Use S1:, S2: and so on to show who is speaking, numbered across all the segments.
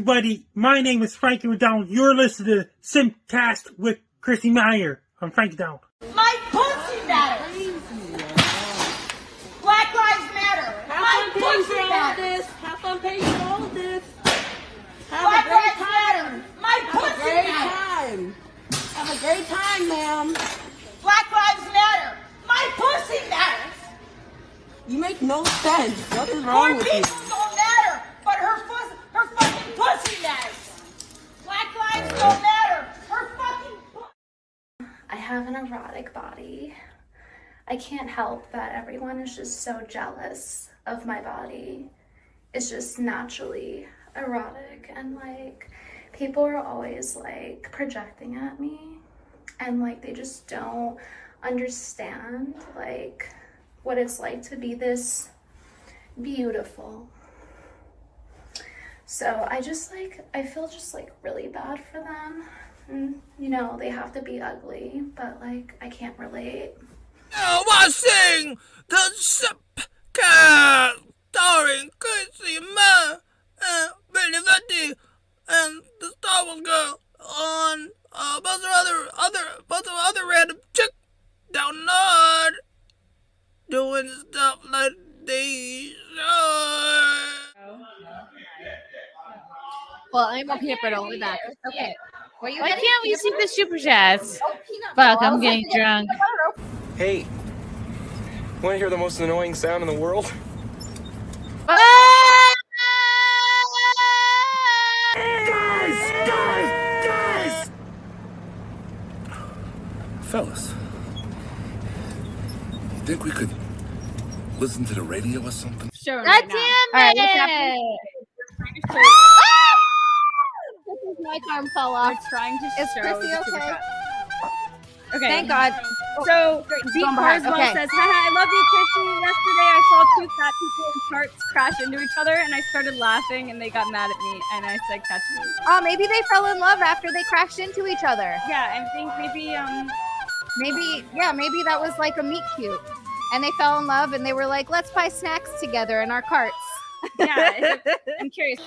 S1: everybody. My name is Frankie McDonald. You're listening to SimpCast with Chrissie Mayr. I'm Frankie McDonald.
S2: My pussy matters. Black Lives Matter. My pussy matters.
S3: Have fun paying for all of this.
S2: Black Lives Matter. My pussy matters.
S3: Have a great time, ma'am.
S2: Black Lives Matter. My pussy matters.
S3: You make no sense. What is wrong with you?
S2: Her people don't matter, but her fucking pussy matters. Black lives don't matter. Her fucking pussy.
S4: I have an erotic body. I can't help that everyone is just so jealous of my body. It's just naturally erotic, and like people are always like projecting at me, and like they just don't understand like what it's like to be this beautiful. So I feel just like really bad for them. And, you know, they have to be ugly, but like I can't relate.
S5: Watching the SimpCast starring Chrissie Mayr and Billy Vetty and the Star Wars girl on a bunch of other random chick down Nerd doing stuff like these.
S6: Well, I'm okay for it with that. Okay.
S7: Why can't we see the super chats? Fuck, I'm getting drunk.
S8: Hey, want to hear the most annoying sound in the world? Guys!
S9: Fellas, you think we could listen to the radio or something?
S6: Sure.
S7: God damn it!
S6: My arm fell off.
S3: They're trying to
S6: Is
S3: show
S6: Chrissie
S3: the super
S6: okay?
S3: chat. Okay.
S6: Thank God.
S3: So, Beat
S6: behind.
S3: Carswell
S6: Okay.
S3: says, haha, I love you, Chrissie. Yesterday I saw two fat people in carts crash into each other, and I started laughing, and they got mad at me, and I said, catch me.
S6: Oh, maybe they fell in love after they crashed into each other.
S3: Yeah, I think maybe,
S6: Maybe that was like a meet cute. And they fell in love and they were like, let's buy snacks together in our carts.
S3: yeah, I'm curious.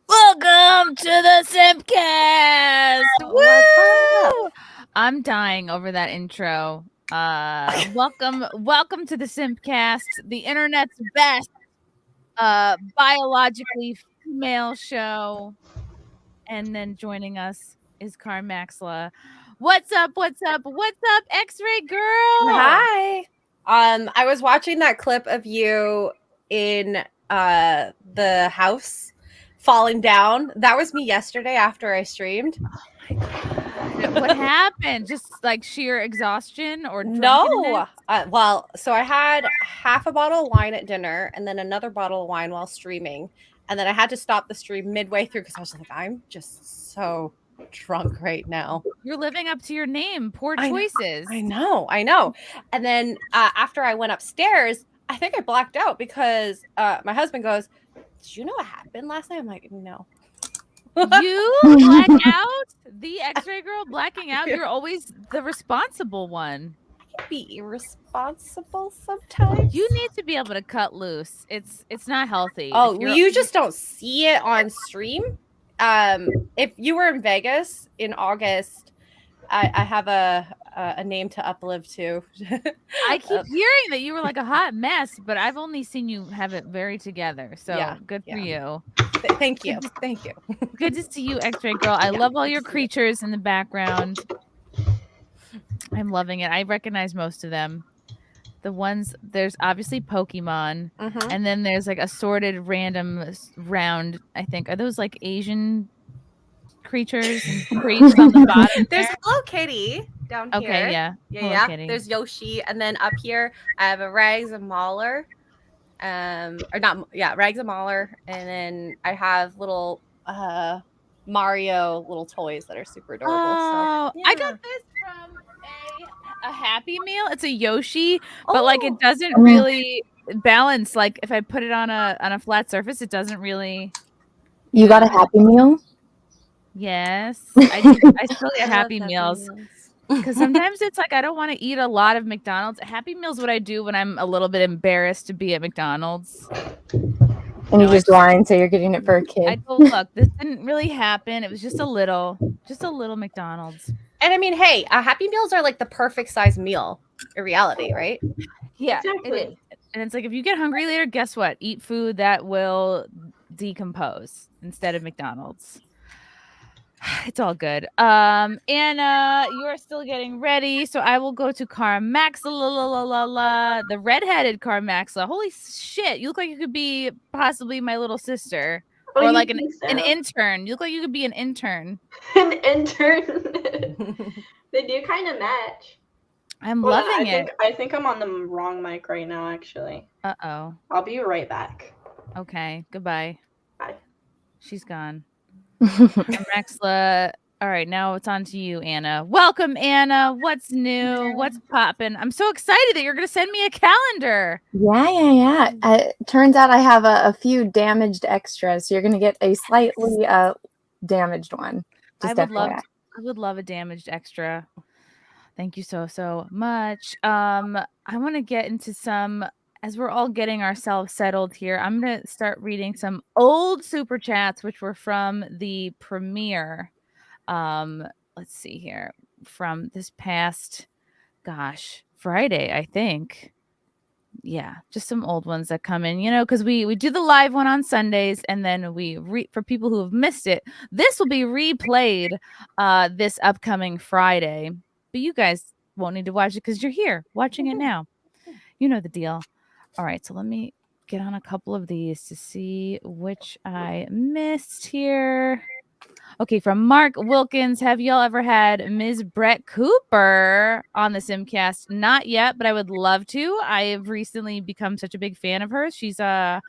S7: Welcome to the SimpCast! Woo! I'm dying over that intro. Welcome to the SimpCast, the internet's best biologically female show. And then joining us is Carmaxlla. What's up, X-Ray girl?
S10: Hi. I was watching that clip of you in the house falling down. That was me yesterday after I streamed.
S7: Oh my God. What happened? Just like sheer exhaustion or
S10: no? So I had half a bottle of wine at dinner and then another bottle of wine while streaming. And then I had to stop the stream midway through because I was like, I'm just so drunk right now.
S7: You're living up to your name. Poor choices.
S10: I know. And then after I went upstairs, I think I blacked out because my husband goes, did you know what happened last night? I'm like, no.
S7: You black out? The X-Ray girl blacking out? You're always the responsible one.
S10: I can be irresponsible sometimes.
S7: You need to be able to cut loose. It's not healthy.
S10: Oh, you just don't see it on stream. If you were in Vegas in August, I have a name to uplive to.
S7: I keep hearing that you were like a hot mess, but I've only seen you have it very together. So good for you.
S10: Thank you. Thank you.
S7: Good to see you, X-Ray Girl. I love all your creatures in the background. I'm loving it. I recognize most of them. The ones, there's obviously Pokemon, and then there's like assorted random round, I think. Are those like Asian creatures and creeps on the bottom?
S10: There's Hello Kitty down here.
S7: Okay, yeah.
S10: Yeah.
S7: Kitty.
S10: There's Yoshi, and then up here I have a Rags and Mauler. Rags and Mauler, and then I have little Mario little toys that are super adorable.
S7: Oh, I got this from a Happy Meal. It's a Yoshi, but like it doesn't really balance. Like if I put it on a flat surface, it doesn't really.
S11: You got a Happy Meal?
S7: Yes, I still get Happy Meals because sometimes it's like I don't want to eat a lot of McDonald's. Happy Meal's what I do when I'm a little bit embarrassed to be at McDonald's.
S11: And you just lying, so you're getting it for a kid.
S7: I told, look, this didn't really happen. It was just a little McDonald's.
S10: And I mean, hey, Happy Meals are like the perfect size meal in reality, right?
S7: Yeah, it is. And it's like if you get hungry later, guess what? Eat food that will decompose instead of McDonald's. It's all good. Anna, you are still getting ready, so I will go to Carmaxlla, the redheaded Carmaxlla. Holy shit, you look like you could be possibly my little sister.
S12: Oh,
S7: or like an intern. You look like you could be an intern.
S12: An intern. They do kind of match.
S7: I'm loving it.
S12: I think I'm on the wrong mic right now, actually.
S7: Uh-oh.
S12: I'll be right back.
S7: Okay, goodbye.
S12: Bye.
S7: She's gone. Carmaxlla. All right, now it's on to you, Anna. Welcome, Anna. What's new? What's popping? I'm so excited that you're going to send me a calendar.
S11: Yeah. Turns out I have a few damaged extras, so you're going to get a slightly damaged one.
S7: I would love a damaged extra. Thank you so much. I want to get into some, as we're all getting ourselves settled here, I'm going to start reading some old super chats, which were from the premiere. Let's see here, from this past, Friday, I think. Yeah, just some old ones that come in, because we do the live one on Sundays, and then for people who have missed it, this will be replayed this upcoming Friday. But you guys won't need to watch it because you're here watching it now. You know the deal. All right, so let me get on a couple of these to see which I missed here. Okay, from Mark Wilkins, have y'all ever had Ms. Brett Cooper on the SimpCast? Not yet, but I would love to. I have recently become such a big fan of hers. She's on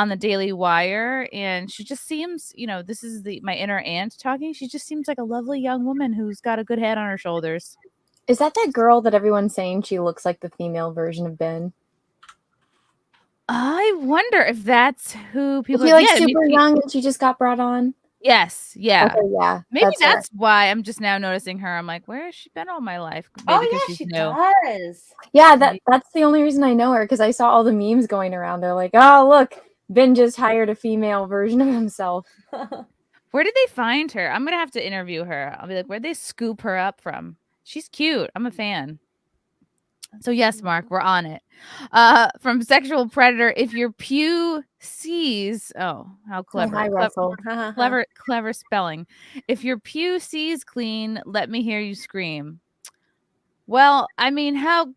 S7: the Daily Wire, and she just seems, this is my inner aunt talking. She just seems like a lovely young woman who's got a good head on her shoulders.
S11: Is that girl that everyone's saying she looks like the female version of Ben?
S7: I wonder if that's who people.
S11: Is she super young and she just got brought on?
S7: Yes, yeah.
S11: Okay, yeah.
S7: Maybe that's why I'm just now noticing her. I'm like, where has she been all my life? Maybe
S10: she
S7: new.
S10: does.
S11: Yeah, that's the only reason I know her, because I saw all the memes going around. They're like, oh, look, Ben just hired a female version of himself.
S7: Where did they find her? I'm going to have to interview her. I'll be like, where'd they scoop her up from? She's cute. I'm a fan. So yes, Mark, we're on it. From Sexual Predator, if your pew sees, how clever.
S11: Hi, Russell.
S7: Clever spelling. If your pew sees clean, let me hear you scream. Well, I mean, how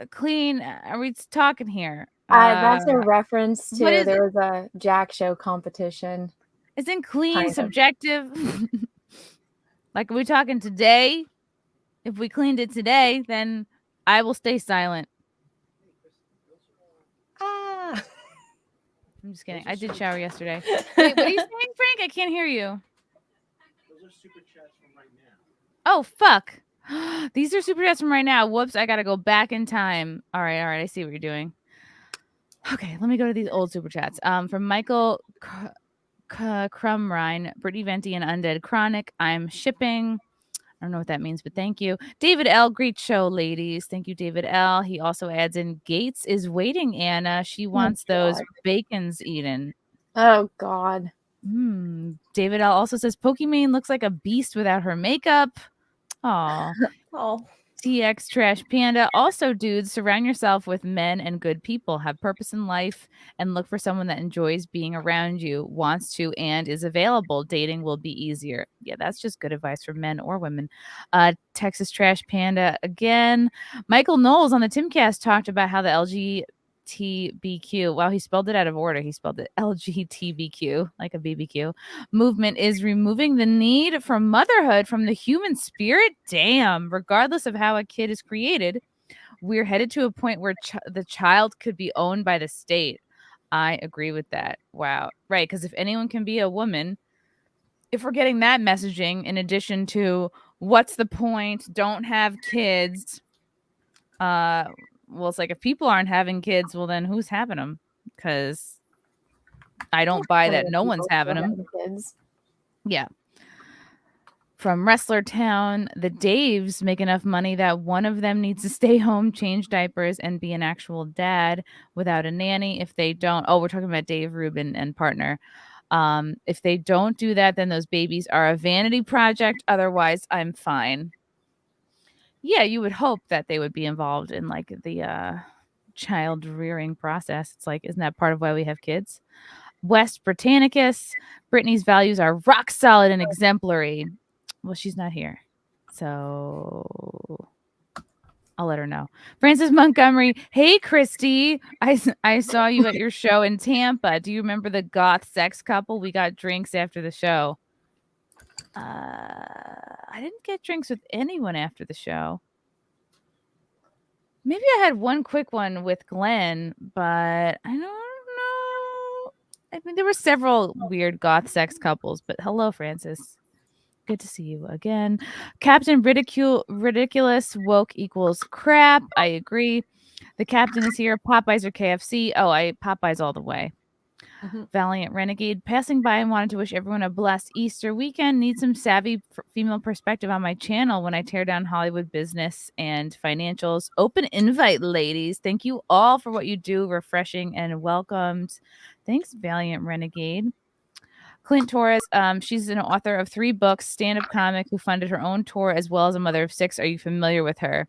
S7: clean are we talking here?
S11: That's a reference to there was a Jack Show competition.
S7: Isn't clean subjective? Like, are we talking today? If we cleaned it today, then I will stay silent. I'm just kidding. I did shower yesterday. Wait, what are you saying, Frank? I can't hear you.
S1: Those are super chats from right now.
S7: Oh, fuck. These are super chats from right now. Whoops, I gotta go back in time. All right. I see what you're doing. Okay, let me go to these old super chats. From Michael Crumrine, Brittany Venti, and Undead Chronic. I'm shipping. I don't know what that means, but thank you. David L. Great show, ladies. Thank you, David L. He also adds in, Gates is waiting, Anna. She wants those bacons eaten.
S11: Oh, God.
S7: David L. also says, Pokimane looks like a beast without her makeup. Aw.
S10: Oh.
S7: TX Trash Panda. Also, dudes, surround yourself with men and good people. Have purpose in life and look for someone that enjoys being around you, wants to, and is available. Dating will be easier. Yeah, that's just good advice for men or women. Texas Trash Panda again. Michael Knowles on the TimCast talked about how the LGBTQ, wow, he spelled it out of order. He spelled it LGBTQ, like a BBQ, movement is removing the need for motherhood from the human spirit. Damn, regardless of how a kid is created, we're headed to a point where the child could be owned by the state. I agree with that. Wow. Right, because if anyone can be a woman, if we're getting that messaging in addition to what's the point, don't have kids, well, it's like if people aren't having kids, well, then who's having them? Because I don't buy that no one's having them.
S11: Kids.
S7: Yeah. From Wrestler Town, the Daves make enough money that one of them needs to stay home, change diapers, and be an actual dad without a nanny. If they don't, oh, we're talking about Dave Rubin and partner. If they don't do that, then those babies are a vanity project. Otherwise, I'm fine. Yeah, you would hope that they would be involved in like the child rearing process. It's like, isn't that part of why we have kids? West Britannicus, Brittany's values are rock solid and exemplary. Well, she's not here, so I'll let her know. Francis Montgomery, hey Christy, I saw you at your show in Tampa. Do you remember the goth sex couple? We got drinks after the show. I didn't get drinks with anyone after the show. Maybe I had one quick one with Glenn, but I don't know. I mean, there were several weird goth sex couples, but hello, Francis. Good to see you again. Captain Ridiculous woke equals crap. I agree. The captain is here. Popeyes or KFC? Oh, Popeyes all the way. Valiant Renegade, passing by and wanted to wish everyone a blessed Easter weekend. Need some savvy female perspective on my channel when I tear down Hollywood business and financials. Open invite, ladies. Thank you all for what you do. Refreshing and welcomed. Thanks, Valiant Renegade. Clint Torres, she's an author of 3 books, stand-up comic who funded her own tour as well as a mother of 6. Are you familiar with her?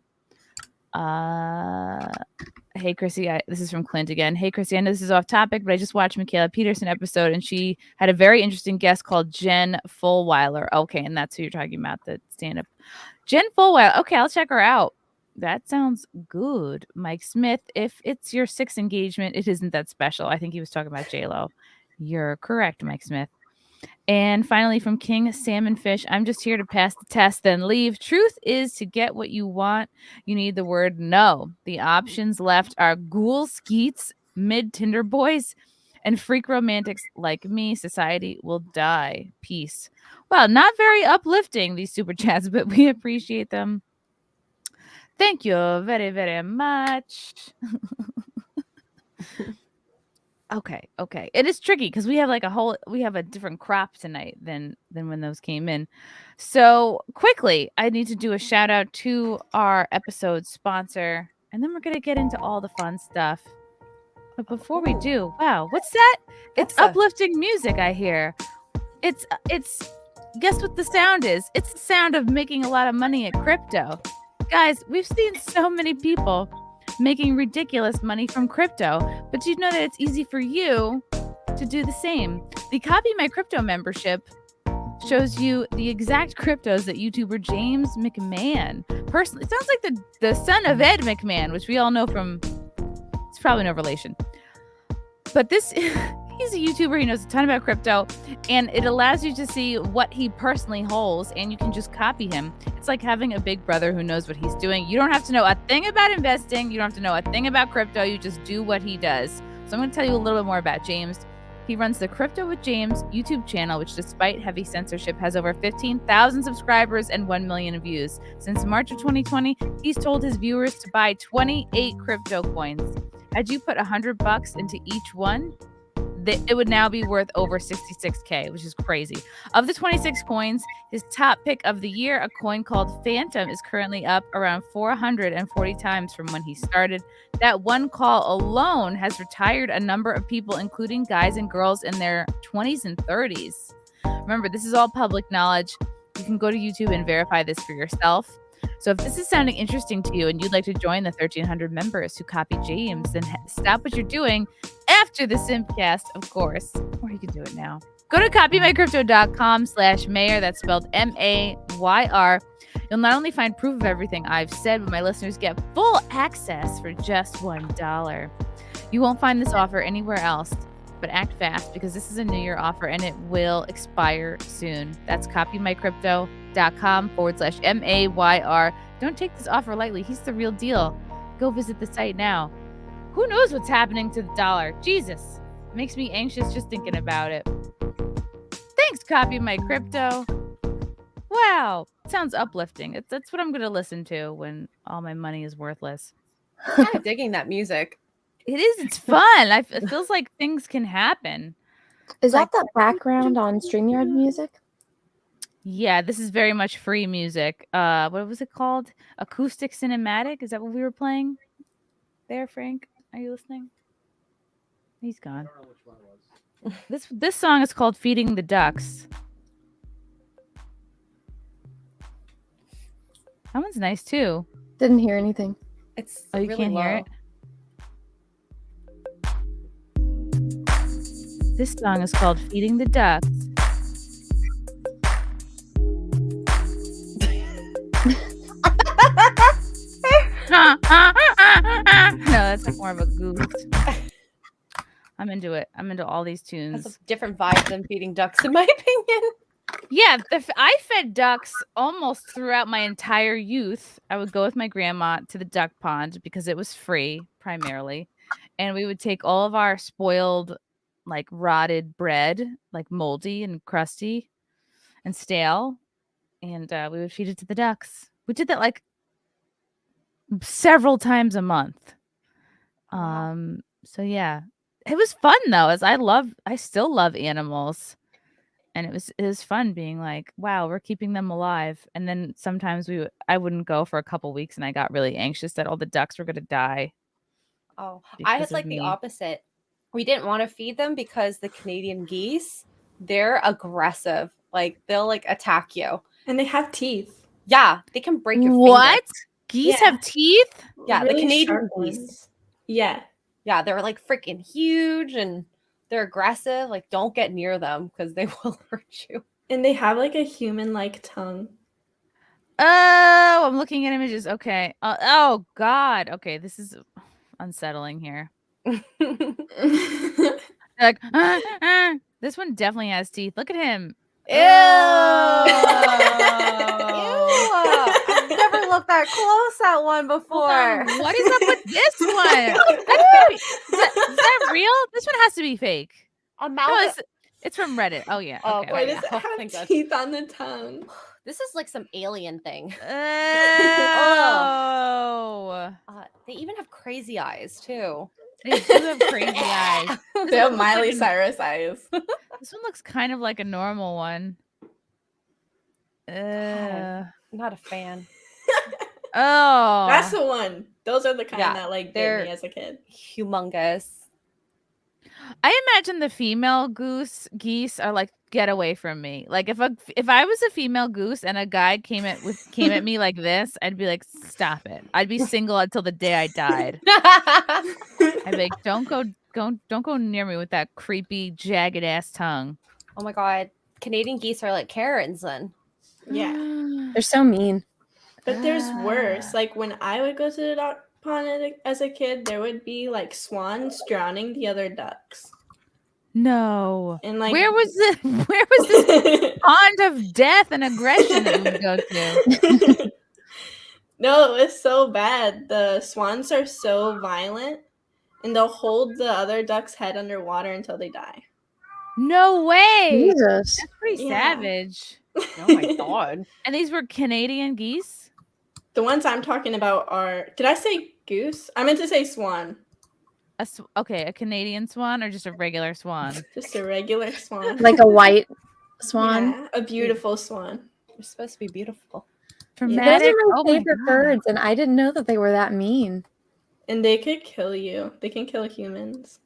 S7: Hey, Chrissy, this is from Clint again. Hey, Chrissy, I know this is off topic, but I just watched Michaela Peterson episode, and she had a very interesting guest called Jen Fulweiler. Okay, and that's who you're talking about, the stand-up. Jen Fulweiler. Okay, I'll check her out. That sounds good. Mike Smith, if it's your 6th engagement, it isn't that special. I think he was talking about J-Lo. You're correct, Mike Smith. And finally, from King Salmon Fish, I'm just here to pass the test, then leave. Truth is, to get what you want, you need the word no. The options left are ghoul skeets, mid-Tinder boys, and freak romantics like me. Society will die. Peace. Well, not very uplifting, these super chats, but we appreciate them. Thank you very, very much. Okay. It is tricky because we have a different crop tonight than when those came in. So quickly, I need to do a shout out to our episode sponsor, and then we're gonna get into all the fun stuff. But before we do, wow, what's that? It's uplifting music I hear. It's guess what the sound is? It's the sound of making a lot of money at crypto. Guys, we've seen so many people making ridiculous money from crypto, but do you know that it's easy for you to do the same? The Copy My Crypto membership shows you the exact cryptos that YouTuber James McMahon personally, it sounds like the son of Ed McMahon, which we all know from, it's probably no relation, but this he's a YouTuber. He knows a ton about crypto, and it allows you to see what he personally holds, and you can just copy him. It's like having a big brother who knows what he's doing. You don't have to know a thing about investing. You don't have to know a thing about crypto. You just do what he does. So I'm going to tell you a little bit more about James. He runs the Crypto with James YouTube channel, which despite heavy censorship has over 15,000 subscribers and 1 million views. Since March of 2020, he's told his viewers to buy 28 crypto coins. Had you put $100 into each one, it would now be worth over 66K, which is crazy. Of the 26 coins, his top pick of the year, a coin called Phantom, is currently up around 440 times from when he started. That one call alone has retired a number of people, including guys and girls in their 20s and 30s. Remember, this is all public knowledge. You can go to YouTube and verify this for yourself. So if this is sounding interesting to you and you'd like to join the 1,300 members who copy James, then stop what you're doing after the SimpCast, of course. Or you can do it now. Go to copymycrypto.com/Mayr. That's spelled MAYR. You'll not only find proof of everything I've said, but my listeners get full access for just $1. You won't find this offer anywhere else, but act fast because this is a New Year offer and it will expire soon. That's copymycrypto.com/MAYR. Don't take this offer lightly. He's the real deal. Go visit the site now. Who knows what's happening to the dollar? Jesus. It makes me anxious just thinking about it. Thanks, Copy My Crypto. Wow. Sounds uplifting. That's what I'm going to listen to when all my money is worthless.
S10: I'm kind of digging that music.
S7: It is. It's fun. It feels like things can happen.
S11: Is that the background on StreamYard music?
S7: Yeah, this is very much free music. What was it called? Acoustic Cinematic? Is that what we were playing there, Frank? Are you listening? He's gone.
S13: I don't know which one it was.
S7: This song is called Feeding the Ducks. That one's nice too.
S11: Didn't hear anything.
S10: It's
S7: you
S10: really
S7: can't
S10: low.
S7: hear it? This song is called Feeding the Ducks. No, that's like more of a goose. I'm into it. I'm into all these tunes.
S10: That's a different vibe than feeding ducks, in my opinion.
S7: Yeah, I fed ducks almost throughout my entire youth. I would go with my grandma to the duck pond because it was free, primarily. And we would take all of our spoiled, like rotted bread, like moldy and crusty and stale, and we would feed it to the ducks. We did that like several times a month. So yeah, it was fun though. I still love animals. And it was fun being like, wow, we're keeping them alive. And then sometimes I wouldn't go for a couple weeks and I got really anxious that all the ducks were going to die.
S10: Oh, I had
S7: because of
S10: like the
S7: me.
S10: opposite. We didn't want to feed them because the Canadian geese, they're aggressive. Like they'll like attack you.
S12: And they have teeth.
S10: Yeah, they can break your
S7: What?
S10: finger.
S7: Geese
S12: Yeah.
S7: have teeth?
S10: Yeah,
S12: Really
S10: the Canadian
S12: sharp
S10: geese.
S12: ones. Yeah.
S10: Yeah, they're like freaking huge and they're aggressive. Like don't get near them because they will hurt you.
S12: And they have like a human-like tongue.
S7: Oh, I'm looking at images. Okay. Oh God. Okay, this is unsettling here. Like, this one definitely has teeth. Look at him.
S10: Ew. I've never looked that close at one before.
S7: What is up with this one? Is that real? This one has to be fake.
S10: A mouth.
S7: No, it's from Reddit. Oh yeah.
S10: Oh,
S7: Okay.
S12: Why
S10: okay.
S12: does it
S10: Oh,
S12: have
S10: thank God.
S12: teeth on the tongue?
S10: This is like some alien thing.
S7: Oh.
S10: They even have crazy eyes too.
S7: They do have crazy eyes.
S12: They have Miley Cyrus eyes.
S7: This one looks kind of like a normal one.
S10: Not a fan.
S7: Oh.
S12: That's the one. Those are the kind
S10: Yeah,
S12: that like
S10: they're
S12: bit me as a kid.
S10: Humongous.
S7: I imagine the female geese are like, get away from me. Like if I was a female goose and a guy came at me like this, I'd be like, stop it. I'd be single until the day I died. I'd be like, don't go near me with that creepy jagged ass tongue.
S10: Oh my God. Canadian geese are like Karens then.
S12: Yeah.
S11: They're so mean.
S12: But there's worse. Like when I would go to the duck pond as a kid, there would be like swans drowning the other ducks.
S7: No.
S12: And like
S7: where was this pond of death and aggression that we would go to?
S12: No, it was so bad. The swans are so violent and they'll hold the other duck's head underwater until they die.
S7: No way.
S11: Jesus.
S7: That's pretty
S12: Yeah.
S7: savage.
S10: Oh my God.
S7: And these were Canadian geese?
S12: The ones I'm talking about are, did I say goose? I meant to say swan.
S7: Okay, a Canadian swan or just a regular swan?
S12: Just a regular swan.
S11: Like a white swan.
S12: Yeah, a beautiful swan.
S10: They're supposed to be beautiful.
S11: Those
S7: Dramatic.
S11: are my
S7: Oh my
S11: favorite
S7: God.
S11: birds, and I didn't know that they were that mean.
S12: And they could kill you. They can kill humans.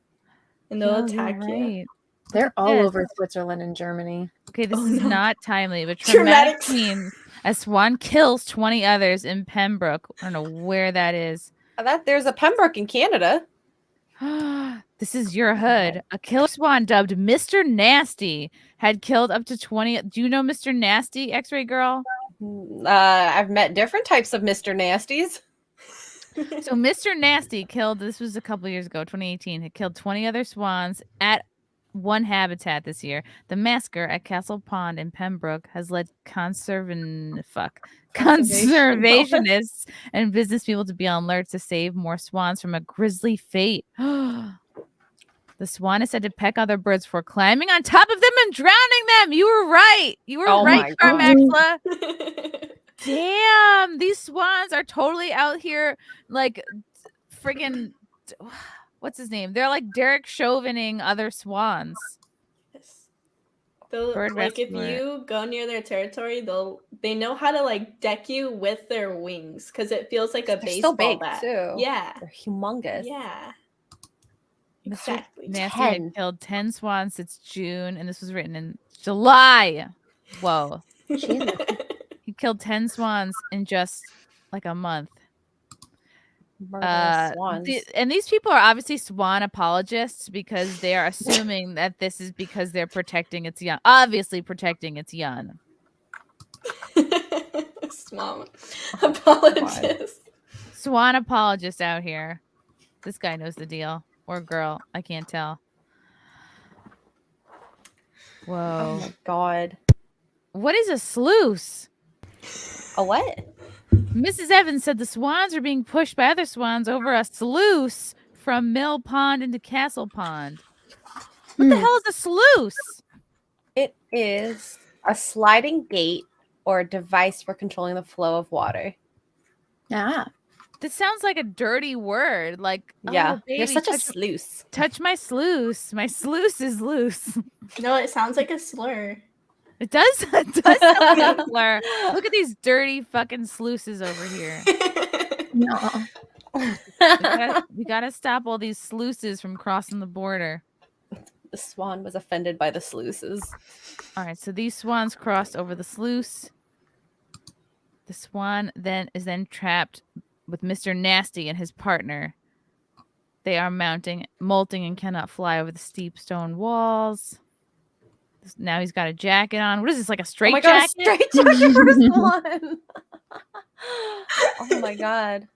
S12: And they'll
S7: No, you're
S12: attack you.
S7: right.
S11: They're all
S7: Yes.
S11: over Switzerland and Germany.
S7: Okay, this
S12: Oh,
S7: is
S12: no.
S7: not timely, but
S12: Traumatic.
S7: traumatic scene. A swan kills 20 others in Pembroke. I don't know where that is.
S10: There's a Pembroke in Canada.
S7: This is your hood. A killer swan dubbed Mr. Nasty had killed up to 20. Do you know Mr. Nasty, X-Ray Girl?
S10: I've met different types of Mr. Nasties.
S7: So Mr. Nasty killed, this was a couple years ago, 2018, had killed 20 other swans at one habitat this year. The massacre at Castle Pond in Pembroke has led conservationists and business people to be on alert to save more swans from a grisly fate. The swan is said to peck other birds for climbing on top of them and drowning them. You were right. You were right, Carmaxlla. Damn, these swans are totally out here like friggin' what's his name? They're like Derek Chauvining other swans.
S12: Like if you go near their territory, they know how to like deck you with their wings because it feels like a baseball
S10: big
S12: bat.
S10: too.
S12: Yeah,
S10: they're humongous.
S12: Yeah,
S7: exactly. Nasty had killed 10 swans since June, and this was written in July. Whoa. He killed 10 swans in just like a month.
S10: Swans.
S7: And these people are obviously swan apologists because they are assuming that this is because they're protecting its young. Obviously protecting its young.
S12: Swan apologists.
S7: Swan apologists out here. This guy knows the deal. Or girl. I can't tell. Whoa.
S10: Oh my god.
S7: What is a sluice?
S10: A what?
S7: Mrs. Evans said the swans are being pushed by other swans over a sluice from Mill Pond into Castle Pond. What the hell is a sluice?
S10: It is a sliding gate or a device for controlling the flow of water.
S11: Yeah.
S7: This sounds like a dirty word. Like,
S10: yeah,
S7: oh, baby,
S10: you're such a sluice.
S7: Touch my sluice. My sluice is loose.
S12: No, it sounds like a slur.
S7: It does. It does sound like a slur. Look at these dirty fucking sluices over here.
S11: No.
S7: We gotta stop all these sluices from crossing the border.
S10: The swan was offended by the sluices.
S7: All right, so these swans crossed over the sluice. The swan is then trapped with Mr. Nasty and his partner. They are molting and cannot fly over the steep stone walls. Now he's got a jacket on. What is this, like a straight jacket?
S10: Straight jacket for a swan. Oh my god.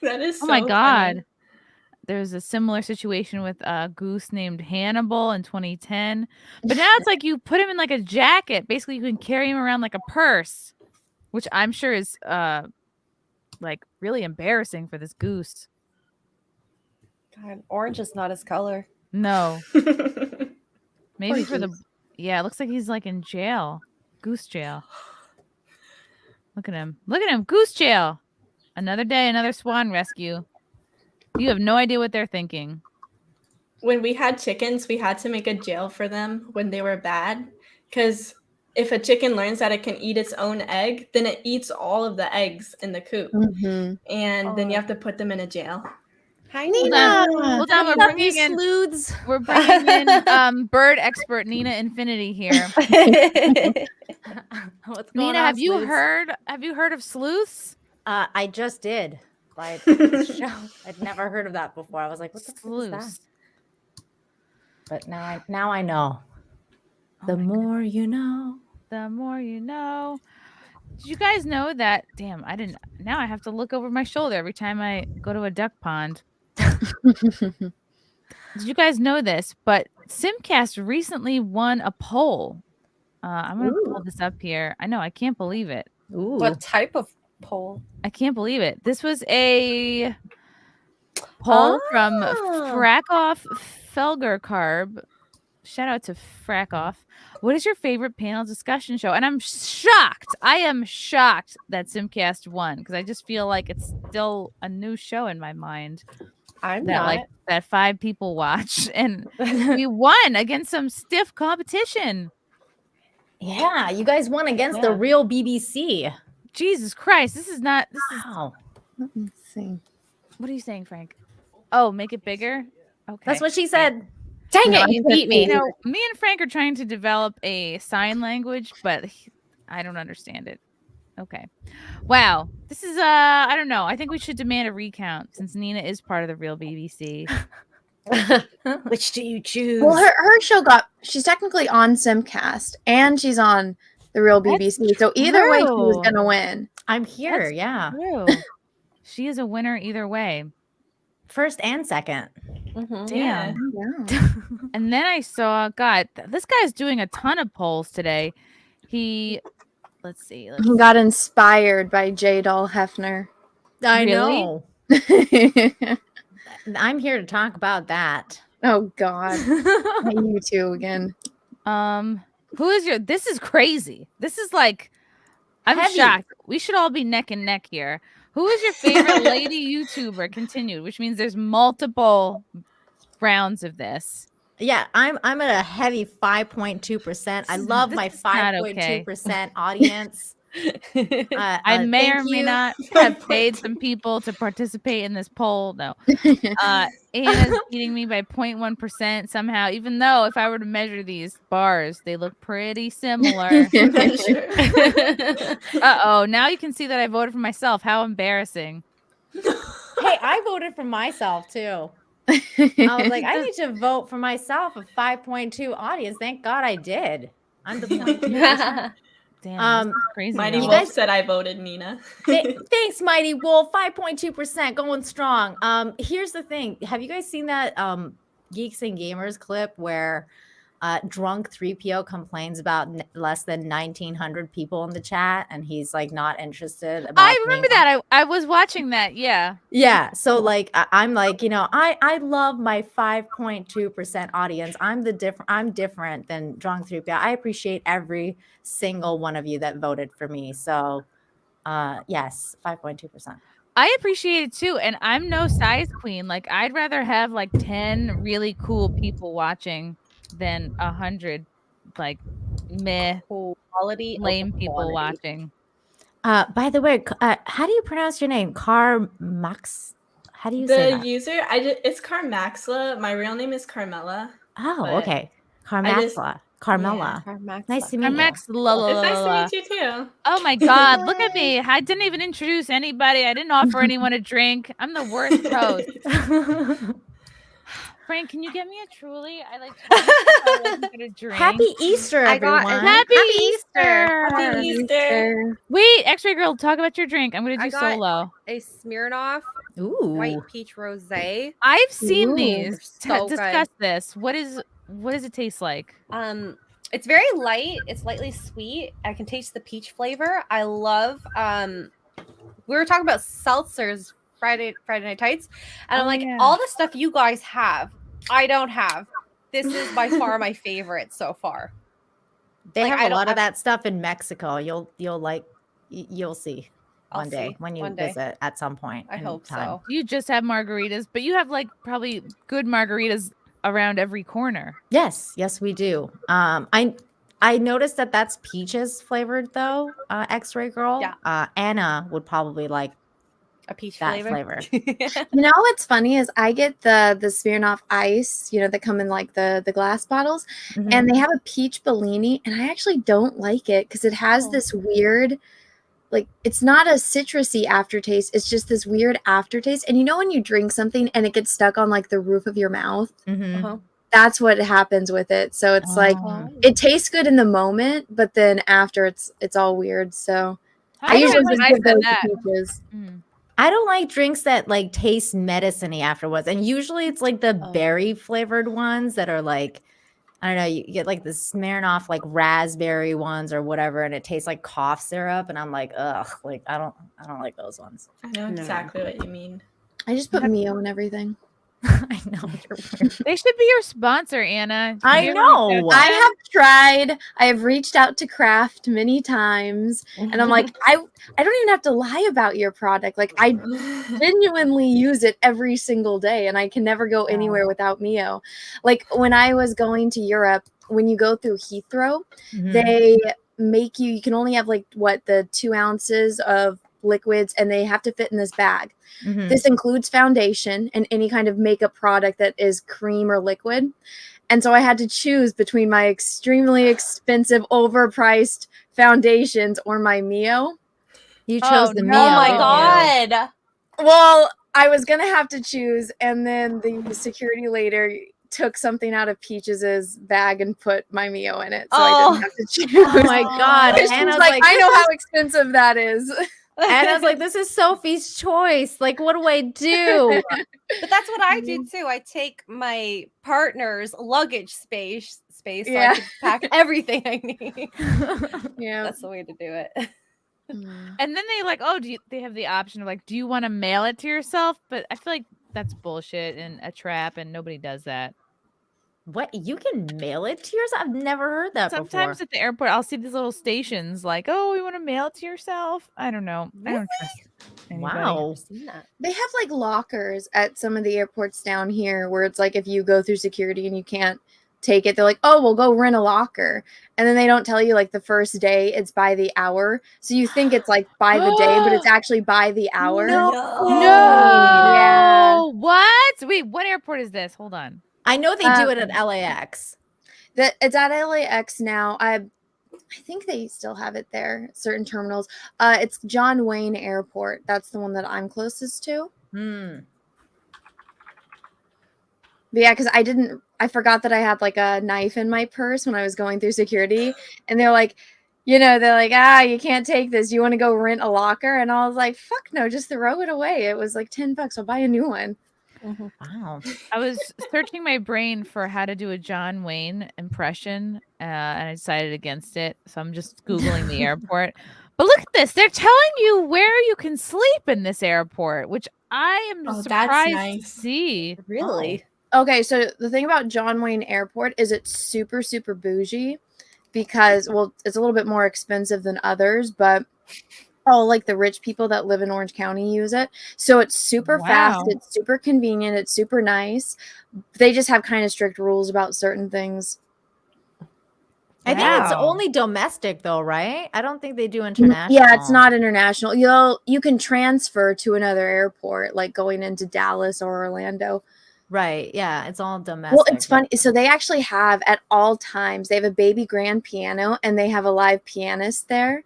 S12: That is so
S7: Oh my god.
S12: funny.
S7: There's a similar situation with a goose named Hannibal in 2010. But now it's like you put him in like a jacket. Basically, you can carry him around like a purse, which I'm sure is like really embarrassing for this goose.
S10: God, orange is not his color.
S7: No. Maybe for the... Yeah, it looks like he's like in jail. Goose jail. Look at him. Look at him. Goose jail. Another day, another swan rescue. You have no idea what they're thinking.
S12: When we had chickens, we had to make a jail for them when they were bad. Because if a chicken learns that it can eat its own egg, then it eats all of the eggs in the coop.
S11: Mm-hmm.
S12: And then you have to put them in a jail.
S10: Hi,
S7: Nina. Hold on. We're bringing in bird expert Nina Infinity here.
S14: What's going
S7: Nina,
S14: on,
S7: have you
S14: sleuths?
S7: heard of sleuths?
S14: I just did. Like this show. I'd never heard of that before. I was like, what the fuck is that? But now I know. The more you know.
S7: The more you know. Did you guys know that? Damn, I didn't. Now I have to look over my shoulder every time I go to a duck pond. Did you guys know this? But SimpCast recently won a poll. I'm going to pull this up here. I know. I can't believe it.
S10: Ooh. What type of poll?
S7: I can't believe it. This was a poll from Frackoff Felgercarb. Shout out to Frackoff. What is your favorite panel discussion show? And I'm shocked. I am shocked that SimpCast won because I just feel like it's still a new show in my mind.
S10: I'm not.
S7: That 5 people watch, and we won against some stiff competition.
S14: Yeah, you guys won against the real BBC.
S7: Jesus Christ, this is not.
S14: Wow.
S11: Let me see.
S7: What are you saying, Frank? Oh, make it bigger. Okay,
S14: That's what she said. Dang it, you beat me.
S7: You know, me and Frank are trying to develop a sign language, but I don't understand it. Okay. Wow. This is I don't know. I think we should demand a recount since Nina is part of the real BBC.
S14: Which do you choose?
S11: Well, her show she's technically on SimpCast and she's on the real BBC. So either way, she was gonna win.
S14: I'm here.
S7: That's
S14: yeah.
S7: True. She is a winner either way.
S14: First and second.
S7: Damn. And then I saw, God, this guy's doing a ton of polls today. Let's see.
S11: He got inspired by J. Doll Hefner.
S14: I know. I'm here to talk about that.
S11: Oh God. You two again.
S7: Who is this is crazy. This is like, I'm
S14: Heavy.
S7: shocked. We should all be neck and neck here. Who is your favorite lady YouTuber? Continued, which means there's multiple rounds of this.
S14: Yeah, I'm at a heavy 5.2%. I love my 5.2% audience.
S7: I may or may not have paid some people to participate in this poll. No. Anna's beating me by 0.1% somehow, even though if I were to measure these bars, they look pretty similar. Uh-oh. Now you can see that I voted for myself. How embarrassing.
S14: Hey, I voted for myself too. I was like, I need to vote for myself, a 5.2 audience. Thank God I did. I'm the 0.2%.
S7: Damn, crazy.
S12: Mighty Wolf said I voted Nina.
S14: Thanks, Mighty Wolf. 5.2% going strong. Here's the thing. Have you guys seen that Geeks and Gamers clip where drunk 3PO complains about less than 1,900 people in the chat and he's like not interested about
S7: I remember that. I was watching that. Yeah.
S14: So like I'm like, you know, I love my 5.2% audience. I'm different than drunk 3PO. I appreciate every single one of you that voted for me. So yes, 5.2%.
S7: I appreciate it too. And I'm no size queen. Like I'd rather have like 10 really cool people watching than 100 like meh
S10: quality
S7: lame people watching.
S14: By the way, how do you pronounce your name? Carmax? How do you say that?
S12: The user, it's Carmaxlla. My real name is Carmella.
S14: Oh, okay. Carmaxlla. Carmella.
S12: Yeah,
S14: Nice to meet you.
S12: It's nice to meet you too.
S7: Oh my God, look at me. I didn't even introduce anybody. I didn't offer anyone a drink. I'm the worst host. Frank, can you get me a Truly? I like to get a drink.
S14: Happy Easter, everyone.
S7: Happy Easter.
S10: Happy Easter.
S7: Wait, X-Ray Girl, talk about your drink. I'm going to do solo.
S10: A Smirnoff white peach rosé.
S7: I've seen these.
S10: So
S7: Discuss
S10: good.
S7: this. What does it taste like?
S10: It's very light. It's lightly sweet. I can taste the peach flavor. I love we were talking about seltzers Friday Night Tights, and I'm like, all the stuff you guys have, I don't have. This is by far my favorite so far.
S14: They have a lot of that stuff in Mexico. You'll see one day when you visit at some point.
S10: I hope so.
S7: You just have margaritas, but you have like probably good margaritas around every corner.
S14: Yes, we do. I noticed that that's peaches flavored though. X-Ray Girl.
S10: Yeah.
S14: Anna would probably like
S10: a peach
S14: flavor.
S11: You know what's funny is I get the Smirnoff Ice, you know, that come in like the glass bottles, and they have a peach Bellini, and I actually don't like it because it has this weird, like, it's not a citrusy aftertaste. It's just this weird aftertaste. And you know when you drink something and it gets stuck on like the roof of your mouth? That's what happens with it. So it's like it tastes good in the moment, but then after it's all weird. So I usually just give those to peaches.
S14: I don't like drinks that like taste medicine-y afterwards. And usually it's like the berry flavored ones that are like, I don't know, you get like the Smirnoff like raspberry ones or whatever, and it tastes like cough syrup. And I'm like, ugh, like I don't like those ones.
S12: I know exactly what you mean.
S11: I just put Mio in everything.
S14: I know.
S7: They should be your sponsor, Anna.
S11: I know. I have tried. I have reached out to Kraft many times, and I'm like, I don't even have to lie about your product. Like, I genuinely use it every single day, and I can never go anywhere without Mio. Like when I was going to Europe, when you go through Heathrow, they make you can only have like the 2 ounces of liquids, and they have to fit in this bag. This includes foundation and any kind of makeup product that is cream or liquid. And so I had to choose between my extremely expensive, overpriced foundations or my Mio.
S14: You chose the Mio.
S10: Oh my
S14: didn't you?
S10: god.
S11: Well, I was going to have to choose, and then the security later took something out of Peach's bag and put my Mio in it, so I didn't have to choose.
S14: Oh my god.
S11: She's
S14: Anna's
S11: like, I
S14: this
S11: know
S14: is-
S11: how expensive that is.
S14: Anna's like, this is Sophie's choice. Like, what do I do?
S10: But that's what I do too. I take my partner's luggage space so
S11: Yeah.
S10: I can pack everything I need.
S11: Yeah.
S10: That's the way to do it.
S7: And then they like, oh, they have the option of like, do you want to mail it to yourself? But I feel like that's bullshit and a trap, and nobody does that.
S14: What? You can mail it to yourself? I've never heard that
S7: Sometimes
S14: before.
S7: at the airport, I'll see these little stations like, oh, you want to mail it to yourself? I don't know. I don't trust anybody.
S14: Wow.
S11: They have like lockers at some of the airports down here where it's like if you go through security and you can't take it, they're like, oh, we'll go rent a locker. And then they don't tell you like the first day it's by the hour. So you think it's like by the day, but it's actually by the hour.
S7: No.
S11: Yeah.
S7: What? Wait, what airport is this? Hold on.
S14: I know they do it at LAX.
S11: That it's at LAX now. I think they still have it there, certain terminals. It's John Wayne Airport. That's the one that I'm closest to. But yeah, because I forgot that I had like a knife in my purse when I was going through security. And they're like, you can't take this. You want to go rent a locker? And I was like, fuck no, just throw it away. It was like $10. I'll buy a new one.
S14: Wow.
S7: I was searching my brain for how to do a John Wayne impression, and I decided against it. So I'm just Googling the airport. But look at this. They're telling you where you can sleep in this airport, which I am
S12: that's
S7: surprised
S12: nice.
S7: to see.
S10: Really?
S11: Okay, so the thing about John Wayne Airport is it's super, super bougie because, well, it's a little bit more expensive than others, but all like the rich people that live in Orange County use it. So it's super fast. It's super convenient. It's super nice. They just have kind of strict rules about certain things.
S14: I think it's only domestic though, right? I don't think they do international.
S11: Yeah, it's not international. You can transfer to another airport, like going into Dallas or Orlando.
S14: Right. Yeah, it's all domestic.
S11: Well, it's funny. So they actually have at all times, they have a baby grand piano and they have a live pianist there.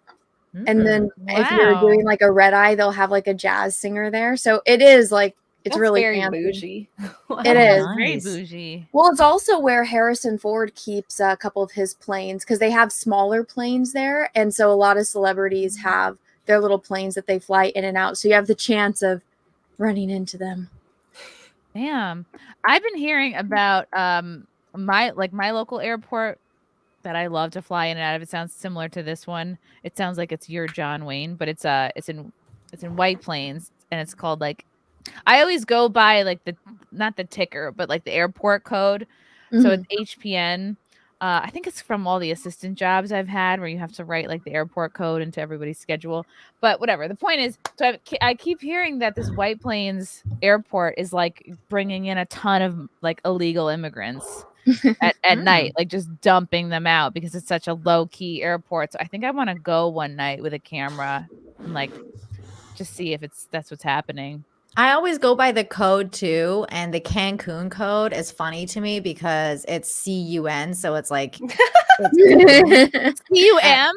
S11: And then if you're doing like a red eye, they'll have like a jazz singer there. So it is like, it's really
S10: very
S11: fancy.
S10: bougie.
S11: It is.
S7: Very bougie.
S11: Well, it's also where Harrison Ford keeps a couple of his planes because they have smaller planes there. And so a lot of celebrities have their little planes that they fly in and out. So you have the chance of running into them.
S7: Damn. I've been hearing about my local airport that I love to fly in and out of. It sounds similar to this one. It sounds like it's your John Wayne, but it's in White Plains, and it's called like, I always go by like not the ticker, but like the airport code. So it's HPN. I think it's from all the assistant jobs I've had where you have to write like the airport code into everybody's schedule. But whatever. The point is, so I keep hearing that this White Plains airport is like bringing in a ton of like illegal immigrants at night, like just dumping them out because it's such a low key airport. So I think I want to go one night with a camera and like just see if that's what's happening.
S14: I always go by the code too, and the Cancun code is funny to me because it's CUN, so it's like it's
S7: CUM?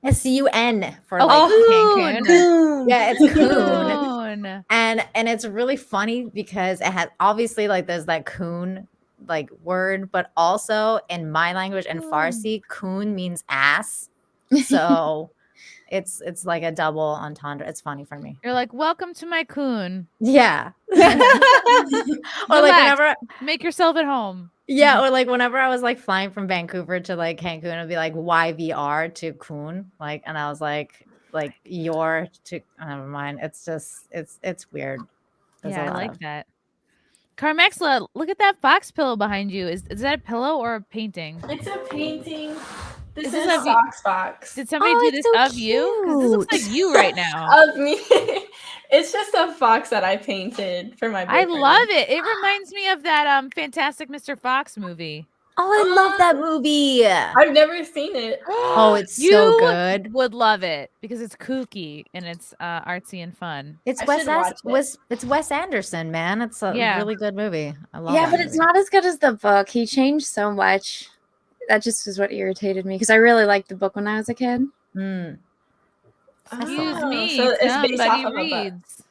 S14: CUN for
S7: Oh,
S14: like Cancun.
S7: Coon.
S14: Yeah, it's coon.
S7: Coon.
S14: And it's really funny because it has obviously like there's that coon like word, but also in my language in Farsi, coon means ass. So it's like a double entendre. It's funny for me.
S7: You're like, welcome to my coon.
S14: Yeah. Or
S7: Relax.
S14: like whenever
S7: Make yourself at home.
S14: yeah, or like whenever I was like flying from Vancouver to like Cancun, it'd be like YVR to coon. Like, and I was like your to never mind. It's just it's weird. There's
S7: Yeah,
S14: a
S7: I
S14: lot
S7: like
S14: of-
S7: that. Carmaxlla, look at that fox pillow behind you. Is that a pillow or a painting?
S12: It's a painting. This
S7: Is
S12: is
S7: this
S12: a
S7: of you?
S12: socks box.
S7: Did somebody do this of you? 'Cause this looks like you right now.
S12: Of me. It's just a fox that I painted for my
S7: I
S12: boyfriend.
S7: love it. It reminds me of that Fantastic Mr. Fox movie.
S14: Oh, I love that movie.
S12: I've never seen it.
S14: Oh, it's
S7: You
S14: so good.
S7: would love it because it's kooky and it's artsy and fun.
S14: It's
S12: I should watch it.
S14: It's Wes Anderson, man. It's a
S7: Yeah.
S14: really good movie. I love
S11: Yeah,
S14: that
S11: but it's
S14: movie.
S11: not as good as the book. He changed so much. That just was what irritated me because I really liked the book when I was a kid.
S14: Mm.
S7: Excuse
S12: Oh,
S7: me,
S12: so it's based
S7: somebody
S12: off of a book.
S7: reads.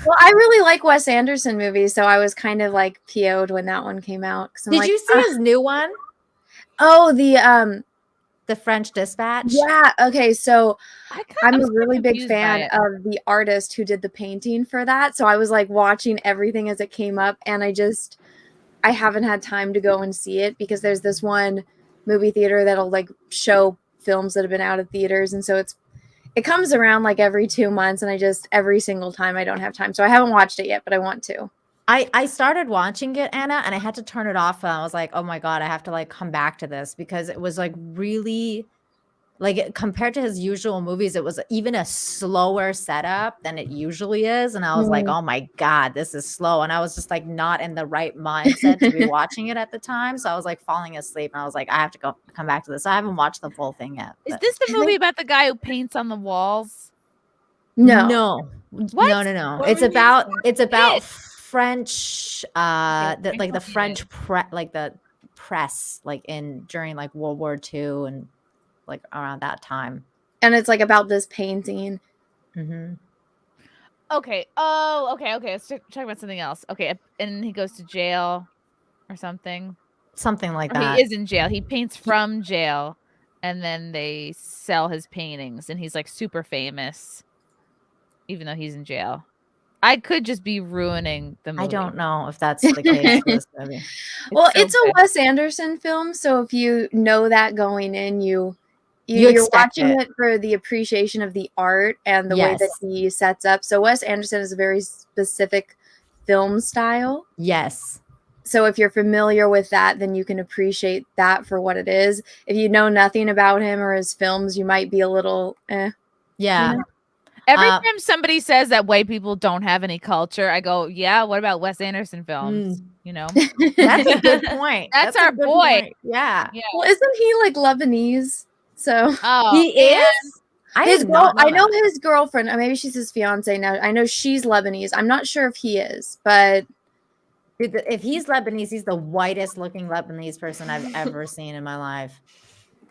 S11: Well, I really like Wes Anderson movies, so I was kind of like PO'd when that one came out. 'Cause I'm
S14: Did
S11: like,
S14: you see his new one?
S11: Oh,
S14: The French Dispatch?
S11: yeah. Okay, so I'm a really big
S7: confused by
S11: fan
S7: it.
S11: of the artist who did the painting for that. So I was like watching everything as it came up, and I haven't had time to go and see it because there's this one movie theater that'll like show films that have been out of theaters, and so it comes around like every 2 months, and every single time I don't have time, so I haven't watched it yet, but I want to.
S14: I started watching it, Anna, and I had to turn it off. And I was like, oh my God, I have to like come back to this because it was like really like compared to his usual movies, it was even a slower setup than it usually is. And I was like, oh my God, this is slow. And I was just like not in the right mindset to be watching it at the time. So I was like falling asleep and I was like, I have to come back to this. I haven't watched the full thing yet.
S7: Is
S14: but-
S7: this the movie about the guy who paints on the walls?
S14: No.
S7: What?
S14: No.
S7: What
S14: It's
S7: movie is
S14: about
S7: it?
S14: French like the French like the press like during like World War II and like around that time.
S11: And it's like about this painting.
S14: Mm-hmm.
S7: Okay. Oh, okay. Let's talk about something else. Okay, and he goes to jail or something.
S14: Something like
S7: Or
S14: that.
S7: he is in jail. He paints from jail, and then they sell his paintings, and he's like super famous, even though he's in jail. I could just be ruining the movie.
S14: I don't know if that's the case for this movie.
S11: Well,
S7: so
S11: it's a
S7: good.
S11: Wes Anderson film, so if you know that going in,
S14: You
S11: you're
S14: expect
S11: watching
S14: it.
S11: it for the appreciation of the art and the way that
S14: Yes.
S11: he sets up. So Wes Anderson is a very specific film style.
S14: Yes.
S11: So if you're familiar with that, then you can appreciate that for what it is. If you know nothing about him or his films, you might be a little
S14: Yeah.
S11: you know?
S7: Every time somebody says that white people don't have any culture, I go, yeah, what about Wes Anderson films? You know?
S14: That's a good point.
S7: That's
S14: a
S7: our
S14: good
S7: boy.
S14: point. Yeah.
S11: Well, isn't he like Lebanese? So
S7: Oh,
S14: He is? I
S11: his
S14: did not know
S11: I know
S14: that.
S11: his girlfriend, maybe she's his fiance now. I know she's Lebanese. I'm not sure if he is, but
S14: Dude, if he's Lebanese, he's the whitest looking Lebanese person I've ever seen in my life.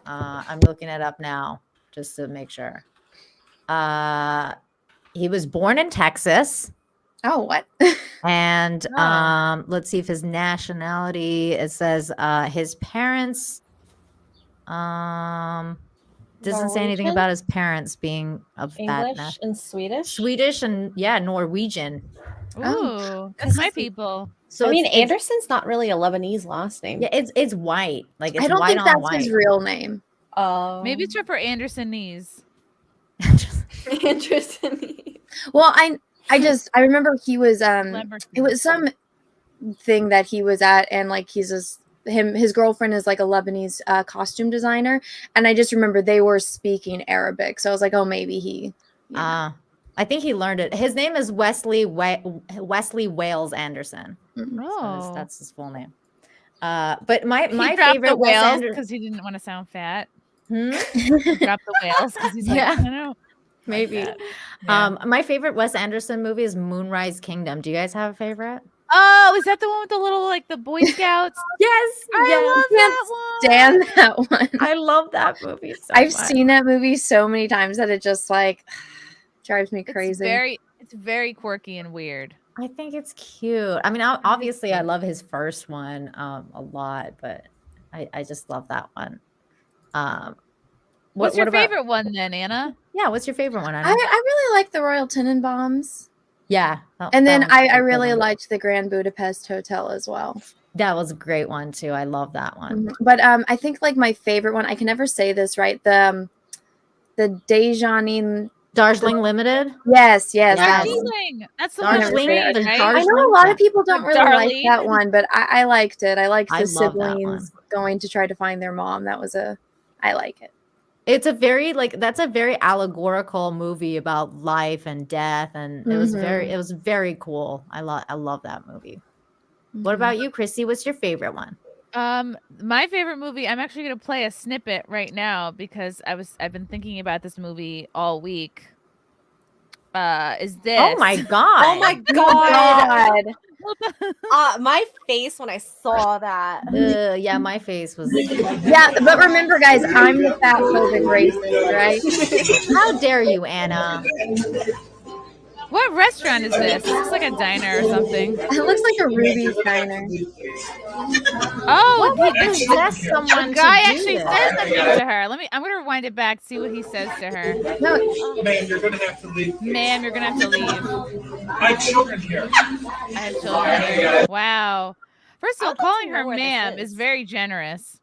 S14: I'm looking it up now just to make sure. He was born in Texas.
S11: Oh, what?
S14: And let's see if his nationality, it says his parents doesn't say anything
S10: Norwegian?
S14: about his parents being of that
S10: English and Swedish.
S14: Swedish and Norwegian.
S7: Ooh, that's my people.
S14: So
S10: I mean,
S14: it's-
S10: Anderson's not really a Lebanese last name.
S14: Yeah, it's white. Like it's
S11: I don't
S14: white
S11: think
S14: on
S11: that's
S14: white.
S11: his real name.
S7: Maybe it's for Anderson knees.
S12: Interesting.
S11: Well, I remember he was it was some thing that he was at, and like his girlfriend is like a Lebanese costume designer, and I just remember they were speaking Arabic, so I was like, oh, maybe he.
S14: I think he learned it. His name is Wesley Wales Anderson.
S7: Oh,
S14: So that's his full name. But my
S7: he dropped
S14: favorite
S7: the
S14: Wes
S7: whales
S14: Anderson.
S7: because he didn't want to sound fat.
S14: Hmm?
S7: He dropped the whales because he's like,
S14: Yeah.
S7: I don't know.
S14: Maybe.
S7: Like that.
S14: My favorite Wes Anderson movie is Moonrise Kingdom. Do you guys have a favorite?
S7: Oh, is that the one with the little like the Boy Scouts?
S14: Yes,
S7: I love that one.
S11: Stand that one.
S14: I love that movie so
S11: I've
S14: much.
S11: seen that movie so many times that it just like drives me crazy.
S7: It's very quirky and weird.
S14: I think it's cute. I mean, obviously, I love his first one a lot, but I just love that one.
S7: What's your
S14: about-
S7: favorite one then, Anna?
S14: Yeah, what's your favorite one, Anna?
S11: I really like the Royal Tenenbaums.
S14: Yeah.
S11: And then
S14: that one's
S11: I
S14: a good
S11: really
S14: one.
S11: liked the Grand Budapest Hotel as well.
S14: That was a great one too. I love that one.
S11: But I think like my favorite one, I can never say this right. The
S14: Darjeeling Limited.
S11: Yes.
S7: Darjeeling. That's the one.
S14: Darjeeling,
S7: Right?
S14: the
S11: I know a lot of people don't
S7: The
S11: really like
S7: Darlene.
S11: that one, but I liked it. I liked
S14: I
S11: the
S14: love that
S11: siblings going to try to find their mom. I like it.
S14: It's a very that's a very allegorical movie about life and death, and it was very cool. I love that movie. What about you, Chrissy? What's your favorite one?
S7: My favorite movie, I'm actually gonna play a snippet right now because I've been thinking about this movie all week. Is this?
S14: Oh my god!
S10: Oh my god! My face when I saw that.
S14: Yeah, my face was.
S11: Yeah, but remember, guys, I'm the fat phobic racist, right?
S14: How dare you, Anna?
S7: What restaurant is this? This looks like a diner or something.
S11: It looks like a Ruby's diner.
S7: Oh,
S14: What would possess someone
S7: the guy
S14: to do
S7: actually
S14: this?
S7: says something to her. I'm gonna rewind it back, see what he says to her.
S11: No,
S1: Ma'am, you're gonna have to leave.
S7: Ma'am, you're gonna have to leave.
S1: I have children here.
S7: I have children here. Wow. First of all, calling her
S10: know where this
S7: ma'am
S10: is.
S7: is very generous.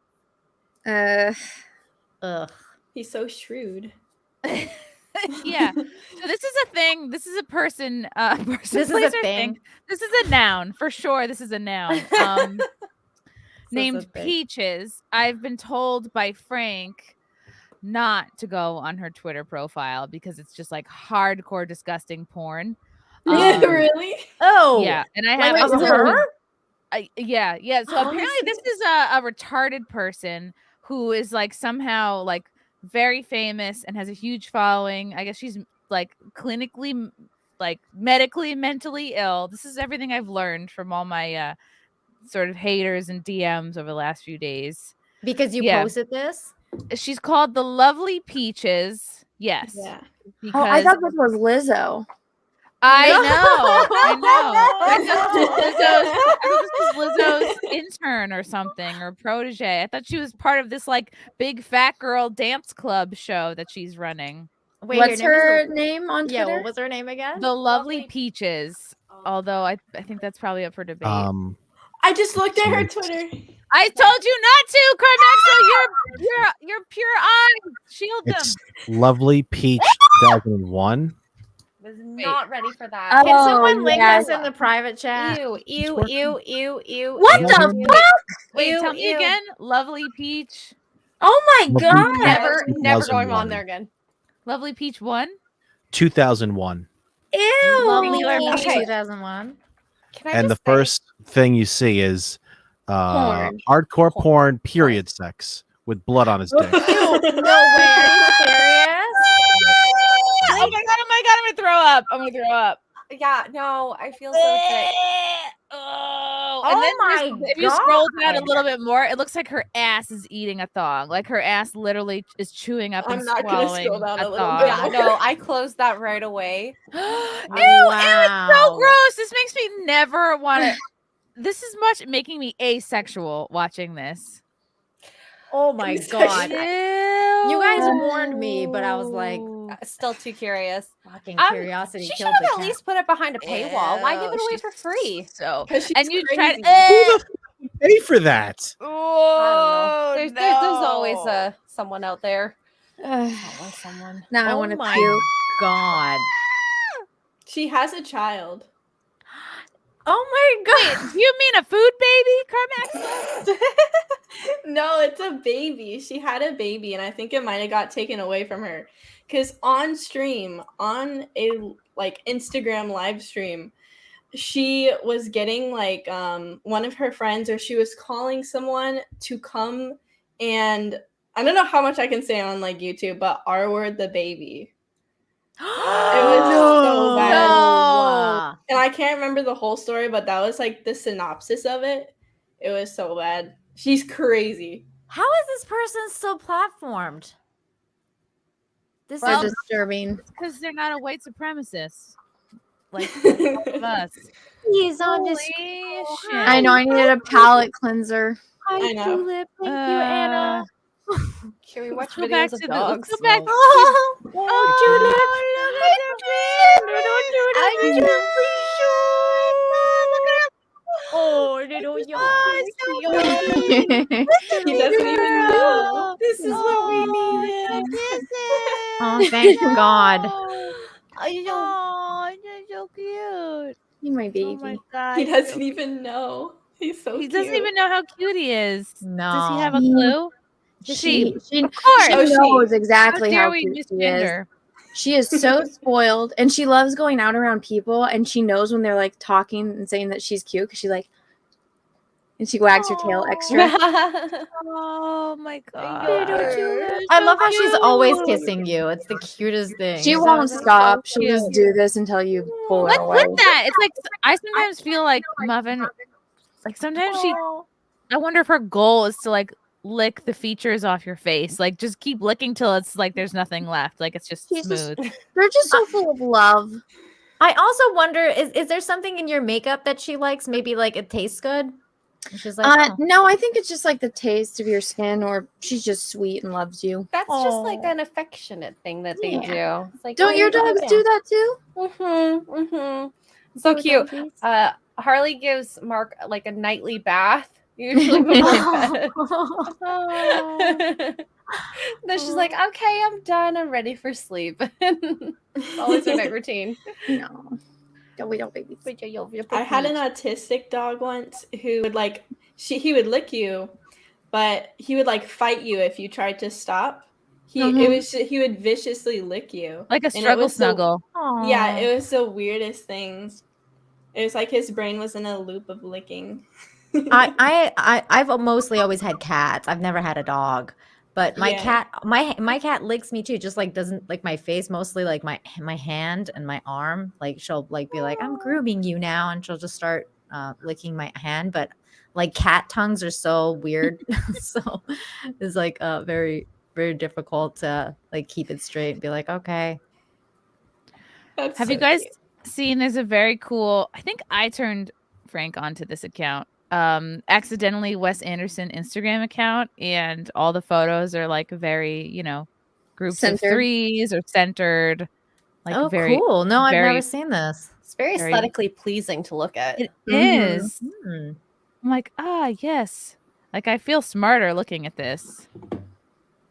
S14: Ugh.
S12: He's so shrewd.
S7: Yeah. So this is a thing. This is a person.
S14: This is a
S7: place, or
S14: thing.
S7: This is a noun for sure. This is a noun. Named Peaches. I've been told by Frank not to go on her Twitter profile because it's just like hardcore disgusting porn.
S12: Really?
S14: Oh,
S7: yeah. And I
S14: like
S7: have
S14: of her?
S7: Yeah. So apparently this is a retarded person who is like somehow like very famous and has a huge following. I guess she's like clinically, like medically, mentally ill. This is everything I've learned from all my sort of haters and DMs over the last few days.
S14: Because you posted this?
S7: She's called the Lovely Peaches. Yes.
S12: Yeah.
S11: oh, I thought this was Lizzo.
S7: I know. This was Lizzo's intern or something, or protege. I thought she was part of this like big fat girl dance club show that she's running.
S14: Wait,
S11: What's her name on Twitter?
S14: Yeah, what was her name again?
S7: The Lovely Peaches. Although I think that's probably up for debate.
S12: I just looked at her Twitter.
S7: I told you not to, Carmaxlla. Your pure eyes. Shield them.
S15: It's Lovely Peach 2001.
S10: Was not ready for that.
S14: Can someone link us in the private chat?
S10: Ew.
S11: What
S15: What
S11: the
S15: the
S11: fuck?
S7: Wait, tell me again. Lovely Peach.
S11: Oh my
S15: Lovely
S11: god!
S15: Peach
S10: Never going
S15: 2001.
S10: on there again.
S7: Lovely Peach 1.
S15: 2001.
S11: Ew!
S14: Lovely
S10: Okay.
S14: Peach 2001.
S10: Can I
S15: And the
S10: just say-
S15: first thing you see is hardcore porn, period sex with blood on his dick.
S14: No way, are you serious?
S7: Oh my god, I'm gonna throw up.
S10: Yeah, no, I feel so sick.
S7: Oh,
S14: Oh
S7: and then
S14: my
S7: if you scroll down a
S14: God.
S7: little bit more, it looks like her ass is eating a thong. Like her ass literally is chewing up
S12: I'm
S7: and
S12: not gonna
S7: swallowing
S12: scroll down a little
S7: thong.
S12: bit.
S10: Yeah, no, I closed that right away.
S7: Ew, it's so
S14: Wow.
S7: gross. This makes me never want to. This is much making me asexual watching this.
S14: Oh my god.
S7: Ew.
S14: You guys warned me, but I was like,
S10: Still too curious.
S14: fucking
S10: Um,
S14: curiosity
S10: She should
S14: killed
S10: have
S14: the
S10: at
S14: cat.
S10: least put it behind a paywall. Why give it away
S7: She's
S10: for free?
S7: So,
S12: 'Cause she's
S7: and you tried.
S12: crazy.
S15: Pay for that.
S7: Oh,
S10: There's always someone out there.
S14: Someone.
S11: Now I
S14: Oh
S11: want to
S14: my
S11: puke.
S14: god.
S12: She has a child.
S14: Oh my god.
S7: Do you mean a food baby, Carmaxlla?
S12: No, it's a baby. She had a baby, and I think it might have got taken away from her. Because on stream, on a like Instagram live stream, she was getting like one of her friends, or she was calling someone to come, and I don't know how much I can say on like YouTube, but R-word the baby. It was so bad.
S14: No.
S12: And I can't remember the whole story, but that was like the synopsis of it. It was so bad. She's crazy.
S14: How is this person still platformed? This
S11: Well,
S14: is
S11: disturbing.
S7: Because they're not a white supremacist like all of us.
S14: he's on
S7: Holy
S14: this.
S7: shit.
S11: I know. I needed a palate cleanser.
S12: I know.
S14: Tulip. Thank you, Anna.
S10: Can we watch
S7: Let's go back
S10: videos of
S7: to
S10: dogs?
S7: let's go back.
S14: Oh, Oh, little
S12: He doesn't even know. This is what we needed.
S14: Oh, thank God.
S7: Oh, you're so cute.
S11: You my baby.
S7: Oh my god.
S12: He doesn't even know. He's so
S7: He
S12: cute.
S7: doesn't even know how cute he is.
S14: No.
S7: Does he have a clue?
S11: She
S7: Of course.
S11: knows
S7: How
S11: exactly
S7: dare
S11: how
S7: we
S11: cute she
S7: misgender
S11: is.
S7: her?
S11: She is so spoiled, and she loves going out around people, and she knows when they're like talking and saying that she's cute because she's like, And she wags her tail extra.
S7: Oh my god.
S14: I love how she's always kissing you. It's the cutest thing.
S11: She won't stop. She'll just do this until you pull her away.
S7: With that, it's like I sometimes feel like Muffin, like sometimes I wonder if her goal is to like lick the features off your face, like just keep licking till it's like there's nothing left, like it's just smooth.
S11: They're just so full of love.
S14: I also wonder, is there something in your makeup that she likes? Maybe like it tastes good? And she's like,
S11: no, I think it's just like the taste of your skin, or she's just sweet and loves you.
S10: That's just like an affectionate thing that they do. It's like,
S11: Don't your dogs do that too?
S10: So cute. Harley gives Mark like a nightly bath usually before bed. Then she's like, okay, I'm done. I'm ready for sleep. It's always her night routine.
S11: No. We don't baby.
S12: I had an autistic dog once who would like he would lick you, but he would like fight you if you tried to stop. He would viciously lick you.
S7: Like a struggle snuggle.
S12: Yeah, it was the weirdest thing. It was like his brain was in a loop of licking.
S14: I've mostly always had cats. I've never had a dog. But my cat licks me too, just like doesn't like my face, mostly like my hand and my arm. Like she'll like be like, I'm grooming you now, and she'll just start licking my hand. But like cat tongues are so weird. So it's like very, very difficult to like keep it straight and be like, okay.
S7: Have you guys seen there's a very cool, I think I turned Frank onto this account. Accidentally Wes Anderson Instagram account, and all the photos are like very, groups of threes or centered. Like very
S14: cool. No, I've never seen this.
S10: It's very aesthetically pleasing to look at.
S7: It is. I'm like, yes. Like I feel smarter looking at this.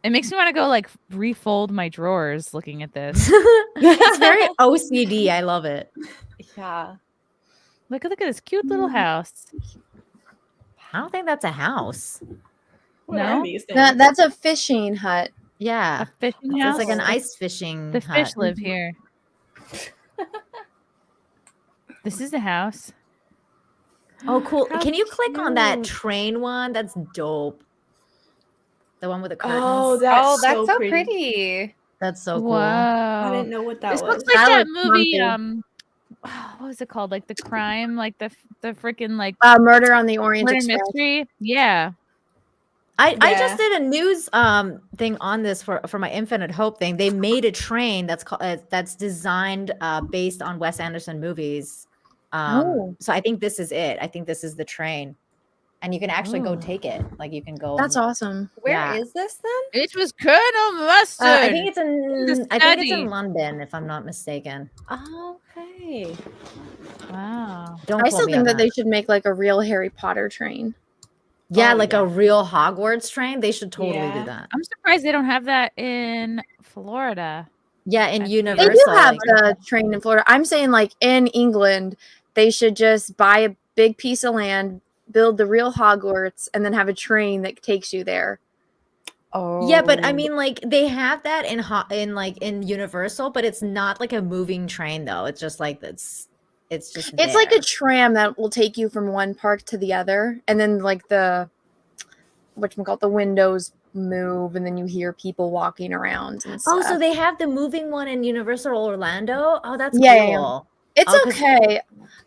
S7: It makes me want to go like refold my drawers looking at this.
S14: It's very OCD. I love it.
S10: Yeah.
S7: Look at this cute little house.
S14: I don't think that's a house.
S7: No,
S11: that's a fishing hut.
S14: Yeah,
S7: a fishing house.
S14: It's like an ice fishing.
S7: The
S14: hut.
S7: fish live here. This is the house.
S14: Oh, cool! Can you click on that train one? That's dope. The one with the curtains.
S12: Oh, that's so pretty.
S14: That's so cool.
S7: Wow.
S12: I didn't know what that was.
S7: This looks like that movie. What was it called? Like the crime, like the freaking like
S11: Murder on the Orient Express.
S7: Mystery. Yeah.
S14: I just did a news thing on this for my Infinite Hope thing. They made a train that's called that's designed based on Wes Anderson movies. So I think this is it. I think this is the train. And you can actually go take it. Like you can go.
S11: That's awesome.
S10: Where is this then?
S7: It was Colonel Mustard.
S14: I think it's in London, if I'm not mistaken.
S10: Oh, okay.
S7: Wow.
S11: I still think that they should make like a real Harry Potter train.
S14: Yeah, a real Hogwarts train. They should totally do that.
S7: I'm surprised they don't have that in Florida.
S14: Yeah, in Universal.
S11: They do have the train in Florida. I'm saying like in England, they should just buy a big piece of land, build the real Hogwarts, and then have a train that takes you there.
S14: Oh. Yeah, but I mean, like they have that in Universal, but it's not like a moving train though. It's just like it's just
S11: it's like a tram that will take you from one park to the other, and then like the windows move, and then you hear people walking around and stuff.
S14: Oh, so they have the moving one in Universal Orlando? Oh, that's cool.
S11: Yeah. It's okay.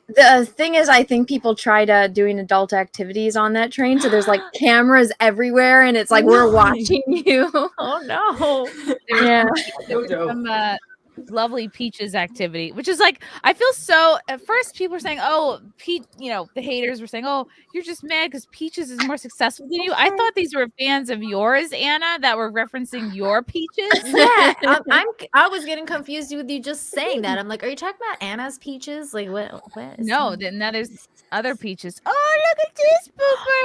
S11: The thing is, I think people tried doing adult activities on that train, so there's like cameras everywhere, and it's like we're watching you.
S14: Oh no!
S11: Yeah.
S7: Some lovely Peaches activity, which is like I feel so. At first, people were saying, "Oh, the haters were saying, "Oh, you're just mad because Peaches is more successful than you." I thought these were fans of yours, Anna, that were referencing your Peaches.
S14: Yeah, I was getting confused with you just saying that. I'm like, are you talking about Anna's Peaches? Like what?
S7: No, then now there's other Peaches. Oh, look at this pooper!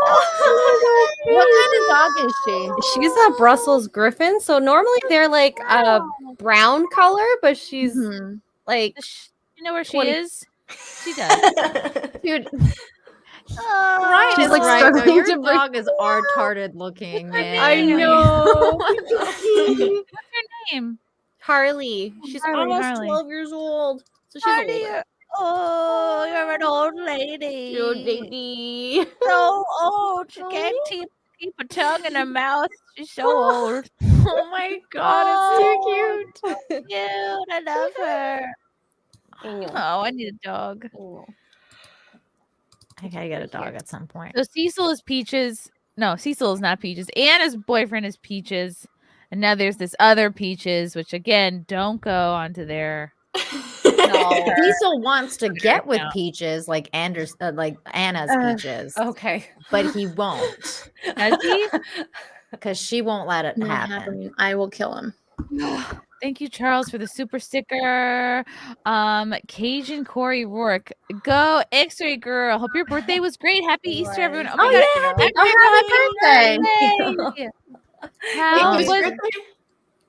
S11: Oh, what kind of dog is she?
S10: She's a Brussels Griffin. So normally they're like a brown color, but she's like,
S7: you know where she is? She does.
S14: Dude.
S11: Right,
S14: she's like
S11: struggling
S14: your
S11: to
S14: dog is art-tarded looking, man.
S11: I know.
S7: What's her name?
S10: Harley. She's almost
S7: Harley.
S10: 12 years old. So she's older.
S7: Oh, you're an old lady.
S10: Old lady.
S7: So old. She can't keep a tongue in her mouth. She's so old.
S14: Oh my god, it's
S10: so
S7: cute. I love her. Oh, I need a dog.
S14: I gotta get a dog at some point.
S7: So Cecil is Peaches. No, Cecil is not Peaches. Anna's boyfriend is Peaches. And now there's this other Peaches, which again, don't go onto their.
S14: No. Cecil wants to get with Peaches, like Anna's Peaches.
S10: Okay.
S14: But he won't.
S7: Has he?
S14: Because she won't let it happen.
S11: I will kill him.
S7: Thank you, Charles, for the super sticker. Cajun Corey Rourke. Go X-ray girl. Hope your birthday was great. Happy Easter, everyone. Oh my god. Happy birthday.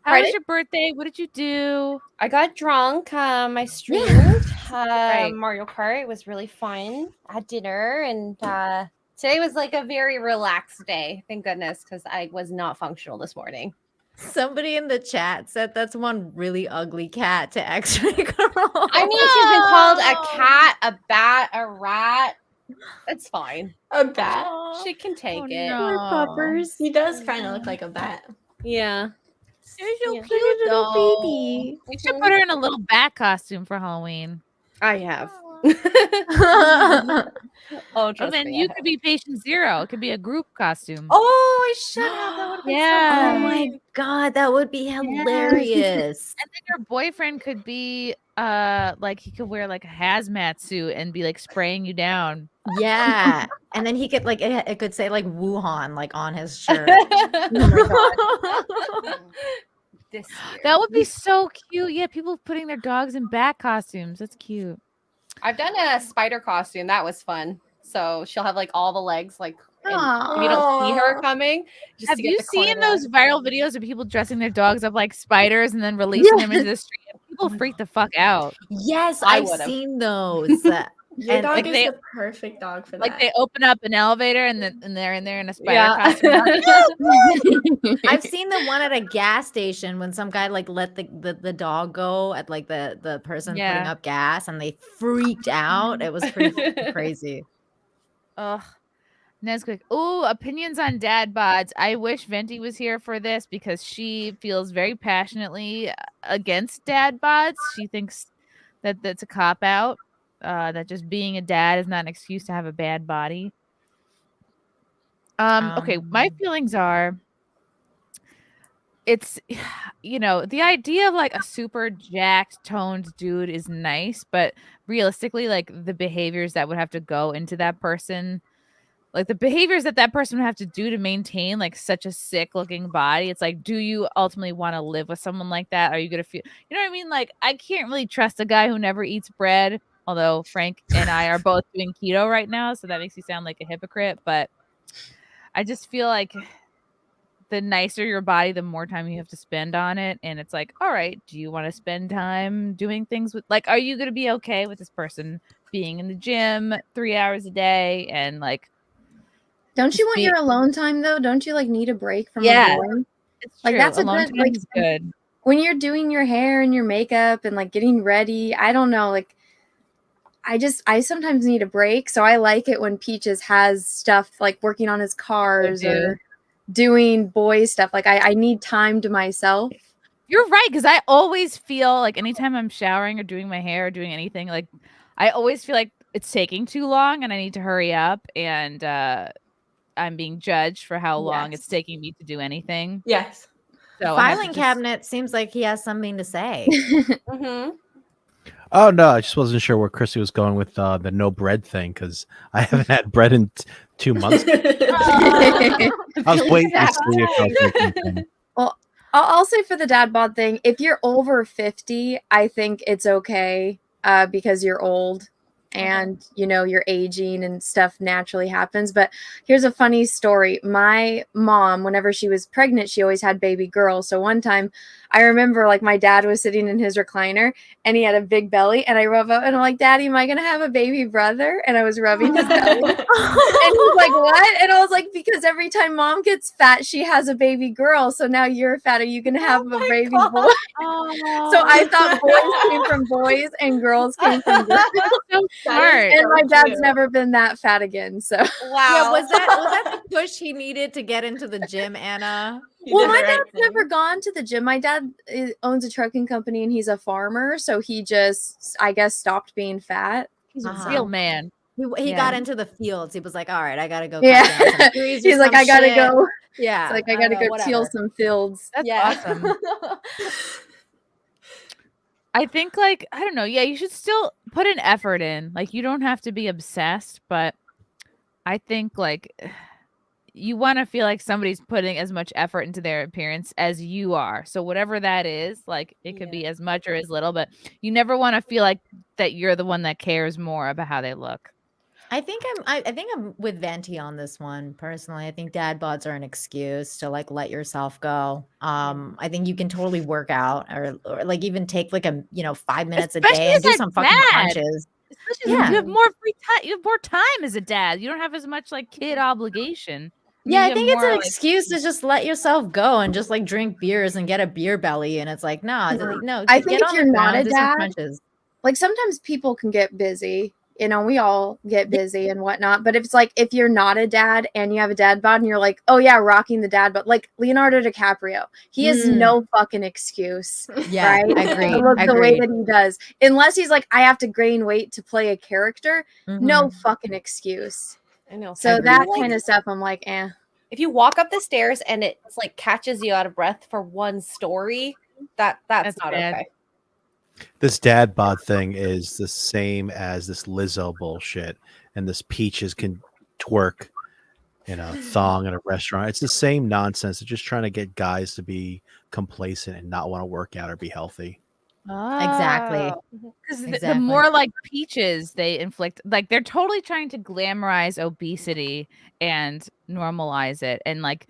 S7: How was your birthday? What did you do?
S10: I got drunk. I streamed Mario Kart. It was really fun. I had dinner, and today was like a very relaxed day. Thank goodness, because I was not functional this morning.
S14: Somebody in the chat said that's one really ugly cat to X-ray girl.
S10: I mean, she's been called a cat, a bat, a rat. It's fine.
S12: A bat?
S10: She can take it.
S12: Poor puppers. He does kind of look like a bat.
S10: Yeah.
S7: She's so
S10: Yeah.
S7: cute, though.
S14: baby.
S7: You should put her in a little bat costume for Halloween.
S10: I have.
S7: Oh, then you could be patient zero. It could be a group costume.
S10: Oh, I should have. That would have been
S7: Yeah.
S14: Oh my god, that would be hilarious.
S7: And then your boyfriend could be like he could wear like a hazmat suit and be like spraying you down.
S14: Yeah. And then he could like it could say like Wuhan like on his shirt.
S10: This year.
S7: That would be so cute. Yeah, people putting their dogs in bat costumes. That's cute.
S10: I've done a spider costume. That was fun. So she'll have like all the legs, like and you don't see her coming. Just
S7: Have
S10: to get
S7: you
S10: the corner
S7: seen
S10: of
S7: those viral videos of people dressing their dogs up like spiders and then releasing them into the street? People freak the fuck out.
S14: Yes,
S10: I
S14: I've
S10: would've.
S14: seen those.
S12: Your
S14: And,
S12: dog
S14: like,
S12: is
S7: they-
S12: the perfect dog for that.
S7: Like they open up an elevator and they're in there in a spider
S10: Yeah.
S7: costume.
S14: I've seen the one at a gas station when some guy like let the dog go at like the person putting
S7: Yeah.
S14: up gas and they freaked out. It was pretty crazy.
S7: Ugh. Nesquik. Oh, opinions on dad bods. I wish Venti was here for this because she feels very passionately against dad bods. She thinks that that's a cop out. That just being a dad is not an excuse to have a bad body. Okay, my feelings are it's the idea of like a super jacked toned dude is nice, but realistically like the behaviors that would have to go into that person, like the behaviors that person would have to do to maintain like such a sick looking body, it's like, do you ultimately want to live with someone like that? Are you gonna feel, you know what I mean? Like I can't really trust a guy who never eats bread, although Frank and I are both doing keto right now, so that makes me sound like a hypocrite, but I just feel like the nicer your body, the more time you have to spend on it. And it's like, all right, do you want to spend time doing things with, like, are you going to be okay with this person being in the gym 3 hours a day and like,
S11: Don't you want your alone time though? Don't you like need a break from
S7: Yeah,
S11: everyone?
S7: it's
S11: Like
S7: true.
S11: that's a
S7: Alone
S11: good
S7: time
S11: like
S7: is good.
S11: when you're doing your hair and your makeup and like getting ready. I don't know, like I sometimes need a break, so I like it when Peaches has stuff like working on his cars or doing boy stuff. Like I need time to myself.
S7: You're right, because I always feel like anytime I'm showering or doing my hair or doing anything, like I always feel like it's taking too long and I need to hurry up, and I'm being judged for how long it's taking me to do anything.
S12: Yes.
S7: So I have to
S14: Filing
S7: just-
S14: cabinet seems like he has something to say.
S15: Oh no, I just wasn't sure where Chrissy was going with the no bread thing because I haven't had bread in 2 months. I was waiting to see if I was making something.
S11: Well, I'll say for the dad bod thing, if you're over 50, I think it's okay because you're old. and you're aging and stuff naturally happens. But here's a funny story. My mom, whenever she was pregnant, she always had baby girls. So one time I remember like my dad was sitting in his recliner and he had a big belly, and I rub up and I'm like, Daddy, am I gonna have a baby brother? And I was rubbing his belly. And he's like, what? And I was like, because every time Mom gets fat, she has a baby girl. So now you're fat. Are you gonna have a baby boy? So I thought boys came from boys and girls came from girls.
S7: So smart.
S11: And my dad's never been that fat again. So
S14: Yeah, was that the push he needed to get into the gym, Anna?
S11: Well, my dad's never gone to the gym. My dad owns a trucking company and he's a farmer, so he just, I guess, stopped being fat.
S7: He's a real man.
S14: He got into the fields. He was like, all right, I gotta go.
S11: Yeah.
S14: cut down some trees or
S11: He's like,
S14: some
S11: I gotta
S14: shit."
S11: go.
S14: Yeah,
S11: It's like I gotta go till some fields.
S7: That's awesome. I think, like, I don't know. Yeah, you should still put an effort in. Like, you don't have to be obsessed, but I think, like, you want to feel like somebody's putting as much effort into their appearance as you are. So whatever that is, like, it could be as much or as little, but you never want to feel like that you're the one that cares more about how they look.
S14: I think I'm with Venti on this one personally. I think dad bods are an excuse to like let yourself go. I think you can totally work out or like even take like a 5 minutes
S7: Especially
S14: a day and
S7: as
S14: do
S7: a
S14: some fucking
S7: dad.
S14: punches.
S7: Especially if you have more free time. You have more time as a dad. You don't have as much like kid obligation.
S14: Yeah,
S7: You
S14: I think
S7: have
S14: it's an
S7: more, like-
S14: excuse to just let yourself go and just like drink beers and get a beer belly. And it's like, no.
S11: I
S14: get
S11: think
S14: on
S11: if
S14: the
S11: you're not
S14: ground,
S11: a
S14: do some
S11: dad,
S14: punches.
S11: like sometimes people can get busy. We all get busy and whatnot. But if it's like if you're not a dad and you have a dad bod and you're like, oh yeah, rocking the dad bod, like Leonardo DiCaprio, he has no fucking excuse.
S14: Yeah,
S11: right?
S14: agreed,
S11: To look the way
S14: agreed.
S11: that he does, unless he's like, I have to gain weight to play a character. No fucking excuse.
S10: I know.
S11: So
S10: Agreed.
S11: that
S10: Like-
S11: kind of stuff, I'm like, eh.
S10: If you walk up the stairs and it's like catches you out of breath for one story, that's not
S7: bad.
S10: okay.
S15: This dad bod thing is the same as this Lizzo bullshit and this Peaches can twerk in a thong in a restaurant. It's the same nonsense. They're just trying to get guys to be complacent and not want to work out or be healthy.
S14: Exactly.
S7: Because the
S14: Exactly.
S7: more like peaches they inflict, like they're totally trying to glamorize obesity and normalize it. And like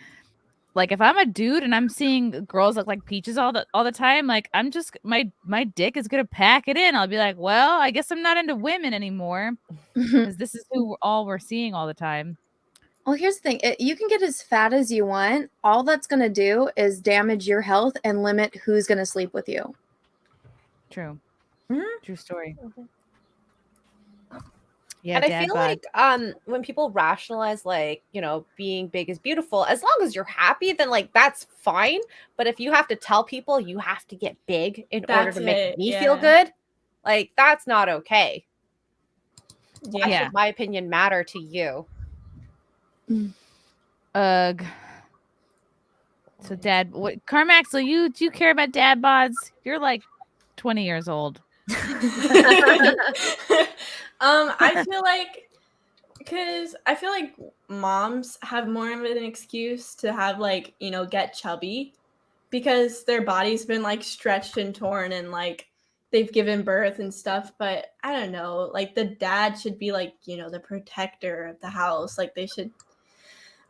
S7: if I'm a dude and I'm seeing girls look like peaches all the time, like I'm just my dick is gonna pack it in. I'll be like, well, I guess I'm not into women anymore because this is who we're seeing all the time.
S11: Well, here's the thing. You can get as fat as you want. All that's going to do is damage your health and limit who's going to sleep with you.
S7: True. True story.
S10: Yeah, and I
S7: dad
S10: feel
S7: bod.
S10: like when people rationalize like, being big is beautiful, as long as you're happy, then like that's fine. But if you have to tell people you have to get big in order
S12: That's
S10: to make
S12: it,
S10: me feel
S12: yeah.
S10: good, like that's not okay. Why
S7: Yeah.
S10: should my opinion matter to you?
S7: Ugh. So what Carmaxlla, do you care about dad bods? You're like 20 years old.
S12: I feel like moms have more of an excuse to have like, get chubby because their body's been like stretched and torn and like they've given birth and stuff. But I don't know, like the dad should be like, the protector of the house. Like they should,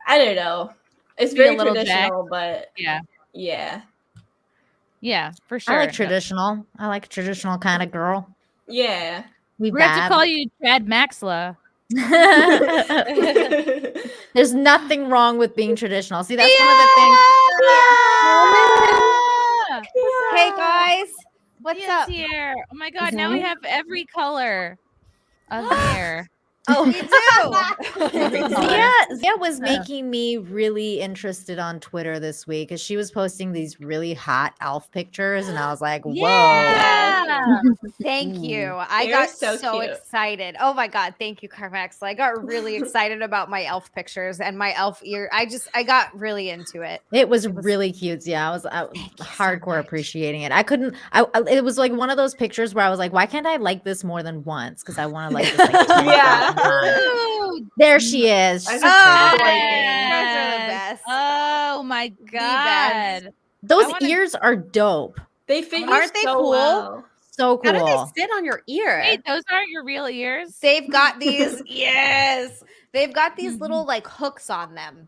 S12: I don't know. It's
S7: Be a
S12: very
S7: little
S12: traditional, but
S7: Yeah. Yeah, for sure.
S14: I like traditional. I like a traditional kind of girl.
S12: Yeah.
S14: We
S7: We're going to
S14: bad.
S7: call you Chad Maxla.
S14: There's nothing wrong with being traditional. See, that's one of the things.
S10: Hey guys, what's
S7: Yes,
S10: up?
S7: here. Oh my god, now we have every color of hair.
S10: Oh, we
S14: Zia was making me really interested on Twitter this week because she was posting these really hot elf pictures, and I was like, "Whoa!"
S16: Yeah. Thank you. I
S12: They
S16: got
S12: were so cute.
S16: excited. Oh my god, thank you, Carmaxlla. I got really excited about my elf pictures and my elf ear. I got really into it.
S14: It was really cute. Yeah, I was hardcore appreciating it. I couldn't. It was like one of those pictures where I was like, "Why can't I like this more than once?" Because I want to like this like 10,000
S12: Yeah.
S14: times. There she is.
S12: I
S14: So
S12: just
S14: pretty.
S16: You guys are the best.
S7: Oh my
S16: best.
S7: god.
S14: Those
S7: I wanna-
S14: ears are dope.
S12: They fit
S16: Aren't
S12: you
S16: they
S12: so
S16: cool?
S12: well.
S14: So
S10: How do
S14: cool.
S10: they sit on your ear?
S7: Wait, those aren't your real ears?
S16: They've got these, yes. They've got these little like hooks on them.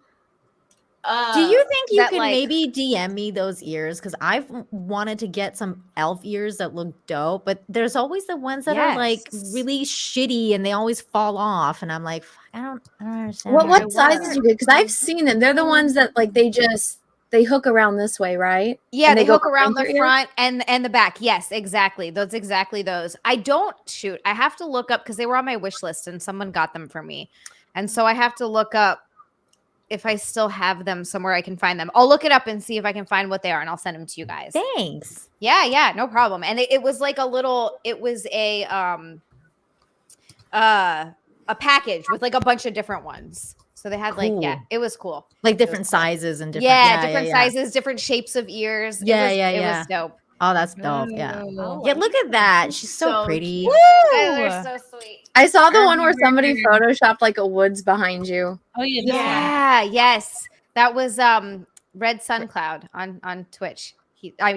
S14: Do you think you
S16: that,
S14: could
S16: like-
S14: maybe DM me those ears? Because I've wanted to get some elf ears that look dope, but there's always the ones that are like really shitty and they always fall off. And I'm like, I don't understand.
S11: What size did you get? Because I've seen them. They're the ones that like they hook around this way, right?
S16: Yeah,
S11: And
S16: they
S11: go
S16: hook around
S11: behind
S16: the
S11: your ear?
S16: front and the back. Yes, exactly. Those exactly those. I don't shoot. I have to look up because they were on my wish list and someone got them for me. And so I have to look up if I still have them somewhere I can find them. I'll look it up and see if I can find what they are and I'll send them to you guys.
S14: Thanks.
S16: Yeah, no problem. And it was like it was a package with like a bunch of different ones. So they had like, yeah,
S14: Cool.
S16: it was cool.
S14: Like different sizes and different.
S16: Yeah, different sizes, different shapes of ears.
S14: Yeah,
S16: It was dope.
S14: Oh, that's dope. Yeah. Yeah, look at that. She's so pretty.
S16: They're so sweet.
S11: I saw the one where somebody photoshopped like a woods behind you.
S7: Oh yeah,
S16: Yeah, yes. That was Red Suncloud on Twitch.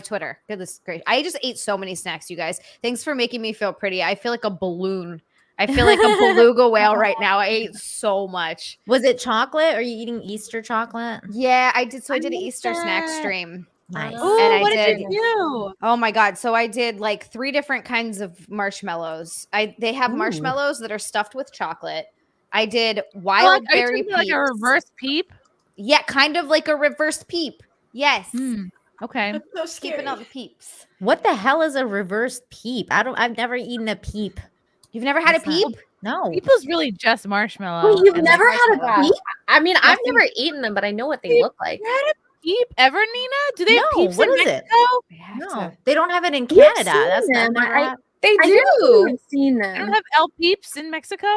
S16: Twitter. Goodness great. I just ate so many snacks, you guys. Thanks for making me feel pretty. I feel like a balloon. I feel like a beluga whale right now. I ate so much.
S14: Was it chocolate? Are you eating Easter chocolate?
S16: Yeah, I did. So I did an Easter snack stream.
S14: Nice.
S7: Ooh,
S16: And I
S7: what did you do?
S16: Oh my god! So I did like 3 different kinds of marshmallows. They have marshmallows that are stuffed with chocolate. I did wild
S7: Are you
S16: berry
S7: talking like a reverse peep?
S16: Yeah, kind of like a reverse peep. Yes.
S7: Okay.
S16: Keeping on the peeps.
S14: What the hell is a reverse peep? I've never eaten a peep.
S16: You've never had a peep?
S14: No.
S7: People's really just marshmallow.
S11: Wait, you've
S7: and,
S11: never
S7: like,
S11: had a
S7: marshmallow.
S11: peep?
S17: I mean, I've never eaten them, but I know what they look like.
S7: You had a peep ever, Nina? Do they have
S14: No,
S7: peeps
S14: what
S7: in
S14: is it?
S7: Mexico?
S14: No, they don't have it in
S11: We've
S14: Canada.
S11: seen
S14: That's
S11: them.
S14: not.
S11: I
S17: They
S11: I
S17: do.
S11: have seen
S7: They don't
S11: them.
S7: have El Peeps in Mexico?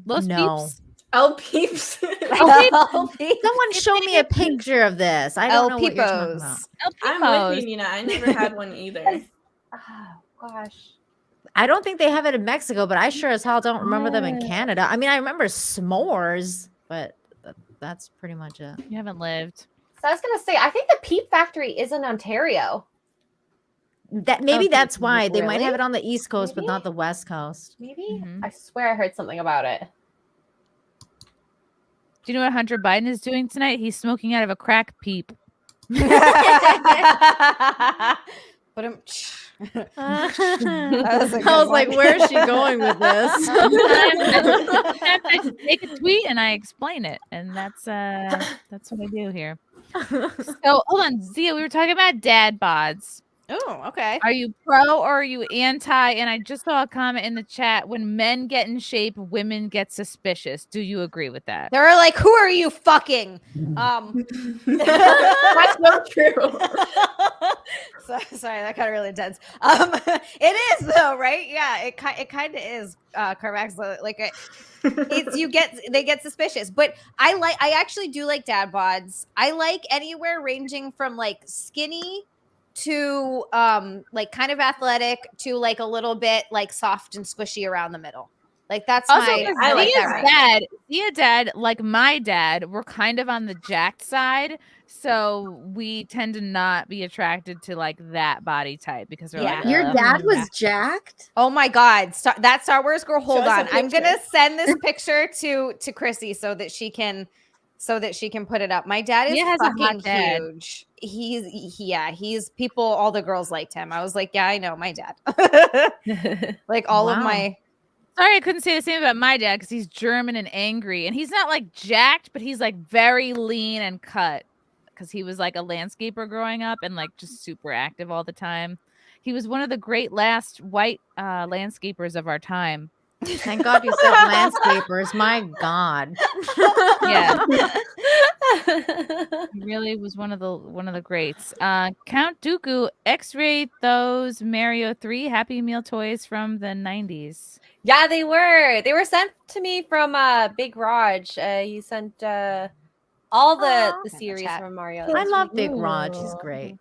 S7: Los
S14: no.
S7: Peeps?
S12: El Peeps.
S14: Someone show me a picture of this. I don't
S16: El
S14: know what you're talking about.
S16: Peepos.
S7: El
S12: I'm
S7: Peepos.
S12: with you, Nina. I never had one either.
S16: Oh gosh.
S14: I don't think they have it in Mexico, but I sure as hell don't remember them in Canada. I mean, I remember s'mores, but that's pretty much it.
S7: You haven't lived.
S17: So I was gonna say, I think the Peep Factory is in Ontario.
S14: That maybe
S7: Okay,
S14: that's why they might
S17: really?
S14: have it on the East Coast, but not the West Coast.
S17: Maybe I swear I heard something about it.
S7: Do you know what Hunter Biden is doing tonight? He's smoking out of a crack peep.
S16: But
S14: I was like, where is she going with this?
S7: I make a tweet and I explain it, and that's what I do here. So hold on, Zia, we were talking about dad bods.
S16: Oh, okay.
S7: Are you pro or are you anti? And I just saw a comment in the chat: when men get in shape, women get suspicious. Do you agree with that?
S16: They're like, who are you fucking?
S12: That's not true.
S16: Sorry, that got really intense. It is though, right? Yeah, it kind of is. Carmaxlla, like they get suspicious, but I actually do like dad bods. I like anywhere ranging from like skinny to like kind of athletic to like a little bit like soft and squishy around the middle. Like that's
S7: Also,
S16: I like that range.
S7: Zia dad, like my dad, we're kind of on the jacked side, so we tend to not be attracted to like that body type because we're like,
S11: Your
S7: "Ugh."
S11: dad was jacked?
S16: Oh my god, that Star Wars girl, hold
S12: Show us
S16: on.
S12: a
S16: I'm
S12: picture.
S16: gonna send this picture to Chrissy so that she can put it up. My dad is
S7: He has a hot
S16: fucking
S7: dad.
S16: huge. He's people, all the girls liked him. I was like, yeah, I know my dad. Like all of
S14: Wow.
S16: my
S7: Sorry, I couldn't say the same about my dad because he's German and angry, and he's not like jacked, but he's like very lean and cut because he was like a landscaper growing up and like just super active all the time. He was one of the great last white landscapers of our time.
S14: Thank God you said landscapers. My God.
S7: Yeah, he really was one of the greats. Count Dooku X-ray those Mario 3 Happy Meal toys from the 90s.
S17: Yeah, they were. They were sent to me from Big Raj. He sent all the series from Mario.
S14: I love Big Raj. He's great.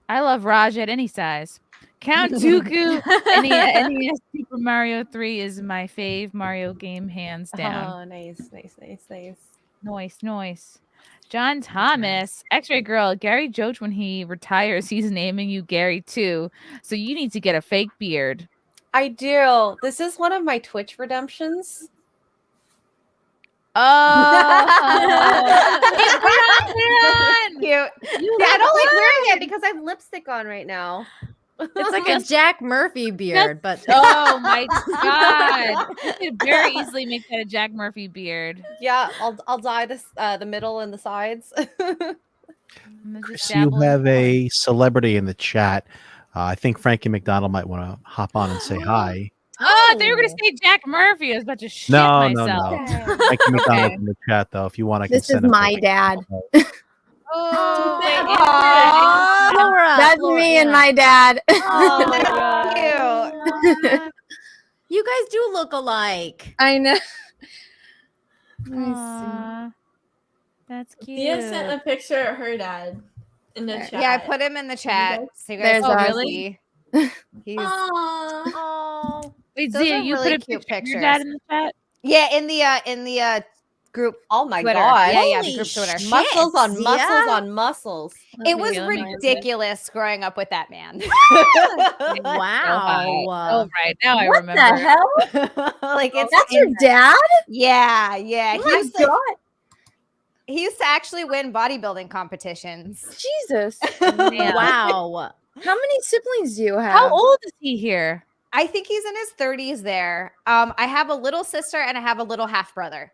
S7: I love Raj at any size. Count Dooku NES Super Mario 3 is my fave Mario game, hands down.
S17: Oh, nice.
S7: Noise. John Thomas, X-ray girl. Gary joked when he retires, he's naming you Gary too. So you need to get a fake beard.
S17: I do. This is one of my Twitch redemptions.
S7: Oh,
S17: cute. Yeah, I don't like wearing it because I have lipstick on right now.
S14: It's like a Jack Murphy beard, but
S7: oh my god, you could very easily make that a Jack Murphy beard.
S17: Yeah, I'll dye this the middle and the sides.
S15: Chris, you have a celebrity in the chat. I think Frankie McDonald might want to hop on and say hi.
S7: Oh, they were going to say Jack Murphy. I was about to shit myself.
S15: No. Frankie McDonald in the chat, though. If you want, I can
S11: This is
S15: send him
S11: my dad.
S7: Oh,
S14: Laura,
S11: That's me and my dad.
S14: Oh my god. You guys do look alike.
S11: I know.
S7: Aw, that's cute.
S12: Thea sent a picture of her dad in the chat.
S16: Yeah, I put him in the chat. So you guys
S11: There's
S16: can
S11: us.
S16: see. He's
S7: Wait,
S16: those
S7: Zia,
S16: are
S7: you
S16: really
S7: put a
S16: cute
S7: picture of your dad in the chat?
S16: Yeah, in the group.
S17: Oh my
S16: Twitter.
S17: god.
S16: Yeah, the group Twitter.
S14: shit,
S17: Muscles on
S14: Zia.
S17: muscles on muscles.
S16: It was
S7: Let me get this.
S16: ridiculous growing up with that man.
S14: Wow.
S7: Oh, right. Now I
S11: What
S7: remember.
S11: the hell?
S16: Like it's
S11: That's your dad?
S16: Yeah.
S11: Oh my God.
S16: He used to actually win bodybuilding competitions.
S11: Jesus.
S7: Yeah.
S14: Wow.
S11: How many siblings do you have?
S7: How old is he here?
S16: I think he's in his 30s there. I have a little sister and I have a little half brother.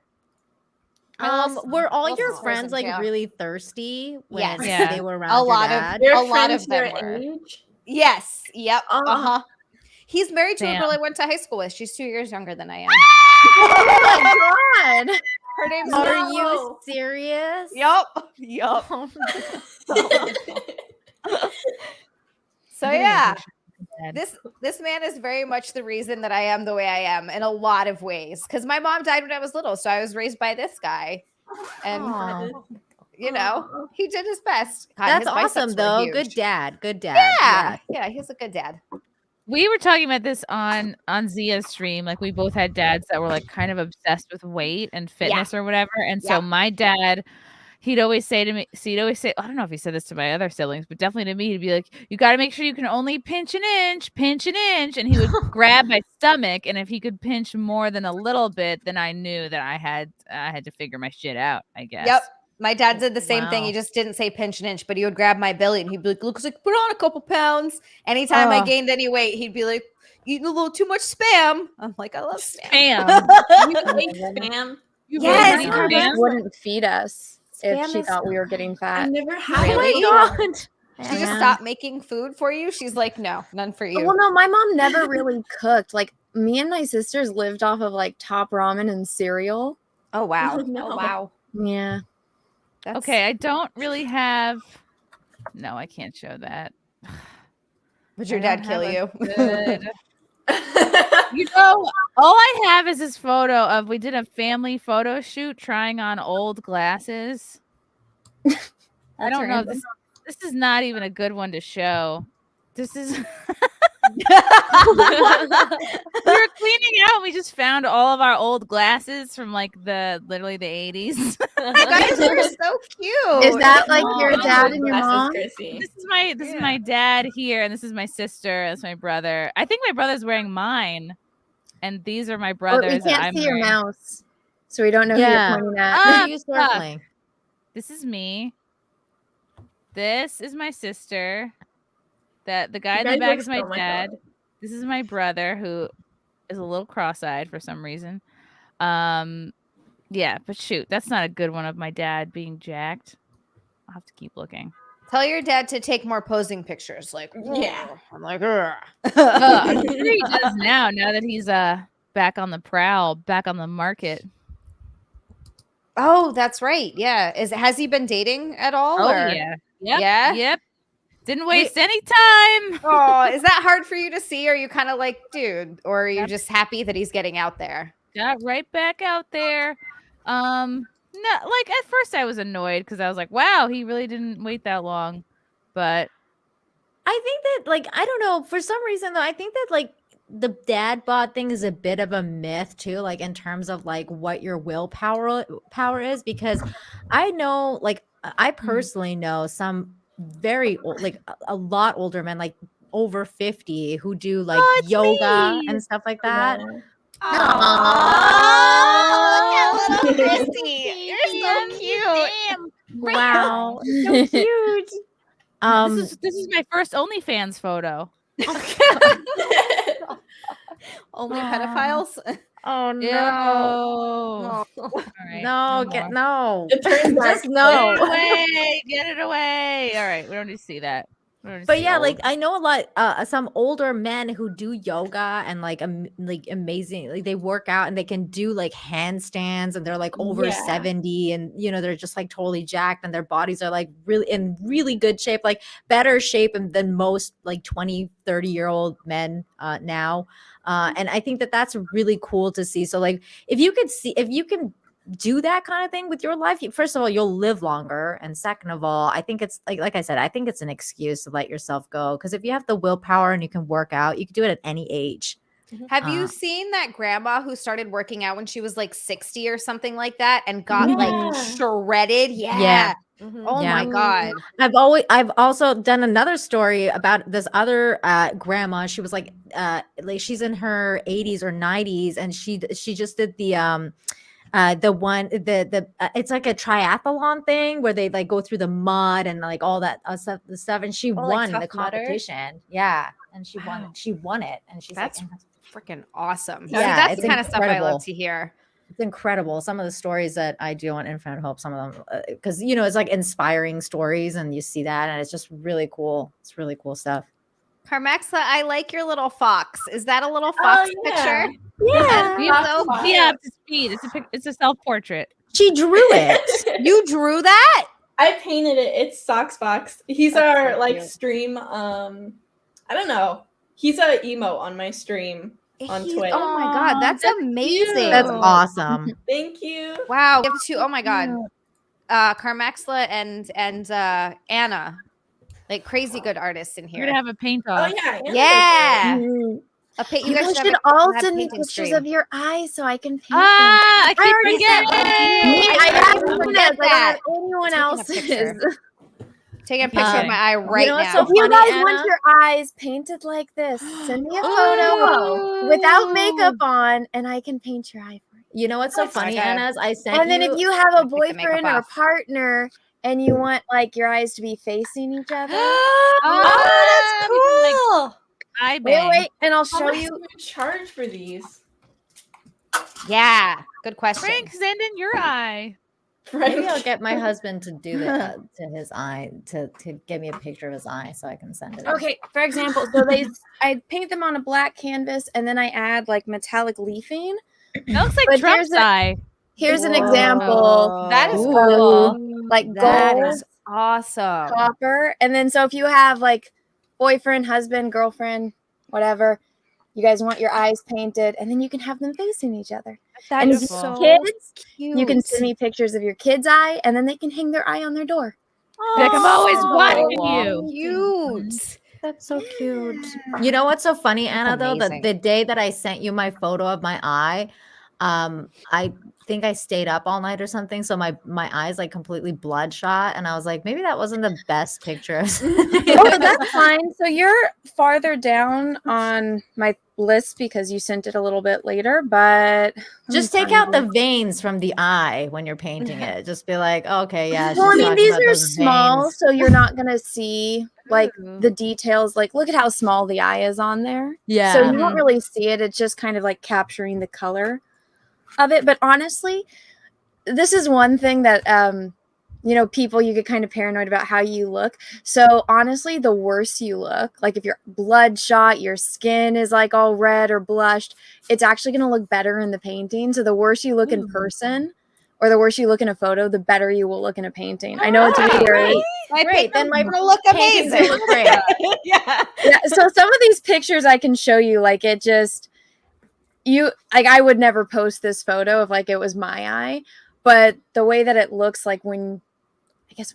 S14: Were all
S16: little
S14: your
S16: sisters
S14: friends
S16: in
S14: like
S16: jail.
S14: really thirsty when
S16: Yes.
S7: Yeah.
S14: they were around
S16: A
S14: your
S16: lot
S14: dad?
S16: of
S12: Your
S16: a lot
S12: friends
S16: of them
S12: your
S16: were.
S12: age?
S16: Yes. Yep.
S11: Uh-huh.
S16: He's married to a
S7: Damn.
S16: girl I went to high school with. She's 2 years younger than I am.
S11: Oh my God.
S16: Her name's
S14: Are you serious?
S16: Yup. So yeah, this man is very much the reason that I am the way I am in a lot of ways. Because my mom died when I was little, so I was raised by this guy, and
S14: Aw.
S16: you know he did his best. God,
S14: That's
S16: his biceps
S14: awesome
S16: were
S14: though.
S16: huge.
S14: Good dad. Good dad.
S16: Yeah, he's a good dad.
S7: We were talking about this on Zia's stream. Like we both had dads that were like kind of obsessed with weight and fitness or whatever. And so my dad, he'd always say to me, I don't know if he said this to my other siblings, but definitely to me, he'd be like, you got to make sure you can only pinch an inch. And he would grab my stomach. And if he could pinch more than a little bit, then I knew that I had to figure my shit out, I guess.
S16: Yep. My dad did the same thing.
S14: Wow.
S16: He just didn't say pinch an inch, but he would grab my belly and he'd be like, looks like put on a couple pounds. Anytime I gained any weight, he'd be like, eating a little too much spam. I'm like, I love spam.
S12: You ate spam?
S16: Yes,
S11: My mom
S7: spam?
S11: wouldn't feed us if
S16: Spam
S11: she
S16: is-
S11: thought we were getting
S12: I
S11: fat.
S12: never had
S16: Really?
S12: it.
S14: Oh my god.
S16: She just stopped making food for you. She's like, no, none for you.
S11: Well, no, my mom never really cooked. Like me and my sisters lived off of like Top Ramen and cereal.
S16: Oh wow.
S12: Oh, no.
S16: Oh wow.
S11: Yeah.
S16: That's...
S7: Okay, I don't really have. No, I can't show that.
S16: Would your
S7: I
S16: dad
S7: don't
S16: kill
S7: have
S16: you?
S7: a good- You know, all I have is this photo of we did a family photo shoot trying on old glasses. I don't know. This is not even a good one to show. This is. We were cleaning out. We just found all of our old glasses from like literally the 80s.
S16: You guys are so cute.
S11: Is that like your
S7: Oh,
S11: dad and your
S12: Glasses,
S11: mom?
S12: Chrissy.
S7: This is my dad here, and this is my sister. That's my brother. I think my brother's wearing mine, and these are my
S11: Or
S7: brothers.
S11: we
S7: that
S11: can't
S7: I'm
S11: see your
S7: wearing.
S11: mouse, so we don't know
S14: Yeah.
S11: who you're pointing at.
S14: What
S7: Ah,
S14: are you circling?
S7: This is me. This is my sister. The guy in the
S12: guys
S7: back
S12: look
S7: is my
S12: so much
S7: dad.
S12: alike.
S7: This is my brother who is a little cross-eyed for some reason. Yeah, but shoot, that's not a good one of my dad being jacked. I'll have to keep looking.
S16: Tell your dad to take more posing pictures. Like,
S12: Yeah.
S16: I'm like, "Ugh."
S7: I'm sure he does now that he's back on the prowl, back on the market.
S16: Oh, that's right. Yeah. Has he been dating at all?
S7: Oh
S16: or-
S7: yeah. Yep.
S16: Yeah?
S7: Yep. Didn't waste any time.
S16: Oh, is that hard for you to see? Are you kind of like, dude, or are you just happy that he's getting out there?
S7: Got right back out there. No, like at first I was annoyed because I was like, wow, he really didn't wait that long. But
S14: I think that, like, I don't know, for some reason though, I think that like the dad bod thing is a bit of a myth too, like in terms of like what your willpower is, because I know like I personally know some very old, like a lot older men, like over 50, who do like yoga and stuff like that.
S16: Oh, look at little Chrissy. You're so cute.
S14: Wow.
S7: So
S14: cute.
S7: This is my first OnlyFans photo.
S16: Only pedophiles.
S14: Oh no.
S7: All right.
S14: No,
S7: no
S14: get
S7: more.
S14: no.
S12: It turns
S14: Just
S12: dark.
S14: no.
S7: Get it away. Get it away. All right. We don't need to see that. We don't need to
S14: But
S7: see
S14: yeah,
S7: old.
S14: like I know a lot some older men who do yoga and like amazing, like they work out and they can do like handstands and they're like over
S12: Yeah.
S14: 70 and they're just like totally jacked and their bodies are like really in really good shape, like better shape than most like 20-30-year-old men now. And I think that that's really cool to see. So like if you can do that kind of thing with your life, first of all, you'll live longer, and second of all, I think it's like I said, I think it's an excuse to let yourself go, because if you have the willpower and you can work out, you can do it at any age.
S16: Have you seen that grandma who started working out when she was like 60 or something like that and got like shredded? Yeah. Oh
S14: Yeah.
S16: my God.
S14: I've also done another story about this other grandma. She was like she's in her 80s or 90s, and she just did the it's like a triathlon thing where they like go through the mud and like all that stuff, and she won
S16: like
S14: the
S16: Tough Mudder?
S14: competition. Yeah, and she won it, and she's
S16: That's
S14: like,
S16: freaking awesome.
S14: Yeah,
S16: See, that's
S14: it's
S16: the kind of stuff I
S14: incredible.
S16: love to hear.
S14: It's incredible. Some of the stories that I do on Infinite Hope, some of them, because it's like inspiring stories, and you see that, and it's just really cool. It's really cool stuff.
S16: Carmaxlla, I like your little fox. Is that a little fox picture?
S7: Yeah, up to speed. It's a self-portrait.
S14: She drew it.
S16: You drew that?
S12: I painted it. It's Socksbox. He's our
S16: so
S12: like
S16: cute.
S12: stream. I don't know. He's a emo on my stream on Twitch.
S16: Oh my God, that's amazing.
S14: That's awesome.
S12: Thank you.
S16: Wow. We have two. Oh my God. Carmaxlla and Anna, like crazy good artists in here.
S7: We're gonna have a paint off.
S12: Oh yeah.
S16: Yeah.
S11: Mhm.
S16: You guys
S11: should
S16: have
S11: all
S16: have
S11: send me
S16: painting
S11: pictures
S16: stream.
S11: of your eyes so I can paint
S7: I
S11: them.
S7: keep
S11: already sent
S7: forgetting.
S11: one. I haven't
S16: forget
S11: forget that.
S16: that.
S11: Anyone
S16: Taking a
S11: else's.
S16: picture. Taking a picture of my eye right
S14: know what's
S16: now.
S14: so
S11: If you
S14: funny,
S11: guys
S14: Anna?
S11: want your eyes painted like this, send me a photo without makeup on, and I can paint your eye for you.
S14: You know what's so funny, Anna? Is I sent
S11: And then
S14: you.
S11: if you have a
S16: Take the makeup
S11: boyfriend or
S16: off.
S11: partner and you want like your eyes to be facing each other,
S16: Oh, that's cool.
S7: I
S11: wait, and I'll
S12: How
S11: show
S12: much do
S11: you.
S12: you charge for these?
S16: Yeah, good question.
S7: Frank, send in your eye.
S14: Maybe I'll get my husband to do that to his eye, to give me a picture of his eye so I can send it.
S11: Okay, for example, so I paint them on a black canvas and then I add like metallic leafing.
S7: That looks like
S11: But
S7: Trump's eye.
S11: Here's an example.
S16: That is
S11: of,
S16: cool.
S11: like
S16: That
S11: gold,
S16: is awesome.
S11: copper, and then so if you have like boyfriend, husband, girlfriend, whatever, you guys want your eyes painted, and then you can have them facing each other.
S16: That
S11: and
S16: is
S11: if you have
S16: so
S11: kids,
S16: cute.
S11: you can send me pictures of your kid's eye, and then they can hang their eye on their door.
S7: Like I'm always watching
S16: you. Cute.
S14: That's so cute. You know what's so funny, Anna, though?
S16: amazing.
S14: The day that I sent you my photo of my eye, I think I stayed up all night or something. So my eyes like completely bloodshot. And I was like, maybe that wasn't the best picture.
S11: Oh, that's fine. So you're farther down on my list because you sent it a little bit later, but
S14: Just take out the veins from the eye when you're painting it. Just be like, okay, yeah.
S11: Well, I
S14: she's
S11: mean,
S14: talking
S11: these
S14: about
S11: are
S14: those
S11: small,
S14: veins.
S11: so you're not gonna see like the details. Like, look at how small the eye is on there.
S14: Yeah.
S11: So you won't really see it. It's just kind of like capturing the color of it. But honestly, this is one thing that people, you get kind of paranoid about how you look. So honestly, the worse you look, like if you're bloodshot, your skin is like all red or blushed, it's actually going to look better in the painting. So the worse you look in person or the worse you look in a photo, the better you will look in a painting. I know it's weird.
S14: Great. Then my
S16: will look
S14: paintings will
S16: amazing.
S14: look great.
S16: Yeah.
S11: Yeah, so some of these pictures I can show you, like it just, I would never post this photo if like it was my eye, but the way that it looks like when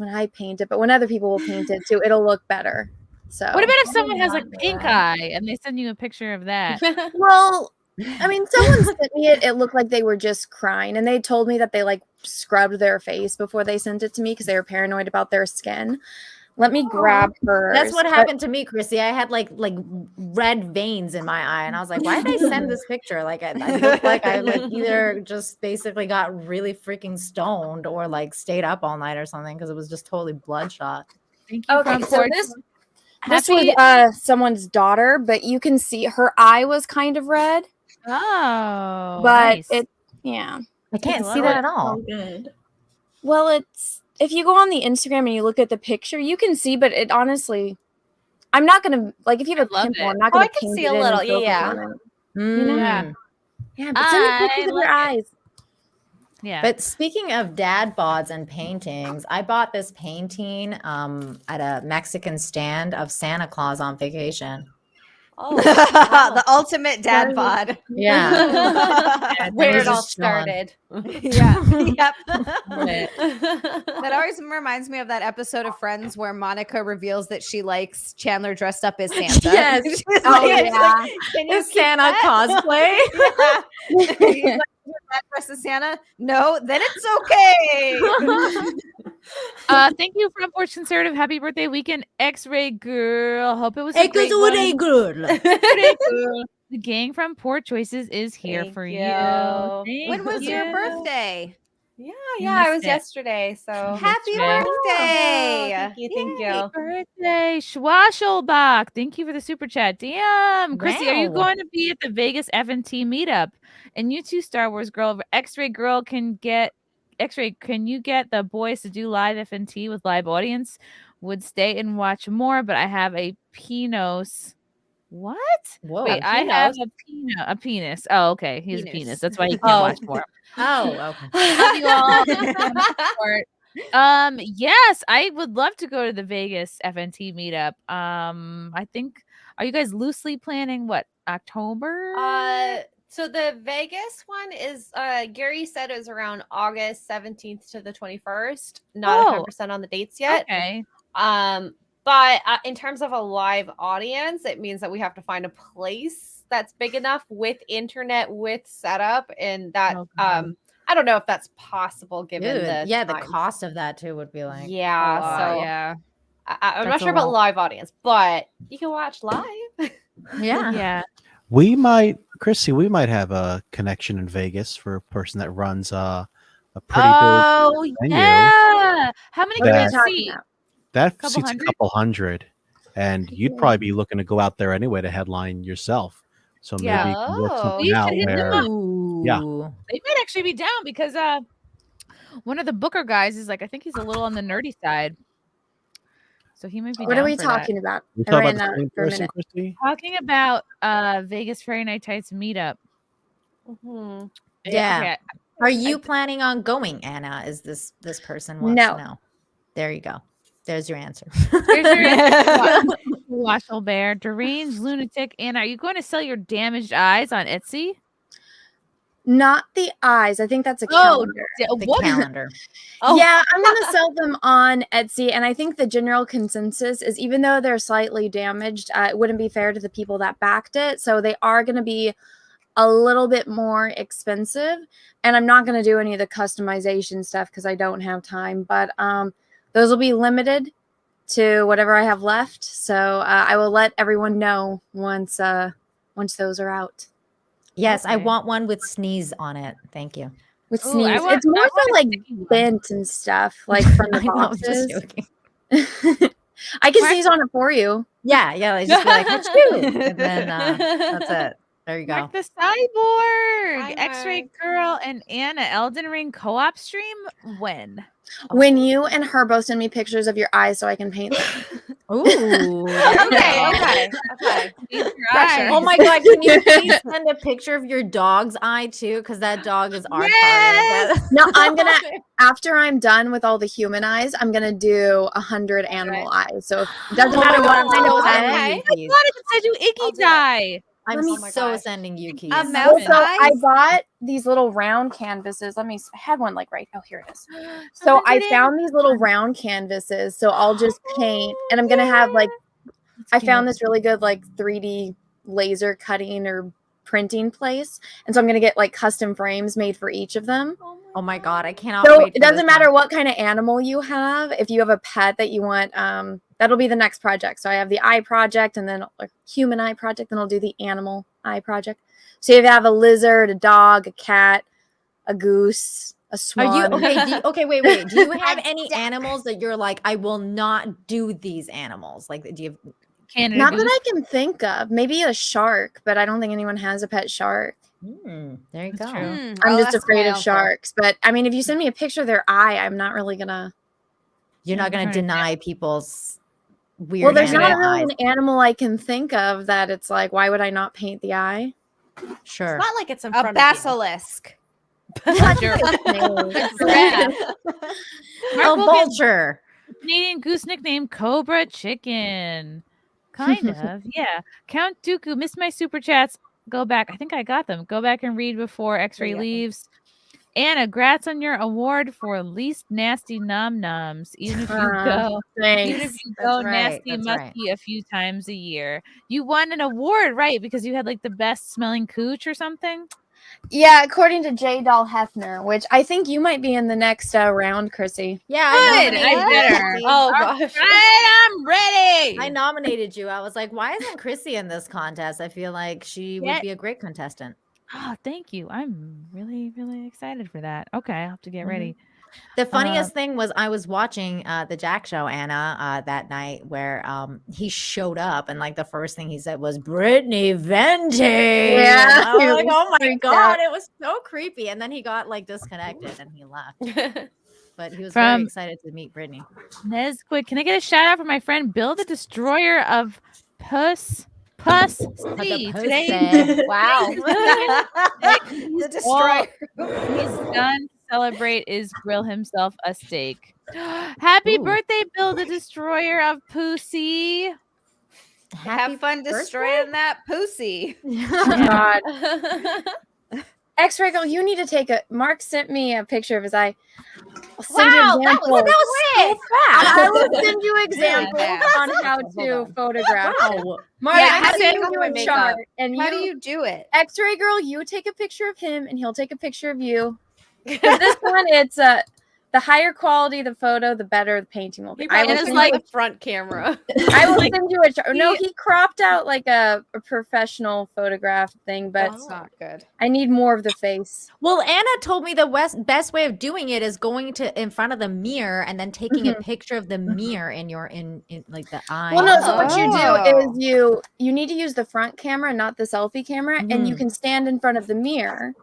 S11: I paint it, but when other people will paint it too, it'll look better. So
S7: What about if someone has like pink eye and they send you a picture of that?
S11: well, I mean, someone sent me it. It looked like they were just crying, and they told me that they like scrubbed their face before they sent it to me because they were paranoid about their skin. Let me grab hers.
S14: That's what
S11: but-
S14: happened to me, Chrissy. I had like red veins in my eye, and I was like, "Why did they send this picture? Like, I looked like I like either just basically got really freaking stoned or like stayed up all night or something because it was just totally bloodshot."
S7: Thank you.
S11: Okay, so this
S7: Happy-
S11: was someone's daughter, but you can see her eye was kind of red.
S7: Oh,
S11: but
S7: nice.
S11: yeah,
S14: I can't see that at all.
S12: Good.
S11: Well, it's if you go on the Instagram and you look at the picture, you can see, but it honestly, I'm not gonna like if you have a
S7: love
S11: pimple,
S7: it.
S11: I'm not
S17: Oh,
S11: gonna
S17: I can
S11: paint
S17: see
S11: it
S17: a
S11: in
S17: little.
S11: and
S17: Yeah,
S11: focus
S17: yeah.
S11: on it. You know?
S7: Yeah.
S11: Yeah, but send me
S7: I
S11: pictures of
S7: like
S11: your
S7: it.
S11: eyes.
S7: Yeah.
S14: But speaking of dad bods and paintings, I bought this painting at a Mexican stand of Santa Claus on vacation.
S17: Oh,
S16: The ultimate dad bod.
S14: Yeah.
S17: where
S14: He's
S17: it all
S14: just chilling.
S17: started.
S16: Yeah. Yep.
S7: Love it.
S16: That always reminds me of that episode of Friends where Monica reveals that she likes Chandler dressed up as Santa.
S14: Yes.
S16: She's
S14: Oh,
S16: like,
S14: yeah.
S16: Can you
S14: Is
S16: keep
S14: Santa
S16: that?"
S14: cosplay?
S16: Yeah. He's like, "You're not dressed as Santa? No, then it's okay.
S7: Thank you, Front Porch Conservative. Happy birthday weekend, X-Ray Girl. Hope it was a great one.
S14: good.
S7: Birthday girl. The gang from Poor Choices is here
S17: Thank
S7: for
S17: you.
S7: you.
S16: When was your birthday?
S17: Yeah,
S7: You
S17: yeah, I
S7: missed
S17: was
S7: it.
S17: yesterday. So
S16: Happy
S7: Yesterday.
S16: birthday.
S17: thank you, thank
S7: Happy
S17: you.
S7: birthday, Schwashelbach. Thank you for the super chat. Damn, Chrissy, are you
S14: Wow.
S7: going to be at the Vegas FNT meetup? And you too, Star Wars girl. X-Ray girl can get X-Ray. Can you get the boys to do live FNT with live audience? Would stay and watch more, but I have a penis. What?
S14: Whoa.
S7: Wait, I have a penis. Oh, okay. He's a penis. That's why you can't watch more.
S14: Oh, okay.
S7: Love you all. Support. Yes, I would love to go to the Vegas FNT meetup. I think, are you guys loosely planning what, October?
S17: So the Vegas one is Gary said it was around August 17th to the 21st. Not 100% on the dates yet.
S7: Okay.
S17: But in terms of a live audience, it means that we have to find a place that's big enough with internet, with setup, and that I don't know if that's possible given
S14: Dude,
S17: the
S14: the
S17: time.
S14: cost of that too would be like
S17: Yeah, so
S7: yeah.
S17: I'm not
S14: That's a
S17: sure about
S14: lot.
S17: live audience, but you can watch live.
S14: Yeah.
S7: Yeah.
S15: We might, Chrissy, we might have a connection in Vegas for a person that runs a pretty big venue.
S7: Yeah. How many
S15: What are
S7: can
S15: you
S7: you
S11: talking
S7: see?
S11: about?
S15: That
S7: Couple
S15: seats a
S7: hundred?
S15: couple hundred, and you'd probably be looking to go out there anyway to headline yourself. So maybe
S7: Yeah.
S15: you can work
S17: Oh.
S15: something
S7: We
S15: out
S7: should hit them
S15: where,
S7: up.
S15: yeah.
S7: They might actually be down because one of the Booker guys is like, I think he's a little on the nerdy side. So he might be
S11: What
S7: down
S11: are we
S7: for
S11: talking about?
S15: We
S11: I
S15: talk
S11: ran
S15: about the
S11: out
S15: same
S11: for a
S15: person,
S11: minute.
S15: Christy?
S7: Talking about Vegas Fairy Night Tights meetup.
S17: Mhm.
S14: Yeah.
S7: Okay.
S14: Are you planning on going, Anna? Is this person wants
S11: No.
S14: to know? There you go. There's your answer.
S7: Here's your answer. Washel Bear, deranged lunatic. Anna, are you going to sell your damaged eyes on Etsy?
S11: Not the eyes. I think that's a
S7: Oh,
S11: calendar.
S14: The
S7: what?
S14: calendar.
S11: Yeah, I'm gonna sell them on Etsy, and I think the general consensus is even though they're slightly damaged, it wouldn't be fair to the people that backed it. So they are going to be a little bit more expensive, and I'm not going to do any of the customization stuff because I don't have time. But those will be limited to whatever I have left. So I will let everyone know once those are out.
S14: Yes, I
S7: Okay.
S14: want one with sneeze on it. Thank you.
S11: With
S7: Ooh,
S11: sneeze,
S7: I want-
S11: it's more
S7: I
S11: so
S7: want a
S11: like
S7: sticky one.
S11: bent and stuff, like from the
S14: I know, I'm just
S11: boxes.
S14: joking.
S11: I can
S7: Mark-
S11: sneeze on it for you.
S14: Yeah, like just be like, "Achoo," and then that's it. There you go.
S7: Mark the Cyborg,
S17: Hi,
S7: X-Ray
S17: Mark.
S7: Girl, and Anna Elden Ring co-op stream. When?
S11: When you and her both send me pictures of your eyes so I can paint them.
S14: Ooh. there you
S17: Okay,
S14: go.
S17: okay.
S7: Pressure.
S14: Oh my god, can you please send a picture of your dog's eye too? Because that dog is our target.
S7: Yes!
S11: No, I'm gonna after I'm done with all the human eyes, I'm gonna do 100 animal eyes. So it doesn't
S14: Oh
S11: matter
S14: my
S11: what I'm
S14: God,
S11: saying.
S14: so
S11: Okay.
S14: sending you
S7: I
S14: keys.
S7: thought it said you
S17: I'll
S7: icky
S17: do it.
S7: die.
S14: I'm
S11: Let me-
S14: so
S17: gosh.
S14: sending you keys.
S16: A mouse
S11: Also, I
S16: eyes?
S11: bought these little round canvases. I had one like right. Oh, here it is. So I
S7: 100
S11: found these little round canvases. So I'll just paint, and I'm gonna have like I found this really good like 3D laser cutting or printing place, and so I'm gonna get like custom frames made for each of them.
S14: Oh my god, I cannot
S11: So
S14: wait.
S11: it doesn't matter what kind of animal you have. If you have a pet that you want, that'll be the next project. So I have the eye project, and then a human eye project, then I'll do the animal eye project. So you have a lizard, a dog, a cat, a goose, a swan.
S14: Are you okay? Okay, wait. Do you have any animals that you're like, I will not do these animals? Like, do you have
S7: Canada
S11: Not
S7: goose?
S11: that I can think of. Maybe a shark, but I don't think anyone has a pet shark.
S14: There you go.
S11: I'm
S16: Oh,
S11: just
S16: that's
S11: afraid
S16: my
S11: of
S16: uncle.
S11: sharks. But I mean, if you send me a picture of their eye, I'm not really gonna.
S14: You're not going to deny people's weird.
S11: Well, there's not
S14: animal
S11: really
S14: eyes.
S11: an animal I can think of that it's like, why would I not paint the eye?
S14: Sure.
S10: It's not like it's in
S16: A
S10: front of
S16: basilisk.
S14: A vulture.
S7: Canadian goose nickname Cobra Chicken. Kind of, yeah. Count Dooku, missed my super chats. Go back. I think I got them. Go back and read before X-Ray leaves. Anna, grats on your award for least nasty nom noms. Even if you go, even if you go nasty musky a few times a year, you won an award, right? Because you had like the best smelling cooch or something.
S11: Yeah, according to J. Doll Hefner, which I think you might be in the next round, Chrissy.
S14: Yeah,
S7: Good, I better.
S14: Oh
S7: gosh, I'm ready.
S14: I nominated you. I was like, why isn't Chrissy in this contest? I feel like she would be a great contestant.
S7: Oh, thank you. I'm really, really excited for that. Okay, I'll have to get ready.
S14: The funniest thing was I was watching the Jack show, Anna, that night where he showed up and like the first thing he said was Brittany Venti.
S11: Yeah.
S14: I was like, oh my
S11: freaked
S14: god,
S11: out.
S14: it was so creepy. And then he got like disconnected and he left. But he was
S7: From-
S14: very excited to meet Brittany.
S7: Nesquik, can I get a shout out for my friend Bill, the destroyer of Puss C today?
S16: Wow.
S7: The
S16: destroyer.
S7: He's done to celebrate is grill himself a steak. Happy birthday, Bill, the destroyer of Pussy.
S16: Have fun destroying that pussy.
S11: God. X-Ray Girl, you need to take a. Mark sent me a picture of his eye. I'll send
S16: Wow,
S11: you
S16: that
S11: examples.
S16: was so fast.
S11: I will send you examples
S16: fast.
S11: on how to photograph.
S14: Wow.
S11: Mark,
S16: Yeah,
S11: I'm
S16: how do you
S11: sending
S16: do
S11: you
S16: my
S11: a
S16: makeup?
S11: chart, and
S16: How do you do it?
S11: X-Ray Girl, you take a picture of him, and he'll take a picture of you. 'Cause this one, it's the higher quality the photo, the better the painting will be. I will
S10: It's
S11: send
S10: like
S11: you
S10: a front camera.
S11: I will send you a chart. No, he cropped out like a professional photograph thing, but
S10: That's not good.
S11: I need more of the face.
S14: Well, Anna told me the best way of doing it is going to in front of the mirror and then taking a picture of the mirror in your in like the eye.
S11: Well, no. So what you do is you need to use the front camera, not the selfie camera, and you
S14: Mhm.
S11: can stand in front of the mirror,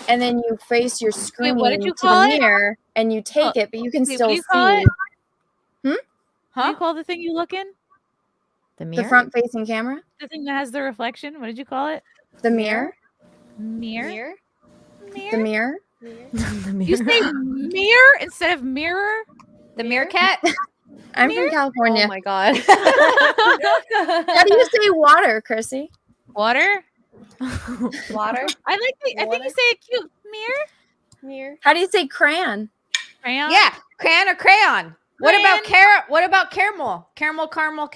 S11: and then you face your screen
S7: what did you
S11: to
S7: call
S11: the
S7: it?
S11: mirror, and you take it, but you can
S7: Wait, what
S11: still
S7: do you call
S11: see
S7: it?
S11: Hmm?
S7: What do you call the thing you look in?
S14: The
S11: the
S14: mirror.
S11: front-facing camera,
S7: The thing that has the reflection. What did you call it?
S11: the mirror,
S7: Mirror.
S11: the mirror.
S14: The mirror.
S7: You say mirror instead of mirror.
S16: The meerkat?
S11: I'm from California.
S10: Oh my god.
S11: How do you say water, Chrissy?
S7: Water.
S16: Water?
S7: I think you say a cute mirror.
S11: How do you say crayon?
S7: Crayon.
S16: Yeah, crayon or crayon. What about
S7: Crayon.
S16: What about caramel? Caramel?
S7: Caramel.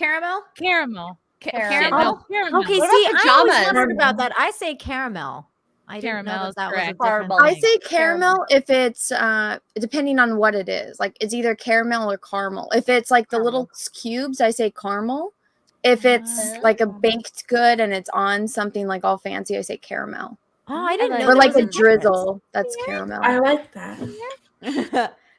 S16: Caramel.
S7: No, caramel.
S14: Okay,
S10: What
S14: see,
S10: about
S14: I always
S10: pajamas?
S14: wondered about that. I say caramel. I didn't know
S7: Caramel is
S14: that was a
S7: correct.
S14: different
S11: I
S14: thing.
S11: say caramel if it's depending on what it is. Like it's either caramel or caramel. If it's like the little cubes, I say caramel. If it's like a baked good and it's on something like all fancy, I say caramel.
S14: Oh, I didn't know.
S11: Or
S14: there
S11: like
S14: was
S11: a drizzle, that's caramel.
S12: I like that.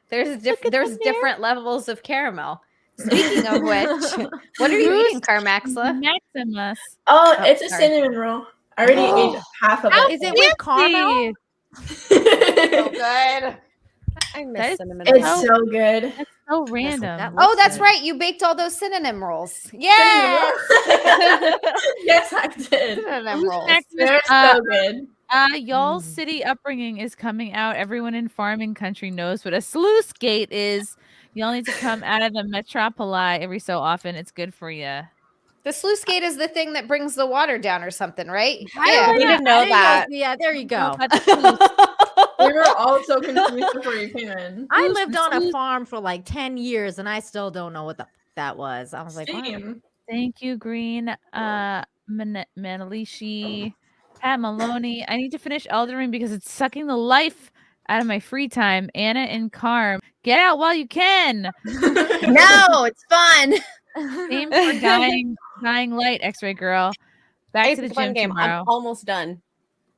S16: There's different levels of caramel. Speaking of which, what are you eating, Carmaxlla?
S7: Maximus.
S12: Oh, it's a
S16: sorry.
S12: cinnamon roll. I already ate half of
S7: How
S12: it.
S14: Is it with caramel?
S16: So good.
S10: I miss
S7: That is-
S10: cinnamon
S12: It's
S10: rolls.
S12: so good.
S7: That's so random.
S14: that
S16: Oh,
S14: looks
S16: that's
S14: good.
S16: right. You baked all those synonym rolls. Yes.
S12: Yes, I did.
S16: Synonym rolls.
S12: They're so good.
S7: Y'all's city upbringing is coming out. Everyone in farming country knows what a sluice gate is. Y'all need to come out of the metropoli every so often. It's good for you.
S16: The sluice gate is the thing that brings the water down or something, right?
S7: Yeah.
S10: We didn't know that.
S14: Yeah, there you go.
S12: We were all so confused before you came in.
S14: I lived on a farm for like 10 years and I still don't know what that was. I was like, wow.
S12: Same.
S7: Thank you, Green. Manalishi. Pat Maloney. I need to finish Elden Ring because it's sucking the life out of my free time. Anna and Carm, get out while you can.
S11: No, it's fun.
S7: Aim for dying light, X-ray girl. Back
S10: It's
S7: to the
S10: a fun
S7: gym
S10: game.
S7: tomorrow.
S10: I'm almost done.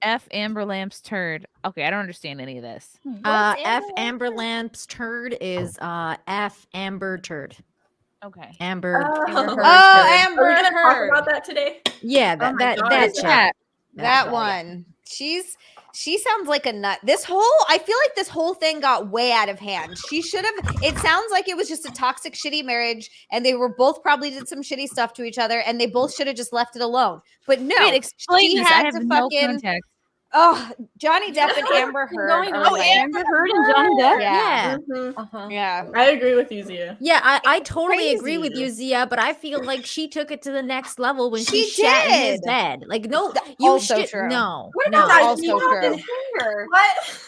S7: F Amber Lamp's turd. Okay, I don't understand any of this.
S14: F Amber Lamp's turd is F Amber turd.
S7: Okay.
S14: Amber.
S12: Oh,
S14: Amber
S12: Are we gonna talk
S16: Heard.
S12: about that today?
S14: Yeah,
S12: Oh my
S14: that
S12: God.
S14: that chat.
S16: That one. She sounds like a nut. I feel like this whole thing got way out of hand. She should have. It sounds like it was just a toxic, shitty marriage, and they were both probably did some shitty stuff to each other, and they both should have just left it alone. But no,
S7: Wait, explain
S16: she
S7: this. I
S16: had
S7: have
S16: to
S7: no
S16: fucking.
S7: context.
S16: Oh, Johnny Depp and Amber Heard. are like-
S3: Amber Heard and Johnny Depp.
S16: Yeah.
S12: Mhm.
S16: Yeah.
S12: I agree with you, Zia.
S14: Yeah, I totally agree with you, Zia, but I feel like she took it to the next level when she
S16: She
S14: shat in his
S16: did.
S14: bed. Like, no, you
S16: Also
S14: shit.
S16: true.
S14: No,
S12: What
S14: no,
S12: about that?
S16: Also
S12: He had
S16: true.
S12: his finger. What?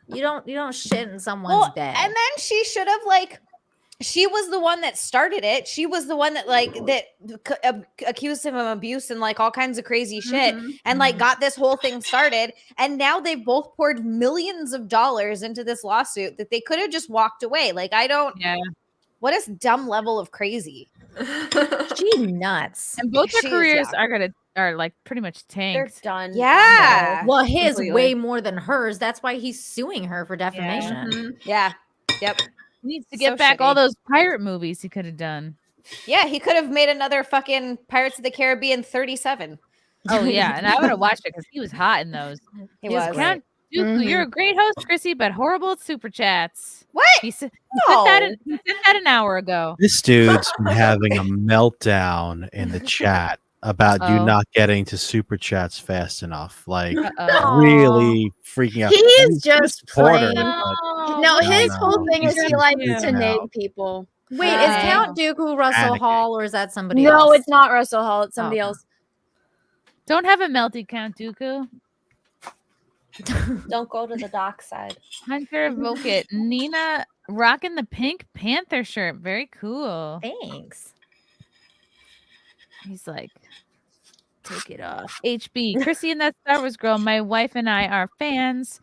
S14: you don't shit in someone's
S16: Well,
S14: bed.
S16: and then she should have she was the one that started it. She was the one that accused him of abuse and like all kinds of crazy shit and like got this whole thing started. And now they've both poured millions of dollars into this lawsuit that they could have just walked away. Like, what is dumb level of crazy?
S14: She nuts.
S7: And both their
S16: She is,
S7: careers
S16: yeah.
S7: are like pretty much tanked.
S10: They're done.
S16: Yeah.
S14: Well, his
S16: Completely.
S14: way more than hers. That's why he's suing her for defamation.
S16: Mhm. Yeah. Yep.
S7: He needs to
S16: So
S7: get back all
S16: shitty.
S7: those pirate movies he could have done.
S16: Yeah, he could have made another fucking Pirates of the Caribbean 37.
S7: Oh yeah, and I would have watched it because he was hot in those.
S16: He was.
S7: Count Dooku, you're a great host, Chrissy, but horrible at super chats.
S16: What?
S7: He said
S16: No.
S7: that an hour ago.
S15: This dude's been having a meltdown in the chat about you
S7: Uh-oh.
S15: not getting to super chats fast enough. Like
S7: Uh-oh.
S15: really freaking out.
S11: He is
S15: He's
S11: just
S15: supporter,
S11: plain.
S15: but
S11: No, his
S15: no.
S11: whole thing is he likes
S15: He's
S11: to
S15: out.
S11: name people.
S14: Wait, is Count Dooku Russell
S15: Panicking.
S14: Hall or is that somebody else?
S11: No, it's not Russell Hall. It's somebody
S14: Oh.
S11: else.
S7: Don't have a melty, Count Dooku.
S10: Don't go to the dark side.
S7: Hunter Vokit, Nina rocking the Pink Panther shirt. Very cool.
S14: Thanks.
S7: He's like, take it off. HB, Chrissy and that Star Wars girl. My wife and I are fans.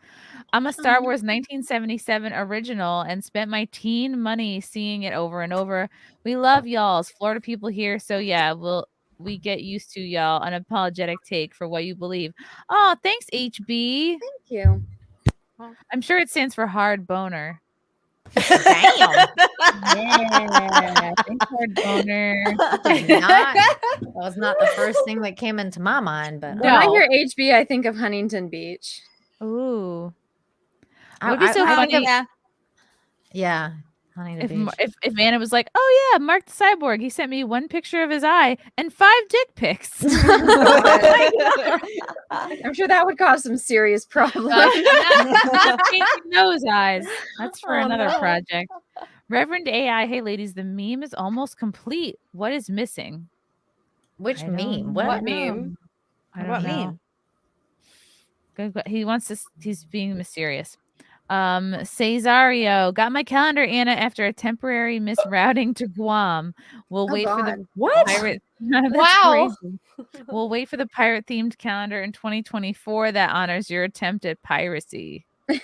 S7: I'm a Star Wars 1977 original and spent my teen money seeing it over and over. We love y'all's Florida people here. So yeah, we get used to y'all unapologetic take for what you believe. Oh, thanks, HB.
S11: Thank you.
S7: I'm sure it stands for hard boner.
S14: Damn.
S7: Yeah, thanks, hard boner.
S14: That was not the first thing that came into my mind, but
S11: When I hear HB, I think of Huntington Beach.
S7: Ooh.
S14: I-
S7: It would be so
S14: I
S7: funny.
S14: yeah. Huntington Beach.
S7: If Anna was like, oh yeah, Mark the Cyborg, he sent me one picture of his eye and 5 dick pics.
S11: I'm sure that would cause some serious problems.
S7: Not changing those eyes. That's for
S11: Oh,
S7: another
S11: no.
S7: project. Reverend AI, hey ladies, the meme is almost complete. What is missing?
S14: Which
S7: I don't
S14: meme?
S7: know.
S14: What
S10: meme?
S7: I don't
S16: What
S7: know.
S16: meme?
S7: He wants to. He's being mysterious. Cesario, got my calendar, Anna, after a temporary misrouting to Guam. We'll
S11: Oh,
S7: wait for the
S11: God.
S14: What?
S7: pirate. That's
S16: Wow.
S7: crazy. We'll wait for the pirate themed calendar in 2024 that honors your attempt at piracy.
S16: Ooh.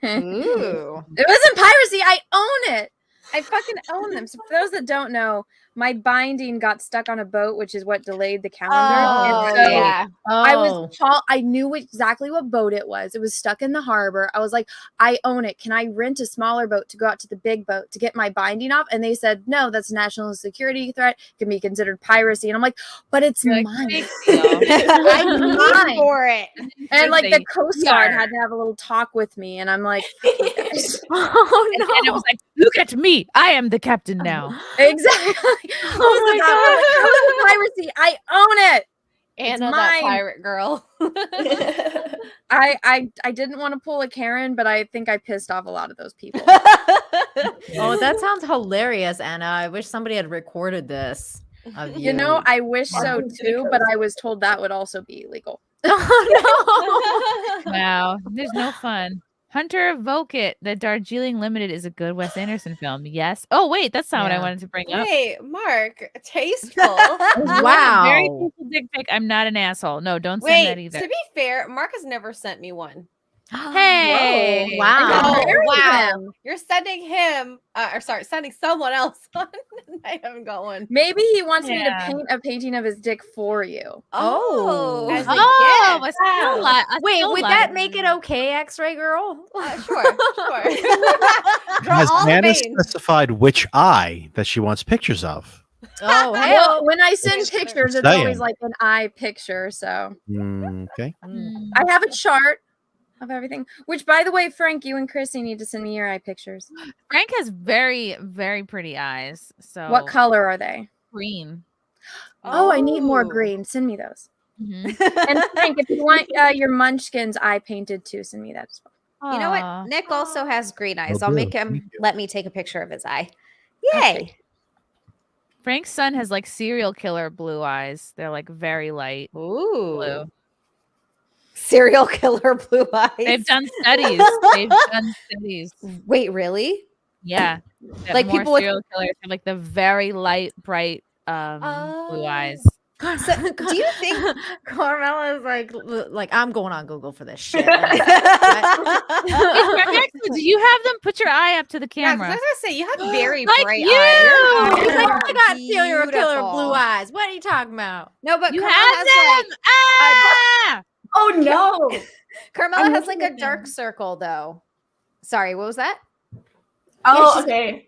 S11: It wasn't piracy. I own it. I fucking own them. So for those that don't know, my binding got stuck on a boat, which is what delayed the calendar.
S16: Oh,
S11: And so
S16: yeah.
S11: I
S14: Oh.
S11: was I knew exactly what boat it was. It was stuck in the harbor. I was like, I own it. Can I rent a smaller boat to go out to the big boat to get my binding off? And they said, no, that's a national security threat. Can be considered piracy. And I'm like, but it's
S7: You're like,
S11: mine.
S7: big deal.
S11: I'm mine.
S16: For it.
S11: And like the
S7: Say,
S11: Coast Guard
S7: "Yar."
S11: had to have a little talk with me. And I'm like,
S14: Oh
S7: And Anna was like, look at me. I am the captain now.
S11: exactly.
S14: Oh my God.
S11: Piracy. I own it.
S10: Anna, that
S11: mine.
S10: pirate girl.
S11: I didn't want to pull a Karen, but I think I pissed off a lot of those people.
S14: Oh, that sounds hilarious, Anna. I wish somebody had recorded this of you.
S11: You know, I wish so too, but I was told that would also be illegal.
S14: Oh
S7: Wow. There's no fun. Hunter Vokit, the Darjeeling Limited is a good Wes Anderson film. Yes. Oh, wait, that's not what I wanted to bring up.
S17: Wait, Mark, tasteful.
S7: Wow. Very tasteful dick pic. I'm not an asshole. No, don't send that
S17: Wait,
S7: either.
S17: to be fair, Mark has never sent me one.
S7: Hey.
S17: Whoa.
S14: Wow.
S17: Oh, wow.
S14: Him.
S17: You're sending him, sending someone else one. I haven't got one.
S11: Maybe he wants me to
S7: Yeah.
S11: paint a painting of his dick for you.
S17: Oh, as a
S7: Oh,
S17: gift.
S7: a still life.
S14: Wait, would that make it okay, X-ray girl?
S17: Sure.
S15: Has
S17: all the
S15: Anna
S17: veins.
S15: specified which eye that she wants pictures of?
S14: Oh, hey.
S11: Well, when I send pictures, it's
S15: Saying.
S11: always like an eye picture. So
S15: Okay.
S11: I have a chart of everything. Which, by the way, Frank, you and Chrissy need to send me your eye pictures.
S7: Frank has very, very pretty eyes. So
S11: What color are they?
S7: green.
S11: Oh, I need more green. Send me those.
S7: Mhm.
S11: And Frank, if you want your Munchkins eye painted too, send me that as well.
S16: You know
S7: Aw.
S16: what? Nick also has green eyes.
S15: Oh,
S16: I'll
S15: good.
S16: make
S15: Thank
S16: him
S15: you.
S16: let me take a picture of his eye. Yay.
S7: Frank's son has like serial killer blue eyes. They're like very light
S16: Ooh.
S7: blue.
S16: Serial killer blue eyes.
S7: They've done studies. They've done studies.
S16: Wait, really?
S7: Yeah. That
S16: Like
S7: more
S16: people with-
S7: serial killers have like the very light, bright blue eyes.
S16: So, do you think
S14: Carmaxlla is like I'm going on Google for this shit.
S7: Wait, Frank, actually, do you have them? Put your eye up to the
S17: Yeah, 'cause
S7: camera.
S17: I was gonna say you have very
S7: Like
S17: bright
S7: you!
S17: eyes.
S14: He's like, I got
S16: Beautiful.
S14: serial killer blue eyes. What are you talking about?
S16: No, but
S7: You
S16: Carmella
S7: have
S16: has
S7: them! Ah!
S11: Oh no!
S16: Carmella has like a dark circle though. Sorry, what was that?
S12: Oh,
S16: she's-
S12: okay.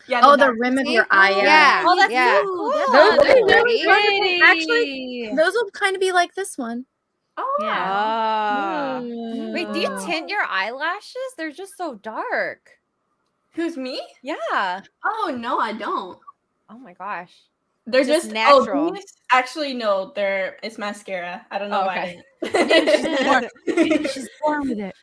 S12: Yeah.
S11: Oh, the
S12: dark
S11: rim of
S12: circle.
S11: your eye.
S16: Yeah.
S17: Oh, that's
S16: Yeah.
S17: cool.
S11: Those
S7: that's
S11: will be
S7: very
S11: really
S7: pretty.
S11: Actually, those will kind of be like this one.
S12: Oh.
S7: Yeah.
S16: Ah.
S17: Wait, do you tint your eyelashes? They're just so dark.
S12: Who's me?
S17: Yeah.
S12: Oh no, I don't.
S17: Oh my gosh.
S12: They're
S17: Just
S12: just
S17: natural.
S12: Oh, these- actually, no. It's mascara. I don't know
S17: Oh,
S12: why.
S7: She's born with it.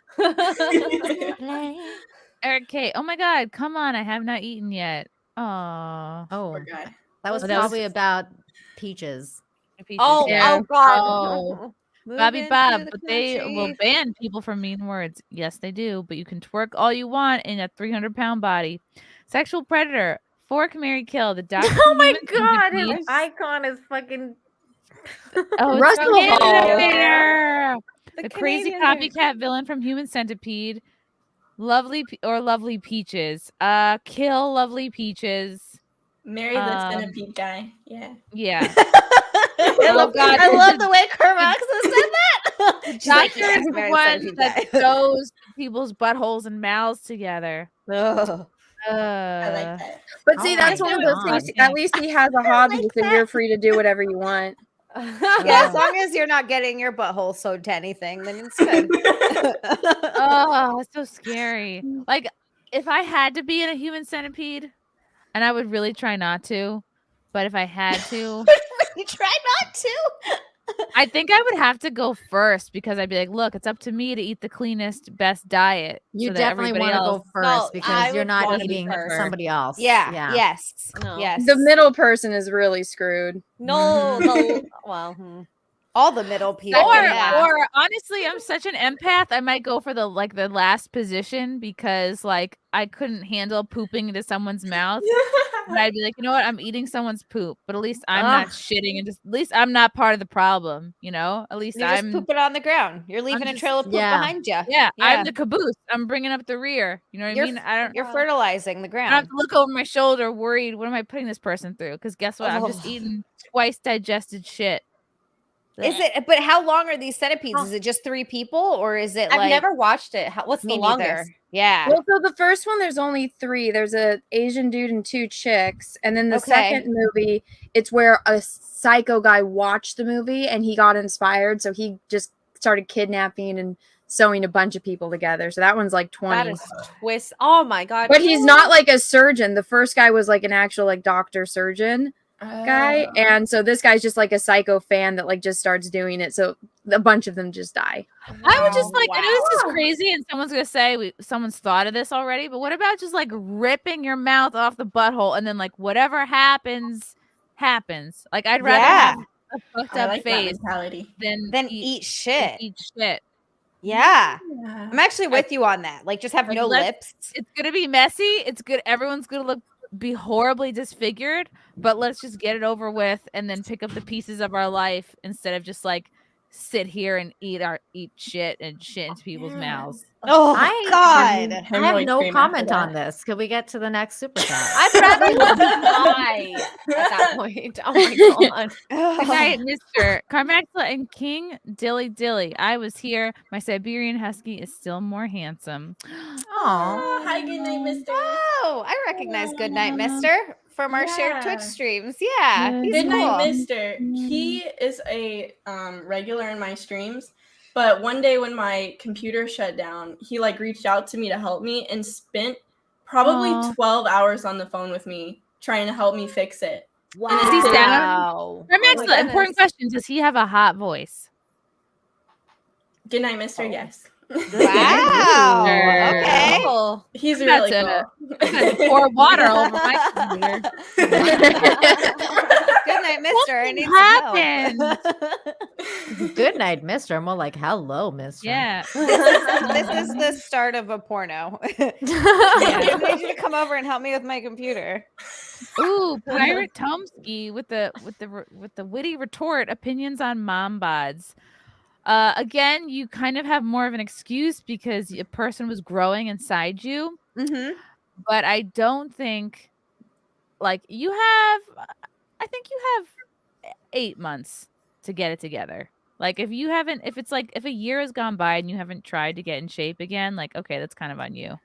S7: Eric K. Oh my God. Come on. I have not eaten yet. Aww.
S14: Oh,
S12: Poor guy.
S14: that was
S7: Well, that was-
S14: probably about peaches.
S17: Oh,
S7: Yeah.
S17: oh God.
S7: Oh. Bobby
S17: Moving
S7: Bob,
S17: to the
S7: but they will
S17: country.
S7: ban people for mean words. Yes, they do. But you can twerk all you want in a 300-pound body. Sexual predator. Fork, marry, kill. The doctor.
S14: Oh my god, his icon is fucking
S7: Oh,
S11: Russell
S7: it's
S11: Hall.
S7: Canada.
S17: The
S7: The crazy
S17: Canadian
S7: copycat villain from Human Centipede. Lovely Lovely Peaches. Kill Lovely Peaches.
S12: Marry the centipede guy. Yeah.
S7: Yeah.
S16: I love,
S7: God.
S16: I love the way Carmaxlla said that. She's like,
S7: Doctor
S16: yes,
S7: is the
S16: marry
S7: one
S16: centipede
S7: that
S16: guy.
S7: sews people's buttholes and mouths together.
S16: Ugh.
S12: I like that.
S11: But see,
S14: Oh
S11: that's
S14: my
S11: one of those
S14: God.
S11: things. At least he has a hobby,
S16: like
S11: so
S16: that.
S11: you're free to do whatever you want.
S16: Yeah, as long as you're not getting your butthole sewed to anything, then it's good.
S7: Oh, it's so scary. Like, if I had to be in a human centipede, and I would really try not to, but if I had to,
S16: You try not to.
S7: I think I would have to go first because I'd be like, look, it's up to me to eat the cleanest, best diet.
S14: You
S7: so that
S14: definitely
S7: everybody
S14: want to
S7: else-
S14: go first
S17: No, I
S14: because you're
S17: would
S14: not
S17: wanna be
S14: eating
S17: first.
S14: somebody else.
S16: Yeah. Yes.
S17: No.
S16: Yes.
S11: The middle person is really screwed.
S17: No, well,
S16: all the middle people.
S7: Or,
S16: yeah.
S7: or honestly, I'm such an empath. I might go for the last position because like I couldn't handle pooping into someone's mouth. But I'd be like, you know what? I'm eating someone's poop, but at least I'm not shitting, and just at least I'm not part of the problem. You know, at least
S16: You're
S7: I'm
S16: just pooping on the ground. You're leaving a
S7: just-
S16: trail of poop
S14: yeah.
S16: behind you.
S7: Yeah, I'm the caboose. I'm bringing up the rear. You know what
S16: You're
S7: I mean? I don't.
S16: You're fertilizing the
S7: I don't have
S16: ground.
S7: to look over my shoulder, worried. What am I putting this person through? Because guess what? I'm just
S16: Oh.
S7: eating twice digested shit.
S16: Is it? But how long are these centipedes? Is it just 3 people, or is it?
S17: I've
S16: like,
S17: never watched it. What's
S16: Me
S17: the
S16: neither.
S17: longest?
S16: Yeah.
S11: Well, so the first one, there's only 3. There's a Asian dude and 2 chicks, and then the
S16: Okay.
S11: second movie, it's where a psycho guy watched the movie and he got inspired, so he just started kidnapping and sewing a bunch of people together. So that one's like 20.
S17: That is twist. Oh my god.
S11: But he's not like a surgeon. The first guy was like an actual like doctor surgeon guy, and so this guy's just like a psycho fan that like just starts doing it. So a bunch of them just die.
S7: I would just like, I know this is crazy, and someone's gonna say someone's thought of this already, but what about just like ripping your mouth off the butthole and then like whatever happens, happens. Like I'd rather
S16: Yeah.
S7: have a fucked
S12: I
S7: up
S12: like that
S7: face
S12: mentality.
S7: than
S16: Then eat shit.
S7: Eat shit.
S16: Yeah. I'm actually with you on that. Like, just have no lips.
S7: It's gonna be messy. It's good. Everyone's gonna be horribly disfigured, but let's just get it over with and then pick up the pieces of our life instead of just like sit here and eat shit and shit into people's mouths.
S16: Oh
S14: I
S16: God!
S14: have no comment on this. Could we get to the next super chat?
S17: I'd rather you die at that point. Oh my god.
S7: Good night, Mr. Carmaxlla and King Dilly Dilly. I was here. My Siberian Husky is still more handsome.
S14: Oh,
S12: hi, good night, Mister.
S16: Oh, I recognize Good Night Mister from our shared Twitch streams. Yeah, he's
S12: Good
S16: cool.
S12: night, Mister. He is a regular in my streams. But one day when my computer shut down, he like reached out to me to help me and spent probably 12 hours on the phone with me trying to help me fix it.
S16: Wow.
S12: And
S7: Is he
S12: it's
S7: down? Carmaxlla, important question. Does he have a hot voice?
S12: Good night, Mister. Yes.
S16: Wow. Okay.
S12: He's
S7: I'm
S12: really
S7: about
S12: cool.
S7: I'm about to pour water over my computer.
S16: Good night, Mister. I need
S7: happened?
S16: some help.
S14: Good night, Mister. More like hello, Mister.
S7: Yeah.
S16: This is the start of a porno. I need you to come over and help me with my computer.
S7: Ooh, Pirate Tomsky with the witty retort. Opinions on mom bods. Again, you kind of have more of an excuse because a person was growing inside you.
S16: Mm-hmm.
S7: But I don't think, like, you have. I think you have 8 months to get it together. Like, if it's like if a year has gone by and you haven't tried to get in shape again, like, okay, that's kind of on you.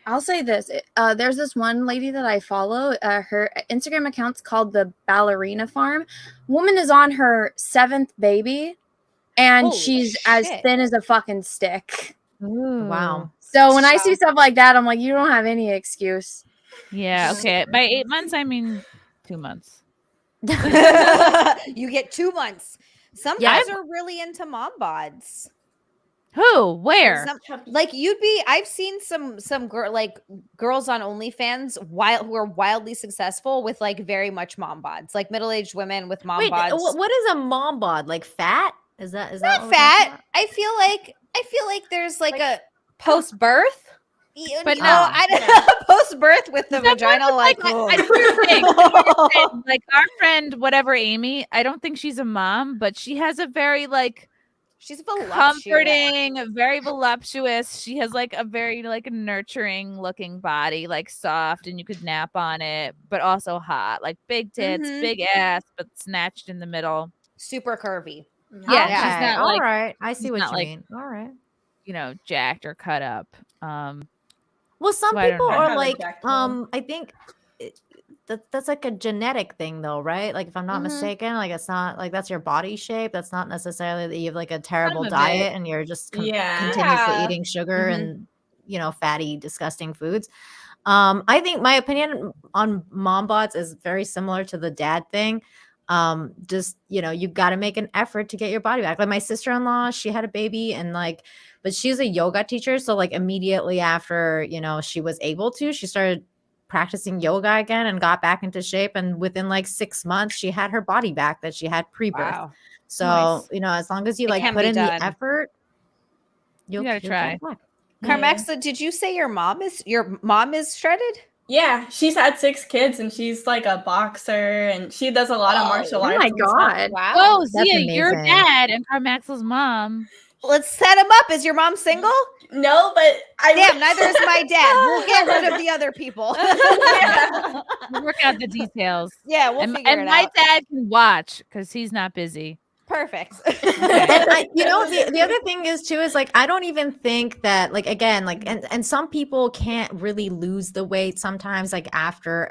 S11: I'll say this. There's this one lady that I follow. Her Instagram account's called the Ballerina Farm. Woman is on her 7th baby, and
S16: Holy
S11: she's as
S16: shit.
S11: thin as a fucking stick.
S14: Wow.
S11: So when I see stuff like that, I'm like, you don't have any excuse.
S7: Yeah. Okay. By 8 months, I mean 2 months.
S16: You get 2 months. Some
S11: Yeah.
S16: guys are really into mom bods.
S7: Who? Where?
S16: Like I've seen some girls on OnlyFans who are wildly successful with like very much mom bods, like middle-aged women with mom
S14: Wait,
S16: bods.
S14: what is a mom bod? Like fat? Is that
S16: Not
S14: what we're talking
S16: fat.
S14: about?
S16: I feel like there's like a post birth.
S7: But
S16: no,
S7: no.
S16: I don't post birth with the vagina like.
S7: I do think like our friend, whatever Amy. I don't think she's a mom, but she has a very like.
S16: She's voluptuous.
S7: Comforting, very voluptuous. She has like a very like nurturing looking body, like soft, and you could nap on it, but also hot, like big tits, big ass, but snatched in the middle.
S16: Super curvy.
S7: Yeah,
S14: Okay,
S7: she's not
S14: all
S7: like
S14: right. I see
S7: she's
S14: what
S7: not,
S14: you
S7: like,
S14: mean. All right.
S7: you know, jacked or cut up.
S14: Well, some
S7: So I don't
S14: people
S7: know.
S14: are
S12: I have a
S14: like,
S12: jacked one.
S14: I think that's like a genetic thing, though, right? Like, if I'm not mistaken, like it's not like that's your body shape. That's not necessarily that you have like a terrible
S7: of
S14: diet
S7: it.
S14: and you're just
S12: Yeah.
S14: continuously
S16: Yeah.
S14: eating sugar and fatty, disgusting foods. I think my opinion on mom bods is very similar to the dad thing. Just you got to make an effort to get your body back. Like my sister-in-law, she had a baby and but she's a yoga teacher, so like immediately after she was able to, she started practicing yoga again and got back into shape, and within like 6 months she had her body back that she had pre-birth.
S16: Wow.
S14: So
S16: Nice.
S14: as long as you
S16: It
S14: like
S16: can
S14: put
S16: be
S14: in
S16: done.
S14: the effort,
S7: You gotta
S14: you'll get
S7: try.
S14: it back.
S16: Carmaxlla, did you say your mom is shredded?
S12: Yeah, she's had 6 kids and she's like a boxer and she does a lot of martial arts.
S11: Oh my
S12: and stuff.
S11: god.
S16: Wow.
S7: Whoa,
S14: That's
S7: Zia, your
S14: amazing.
S7: dad and Carmaxlla's mom.
S16: Let's set him up. Is your mom single?
S12: No, but
S16: Damn, neither is my dad. We'll get rid of the other people.
S7: We'll work out the details.
S16: Yeah, we'll
S7: and
S16: figure it
S7: my
S16: out.
S7: dad can watch because he's not busy.
S16: Perfect.
S14: And the other thing is too is like I don't even think that like again like and some people can't really lose the weight sometimes like after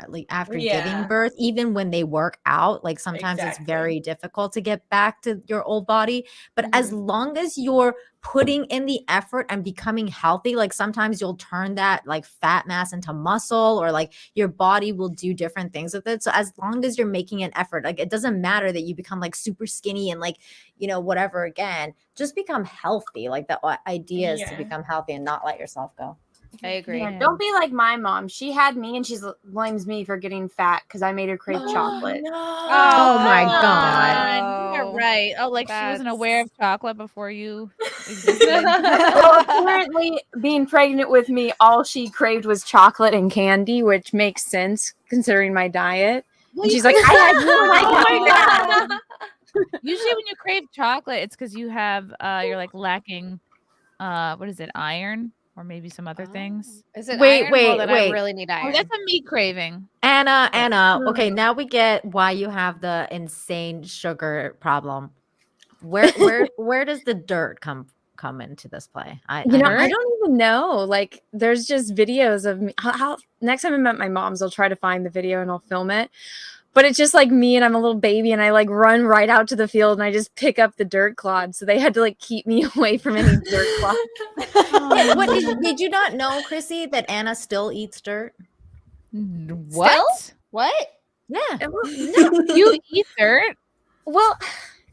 S14: giving birth, even when they work out, like sometimes it's very difficult to get back to your old body, but as long as you're putting in the effort and becoming healthy, like sometimes you'll turn that like fat mass into muscle, or like your body will do different things with it. So as long as you're making an effort, like it doesn't matter that you become like super skinny and like whatever, again, just become healthy. Like the idea is to become healthy and not let yourself go.
S16: I agree.
S18: Yeah, don't be like my mom. She had me, and she blames me for getting fat because I made her crave chocolate.
S14: Oh my God.
S7: You're right. Oh, like she wasn't aware of chocolate before you existed.
S18: Well, apparently, being pregnant with me, all she craved was chocolate and candy, which makes sense considering my diet. And she's like, I had no idea.
S7: Usually, when you crave chocolate, it's because you have you're like lacking what is it, iron or maybe some other things.
S16: Is it
S14: Wait,
S16: iron?
S14: wait,
S16: Well, then
S14: wait.
S16: I really need iron.
S7: Oh, that's a meat craving.
S14: Anna. Okay, now we get why you have the insane sugar problem. Where does the dirt come into this play? I
S18: don't even know. Like, there's just videos of me. Next time I'm at my mom's, I'll try to find the video and I'll film it. But it's just like me and I'm a little baby and I like run right out to the field and I just pick up the dirt clod. So they had to like keep me away from any dirt clod.
S14: What did you not know, Chrissy, that Anna still eats dirt?
S7: What?
S16: Still? What?
S14: Yeah.
S7: You eat dirt?
S18: Well,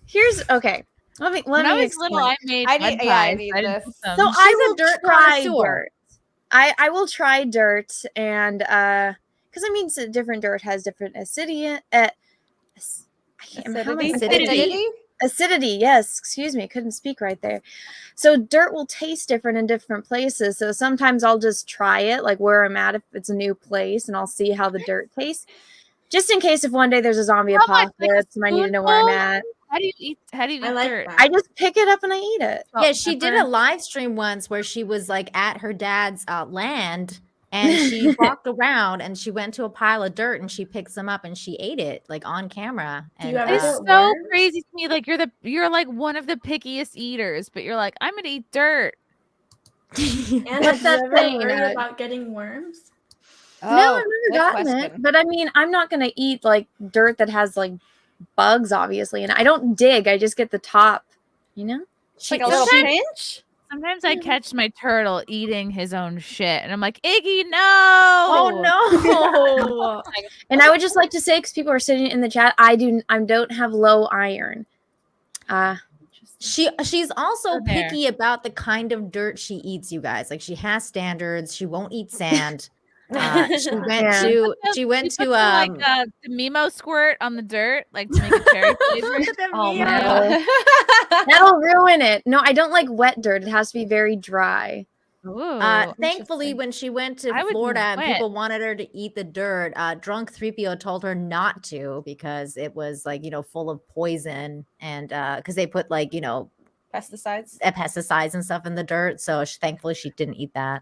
S18: here's okay. Let me
S7: When I was
S18: explain.
S7: little, I made
S16: I
S7: mud
S16: need, yeah, I
S7: pies.
S16: need
S7: I didn't
S16: this.
S7: put them.
S18: So I will
S14: dirt
S18: try
S14: connoisseur.
S18: dirt. I will try dirt and because I mean different dirt has different acidity. Acidity, yes. Excuse me, I couldn't speak right there. So dirt will taste different in different places. So sometimes I'll just try it, like where I'm at if it's a new place, and I'll see how the dirt tastes. Just in case if one day there's a zombie apocalypse and I need to know where I'm at.
S7: How do you eat dirt?
S18: I just pick it up and I eat it.
S14: Yeah, she did a live stream once where she was like at her dad's land and she walked around and she went to a pile of dirt and she picked some up and she ate it like on camera. And
S7: It's so crazy to me. Like you're like one of the pickiest eaters, but you're like, I'm gonna eat dirt.
S12: And
S18: What's that saying?
S12: worry about getting worms?
S18: No, I've never gotten it. But I mean, I'm not gonna eat like dirt that has like bugs, obviously, and I don't dig. I just get the top, you know.
S16: Like a little pinch.
S7: Sometimes I catch my turtle eating his own shit, and I'm like, Iggy, no!
S18: Oh no! And I would just like to say, because people are sitting in the chat, I don't have low iron.
S14: She's also
S7: There.
S14: picky about the kind of dirt she eats, you guys. Like she has standards. She won't eat sand. She went to
S7: like the Mimo squirt on the dirt, like to make it cherry flavored.
S18: Oh no, that'll ruin it. No, I don't like wet dirt. It has to be very dry.
S14: Thankfully, when she went to
S7: I would do
S14: Florida and
S7: wet.
S14: people wanted her to eat the dirt, drunk 3PO told her not to because it was like, full of poison and because they put like,
S16: Pesticides.
S14: pesticides and stuff in the dirt. So thankfully she didn't eat that.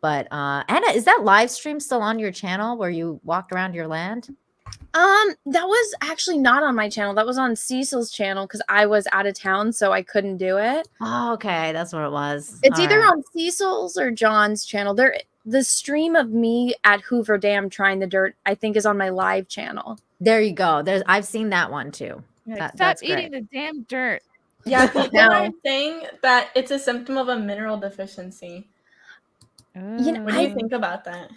S14: But Anna, is that live stream still on your channel where you walked around your land?
S18: That was actually not on my channel. That was on Cecil's channel because I was out of town, so I couldn't do it.
S14: Oh, okay, that's what it was.
S18: It's
S14: All
S18: either
S14: right.
S18: on Cecil's or John's channel. The stream of me at Hoover Dam trying the dirt, I think, is on my live channel.
S14: There you go. I've seen that one too.
S7: Stop
S14: That's
S7: eating
S14: great.
S7: the damn dirt.
S12: Yeah, people
S18: No.
S12: are saying that it's a symptom of a mineral deficiency.
S18: You know,
S12: What do you think about that?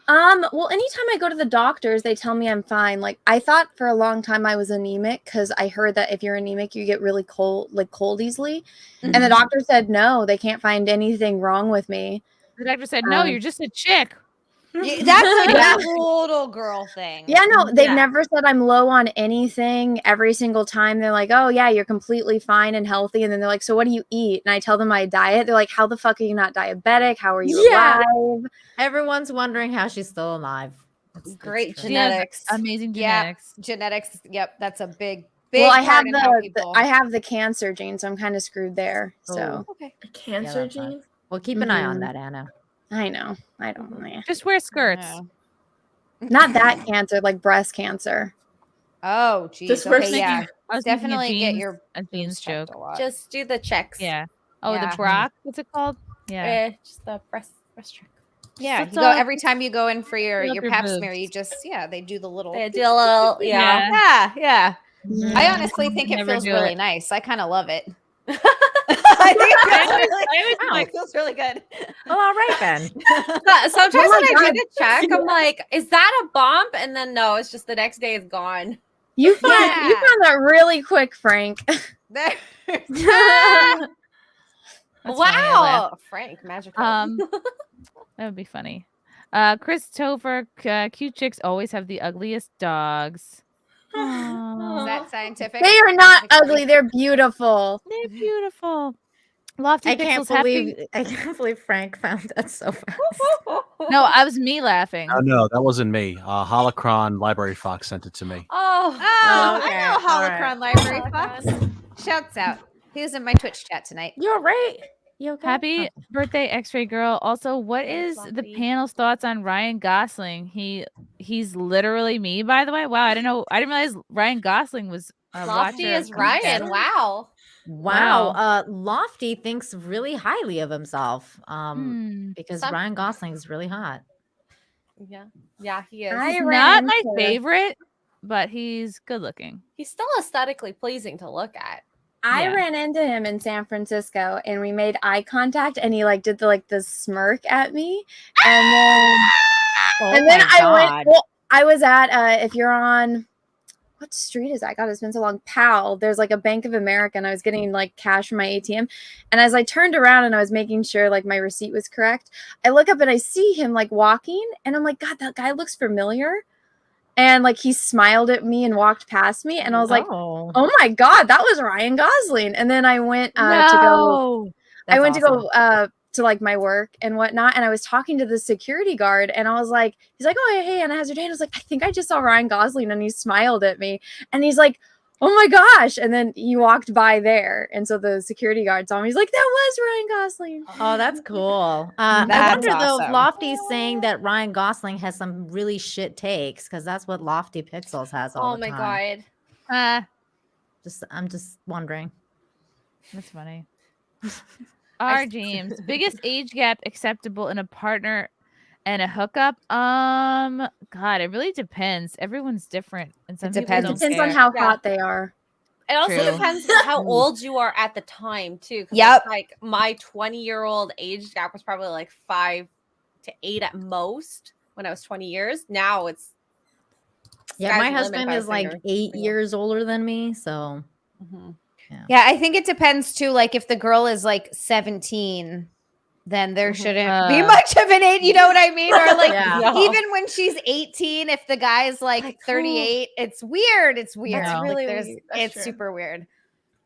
S18: Well, anytime I go to the doctors, they tell me I'm fine. Like, I thought for a long time I was anemic because I heard that if you're anemic, you get really cold easily. And the doctor said, no, they can't find anything wrong with me.
S7: The doctor said, no, you're just a chick.
S16: Yeah, that's a total girl thing.
S18: Yeah, no, they've never said I'm low on anything. Every single time they're like, oh, yeah, you're completely fine and healthy. And then they're like, so what do you eat? And I tell them my diet. They're like, how the fuck are you not diabetic? How are you alive?
S14: Everyone's wondering how she's still alive.
S16: Great
S14: true.
S16: genetics.
S7: Amazing genetics.
S16: Yeah, genetics. Yep, that's a big
S18: Well, I have
S16: part in how people-
S18: I have the cancer gene, so I'm kind of screwed there. So
S16: okay.
S12: A cancer
S14: that's
S12: gene?
S14: Well, keep an eye on
S18: Mhm.
S14: that, Anna.
S18: I know. I don't know.
S7: Just wear skirts.
S18: Not that cancer, like breast cancer.
S16: Oh, geez.
S12: Just
S16: Okay,
S12: worth
S16: yeah.
S7: I was thinking
S16: Definitely get
S7: jeans-
S16: your
S7: a jeans joke.
S16: Just do the checks.
S7: Yeah. Oh,
S16: Yeah.
S7: the Brock. What's it called? Yeah.
S16: Just the breast check. Yeah,
S7: That's
S16: you go
S7: all-
S16: every time you go in for your
S7: Fill up your
S16: pap
S7: boobs.
S16: smear. You just they do the little.
S17: They do a little,
S16: yeah.
S18: Mhm.
S16: I honestly think it
S7: Never
S16: feels
S7: do
S16: really
S7: it.
S16: nice. I kind of love it. I think
S7: I
S16: it feels really good.
S14: Well, all right then.
S17: Sometimes
S18: Oh my
S17: when I
S18: God.
S17: do the check, I'm like, is that a bump? And then no, it's just the next day it's gone.
S18: You found
S16: Yeah.
S18: that really quick, Frank.
S7: That's funny, I laughed.
S17: Wow, Frank, magical.
S7: That would be funny. Chris Topher, cute chicks always have the ugliest dogs.
S16: Is that scientific?
S18: They are not ugly. They're beautiful.
S7: They're beautiful. Lofty
S14: I can't
S7: Pixels,
S14: believe Frank found that so fast.
S7: No, I was me laughing.
S15: No, that wasn't me. Holocron Library Fox sent it to me.
S16: Oh,
S14: okay.
S16: I know
S14: All
S16: Holocron
S14: right.
S16: Library Fox. Shouts out. He was in my Twitch chat tonight.
S14: You're right. You okay?
S7: Happy birthday, X-Ray Girl. Also, what is the panel's thoughts on Ryan Gosling? He's literally me, by the way. Wow, I didn't realize Ryan Gosling was a
S17: Lofty
S7: watcher of
S17: is Ryan.
S7: Comcast.
S17: Wow.
S14: Wow. Lofty thinks really highly of himself. Because
S17: Some-
S14: Ryan Gosling is really hot.
S17: Yeah, he is.
S7: He's not my favorite, but he's good looking.
S17: He's still aesthetically pleasing to look at.
S18: I ran into him in San Francisco and we made eye contact and he like did the smirk at me. And then I was at if you're on what street is that? God, it's been so long. Powell. There's like a Bank of America and I was getting like cash from my ATM. And as I turned around and I was making sure like my receipt was correct, I look up and I see him like walking and I'm like, God, that guy looks familiar. And like he smiled at me and walked past me, and I was like, "Oh my God, that was Ryan Gosling!" And then I went to go. I went to go to like my work and whatnot, and I was talking to the security guard, and I was like, "He's like, oh hey, Anna, how's your day?" And I was like, "I think I just saw Ryan Gosling," and he smiled at me, and he's like, "Oh my gosh!" And then he walked by there, and so the security guard saw me. He's like, "That was Ryan Gosling."
S14: Oh, that's cool. I
S16: That's
S14: wonder though if
S16: awesome.
S14: Lofty's saying that Ryan Gosling has some really shit takes, because that's what Lofty Pixels has all
S17: Oh
S14: the
S17: my
S14: time.
S17: god.
S14: I'm just wondering.
S7: That's funny. Our James, biggest age gap acceptable in a partner and a hookup? God, it really depends. Everyone's different, and some people don't
S18: Depends
S7: care.
S18: on how hot they are.
S17: It also
S7: True.
S17: depends on how old you are at the time too. 'Cause
S16: Yep.
S17: it's like my 20-year-old age gap was probably like 5 to 8 at most when I was 20 years. Now it's
S14: Yeah,
S17: sky's
S14: my
S17: the limit
S14: husband
S17: if I
S14: is
S17: was
S14: like
S17: younger.
S14: 8 years older than me, so
S16: Yeah, I think it depends too. Like if the girl is like 17, then there shouldn't be much of an age. You know what I mean? Or like
S14: Yeah.
S16: even when she's 18, if the guy's like 38, it's weird. It's weird.
S12: That's
S16: Like,
S12: really
S16: there's-
S12: weird. That's
S16: it's
S12: true.
S16: super weird.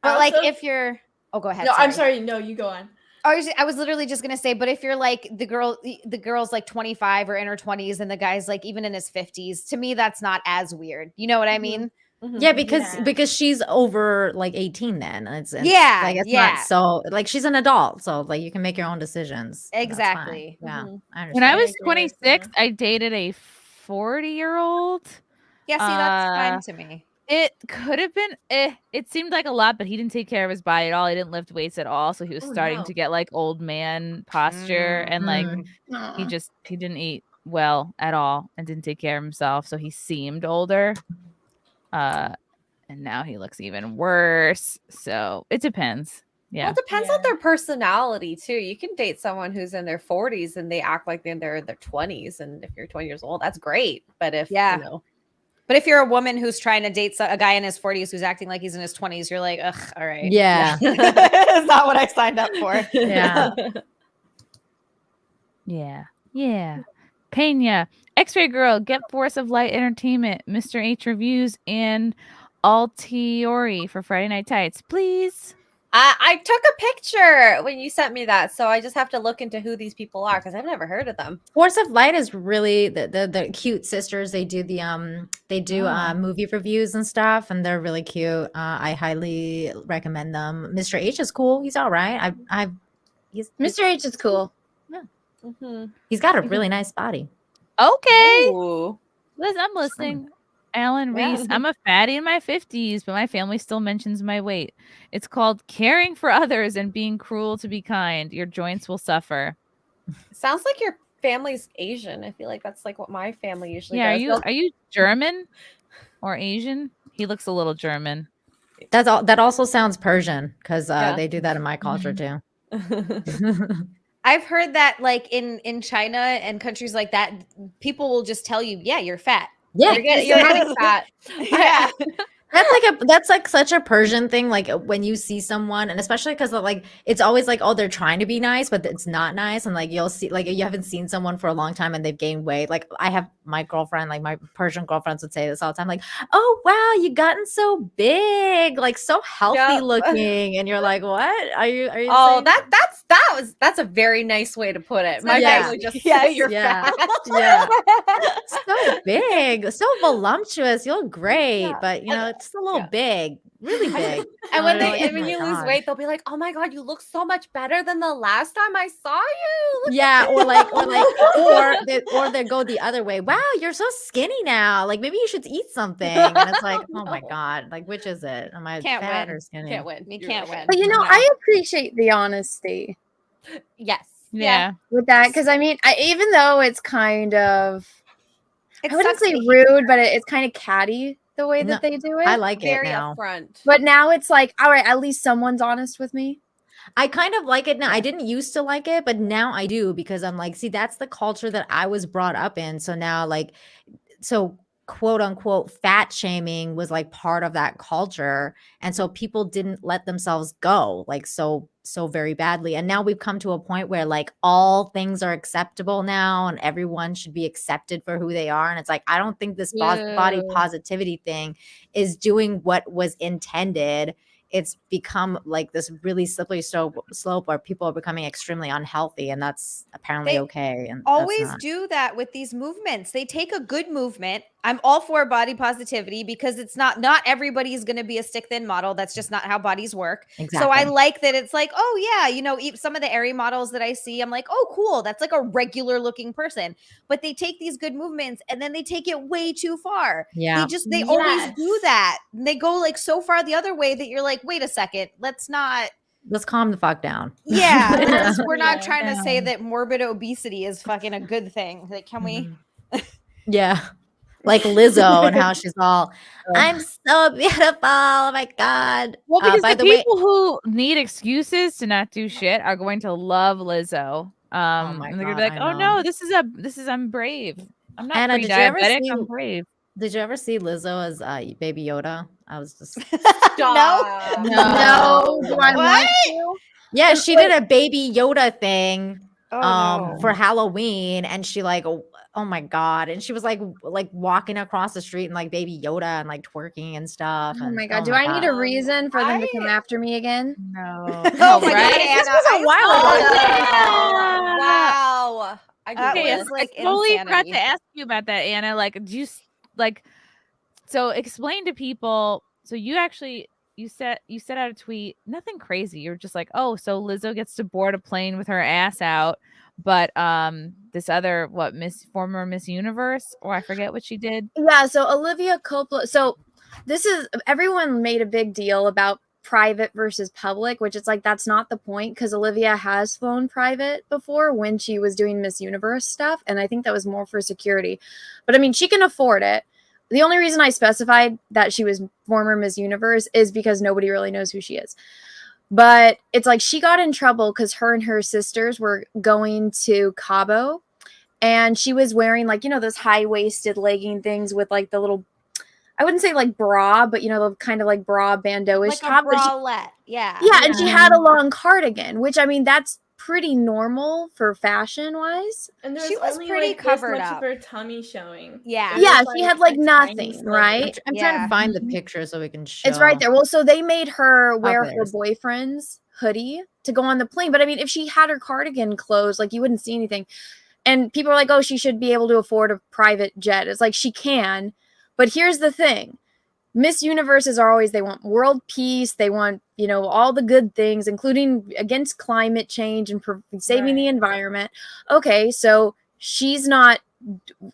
S12: I
S16: But like
S12: also-
S16: if you're go ahead.
S12: No, I'm sorry. No, you go on.
S16: I was literally just gonna say, but if you're like the girl's like 25 or in her 20s, and the guy's like even in his 50s, to me that's not as weird. You know what I mean?
S14: Yeah, because she's over like 18 then. It's
S16: Yeah,
S14: like it's
S16: yeah.
S14: not so like she's an adult, so like you can make your own decisions. That's fine.
S16: Exactly.
S14: Yeah. I understand.
S7: When I was 26, I dated a 40-year-old.
S16: Yeah, see, that's fine to me.
S7: It could have been. It seemed like a lot, but he didn't take care of his body at all. He didn't lift weights at all, so he was starting to get like old man posture, and like he didn't eat well at all and didn't take care of himself, so he seemed older. And now he looks even worse. So it depends. Yeah.
S17: Well, it depends on their personality too. You can date someone who's in their 40s and they act like they're in their 20s, and if you're 20 years old, that's great. But if you know,
S16: But if you're a woman who's trying to date a guy in his 40s who's acting like he's in his 20s, you're like, ugh, all right.
S14: Yeah.
S16: It's not what I signed up for.
S14: Yeah.
S7: Yeah. Pena, X-Ray Girl, Get Force of Light Entertainment, Mr. H Reviews, and Altiori for Friday Night Tights, please.
S17: I took a picture when you sent me that, so I just have to look into who these people are because I've never heard of them.
S14: Force of Light is really the cute sisters. They do movie reviews and stuff, and they're really cute. I highly recommend them. Mr. H is cool. He's all right.
S18: Mr. H is cool.
S14: Yeah. He's got a really nice body.
S7: Okay.
S17: Ooh.
S7: Liz, I'm listening. Alan Reese, I'm a fatty in my 50s, but my family still mentions my weight. It's called caring for others and being cruel to be kind. Your joints will suffer.
S17: Sounds like your family's Asian. I feel like that's like what my family usually
S7: Yeah,
S17: does.
S7: are you German or Asian? He looks a little German.
S14: That's all. That also sounds Persian because
S16: Yeah.
S14: they do that in my culture too.
S16: I've heard that like in China and countries like that, people will just tell you, yeah, you're fat.
S14: Yeah,
S16: you're getting fat. Yeah.
S14: that's like such a Persian thing. Like when you see someone, and especially because like it's always like, oh, they're trying to be nice, but it's not nice. And like you'll see, like you haven't seen someone for a long time and they've gained weight. Like I have my girlfriend, like my Persian girlfriends would say this all the time, like, oh wow, you gotten so big, like so healthy looking, and you're like, what are you?
S17: Oh,
S14: saying
S17: that's a very nice way to put it. My
S14: Yeah.
S17: family just
S14: Yes,
S17: say you're
S14: yeah.
S17: fat.
S14: Yeah. So big, so voluptuous. You look great, but you know it's a little big, really big.
S17: And when
S14: You're like,
S17: when
S14: "Oh my
S17: you lose
S14: God."
S17: weight, they'll be like, "Oh my god, you look so much better than the last time I saw you." Look
S14: Yeah,
S17: at
S14: or
S17: you."
S14: like, or they go the other way. Wow, you're so skinny now. Like maybe you should eat something. And it's like, oh my God, like which is it? Am I
S17: Can't
S14: fat
S17: win.
S14: or skinny?
S17: Can't win. You can't win.
S18: But you know, I appreciate the honesty.
S17: Yes.
S7: Yeah.
S18: With that, because I mean, even though it's kind of,
S16: It
S18: I wouldn't
S16: sucks
S18: say
S16: to
S18: rude, but it's kind of catty the way
S14: No,
S18: that they do it.
S14: I like it
S17: Very
S14: now.
S17: upfront.
S18: But now it's like, all right, at least someone's honest with me.
S14: I kind of like it now. I didn't used to like it, but now I do because I'm like, see, that's the culture that I was brought up in. So now, like, so quote unquote fat shaming was like part of that culture. And so people didn't let themselves go like so very badly. And now we've come to a point where like all things are acceptable now and everyone should be accepted for who they are. And it's like, I don't think this body positivity thing is doing what was intended. It's become like this really slippery slope where people are becoming extremely unhealthy, and that's apparently
S16: They
S14: okay. And
S16: always
S14: that's not.
S16: do that with these movements. They take a good movement. I'm all for body positivity because it's not everybody's going to be a stick thin model. That's just not how bodies work. So I
S14: Exactly.
S16: like that it's like, oh yeah, you know, some of the airy models that I see, I'm like, oh cool, that's like a regular looking person. But they take these good movements and then they take it way too far.
S14: Yeah.
S16: They always do that. And they go like so far the other way that you're like, wait a second, let's
S14: calm the fuck down.
S16: Yeah, we're not trying to say that morbid obesity is fucking a good thing. Like, can we?
S14: Yeah. Like Lizzo and how she's all, I'm so beautiful. Oh my God.
S7: Well, because
S14: by
S7: the
S14: the way,
S7: people who need excuses to not do shit are going to love Lizzo. And they're gonna be
S14: God,
S7: like,
S14: I
S7: "Oh
S14: know.
S7: no, this is I'm brave. I'm not
S14: Anna,
S7: pre-diabetic. I'm brave."
S14: did you ever see Lizzo as Baby Yoda? I was just
S18: No. Do I want to?
S14: Yeah, she did a Baby Yoda thing
S16: no.
S14: for Halloween, and she like, oh my God, and she was like walking across the street and like Baby Yoda and like twerking and stuff.
S18: Oh
S14: And,
S18: my God. Do I need a reason for them to come after me again?
S7: No.
S16: Oh my God,
S7: This
S16: Anna,
S7: was a while ago.
S17: Wow.
S7: Okay,
S16: was, like,
S7: I totally forgot
S16: insanity.
S7: to ask you about that, Anna. Like, do you so explain to people? So you actually you set out a tweet, nothing crazy. You're just like, oh, so Lizzo gets to board a plane with her ass out, but this other former Miss Universe, or I forget what she did.
S18: Yeah, so Olivia Coppola. So this is, everyone made a big deal about private versus public, which it's like that's not the point because Olivia has flown private before when she was doing Miss Universe stuff, and I think that was more for security. But I mean, she can afford it. The only reason I specified that she was former Miss Universe is because nobody really knows who she is. But it's like she got in trouble because her and her sisters were going to Cabo, and she was wearing like, you know, those high-waisted legging things with like the little, I wouldn't say like bra, but you know, the kind of like bra bandeau-ish
S16: Like
S18: top.
S16: a bralette. Yeah.
S18: Yeah, and she had a long cardigan, which I mean, that's pretty normal for fashion-wise.
S12: And
S16: She
S12: there's
S16: was
S12: only
S16: pretty
S12: like
S16: covered
S12: this much
S16: up.
S12: of her tummy showing.
S16: Yeah.
S18: Yeah,
S12: It was,
S18: she had like
S12: a tiny
S18: nothing,
S12: sliver.
S18: right?
S14: I'm trying to find the picture so we can show.
S18: It's right there. Well, so they made her wear her
S14: there's-
S18: boyfriend's hoodie to go on the plane. But I mean, if she had her cardigan closed, like you wouldn't see anything. And people are like, oh, she should be able to afford a private jet. It's like she can. But here's the thing. Miss Universes are always, they want world peace. They want, you know, all the good things, including against climate change and saving the environment. Okay, so she's not,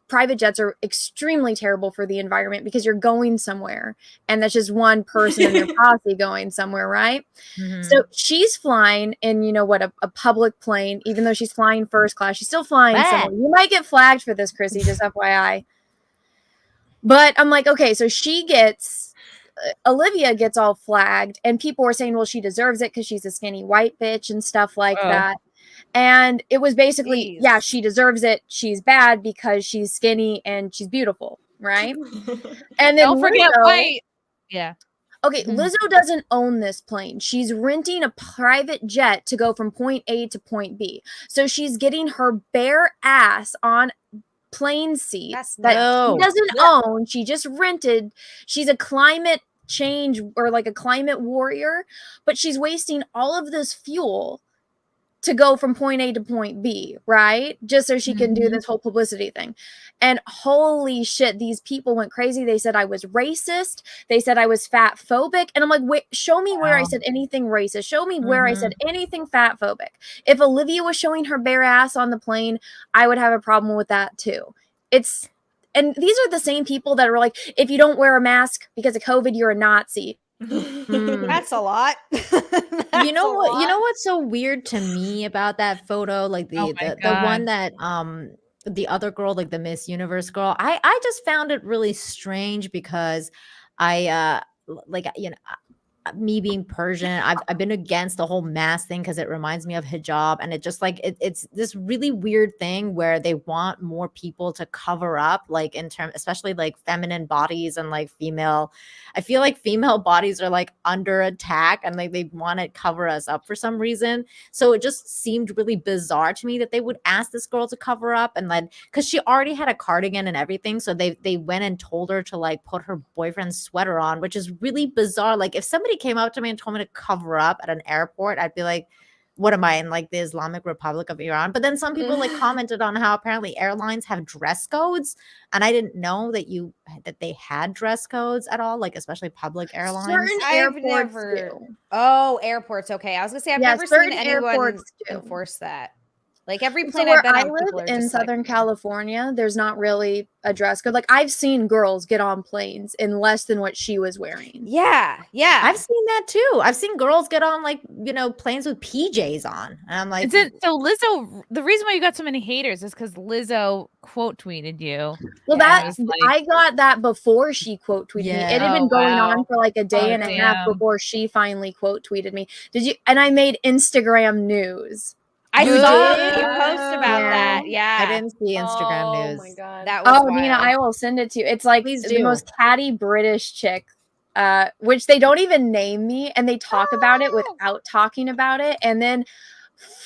S18: private jets are extremely terrible for the environment because you're going somewhere and that's just one person in your posse going somewhere, right? So she's flying in, you know what, a public plane, even though she's flying first class, she's still flying somewhere. You might get flagged for this, Chrissy, just FYI. But I'm like, okay, so she gets, Olivia gets all flagged, and people were saying, well, she deserves it because she's a skinny white bitch and stuff like that. And it was basically, yeah, she deserves it. She's bad because she's skinny and she's beautiful, right? And then
S7: Don't forget
S18: Lizzo,
S7: white. Yeah.
S18: Okay, Lizzo doesn't own this plane. She's renting a private jet to go from point A to point B. So she's getting her bare ass on plane seats that she doesn't own. She just rented. She's a climate change or like a climate warrior, but she's wasting all of this fuel to go from point A to point B, right? Just so she can do this whole publicity thing. And holy shit, these people went crazy. They said I was racist. They said I was fat phobic. And I'm like, wait, show me where I said anything racist. Show me where I said anything fat phobic. If Olivia was showing her bare ass on the plane, I would have a problem with that too. And these are the same people that are like, if you don't wear a mask because of COVID, you're a Nazi.
S16: That's a lot.
S14: You know what? You know what's so weird to me about that photo? Like the one that the other girl, like the Miss Universe girl. I just found it really strange because I me being Persian, I've been against the whole mask thing because it reminds me of hijab, and it just like it's this really weird thing where they want more people to cover up, like in terms, especially like feminine bodies and like female. I feel like female bodies are like under attack, and like they want to cover us up for some reason. So it just seemed really bizarre to me that they would ask this girl to cover up, and then because she already had a cardigan and everything, so they went and told her to like put her boyfriend's sweater on, which is really bizarre. Like if somebody came up to me and told me to cover up at an airport, I'd be like, what am I, in like the Islamic Republic of Iran? But then some people like commented on how apparently airlines have dress codes, and I didn't know that they had dress codes at all, like especially public airlines.
S18: Certain airports do.
S16: Oh, airports. Okay, I was gonna say I've never seen anyone enforce that. Like every plane
S18: so where
S16: I've been
S18: I
S16: on,
S18: live in Southern California, there's not really a dress code. Like I've seen girls get on planes in less than what she was wearing.
S16: Yeah.
S14: I've seen that too. I've seen girls get on like planes with PJs on, and I'm like,
S7: so Lizzo. The reason why you got so many haters is because Lizzo quote tweeted you.
S18: Well, I got that before she quote tweeted me. It had been going on for like a day and a half before she finally quote tweeted me. And I made Instagram news.
S16: I saw you post about that. Yeah.
S14: I didn't see Instagram news.
S16: Oh my god. That was wild.
S18: Nina, I will send it to you. It's like the most catty British chick, which they don't even name me, and they talk about it without talking about it. And then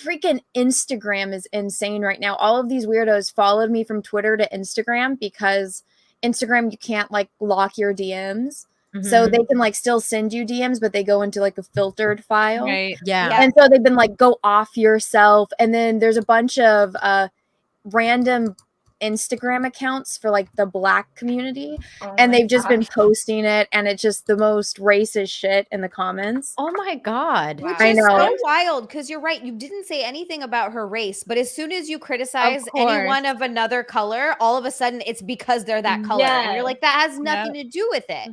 S18: freaking Instagram is insane right now. All of these weirdos followed me from Twitter to Instagram because Instagram, you can't like lock your DMs. So they can like still send you DMs, but they go into like a filtered file.
S7: Right.
S14: Yeah.
S18: And so they've been like, go off yourself. And then there's a bunch of random Instagram accounts for like the Black community. And they've just been posting it. And it's just the most racist shit in the comments.
S14: Oh my God.
S16: Which
S18: I
S16: is
S18: know.
S16: so wild because you're right. You didn't say anything about her race, but as soon as you criticize anyone of another color, all of a sudden it's because they're that color. And you're like, that has nothing to do with it.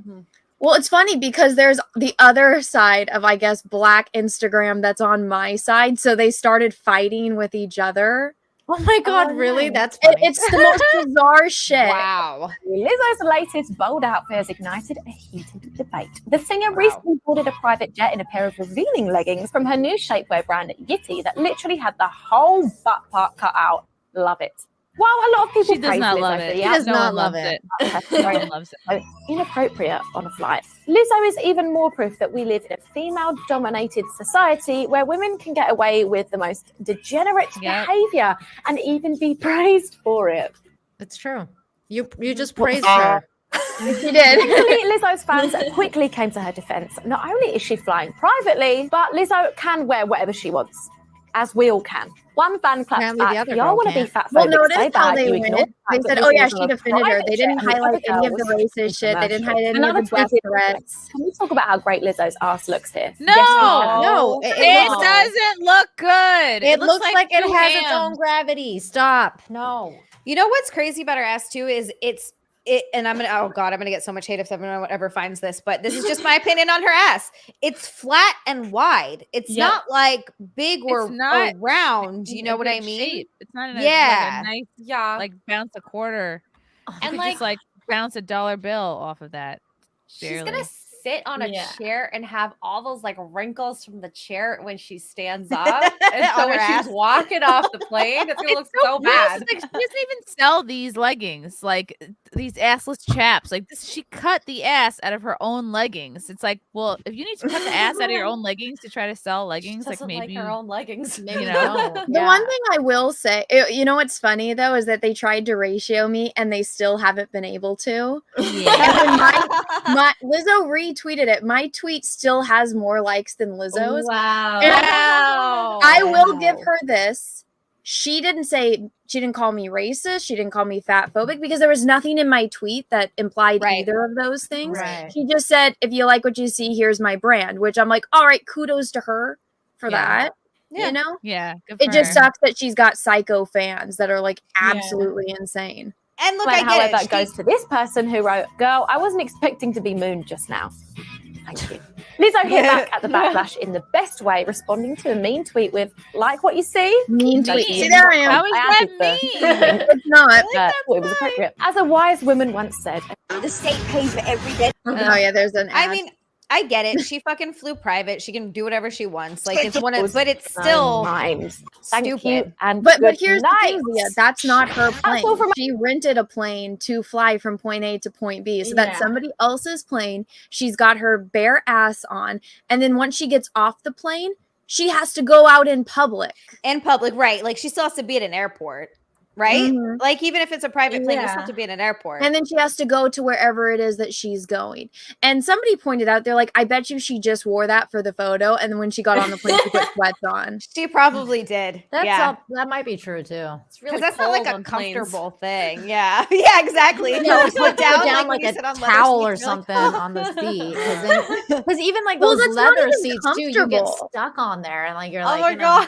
S18: Well, it's funny because there's the other side of, I guess, Black Instagram that's on my side. So they started fighting with each other.
S14: Oh my God, really? That's funny.
S18: It's the most bizarre shit.
S16: Wow.
S19: Lizzo's latest bold outfit has ignited a heated debate. The singer recently boarded a private jet in a pair of revealing leggings from her new shapewear brand Yitty that literally had the whole butt part cut out. Love it. While a lot of people
S7: She does not love it.
S14: She does not love it.
S7: No one loves it.
S19: Inappropriate on a flight. Lizzo is even more proof that we live in a female-dominated society where women can get away with the most degenerate behavior and even be praised for it.
S14: It's true. You just praised her.
S18: She did.
S19: Thankfully, Lizzo's fans quickly came to her defense. Not only is she flying privately, but Lizzo can wear whatever she wants, as we all can. One fan claps back, y'all want to be fat.
S18: Well, notice how they went. They said, oh yeah, she defended her. They didn't highlight any of the racist shit. They didn't highlight any of the death threats.
S19: Can we talk about how great Lizzo's ass looks here?
S7: No,
S14: No,
S7: it doesn't look good.
S14: It looks like it
S7: two
S14: has its
S7: hands.
S14: own gravity. Stop. No.
S16: You know what's crazy about her ass too is and I'm gonna get so much hate if anyone ever finds this, but this is just my opinion on her ass. It's flat and wide. It's not like big or round. You know what I mean?
S7: Shape. It's not in a,
S16: yeah,
S7: like a nice, like bounce a quarter.
S16: And
S7: could just like bounce a dollar bill off of that.
S16: she's gonna
S17: sit on a
S12: Yeah.
S17: chair and have all those like wrinkles from the chair when she stands up. And so
S16: On
S17: when
S16: her
S17: she's
S16: ass.
S17: walking off the plane, it's gonna look so
S7: gross.
S17: bad.
S7: It's like, she doesn't even sell these leggings, like these assless chaps. Like this, she cut the ass out of her own leggings. It's like, well, if you need to cut the ass out of your own leggings to try to sell leggings, like
S17: Doesn't
S7: maybe
S17: like her own leggings.
S7: you know.
S18: The one thing I will say, you know what's funny though, is that they tried to ratio me and they still haven't been able to.
S7: Yeah.
S18: And my Lizzo retweeted it. My tweet still has more likes than Lizzo's.
S12: Wow.
S18: And I will give her this. She didn't call me racist. She didn't call me fat phobic because there was nothing in my tweet that implied either of those things.
S14: Right.
S18: She just said, if you like what you see, here's my brand, which I'm like, all right, kudos to her for that.
S7: Yeah.
S18: You know?
S7: Yeah. Good
S18: It
S7: for
S18: just
S7: her.
S18: sucks that she's got psycho fans that are like absolutely insane.
S16: And look,
S19: But
S16: I get
S19: however,
S16: it.
S19: it goes to this person who wrote, "Girl, I wasn't expecting to be mooned just now." Thank you. Lizzo hit back at the backlash in the best way, responding to a mean tweet with, "Like what you see?"
S18: Mean
S19: Don't
S18: tweet.
S19: you
S18: See,
S19: see
S18: there I
S19: what
S18: am.
S19: I
S18: How is
S19: added
S18: that
S19: the-
S18: mean? It's not.
S19: But thought it was appropriate. As a wise woman once said,
S2: The state pays for every day.
S18: Oh yeah, there's an
S16: I
S18: ad.
S16: mean, I get it. She fucking flew private. She can do whatever she wants. Like it's one of,
S19: was
S16: but it's
S19: my
S16: still
S19: minds. Thank
S16: stupid.
S19: you and
S18: But
S19: good
S18: here's the thing,
S19: night.
S18: Leah. That's not her plane.
S19: all from-
S18: She rented a plane to fly from point A to point B. So
S12: Yeah.
S18: that's somebody else's plane. She's got her bare ass on. And then once she gets off the plane, she has to go out in public.
S16: In public, right? Like she still has to be at an airport, right?
S18: Mhm.
S16: Like even if it's a private plane, you still
S12: Yeah.
S16: have to be at an airport.
S18: And then she has to go to wherever it is that she's going. And somebody pointed out, they're like, I bet you she just wore that for the photo. And then when she got on the plane, she put sweats on.
S16: She probably did.
S14: That's
S16: yeah.
S14: that might be true too.
S17: It's really
S16: Because that's not like
S17: cold
S16: a
S17: on planes.
S16: comfortable thing. Yeah. Yeah, exactly.
S14: You
S16: You
S14: know,
S16: just put down,
S14: like
S16: when you
S14: a
S16: sit on leather
S14: towel
S16: seats,
S14: or
S16: you're like,
S14: something on the seat, because even like
S18: Well,
S14: those
S18: that's not
S14: leather
S18: even
S14: seats too, you get
S18: comfortable.
S14: stuck on there, and like you're
S16: Oh
S14: like,
S16: my
S14: you know,
S16: god.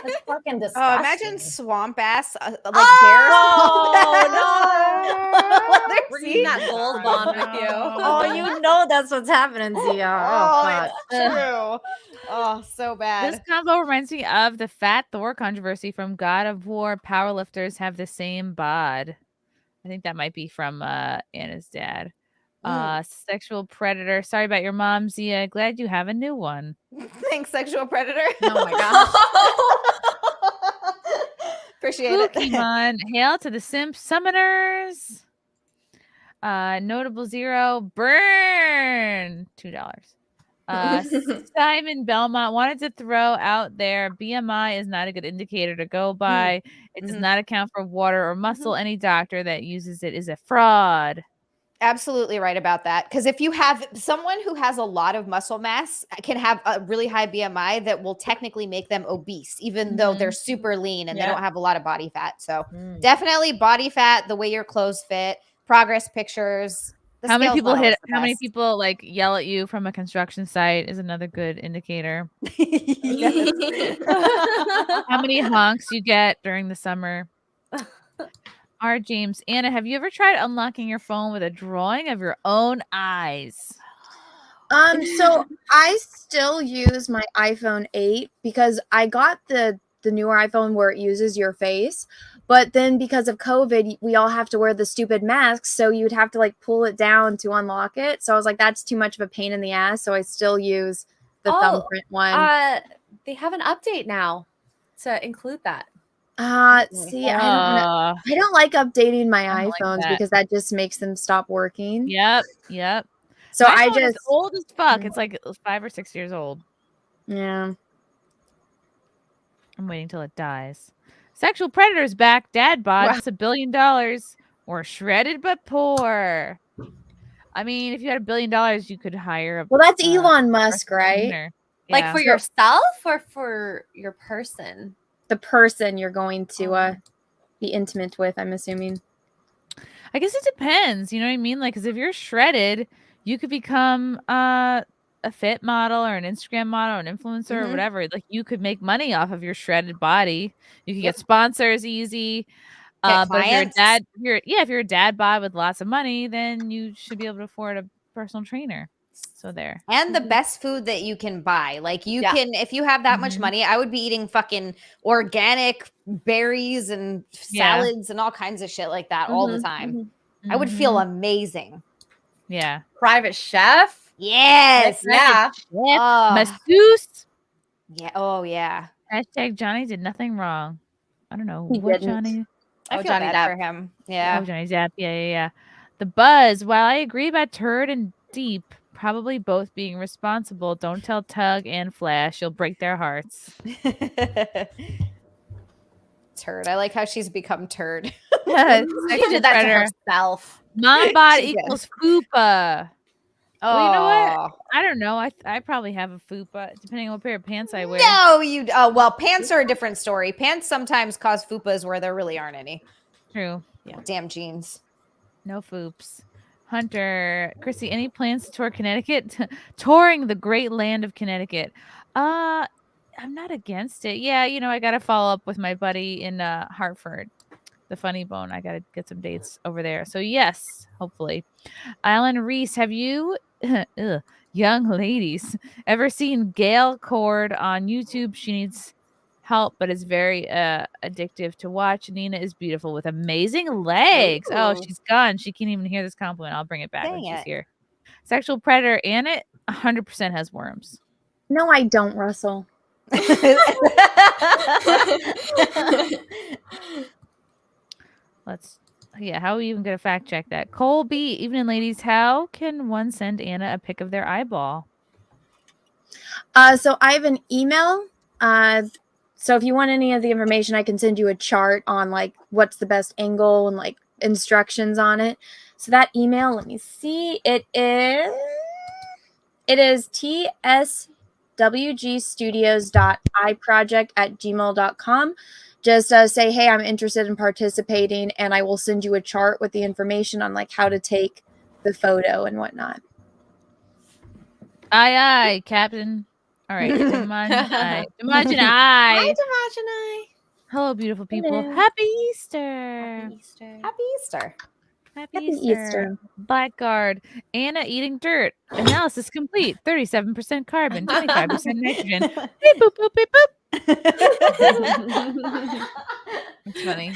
S14: it's fucking disgusting.
S16: Oh, imagine swamp ass like
S14: Oh,
S17: Bringing that gold bond with you.
S14: Oh, you know that's what's happening, Zia.
S16: Oh,
S14: Oh, fuck.
S16: it's true. Oh, so bad.
S7: This combo reminds me of the Fat Thor controversy from God of War. Powerlifters have the same bod. I think that might be from Anna's dad. Sexual predator. Sorry about your mom, Zia. Glad you have a new one.
S16: Thanks, sexual predator.
S14: Oh my gosh.
S16: Appreciate it.
S7: Pokemon. Hail to the Simp Summoners. Notable zero. Burn. $2. Simon Belmont wanted to throw out there BMI is not a good indicator to go by. It does not account for water or muscle. Any doctor that uses it is a fraud.
S16: Absolutely right about that. Because if you have someone who has a lot of muscle mass can have a really high BMI that will technically make them obese, even though they're super lean and they don't have a lot of body fat. So definitely body fat, the way your clothes fit, progress pictures.
S7: How many people how many people like yell at you from a construction site is another good indicator. How many honks you get during the summer. R. James. Anna, have you ever tried unlocking your phone with a drawing of your own eyes?
S18: So I still use my iPhone 8 because I got the newer iPhone where it uses your face. But then because of COVID, we all have to wear the stupid masks. So you'd have to like pull it down to unlock it. So I was like, that's too much of a pain in the ass. So I still use the thumbprint one.
S17: They have an update now to include that.
S18: See, I don't know. I don't like updating my
S7: I don't like
S18: iPhones
S7: that.
S18: because that just makes them stop working.
S7: Yep.
S18: So
S7: My
S18: I
S7: phone is
S18: just
S7: old as fuck. It's like 5 or 6 years old.
S18: Yeah.
S7: I'm waiting till it dies. Sexual predators back. Dad bod. It's $1 billion. Or shredded but poor. I mean, if you had $1 billion, you could hire a.
S18: Well, that's Elon Musk, right?
S7: trainer.
S17: Like
S7: Yeah.
S17: for yourself or for your person?
S18: The person you're going to be intimate with, I'm assuming.
S7: I guess it depends. You know what I mean? Like, because if you're shredded, you could become a fit model or an Instagram model or an influencer or whatever. Like, you could make money off of your shredded body. You could get sponsors easy. But if you're a dad bod with lots of money, then you should be able to afford a personal trainer. So there.
S16: And the best food that you can buy. Like you can, if you have that much money, I would be eating fucking organic berries and salads and all kinds of shit like that all the time. I would feel amazing.
S7: Yeah.
S17: Private chef?
S16: Yes.
S7: Yeah.
S16: Oh.
S7: Masseuse.
S16: Yeah. Oh yeah.
S7: Hashtag Johnny did nothing wrong. I don't know
S18: He
S7: what
S18: didn't.
S7: Johnny.
S16: I feel
S17: Johnny
S16: bad
S17: Depp.
S16: for him. Yeah.
S7: Oh, Johnny Depp. Yeah. The Buzz. While I agree about Turd and Deep probably both being responsible, don't tell Tug and Flash. You'll break their hearts.
S16: Turd. I like how she's become turd.
S7: Yeah,
S16: She did that to herself.
S7: Mom bot
S16: She did.
S7: equals fupa. Well, you know what?
S16: Oh.
S7: I don't know. I probably have a fupa, depending on what pair of pants I wear.
S16: No, you. Oh well, pants are a different story. Pants sometimes cause fupas where there really aren't any.
S7: True.
S16: Yeah. Damn jeans.
S7: No foops. Hunter, Chrissy, any plans to tour Connecticut? Touring the great land of Connecticut. I'm not against it. Yeah, I got to follow up with my buddy in Hartford, the Funny Bone. I got to get some dates over there. So yes, hopefully. Alan Reese, have you, young ladies, ever seen Gail Cord on YouTube? She needs help, but it's very addictive to watch. Nina is beautiful with amazing legs.
S16: Ooh.
S7: Oh, she's gone. She can't even hear this compliment. I'll bring it back when
S16: Dang
S7: she's
S16: it.
S7: here. Sexual predator, and it 100% has worms.
S18: No, I don't, Russell.
S7: How are we even gonna fact check that? Colby, evening ladies, how can one send Anna a pic of their eyeball?
S18: So I have an email. So if you want any of the information, I can send you a chart on like what's the best angle and like instructions on it. So that email, let me see. It is tswgstudios.iproject@gmail.com. Just say, hey, I'm interested in participating, and I will send you a chart with the information on like how to take the photo and whatnot.
S7: Aye, Captain. All right. Demogeny.
S16: Hi, Demogeny.
S7: Hello, beautiful people.
S16: Hello.
S7: Happy Easter.
S16: Happy Easter. Happy Easter.
S7: Happy
S18: Happy
S7: Easter.
S18: Easter.
S7: Blackguard. Anna eating dirt. Analysis complete. 37% carbon, 25% nitrogen. Beep, boop, boop, beep, boop. It's funny.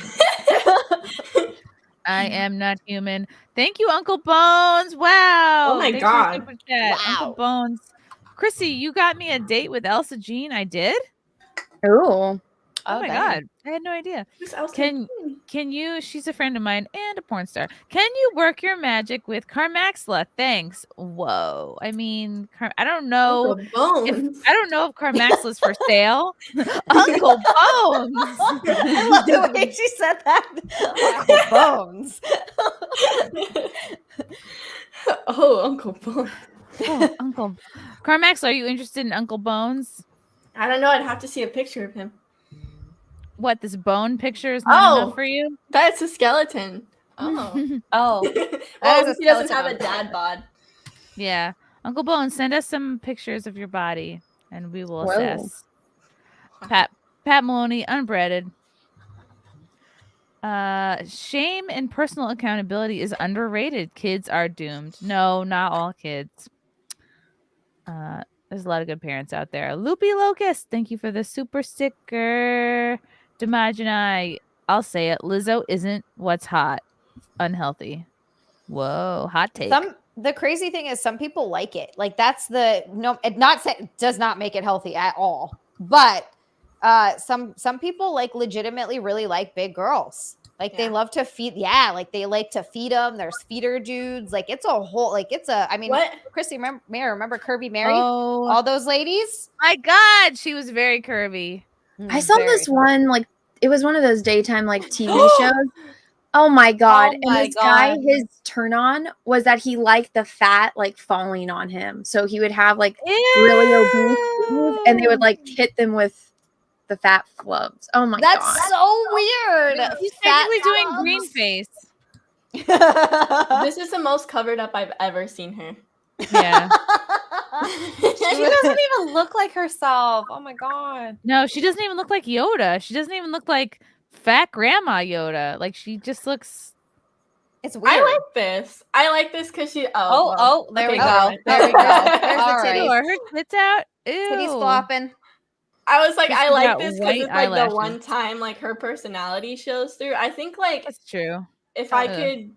S7: I am not human. Thank you, Uncle Bones. Wow.
S12: Oh my
S7: Thanks for the
S12: God.
S7: super chat. Uncle Bones. Chrissy, you got me a date with Elsa Jean. I did?
S18: Oh.
S7: Oh my God. I had no idea.
S12: Who's Elsa
S7: Can you, she's a friend of mine and a porn star. Can you work your magic with Carmaxlla? Thanks. Whoa. I mean, I don't know if Carmaxla's for sale. Uncle Bones.
S16: I love the way she said that. Uncle Bones.
S12: Oh, Uncle Bones.
S7: Oh, Uncle Carmaxlla, are you interested in Uncle Bones?
S12: I don't know. I'd have to see a picture of him.
S7: What, this bone picture is not enough for you?
S12: That's a skeleton. Oh.
S16: Oh.
S12: Oh, he doesn't have a dad bod.
S7: Yeah. Uncle Bones, send us some pictures of your body and we will
S18: Whoa.
S7: assess. Pat Maloney, unbreaded. Shame and personal accountability is underrated. Kids are doomed. No, not all kids. There's a lot of good parents out there. Loopy Locust, thank you for the super sticker. Demogeny, I'll say it. Lizzo isn't what's hot. Unhealthy. Whoa, hot take.
S16: The crazy thing is some people like it. Like that's does not make it healthy at all. But some people like legitimately really like big girls. Like they love to feed, like they like to feed them. There's feeder dudes. Like it's a whole, I mean,
S12: what?
S16: Chrissie Mayr, remember Curvy Mary?
S7: Oh.
S16: All those ladies?
S7: My God, she was very curvy.
S18: I saw this one, like, it was one of those daytime, like, TV shows. Oh my God.
S16: Oh my
S18: and this guy, his turn on was that he liked the fat, like, falling on him. So he would have, like, really obese dudes, and they would, like, hit them with the fat flubs. Oh my God.
S16: That's so weird.
S7: He's technically doing green face.
S12: This is the most covered up I've ever seen her.
S7: Yeah.
S17: She doesn't even look like herself. Oh my God.
S7: No, she doesn't even look like Yoda. She doesn't even look like fat grandma Yoda. Like she just looks.
S16: It's weird.
S12: I like this. I like this because she.
S16: There we go.
S12: God.
S16: There we go. There's
S7: All
S16: the titties.
S7: right. Are her tits out? Ew.
S16: Titties flopping.
S12: I was like,
S7: She's
S12: I like
S7: got
S12: this because
S7: white
S12: it's like
S7: eyelashes.
S12: the one time like her personality shows through. I think like
S7: That's true.
S12: if I could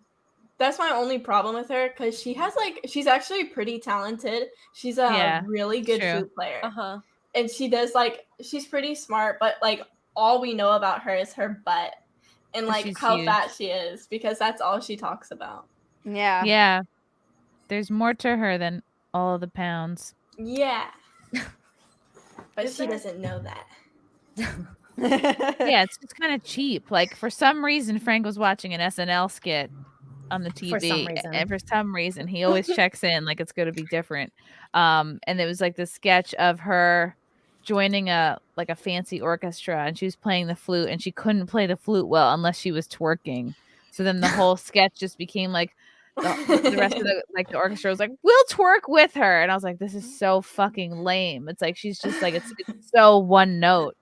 S12: That's my only problem with her, because she's actually pretty talented. She's a really good flute player.
S17: Uh-huh.
S12: And she's pretty smart, but like all we know about her is her butt and like
S7: She's
S12: how
S7: huge.
S12: fat she is, because that's all she talks about.
S16: Yeah.
S7: Yeah. There's more to her than all of the pounds.
S12: Yeah. But she doesn't know that.
S7: Yeah, it's just kind of cheap. Like, for some reason, Frank was watching an SNL skit on the TV,
S14: For some reason.
S7: and for some reason, he always checks in like it's going to be different. And it was like the sketch of her joining a fancy orchestra, and she was playing the flute, and she couldn't play the flute well unless she was twerking. So then the whole sketch just became like the rest of the orchestra was like, we'll twerk with her, and I was like, this is so fucking lame. It's like she's just like it's so one note.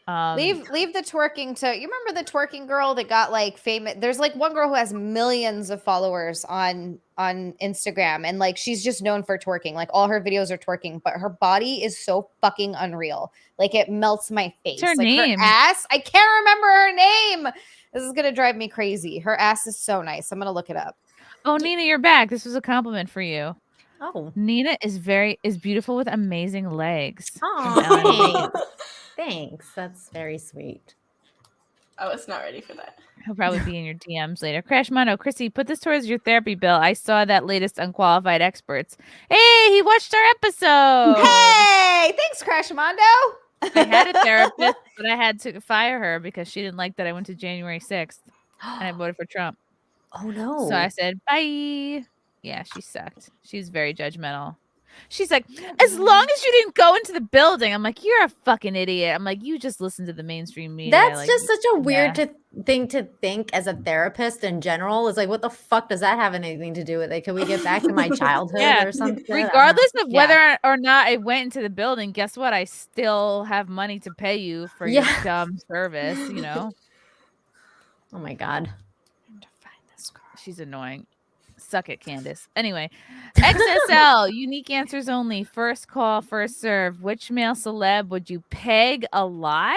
S16: Leave the twerking to, you remember the twerking girl that got like famous? There's like one girl who has millions of followers on Instagram, and like she's just known for twerking. Like all her videos are twerking, but her body is so fucking unreal. Like it melts my face.
S7: What's her name?
S16: Her ass, I can't remember her name. This is gonna drive me crazy. Her ass is so nice. I'm gonna look it up.
S7: Oh, Nina, you're back. This was a compliment for you.
S14: Oh,
S7: Nina is beautiful with amazing legs.
S14: Oh, thanks. That's very sweet.
S12: I was not ready for that.
S7: He'll probably be in your DMs later. Crash Mono, Chrissy, put this towards your therapy bill. I saw that latest Unqualified Experts. Hey, he watched our episode.
S16: Hey, thanks, Crash Mondo.
S7: I had a therapist, but I had to fire her because she didn't like that I went to January 6th and I voted for Trump.
S14: Oh, no.
S7: So I said, bye. Yeah, she sucked. She's very judgmental. She's like, as long as you didn't go into the building. I'm like, you're a fucking idiot. I'm like, you just listen to the mainstream media.
S14: That's
S7: like,
S14: just such a weird thing to think as a therapist in general. Is like, what the fuck does that have anything to do with it? Can we get back to my childhood or something?
S7: Regardless of whether or not I went into the building, guess what? I still have money to pay you for your dumb service, you know?
S14: Oh my God.
S7: She's annoying. Suck it, Candace. Anyway, XSL, unique answers only. First call, first serve. Which male celeb would you peg alive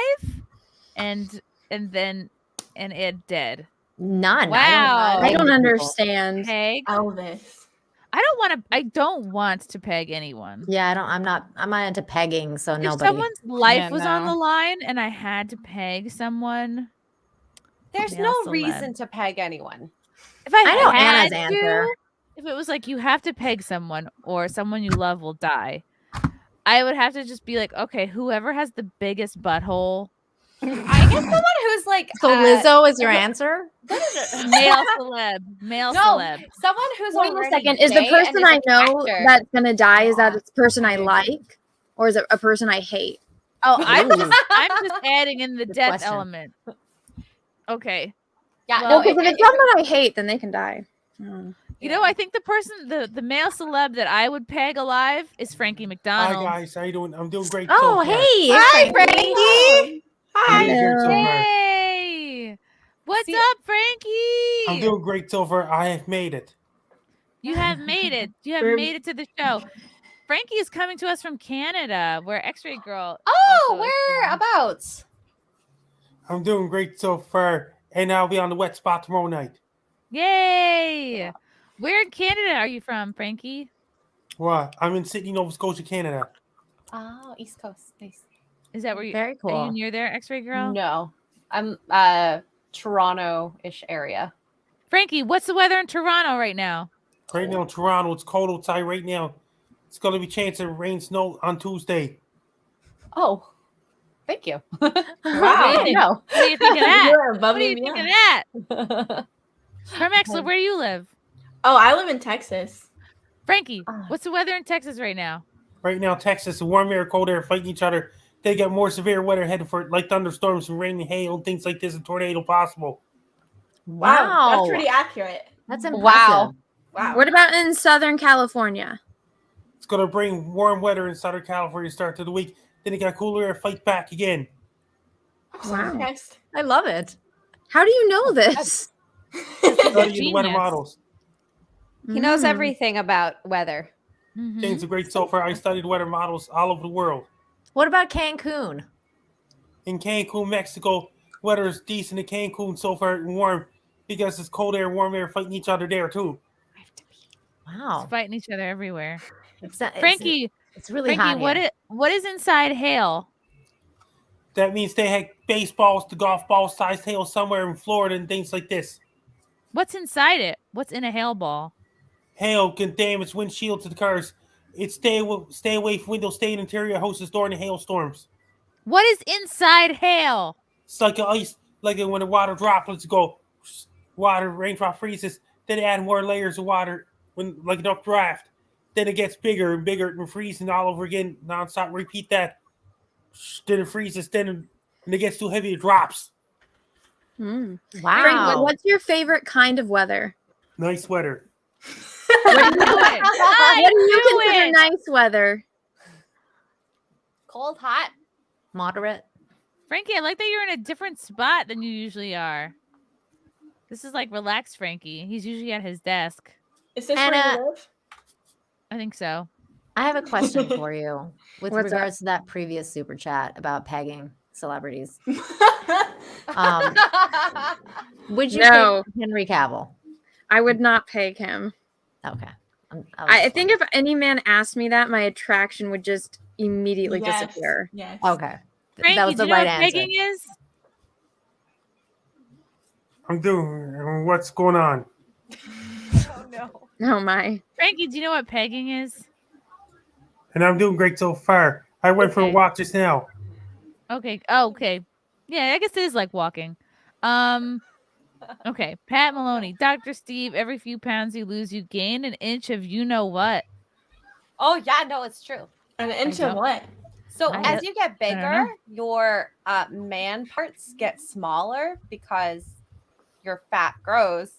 S7: and it dead?
S14: None.
S7: Wow.
S18: I don't understand.
S7: Peg
S12: Elvis.
S7: I don't want to peg anyone.
S14: Yeah, I'm not into pegging, so
S7: If
S14: nobody.
S7: someone's life was on the line and I had to peg someone,
S17: There's
S7: male
S17: no
S7: celeb.
S17: reason to peg anyone.
S7: If I
S14: know
S7: had
S14: Anna's
S7: to,
S14: answer.
S7: if it was like you have to peg someone or someone you love will die, I would have to just be like, okay, whoever has the biggest butthole.
S17: I guess someone who's like
S14: So Lizzo is your answer?
S7: Male celeb. Male
S17: No,
S7: celeb.
S17: someone who's
S18: Wait a
S17: already
S18: second. Is the
S17: gay
S18: person
S17: and is
S18: I
S17: an
S18: know
S17: actor.
S18: that's gonna die? Is that a person I like, or is it a person I hate?
S7: Oh, I'm just adding in the
S14: Good
S7: death
S14: question.
S7: element. Okay.
S17: Yeah,
S18: No,
S17: no,
S18: because if it's someone I hate, then they can die.
S7: You know, I think the male celeb that I would peg alive is Frankie
S1: Hi
S7: McDonald.
S1: guys, how you doing? I'm doing great.
S14: Oh,
S1: so far.
S14: hey.
S16: Hi,
S14: Frankie.
S1: I'm doing great so far.
S7: Hey, what's up, Frankie?
S1: I'm doing great so far. I have made it.
S7: You have made it. You have made it to the show. Frankie is coming to us from Canada, where X-Ray Girl.
S16: Oh, whereabouts?
S1: I'm doing great so far, and I'll be on the wet spot tomorrow night.
S7: Yay! Where in Canada are you from, Frankie?
S1: What? I'm in Sydney, Nova Scotia, Canada.
S17: Oh, East Coast. Nice.
S7: Is that where you?
S14: Very
S7: Are
S14: cool.
S7: you near there, X-Ray Girl?
S17: No, I'm Toronto-ish area.
S7: Frankie, what's the weather in Toronto right now?
S1: Right now in Toronto, it's cold outside right now. It's going to be chance of rain, snow on Tuesday.
S17: Oh, thank you.
S7: Wow.
S17: No.
S7: What do you think of that?
S12: You're
S7: What
S12: above
S7: do you
S12: me,
S7: think
S12: yeah.
S7: of that? Carmaxlla, where do you live?
S12: Oh, I live in Texas.
S7: Frankie, what's the weather in Texas right now?
S1: Right now, Texas, the warm air, cold air fighting each other. They got more severe weather headed for like thunderstorms and rain and hail and things like this, and tornado possible.
S14: Wow.
S12: That's pretty accurate.
S14: That's impressive.
S16: Wow.
S12: Wow.
S18: What about in Southern California?
S1: It's going to bring warm weather in Southern California start to the week. Then it got cooler air fight back again.
S18: Wow.
S12: Next.
S14: I love it.
S18: How do you know this?
S1: Study the weather
S7: Genius.
S1: models.
S16: He knows everything about weather.
S7: Mhm.
S1: James, a great so far. I studied weather models all over the world.
S14: What about Cancun?
S1: In Cancun, Mexico, weather is decent in Cancun so far and warm. because it's cold air, warm air fighting each other there too.
S14: Wow.
S7: It's fighting each other everywhere.
S14: It's not,
S7: Frankie,
S14: it's really
S7: Frankie,
S14: hot here.
S7: what is inside hail?
S1: That means they had baseballs to golf ball sized hail somewhere in Florida and things like this.
S7: What's inside it? What's in a hail ball?
S1: Hail can damage windshields to the cars. It stay away from windows, stay in interior houses during the hailstorms.
S7: What is inside hail?
S1: It's like ice, like when the water droplets go, raindrop freezes, then they add more layers of water when like enough draft. Then it gets bigger and bigger and freezing all over again, nonstop. Repeat that. Then it freezes, then when it gets too heavy, it drops.
S18: Wow.
S14: Wow.
S18: What's your favorite kind of weather?
S1: Nice weather.
S18: What do you consider nice weather?
S17: Cold, hot,
S14: moderate.
S7: Frankie, I like that you're in a different spot than you usually are. This is like relaxed Frankie. He's usually at his desk.
S12: Is this
S14: Anna,
S12: where you live?
S7: I think so.
S14: I have a question for you with
S18: What's
S14: regards to that previous super chat about pegging celebrities. Would you
S18: No.
S14: pick Henry Cavill?
S18: I would not peg him.
S14: Okay.
S18: I think if any man asked me that, my attraction would just immediately disappear.
S12: Yes.
S14: Okay.
S7: Frankie,
S14: That was
S7: do
S14: the
S7: you know
S14: right
S7: what
S14: answer.
S7: pegging is?
S1: I'm doing. What's going on?
S17: Oh no.
S18: Oh my.
S7: Frankie, do you know what pegging is?
S1: And I'm doing great so far. I went for a
S7: Okay.
S1: walk just now.
S7: Okay. Oh, okay. Yeah, I guess it is like walking. Okay. Pat Maloney, Dr. Steve, every few pounds you lose, you gain an inch of you know what.
S17: Oh yeah, no, it's true.
S12: An inch
S7: don't-
S12: of what?
S17: So
S7: I
S17: as
S7: don't-
S17: you get
S7: I don't
S17: bigger,
S7: know.
S17: your man parts get smaller because your fat grows.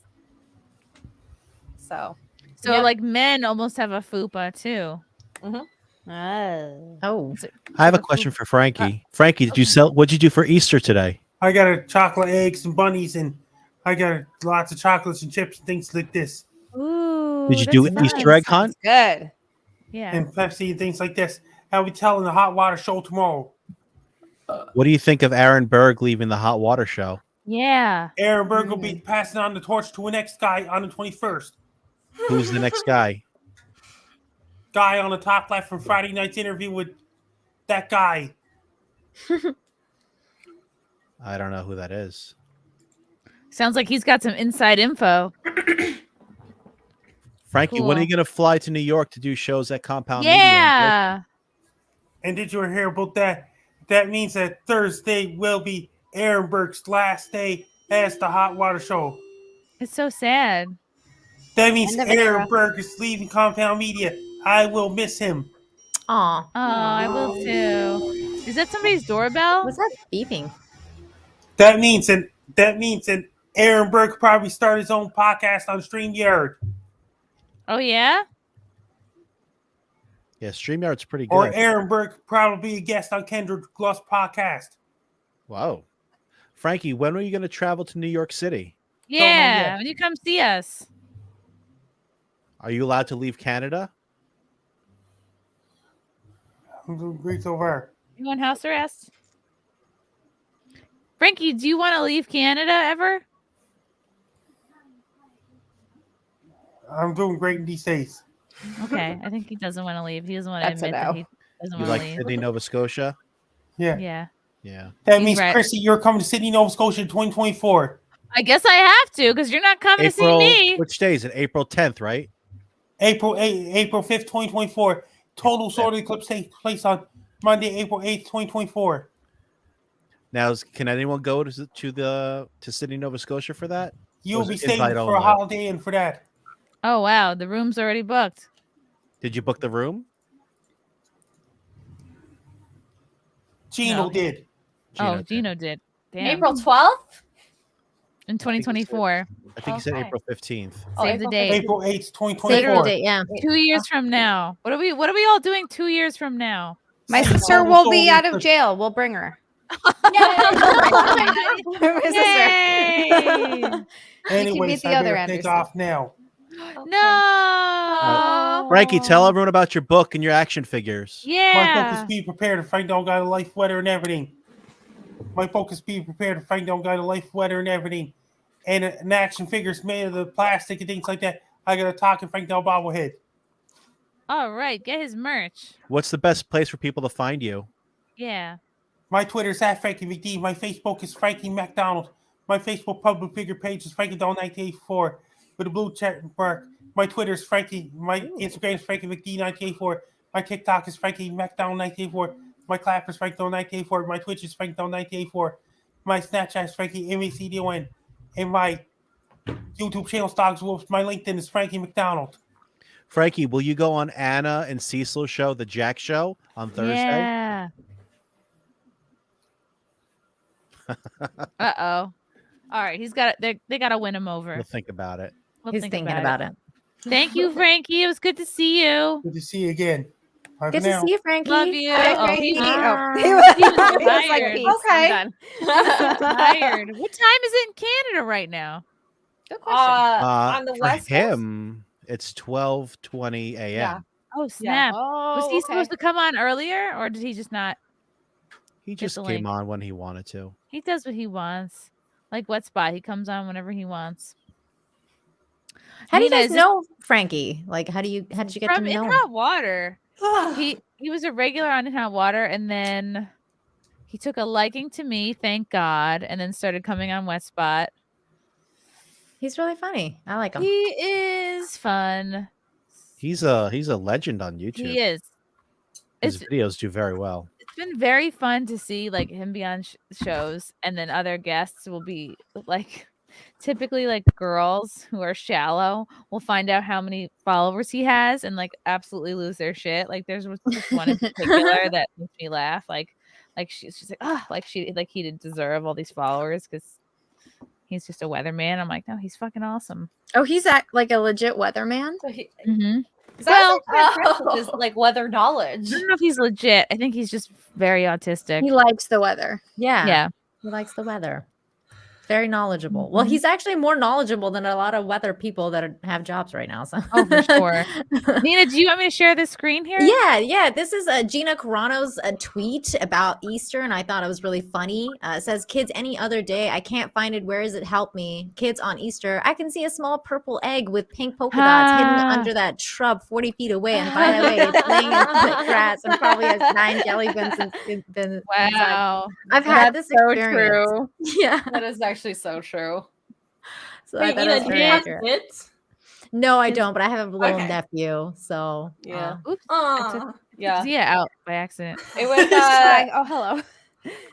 S17: So
S7: So like men almost have a fupa too.
S14: Oh.
S15: I have a question for Frankie. Frankie, what'd you do for Easter today?
S1: I got a chocolate eggs and bunnies, and I got lots of chocolates and chips and things like this,
S7: Ooh.
S15: Did you do
S7: that's
S15: an Easter egg hunt?
S17: good.
S7: Yeah.
S1: and Pepsi and things like this. I'll be telling the hot water show tomorrow.
S15: What do you think of Aaron Berg leaving the hot water show?
S7: Yeah.
S1: Aaron Berg will be passing on the torch to the next guy on the 21st.
S15: Who's the next guy?
S1: Guy on the top left from Friday night's interview with that guy.
S15: I don't know who that is.
S7: Sounds like he's got some inside info.
S15: Frankie, when are you
S7: Cool.
S15: going to fly to New York to do shows at Compound Media?
S7: Yeah.
S1: And did you hear about that? That means that Thursday will be Aaron Berg's last day as the hot water show.
S7: It's so sad.
S1: That means
S14: End of an
S1: Aaron
S14: era.
S1: Berg is leaving Compound Media. I will miss him.
S14: Aw.
S7: Oh, I will too. Is that somebody's doorbell?
S14: What's that beeping?
S1: That means that Aaron Berg could probably start his own podcast on StreamYard.
S7: Oh yeah?
S15: Yeah, StreamYard's pretty good.
S1: Or Aaron Berg could probably be a guest on Kendra Gloss podcast.
S15: Wow. Frankie, when are you going to travel to New York City?
S7: Yeah. When you come see us.
S15: Are you allowed to leave Canada?
S1: I'm doing great so far.
S7: You want house arrest? Frankie, do you want to leave Canada ever?
S1: I'm doing great in these days.
S7: Okay. I think he doesn't want to leave. He doesn't want to
S17: That's a
S7: admit that
S17: no.
S7: he doesn't
S15: You
S7: want
S15: like
S7: to leave.
S15: Sydney, Nova Scotia?
S1: Yeah.
S7: Yeah.
S15: Yeah.
S1: That
S7: He's
S1: means,
S7: right.
S1: Chrissy, you're coming to Sydney, Nova Scotia in 2024.
S7: I guess I have to because you're not coming
S15: April,
S7: to see me.
S15: which day is it? April 10th, right?
S1: April 5th, 2024. Total solar eclipse takes place on Monday, April 8th, 2024.
S15: Now, can anyone go to Sydney, Nova Scotia for that?
S1: You'll
S15: Or is
S1: be
S15: it
S1: staying
S15: invite
S1: for a
S15: only?
S1: holiday in for that.
S7: Oh wow, the room's already booked.
S15: Did you book the room?
S1: Gino
S7: No.
S1: did.
S7: Oh, Gino did. Damn.
S17: April 12th?
S7: In 2024.
S15: I think he said
S17: Okay.
S15: April 15th.
S7: Save the date.
S1: April 8th,
S14: Save
S1: 2024.
S14: the date, yeah.
S7: 2 years from now. What are we all doing 2 years from now?
S10: My
S1: Total
S10: sister will be
S1: solar
S10: out of
S1: eclipse.
S10: jail. We'll bring her. My sister.
S7: Yay!
S1: Anyways,
S10: meet the
S1: I
S10: other
S1: better take
S10: Anderson.
S1: off now.
S7: No.
S15: Frankie, tell everyone about your book and your action figures.
S1: My focus
S7: Yeah.
S1: be prepared to find out guy the life, weather, and everything. My focus be prepared to find out guy the life, weather, and everything. and an action figures made of the plastic and things like that. I got a talking Frank Del bobblehead.
S7: All right, get his merch.
S15: What's the best place for people to find you?
S7: Yeah.
S1: My Twitter's at Frankie McD. My Facebook is Frankie McDonald. My Facebook public figure page is Frankie Doll 1984 with a blue check mark. My Twitter is Frankie. My Instagram is Frankie McD 1984. My TikTok is Frankie McDonald 1984. My clap is Frankie Doll 1984. My Twitch is Frankie Doll 1984. My Snapchat is Frankie MACDON. And my YouTube channel Dogs Wolves. My LinkedIn is Frankie McDonald.
S15: Frankie, will you go on Anna and Cecil's show, the Jack Show, on Thursday?
S7: Yeah. Uh-oh. All right, he's got it. They got to win him over.
S15: We'll think about it.
S14: He's thinking about it.
S7: Thank you, Frankie. It was good to see you.
S1: Good to see you again. Bye
S14: Good
S1: for
S14: to
S1: now.
S14: see you, Frankie.
S7: Love you.
S14: Bye,
S7: Oh,
S14: Frankie.
S7: he
S14: Bye.
S7: was
S14: He was like,
S7: tired.
S14: "Peace, I'm done."
S7: Tired. What time is it in Canada right now?
S17: Good question. On the
S15: For
S17: West Coast?
S15: him, it's 12:20 a.m.
S17: Yeah.
S7: Oh, snap. Was he
S17: okay.
S7: supposed to come on earlier, or did he just not?
S15: He
S7: get
S15: just
S7: the
S15: came
S7: link?
S15: on when he wanted to.
S7: He does what he wants. Like Wet Spot, he comes on whenever he wants.
S14: How do you
S7: Nina,
S14: guys
S7: is
S14: know Frankie? Like, how did you get to
S7: from
S14: know
S7: In
S14: him?
S7: Hot Water? He was a regular on In Hot Water, and then he took a liking to me, thank God, and then started coming on Wet Spot.
S14: He's really funny. I like him.
S7: He is fun.
S15: He's a legend on YouTube.
S7: He is.
S15: His
S7: It's
S15: videos do very well.
S7: It's been very fun to see like him be on shows, and then other guests will be like typically like girls who are shallow will find out how many followers he has and like absolutely lose their shit. Like there's this one in particular that makes me laugh. Like she's like, oh, like he didn't deserve all these followers because he's just a weatherman. I'm like, no, he's fucking awesome.
S18: Oh, he's like a legit weatherman.
S7: Mm-hmm.
S17: Well, is like weather knowledge.
S7: I don't know if he's legit. I think he's just very autistic.
S18: He likes the weather.
S14: Yeah.
S7: Yeah.
S14: He likes the weather. Very knowledgeable. Well, he's actually more knowledgeable than a lot of weather people that have jobs right now. So.
S7: Oh, for sure. Nina, do you want me to share this screen here?
S14: Yeah. This is Gina Carano's tweet about Easter, and I thought it was really funny. It says, "Kids, any other day, I can't find it. Where is it? Help me. Kids, on Easter, I can see a small purple egg with pink polka dots hidden under that shrub 40 feet away. And by the way, it's laying in the grass and probably has 9 jelly beans.
S7: Wow.
S14: I've had
S18: That's
S14: this
S18: so
S14: experience.
S18: true.
S14: Yeah.
S17: That is actually so true.
S14: So I
S12: Wait,
S14: thought it
S12: Nina,
S14: was
S12: do
S14: very
S12: you have
S14: accurate.
S12: kids?
S14: No, I don't, but I have a little
S12: Okay.
S14: nephew. So
S17: Yeah.
S7: Oops.
S12: Aw.
S17: Yeah.
S7: Zia out by accident.
S17: It was
S16: Oh, hello.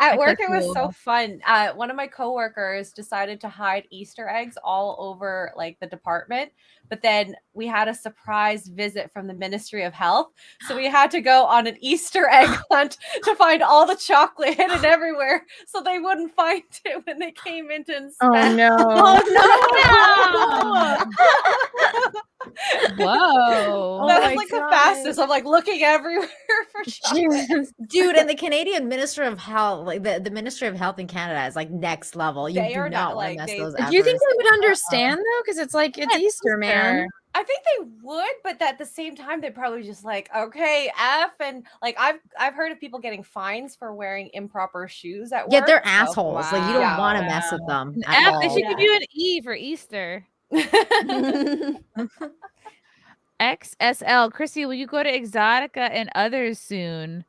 S17: at
S7: I
S17: work.
S7: clicked
S17: It was
S7: you.
S17: so fun. One of my coworkers decided to hide Easter eggs all over like the department, but then we had a surprise visit from the Ministry of Health, so we had to go on an Easter egg hunt to find all the chocolate hidden everywhere, so they wouldn't find it when they came in to inspect.
S18: Oh no.
S7: Whoa.
S17: That
S14: my
S17: was like the
S14: God.
S17: fastest. I'm like looking everywhere for chocolate.
S14: dude, and the Canadian Minister of Health, like the Ministry of Health in Canada is like next level. You
S17: They
S14: do
S17: are
S14: not
S17: not,
S14: want
S17: like,
S14: to mess
S17: they-
S14: those
S18: Do you think
S14: efforts.
S18: they would understand though? Because it's like it's
S7: Yeah,
S18: Easter, man.
S17: I think they would, but at the same time, they're probably just like, okay, F, and like I've heard of people getting fines for wearing improper shoes at work.
S14: Yeah, they're
S17: so-
S14: assholes. Like you don't
S17: Yeah.
S14: want to mess with them
S7: An
S14: at
S7: F,
S14: all.
S7: they should give you an E for Easter. XSL. Chrissy, will you go to Exotica and others soon?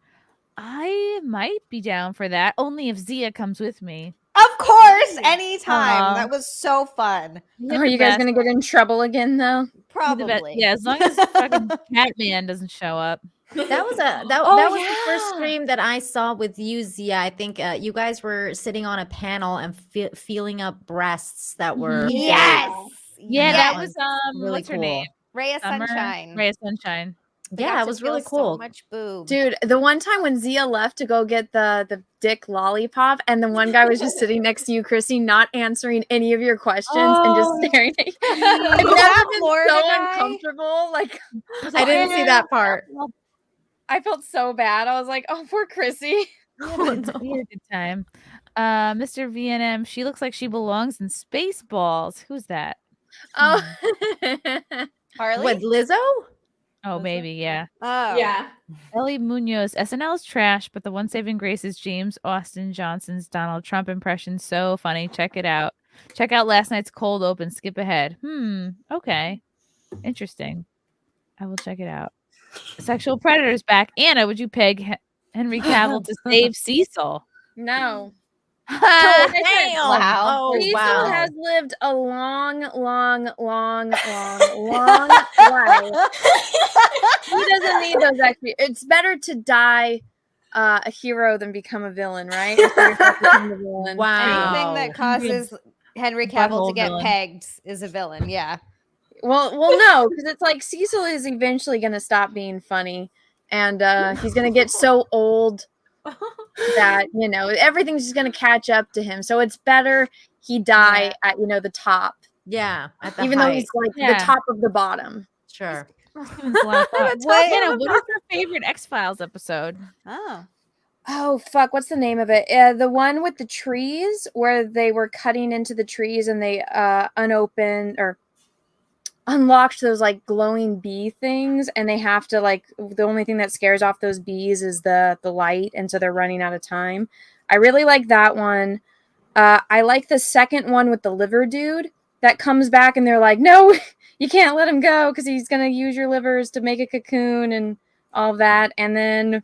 S7: I might be down for that, only if Zia comes with me.
S16: Of course, anytime.
S7: Aw.
S16: That was so fun.
S18: Are you guys gonna get in trouble again though?
S7: You're the best.
S16: Probably.
S7: Yeah, as long as fucking Catman doesn't show up.
S14: That was that
S16: Oh,
S14: was the first stream that I saw with you, Zia. I think you guys were sitting on a panel and feeling up breasts that were
S16: Yes.
S7: Yeah,
S14: That
S7: that was
S14: really
S7: what's her
S14: cool.
S7: name?
S16: Ray of
S7: Summer?
S16: Sunshine.
S7: Ray of Sunshine.
S16: We
S14: Yeah,
S16: got
S14: it
S16: to
S14: was
S16: feel
S14: really
S16: So
S14: cool.
S16: much boob.
S18: Dude, the one time when Zia left to go get the dick lollipop, and the one guy was just sitting next to you, Chrissy, not answering any of your questions and just staring at you. I've
S16: Was
S18: never
S16: that
S18: been
S16: Florida
S18: so
S16: guy?
S18: uncomfortable. Like
S14: I didn't see that part.
S16: I felt so bad. I was like, oh, poor Chrissy.
S7: We had a good time. Mr. VNM, she looks like she belongs in Spaceballs. Who's that?
S18: oh
S17: Harley?
S14: What, Lizzo?
S7: Oh, maybe, yeah.
S16: Oh.
S12: Yeah.
S7: Ellie Munoz. SNL is trash, but the one saving grace is James Austin Johnson's Donald Trump impression. So funny. Check it out. Check out last night's cold open. Skip ahead. Okay. Interesting. I will check it out. Sexual Predators back. Anna, would you peg Henry Cavill to save Cecil?
S18: No.
S14: Damn. Oh,
S18: Cecil
S14: wow.
S18: has lived a long life. He doesn't need those extra. It's better to die a hero than become a villain, right? Become the villain.
S16: Anything that causes Henry Cavill to
S18: Butthole
S16: get
S18: villain.
S16: pegged is a villain. Yeah.
S18: Well, no, because it's like Cecil is eventually going to stop being funny, and he's going to get so old that everything's just going to catch up to him. So it's better he die at the top.
S14: Yeah, at the
S18: even though
S14: height.
S18: he's like
S7: Yeah.
S18: the top of the bottom.
S14: Sure.
S7: What is your favorite X-Files episode?
S18: Oh fuck! What's the name of it? The one with the trees where they were cutting into the trees and they unopened or unlocked those like glowing bee things, and they have to the only thing that scares off those bees is the light, and so they're running out of time. I really like that one. I like the second one with the liver dude that comes back and they're like, no, you can't let him go because he's gonna use your livers to make a cocoon and all of that. And then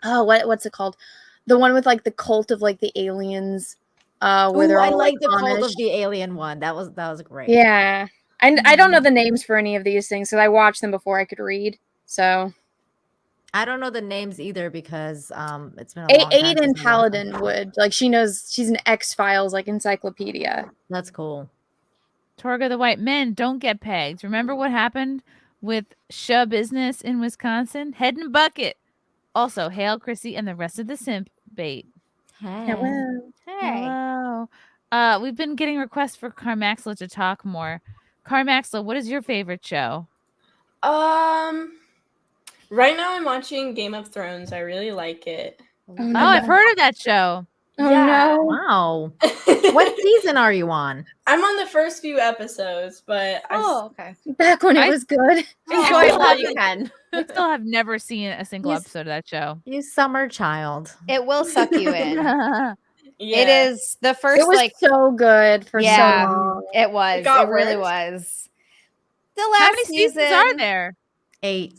S18: what's it called? The one with like the cult of like the aliens. Where they're
S14: I
S18: all
S14: like the cult
S18: Amish.
S14: of the alien one. That was great.
S18: Yeah. I don't know the names for any of these things because I watched them before I could read. So
S14: I don't know the names either because it's been a long time.
S18: Aiden
S14: since we watched
S18: Paladin
S14: them.
S18: would she knows, she's an X-Files like encyclopedia.
S14: That's cool.
S7: Torga the White Men don't get pegged. Remember what happened with Sha Business in Wisconsin? Head in a bucket. Also, hail Chrissy and the rest of the Simp bait.
S18: Hello.
S7: Hello. We've been getting requests for Carmaxlla to talk more. Carmaxlla, what is your favorite show?
S12: Right now I'm watching Game of Thrones. I really like it.
S7: Oh, I've heard of that show.
S18: Oh
S12: no.
S14: Wow. What season are you on?
S12: I'm on the first few episodes, but
S16: okay.
S18: Back when it was good.
S16: Enjoy it while you can.
S7: I still have never seen a single episode of that show.
S14: You summer child.
S16: It will suck you in.
S12: Yeah.
S16: It is the first
S18: It was so good for so long.
S16: It was.
S12: got
S16: It really
S12: worse.
S16: was. The last
S7: How many seasons are there?
S14: 8.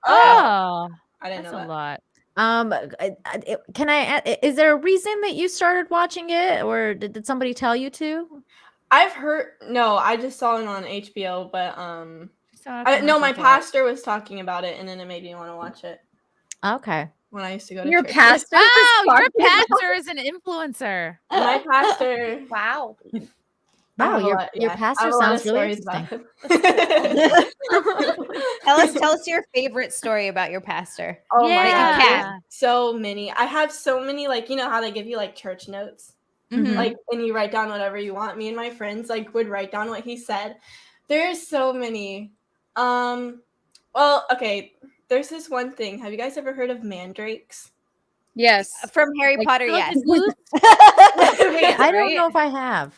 S7: Oh,
S12: I didn't
S7: that's
S12: know
S7: a
S12: that.
S7: lot.
S14: Can I? Is there a reason that you started watching it, or did somebody tell you to?
S12: I've heard I just saw it on HBO, but no, my
S7: commercial for it.
S12: pastor was talking about it, and then it made me want to watch it
S14: Okay.
S12: when I used to go to
S18: Your
S12: church.
S18: pastor?
S7: Oh,
S18: was
S7: your
S18: talking about-
S7: pastor is an influencer.
S12: My pastor.
S16: Wow.
S12: I
S14: Wow,
S12: have a
S14: your
S12: lot-
S14: your
S12: yeah, I
S14: pastor
S12: have a lot of
S14: sounds really
S12: stories about
S14: interesting.
S12: him.
S16: Tell us your favorite story about your pastor.
S12: Oh
S7: Yeah.
S12: my god,
S16: Yeah.
S12: there's so many. I have so many, like, you know how they give you like church notes,
S16: Mhm.
S12: like, and you write down whatever you want. Me and my friends like would write down what he said. There's so many. Well, okay. There's this one thing. Have you guys ever heard of mandrakes?
S18: Yes.
S16: From Harry
S18: Like,
S16: Potter,
S18: so
S16: yes.
S14: I don't know if I have.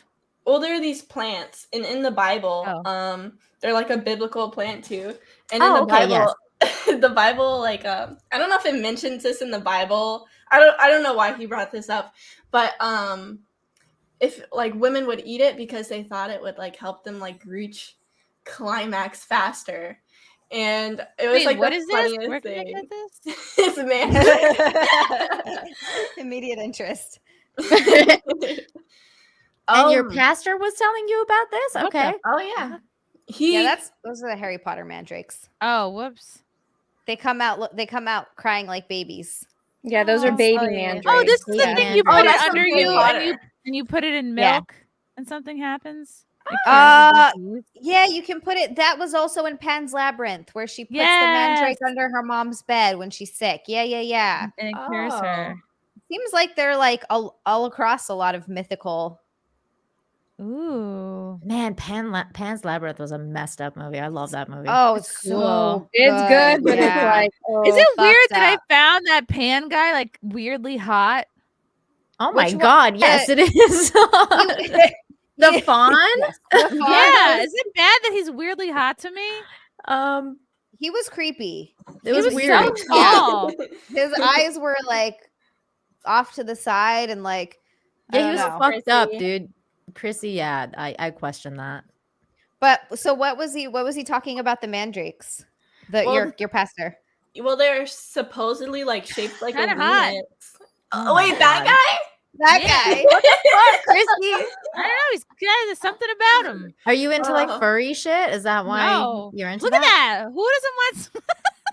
S12: Well, there are these plants, and in the Bible, they're like a biblical plant too. And in the Bible, the Bible, like, I don't know if it mentions this in the Bible. I don't know why he brought this up, but if like women would eat it because they thought it would like help them like reach climax faster. And it was
S7: Wait,
S12: like
S7: what
S12: the
S7: is this?
S12: funniest
S7: Where can I
S12: thing.
S7: get this?
S12: It's man.
S16: Immediate interest.
S14: And your pastor was telling you about this?
S7: What the
S14: Okay.
S12: Oh yeah.
S16: Those are the Harry Potter mandrakes.
S7: Oh, whoops.
S16: They come out crying like babies.
S18: Yeah, those are baby mandrakes.
S7: Oh, this is the
S14: Yeah.
S7: thing you
S14: Oh,
S7: put it
S12: that's from
S7: under
S12: Harry
S7: you
S12: Potter.
S7: and you put it in
S16: Yeah.
S7: milk and something happens. Like,
S16: Yeah, you can put it. That was also in Pan's Labyrinth, where she puts the
S7: Yes.
S16: mandrake under her mom's bed when she's sick. Yeah.
S7: and it cures her.
S16: Seems like they're like all across a lot of mythical.
S7: Ooh.
S14: Man, Pan's Labyrinth was a messed up movie. I love that movie.
S16: Oh,
S18: It's
S16: it's
S18: cool.
S16: so
S18: It's good, but
S16: yeah.
S18: it's like,
S7: Is it
S16: fucked
S7: weird that
S16: up.
S7: I found that Pan guy like weirdly hot?
S14: Oh my
S16: Which one-
S14: god, yes, it is.
S18: the fawn?
S7: Yeah. Is it bad that he's weirdly hot to me?
S16: He was creepy.
S14: It was
S7: he was
S14: weird.
S7: so tall.
S16: His eyes were like off to the side and like
S14: Yeah, he was
S16: know.
S14: fucked up, dude. Chrissy, yeah, I question that.
S16: But so what was he talking about the mandrakes?
S12: Well,
S16: Your pastor.
S12: Well, they're supposedly like shaped like
S7: Kinda
S12: a
S7: hot.
S12: remix.
S14: Oh
S12: Wait,
S14: my
S12: that
S14: God.
S12: guy?
S16: That guy. What the fuck, Chrissy?
S7: I don't know. There's something about him.
S14: Are you into like furry shit? Is that why
S7: No.
S14: you're into
S7: Look
S14: that?
S7: at that. Who doesn't want?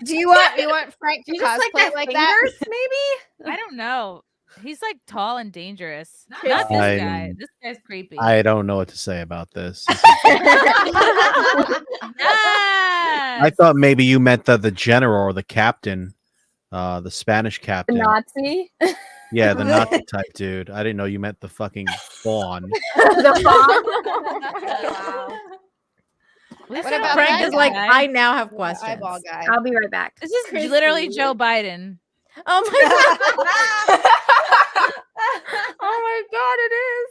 S16: Do you want Frank to
S19: You just like
S16: cosplay
S19: the
S16: like that?
S19: fingers, maybe?
S7: I don't know. He's like tall and dangerous.
S12: Chris-
S7: Not this
S15: I'm-
S7: guy. This guy's creepy.
S15: I don't know what to say about this. I thought maybe you meant the general or the captain, the Spanish
S18: The
S15: captain.
S18: Nazi.
S15: Yeah, the Nazi type dude. I didn't know you meant the fucking fawn.
S18: The
S16: Wow.
S7: What
S16: about
S14: Frank
S16: that
S14: is like,
S7: guy?
S14: I now have questions.
S16: Eyeball guy.
S18: I'll be right back.
S7: This is
S12: Chrissy.
S7: literally Joe Biden.
S14: Oh my god! Oh my god, it is.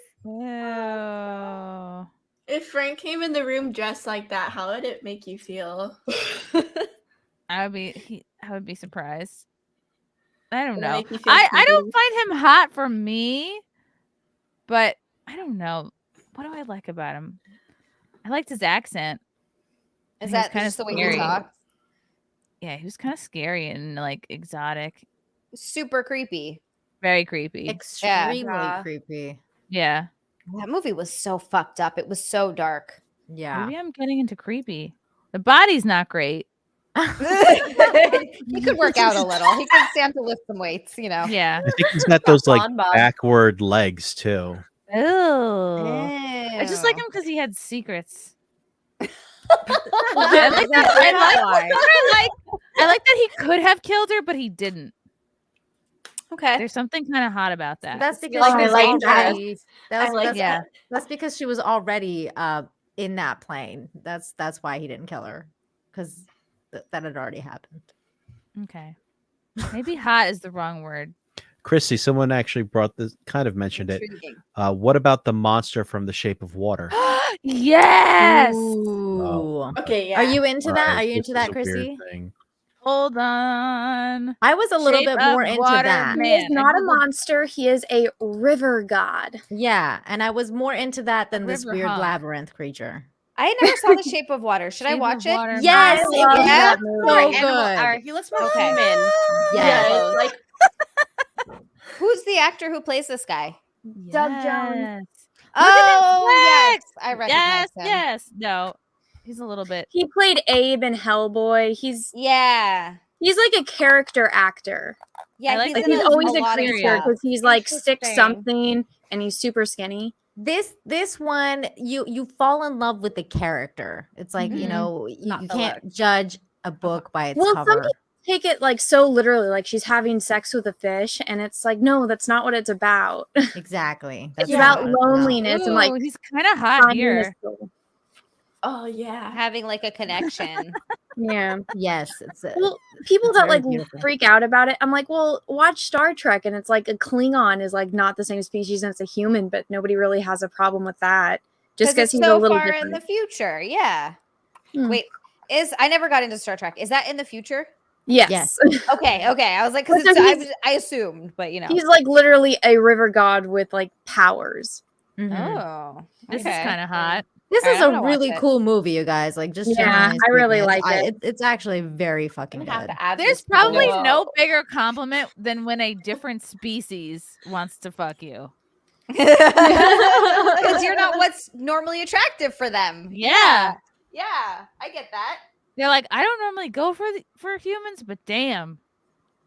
S7: Ew.
S12: If Frank came in the room dressed like that, how would it make you feel?
S7: I would be surprised. I don't
S12: Would it
S7: know.
S12: make you feel
S7: I don't
S12: creepy?
S7: find him hot for me, but I don't know. What do I like about him? I liked his accent.
S16: Is
S7: He was
S16: that
S7: kinda
S16: just the way
S7: scary.
S16: he talks?
S7: Yeah, he was kind of scary and like exotic.
S16: Super creepy.
S7: Very creepy.
S14: Extremely
S16: Yeah.
S14: creepy.
S7: Yeah.
S16: That movie was so fucked up. It was so dark.
S14: Yeah.
S7: Maybe I'm getting into creepy. The body's not great.
S16: He could work out a little. He could stand to lift some weights, you know.
S7: Yeah.
S15: I think he's got those like
S16: Bon Bon.
S15: backward legs too.
S7: Ew. I just like him because he had secrets. I like that. I like that he could have killed her, but he didn't.
S16: Okay.
S7: There's something kind of hot about that.
S14: That's because
S12: like
S14: she was
S12: the like
S14: already.
S12: I like
S14: That's,
S7: Yeah.
S14: that's because she was already in that plane. That's why he didn't kill her, because that had already happened.
S7: Okay. Maybe hot is the wrong word.
S15: Chrissy, someone actually brought this, kind of mentioned it.
S16: Intriguing.
S15: What about the monster from The Shape of Water?
S7: Yes.
S14: Ooh.
S12: Okay, yeah.
S14: Are you into that?
S15: Sorry,
S14: Are you
S15: this
S14: into that,
S15: is a weird
S14: Chrissy?
S15: thing.
S7: Hold on.
S14: I was a little
S7: Shape
S14: bit more
S7: of
S14: into
S7: Water
S14: that.
S7: Man.
S18: He is not a monster. He is a river god.
S14: Yeah, and I was more into that than this
S7: River
S14: weird
S7: hog.
S14: labyrinth creature.
S16: I never saw The Shape of Water. Should I
S7: Shape
S16: watch
S7: of
S16: it?
S7: Water
S14: Yes,
S7: Man.
S14: it
S18: love
S14: was
S18: that
S14: so
S18: movie.
S14: good.
S17: All right, he looks more
S16: Okay.
S17: human.
S14: Yes.
S12: Yeah, it's like
S16: Who's the actor who plays this guy?
S18: Doug Jones.
S7: Yes.
S16: Oh, yes.
S7: flex.
S16: I recognize
S7: Yes.
S16: him.
S7: Yes. No. He's a little bit.
S18: He played Abe in Hellboy. He's
S16: Yeah.
S18: like a character actor.
S16: Yeah,
S7: I like
S18: Like
S7: that
S18: he's
S7: he was
S18: always
S7: a
S18: a
S7: lot of
S18: creature
S7: stuff.
S18: because he's like
S16: Interesting.
S18: 6'something" and he's super skinny.
S14: This one, you fall in love with the character. It's like, you
S7: Mhm.
S14: know,
S16: Not
S14: you
S16: the
S14: can't judge a book by its
S18: Well, some
S14: cover.
S18: people take it like so literally, like she's having sex with a fish, and it's like, no, that's not what it's about.
S14: Exactly.
S18: It's
S14: That's
S18: about
S14: not what it's about.
S18: loneliness and like
S7: Ooh, he's kind of hot
S18: finding
S7: here.
S18: his soul.
S12: oh yeah.
S16: Having like a connection.
S18: Yeah.
S14: Yes, it's a,
S18: Well, people that
S14: very
S18: like
S14: beautiful.
S18: freak out about it, I'm like, well, watch Star Trek, and it's like a Klingon is like not the same species and it's a human, but nobody really has a problem with that. Just because
S16: it's
S18: he's
S16: so
S18: a little
S16: far
S18: different.
S16: in the future. Yeah.
S18: Hmm.
S16: Wait, I never got into Star Trek. Is that in the future?
S18: Yes.
S14: Yes.
S16: Okay. I was like, because
S18: So
S16: I assumed, but you know.
S18: He's like literally a river god with like powers.
S14: Mhm.
S16: Oh,
S7: This is
S16: okay.
S7: kind of hot.
S14: This
S16: All
S14: is
S16: right, I'm
S14: a
S16: gonna watch
S14: really
S16: it.
S14: cool movie, you guys. Like, just
S18: Yeah,
S14: generally
S18: I really
S14: speaking,
S18: like it.
S14: It's actually very fucking
S12: I'm gonna have
S14: good.
S12: to add
S7: There's
S12: this to the
S7: probably
S12: list.
S7: no bigger compliment than when a different species wants to fuck you.
S16: Because you're not what's normally attractive for them.
S7: Yeah.
S16: Yeah, I get that.
S7: They're like, I don't normally go for humans, but damn.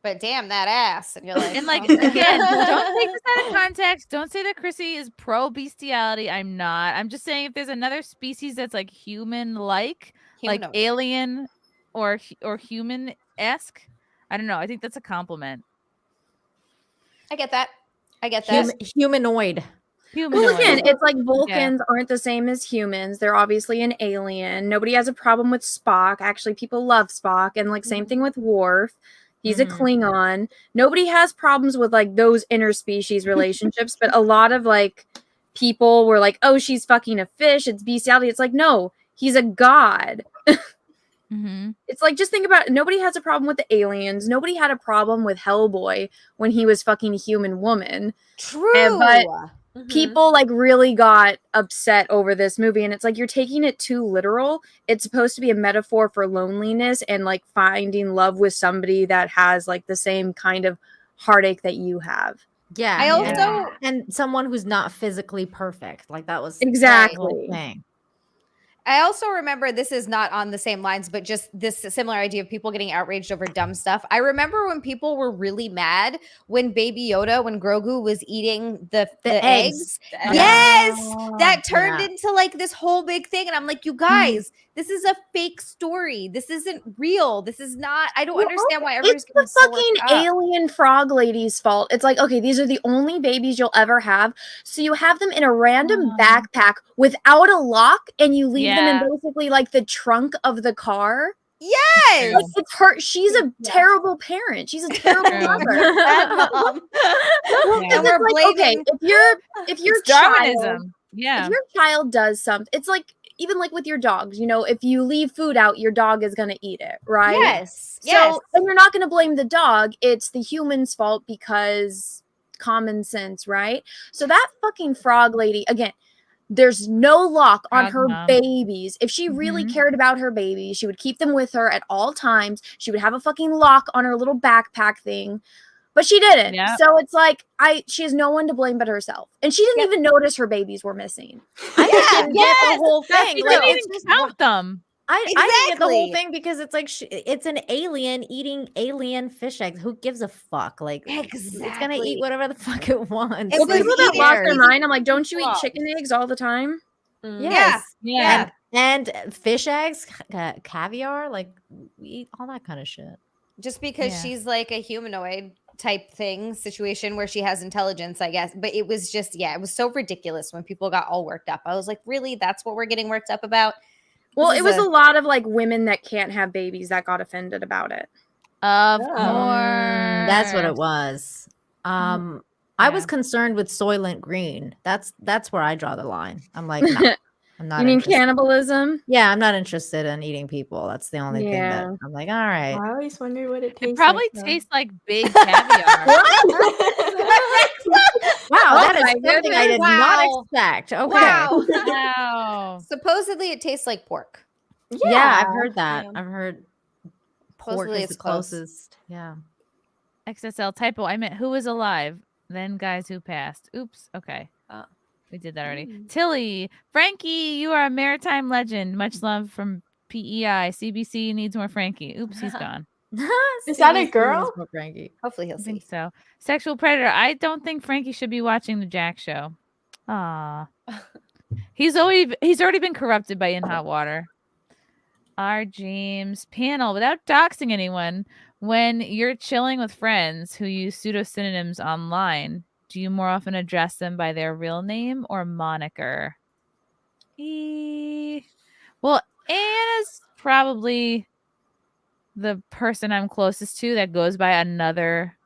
S16: But damn that ass. And you're like,
S7: And like
S16: oh.
S7: again, don't take this out of context. Don't say that Chrissy is pro bestiality. I'm not. I'm just saying if there's another species that's like human like
S16: Humanoid.
S7: alien or human esque. I don't know. I think that's a compliment.
S16: I get that. I get that.
S14: Humanoid.
S18: Well, again,
S7: Humanoid.
S18: it's like Vulcans aren't the same as humans. They're obviously an alien. Nobody has a problem with Spock. Actually, people love Spock. And like same thing with Worf. He's a Klingon. Nobody has problems with like those interspecies relationships, but a lot of like people were like, "Oh, she's fucking a fish. It's bestiality." It's like, no, he's a god.
S7: Mm-hmm.
S18: It's like, just think about it. Nobody has a problem with the aliens. Nobody had a problem with Hellboy when he was fucking a human woman.
S16: True.
S18: But people like really got upset over this movie, and it's like, you're taking it too literal. It's supposed to be a metaphor for loneliness and like finding love with somebody that has like the same kind of heartache that you have.
S14: Yeah.
S16: I also
S14: and someone who's not physically perfect. Like that was
S18: Exactly.
S14: the whole thing.
S16: I also remember, this is not on the same lines, but just this similar idea of people getting outraged over dumb stuff. I remember when people were really mad when Baby Yoda, when Grogu was eating the eggs. Yes, that turned into like this whole big thing. And I'm like, you guys, this is a fake story. This isn't real. This is not, I don't understand why everybody's
S18: It's
S16: getting
S18: the
S16: so
S18: fucking
S16: worked up.
S18: alien frog lady's fault. It's like, okay, these are the only babies you'll ever have. So you have them in a random backpack without a lock, and you leave them in basically like the trunk of the car.
S16: Yes.
S18: Like, it's her. She's a terrible parent. She's a terrible mother.
S16: Bad mom.
S18: Well,
S16: And
S18: 'cause
S16: we're
S18: it's like, okay,
S16: blaming
S18: if your
S7: It's
S18: child,
S7: Darwinism. Yeah.
S18: if your child does something, it's like, even like with your dogs, you know, if you leave food out, your dog is going to eat it, right?
S16: Yes.
S18: So, and you're not going to blame the dog. It's the human's fault because common sense, right? So that fucking frog lady, again, there's no lock on
S7: Frog
S18: her
S7: mom.
S18: babies. If she really cared about her babies, she would keep them with her at all times. She would have a fucking lock on her little backpack thing. But she didn't.
S7: Yep.
S18: So it's like, she has no one to blame but herself. And she didn't even notice her babies were missing.
S14: I didn't get the whole
S7: She
S14: thing. Like,
S7: didn't
S14: it's
S7: even
S14: just
S7: count them.
S14: I didn't get the whole
S16: Exactly.
S14: thing because it's like it's an alien eating alien fish eggs. Who gives a fuck? Like it's gonna
S16: Exactly.
S14: eat whatever the fuck it wants.
S18: Well,
S14: Like,
S18: people
S14: who
S18: that lost their
S14: cares?
S18: mind, I'm like, don't you eat
S16: Wow.
S18: chicken eggs all the time?
S14: Yes.
S7: Yeah.
S14: And fish eggs, caviar, like we eat all that kind of shit.
S16: Just because
S7: Yeah.
S16: she's like a humanoid type thing situation where she has intelligence, I guess. But it was just, it was so ridiculous when people got all worked up. I was like, really? That's what we're getting worked up about?
S18: Well,
S16: This
S18: it
S16: is
S18: was a lot of like women that can't have babies that got offended about it.
S7: Of
S16: Oh.
S7: course.
S14: That's what it was. I was concerned with Soylent Green. That's where I draw the line. I'm like, no, I'm not.
S18: You mean
S14: interested.
S18: cannibalism?
S14: Yeah, I'm not interested in eating people. That's the only thing that
S18: Yeah.
S14: I'm like, all right.
S12: I always wonder what it tastes
S7: It probably
S12: like.
S7: tastes like big caviar.
S14: Wow, that is
S16: my
S14: something I did
S16: goodness.
S14: not
S16: Wow.
S14: expect. Okay.
S16: Wow.
S7: Wow.
S16: Supposedly it tastes like pork.
S14: Yeah, I've heard that. I've heard pork
S16: Supposedly
S14: is
S16: it's
S14: the
S16: close.
S14: closest. Yeah.
S7: XSL typo. I meant who was alive, then guys who passed. Oops. Okay. We did that already. Tilly, Frankie, you are a maritime legend. Much love from PEI. CBC needs more Frankie. Oops, he's gone.
S12: Is that a girl?
S14: Frankie.
S16: Hopefully he'll
S7: I
S16: see.
S7: think so. Sexual predator. I don't think Frankie should be watching the Jack show. Ah, he's already been corrupted by In Hot Water. Our James panel, without doxing anyone, when you're chilling with friends who use pseudo synonyms online, do you more often address them by their real name or moniker? Well, Anna's probably the person I'm closest to that goes by another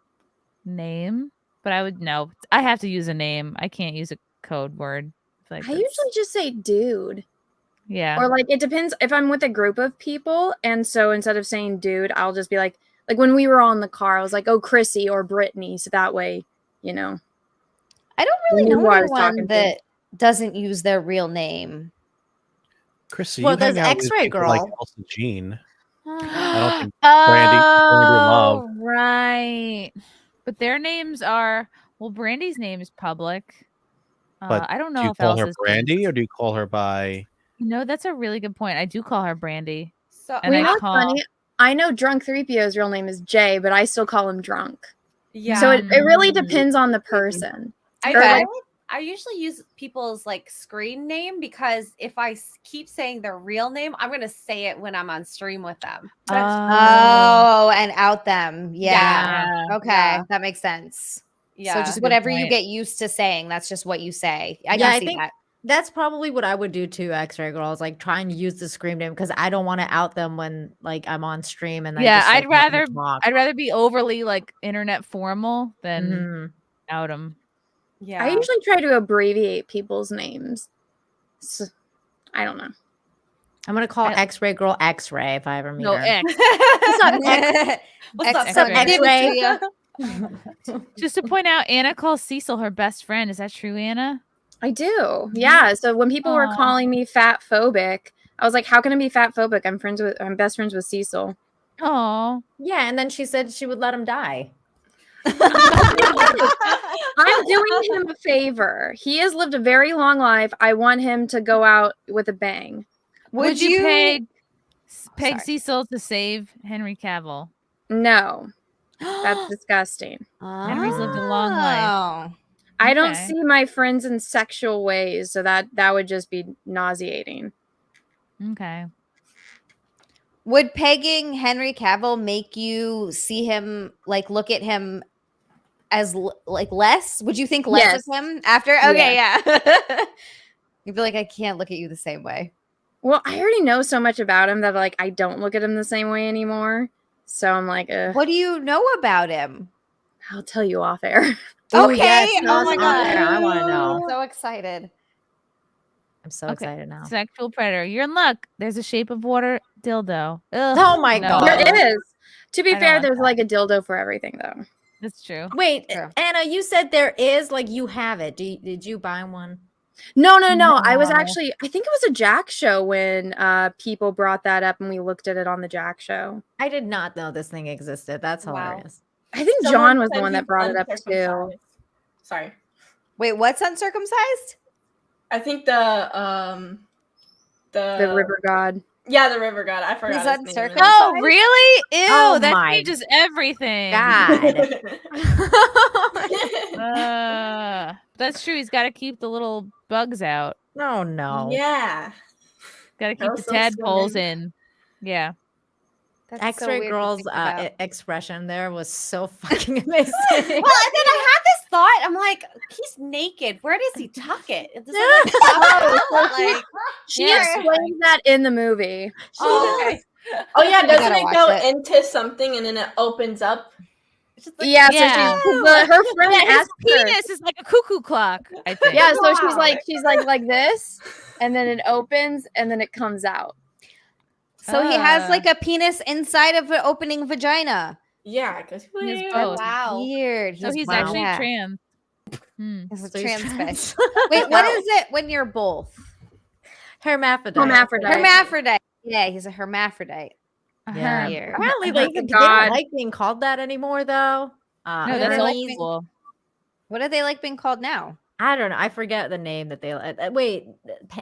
S7: name, but I would know. I have to use a name. I can't use a code word.
S18: I usually just say dude.
S7: Yeah.
S18: Or like, it depends if I'm with a group of people. And so instead of saying dude, I'll just be like when we were all in the car, I was like, oh, Chrissy or Brittany. So that way, you know.
S16: I don't really
S18: knew
S16: know
S18: who I was
S16: anyone
S18: talking to.
S16: that doesn't use their real name.
S15: Chrissy,
S14: Well,
S15: you hang
S14: there's
S15: out with
S14: X-Ray
S15: people like
S14: Girl.
S15: Elsa Jean. I don't think Brandy Love.
S7: Right. But their names are Brandy's name is public.
S15: But
S7: I don't
S15: do
S7: know
S15: you
S7: if
S15: call her
S7: Elsa's
S15: Brandy or do you call her by?
S7: that's a really good point. I do call her Brandy.
S16: So
S7: and
S18: you
S7: I
S18: know what's
S7: call
S18: funny? I know Drunk 3PO's real name is Jay, but I still call him Drunk.
S17: Yeah.
S18: So it really depends on the person.
S17: I,
S18: Or, like,
S17: I usually use people's like screen name because if I keep saying their real name, I'm gonna say it when I'm on stream with them.
S16: Oh, and out them. Yeah.
S17: Yeah.
S16: Okay.
S17: Yeah.
S16: That makes sense.
S17: Yeah.
S16: So
S17: That's a
S16: just
S17: good
S16: whatever you
S17: point.
S16: get used to saying, that's just what you say. I
S14: Yeah,
S16: can
S14: I
S16: see
S14: think
S16: that.
S14: that's probably what I would do too, X-Ray Girls, like trying to use the scream name because I don't want to out them when like I'm on stream and
S7: yeah,
S14: I just, like,
S7: I'd rather be overly like internet formal than out them.
S17: Yeah.
S18: I usually try to abbreviate people's names. So, I don't know.
S14: I'm gonna call X-ray girl X-ray if I ever meet
S7: No,
S14: her.
S7: X.
S14: What's up, X?
S16: What's up,
S7: X-ray.
S16: X-ray?
S7: Just to point out, Anna calls Cecil her best friend. Is that true, Anna?
S18: I do. Yeah. So when people were
S7: Aw.
S18: calling me fat phobic, I was like, how can I be fat phobic? I'm best friends with Cecil.
S7: Oh.
S14: Yeah, and then she said she would let him die.
S18: I'm doing him a favor. He has lived a very long life. I want him to go out with a bang.
S7: Would you peg
S18: Sorry.
S7: Cecil to save Henry Cavill?
S18: No. That's disgusting.
S7: Henry's lived a long life.
S18: I don't
S7: Okay.
S18: see my friends in sexual ways, so that would just be nauseating.
S7: Okay.
S16: Would pegging Henry Cavill make you see him, like, look at him as like less? Would you think less
S18: Yes.
S16: of him after? Okay, yeah. You'd be like, I can't look at you the same way.
S18: Well, I already know so much about him that like I don't look at him the same way anymore. So I'm like,
S16: what do you know about him?
S18: I'll tell you off air.
S16: Okay.
S14: yes,
S16: Oh my god.
S14: I want to know.
S16: So excited.
S14: I'm so
S7: Okay.
S14: excited now.
S7: Sexual predator. You're in luck. There's a shape of water dildo. Ugh,
S14: Oh my
S7: no.
S14: God.
S18: There is. To be
S7: I don't
S18: fair,
S7: want
S18: there's
S7: that.
S18: like a dildo for everything though.
S7: That's true.
S14: Wait,
S16: True.
S14: Anna, you said there is, like, you have it. Did you buy one?
S18: No. I was
S14: No.
S18: actually I think it was a Jack show when people brought that up and we looked at it on the Jack show.
S14: I did not know this thing existed. That's
S16: Wow.
S14: hilarious.
S18: I think
S12: Someone
S18: John was the
S12: said
S18: one that
S12: he's
S18: brought it up too.
S12: uncircumcised. Sorry.
S16: Wait, what's uncircumcised?
S12: I think the
S18: river god.
S12: Yeah, the river god. I forgot.
S16: He's
S12: his name.
S16: uncircumcised?
S7: Oh, really? Ew,
S14: Oh
S7: that
S14: my
S7: changes everything.
S14: God.
S7: That's true. He's got to keep the little bugs out.
S14: No, no.
S12: Yeah.
S7: Got to keep
S12: Throw
S7: the
S12: some
S7: tadpoles
S12: cinnamon.
S7: in. Yeah.
S16: That's so
S14: X-ray
S16: weird to
S14: girl's
S16: think about.
S14: expression there was so fucking amazing.
S16: Well, and then I had this thought. I'm like, he's naked. Where does he tuck it? Does it like,
S18: She
S16: Yeah.
S18: explains that in the movie.
S16: oh,
S12: Oh yeah,
S16: I
S12: doesn't
S16: gotta
S12: it
S16: watch
S12: go
S16: it.
S12: into something and then it opens up?
S18: Yeah,
S7: Yeah.
S18: so her friend
S7: Yeah, his
S18: asked her.
S7: penis is like a cuckoo clock, I think.
S18: Yeah, so she's
S12: Wow.
S18: like this, and then it opens, and then it comes out.
S16: So he has like a penis inside of an opening vagina.
S12: Yeah, because
S7: He has both.
S16: Wow. Weird.
S7: So he's
S14: wow.
S7: actually
S16: Yeah.
S7: trans. Hmm.
S16: He's a
S14: So he's
S16: trans
S14: trans.
S16: fish. Wait, what is it when you're both?
S14: Hermaphrodite.
S16: Hermaphrodite. Yeah, he's a hermaphrodite.
S14: Yeah.
S16: Weird.
S14: Apparently,
S18: Oh
S14: like,
S18: my
S14: they
S18: God.
S14: don't like being called that anymore, though.
S7: No, that's
S14: apparently-
S7: old school.
S16: What do they like being called now?
S14: I don't know. I forget the name that they wait,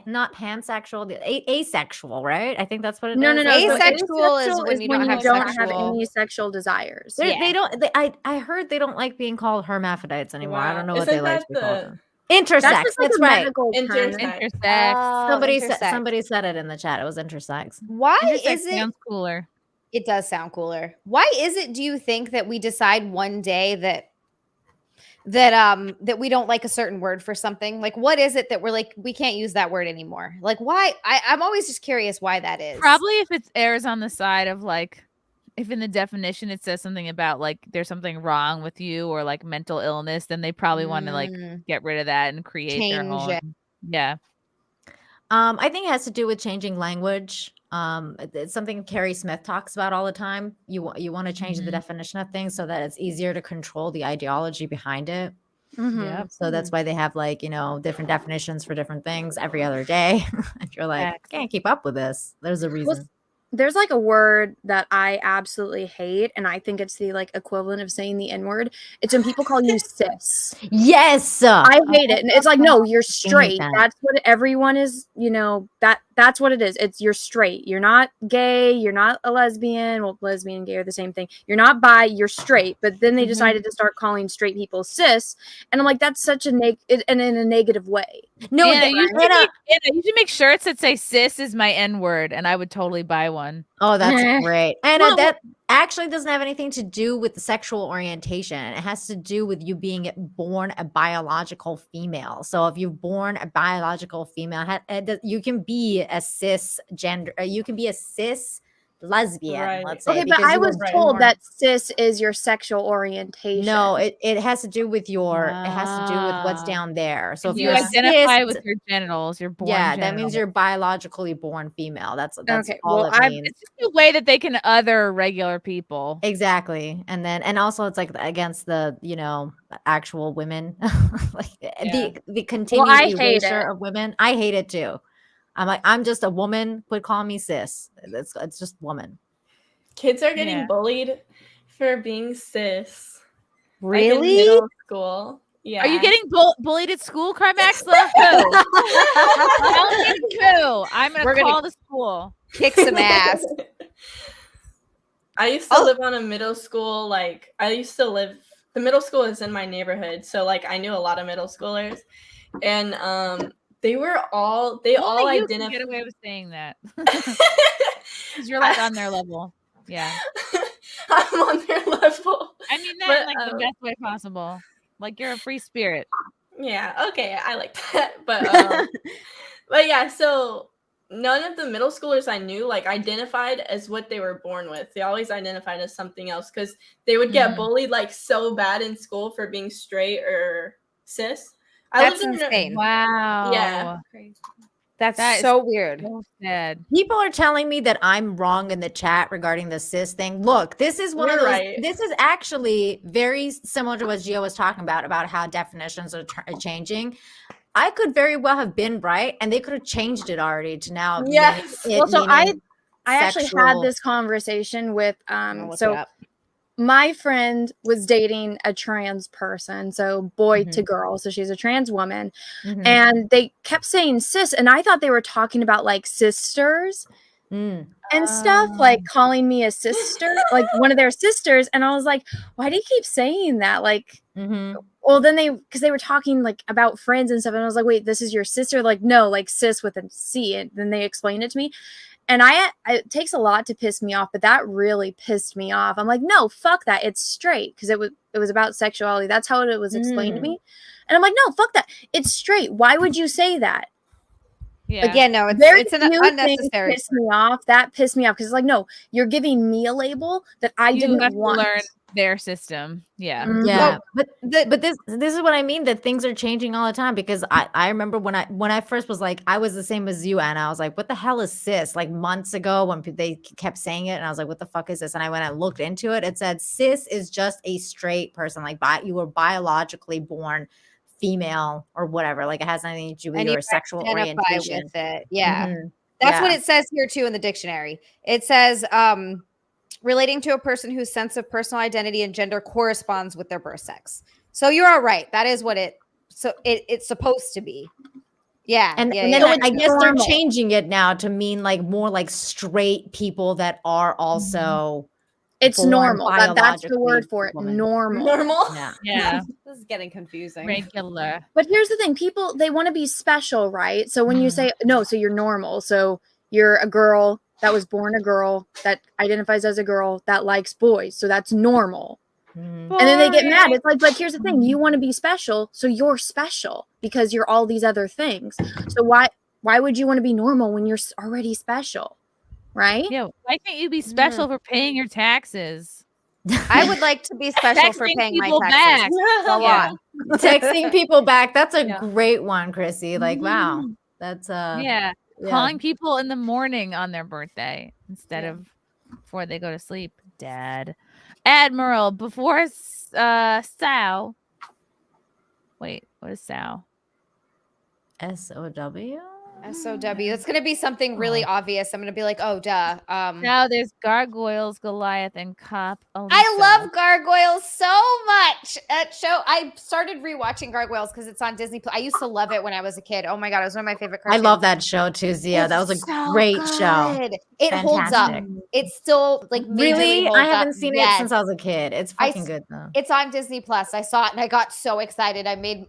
S14: not pansexual, asexual, right? I think that's what it is.
S18: No. So
S16: Asexual is when you don't have
S18: have
S16: sexual-
S18: any sexual desires.
S14: They don't. I heard they don't like being called hermaphrodites anymore. I don't know what
S12: Isn't
S14: they like to
S12: that
S14: be called.
S12: the-
S14: Intersex.
S18: That's just like
S14: That's
S18: a
S14: right.
S18: medical term.
S12: Intersex.
S7: Intersex.
S14: Somebody said it in the chat. It was intersex.
S16: Why
S7: Intersex
S16: is it?
S7: sounds cooler.
S16: It does sound cooler. Why is it? Do you think that we decide one day that we don't like a certain word for something? Like, what is it that we're like we can't use that word anymore? Like, why? I'm always just curious why that is.
S7: Probably if it errs on the side of like, if in the definition it says something about like there's something wrong with you or like mental illness, then they probably want to like get rid of that and create their
S16: Change
S7: own.
S16: it.
S7: Yeah.
S14: I think it has to do with changing language. It's something Keri Smith talks about all the time. You want to change the definition of things so that it's easier to control the ideology behind it.
S7: Yep.
S14: So that's why they have like, different definitions for different things every other day. And you're like, I can't keep up with this. There's a reason.
S18: There's like a word that I absolutely hate, and I think it's the like equivalent of saying the N-word. It's when people call you sis.
S14: Yes.
S18: I hate it. And it's like, no, you're
S14: hate
S18: straight.
S14: that.
S18: That's what everyone is, that's what it is. It's you're straight. You're not gay. You're not a lesbian. Well, lesbian and gay are the same thing. You're not bi, you're straight. But then they decided to start calling straight people cis. And I'm like, that's such a and in a negative way.
S14: No,
S7: Anna, you should make shirts that say sis is my N-word, and I would totally buy one.
S14: Oh, that's great. And
S18: Well,
S14: that actually doesn't have anything to do with the sexual orientation. It has to do with you being born a biological female. So if you're born a biological female, you can be a cisgender. You can be a cis lesbian, let's say.
S18: Okay, but
S14: because
S18: I
S14: you were
S18: was told
S14: born-
S18: that cis is your sexual orientation.
S14: No, it has to do with your it has to do with what's down there. So if
S7: you
S14: you're
S7: identify
S14: cis,
S7: with your genitals, you're born.
S14: yeah, that means
S7: genitals.
S14: you're biologically born female. That's
S18: Okay,
S14: all
S18: well,
S14: it means.
S7: It's just a way that they can other regular people.
S14: Exactly. And also it's like against the, actual women. Like the continued
S18: I hate
S14: erasure
S18: it.
S14: of women. I hate it too. I'm like, I'm just a woman. Quit calling me cis. It's just woman.
S12: Kids are getting
S7: Yeah.
S12: bullied for being cis. Like
S16: Really?
S12: in middle school. Yeah.
S7: Are you getting bullied at school, Carmaxlla? Who? Tell me who. I'm
S16: We're
S7: gonna
S16: gonna
S7: call the school.
S16: Kick some ass.
S12: I used to live on a middle school. The middle school is in my neighborhood. So like I knew a lot of middle schoolers. And they all
S7: Only you can
S12: identify.
S7: get away with saying that. Because you're like on their level. Yeah.
S12: I'm on their level.
S7: I mean that
S12: But,
S7: in like the best way possible. Like you're a free spirit.
S12: Yeah, okay, I like that. But but yeah, so none of the middle schoolers I knew like identified as what they were born with. They always identified as something else because they would get bullied like so bad in school for being straight or cis.
S16: That's insane.
S7: Wow.
S12: Yeah.
S16: That's so weird.
S7: So sad.
S14: People are telling me that I'm wrong in the chat regarding the cis thing. Look, this is one of
S12: You're
S14: those.
S12: right.
S14: This is actually very similar to what Gio was talking about how definitions are changing. I could very well have been right, and they could have changed it already to now.
S12: Yes.
S18: Well, so I actually had
S14: sexual-
S18: this conversation with
S16: look it
S18: so
S16: up.
S18: my friend was dating a trans person, so boy
S14: Mm-hmm.
S18: to girl, so she's a trans woman,
S14: Mhm.
S18: and they kept saying cis, and I thought they were talking about like sisters
S14: Mm.
S18: and stuff, like calling me a sister, like one of their sisters, and I was like, why do you keep saying that? Like,
S14: Mhm.
S18: well, then because they were talking like about friends and stuff, and I was like, wait, this is your sister? Like, no, like cis with a C, and then they explained it to me. And it takes a lot to piss me off, but that really pissed me off. I'm like, no, fuck that. It's straight because it was about sexuality. That's how it was explained to me. And I'm like, no, fuck that. It's straight. Why would you say that?
S7: Yeah.
S16: Again, no,
S18: Very
S16: it's an
S18: few things
S16: unnecessary.
S18: piss me off. That pissed me off because it's like, no, you're giving me a label that I
S7: You
S18: didn't
S7: have to
S18: want.
S7: learn their system. Yeah.
S14: Yeah, but this is what I mean, that things are changing all the time, because I remember when I first was like, I was the same as you, and I was like, what the hell is cis? Like months ago when they kept saying it, and I was like, what the fuck is this? And when I looked into it, it said cis is just a straight person, like you were biologically born female or whatever, like it has nothing to do with
S16: And you
S14: your sexual
S16: identify
S14: orientation.
S16: with it. Yeah.
S14: Mhm.
S16: That's what
S14: Yeah.
S16: it says here too in the dictionary. It says relating to a person whose sense of personal identity and gender corresponds with their birth sex. So you're all right. That is what it's supposed to be. Yeah.
S14: And
S16: yeah,
S14: then
S16: yeah.
S14: I guess they're
S18: normal.
S14: changing it now to mean like more like straight people that are also
S18: It's
S14: born
S18: normal. That's the word
S14: biologically
S18: for it.
S14: woman.
S18: Normal.
S12: Normal.
S14: Yeah.
S7: Yeah.
S16: This is getting confusing.
S7: Regular.
S18: But here's the thing, people, they want to be special, right? So when you say, no, so you're normal. So you're a girl that was born a girl, that identifies as a girl, that likes boys. So that's normal. And then they get mad. It's like, but here's the thing, you want to be special. So you're special because you're all these other things. So why would you want to be normal when you're already special? Right?
S7: Yeah. Why can't you be special for paying your taxes?
S16: I would like to be special for
S7: Texting
S16: paying my
S7: people
S16: taxes.
S7: back.
S16: Go
S7: Yeah.
S16: on.
S14: Texting people back. That's a great one, Chrissy. Like, wow. That's
S7: Yeah. Calling people in the morning on their birthday instead of before they go to sleep. Dad. Admiral, before Sow. Wait, what is Sow?
S14: SOW?
S16: SOW. That's going to be something really obvious. I'm going to be like, oh, duh.
S7: Now there's Gargoyles, Goliath, and Cop.
S16: I love Gargoyles so much. That show, I started rewatching Gargoyles because it's on Disney+. I used to love it when I was a kid. Oh my God, it was one of my favorite
S14: I
S16: cartoons.
S14: love that show too, Zia. That was a
S16: so
S14: great show.
S16: good. It holds up.
S14: Fantastic.
S16: It's still like majorly
S14: Really?
S16: holds
S14: I haven't
S16: up.
S14: seen it
S16: Yes.
S14: since I was a kid. It's fucking good though.
S16: It's on Disney+. I saw it and I got so excited. I made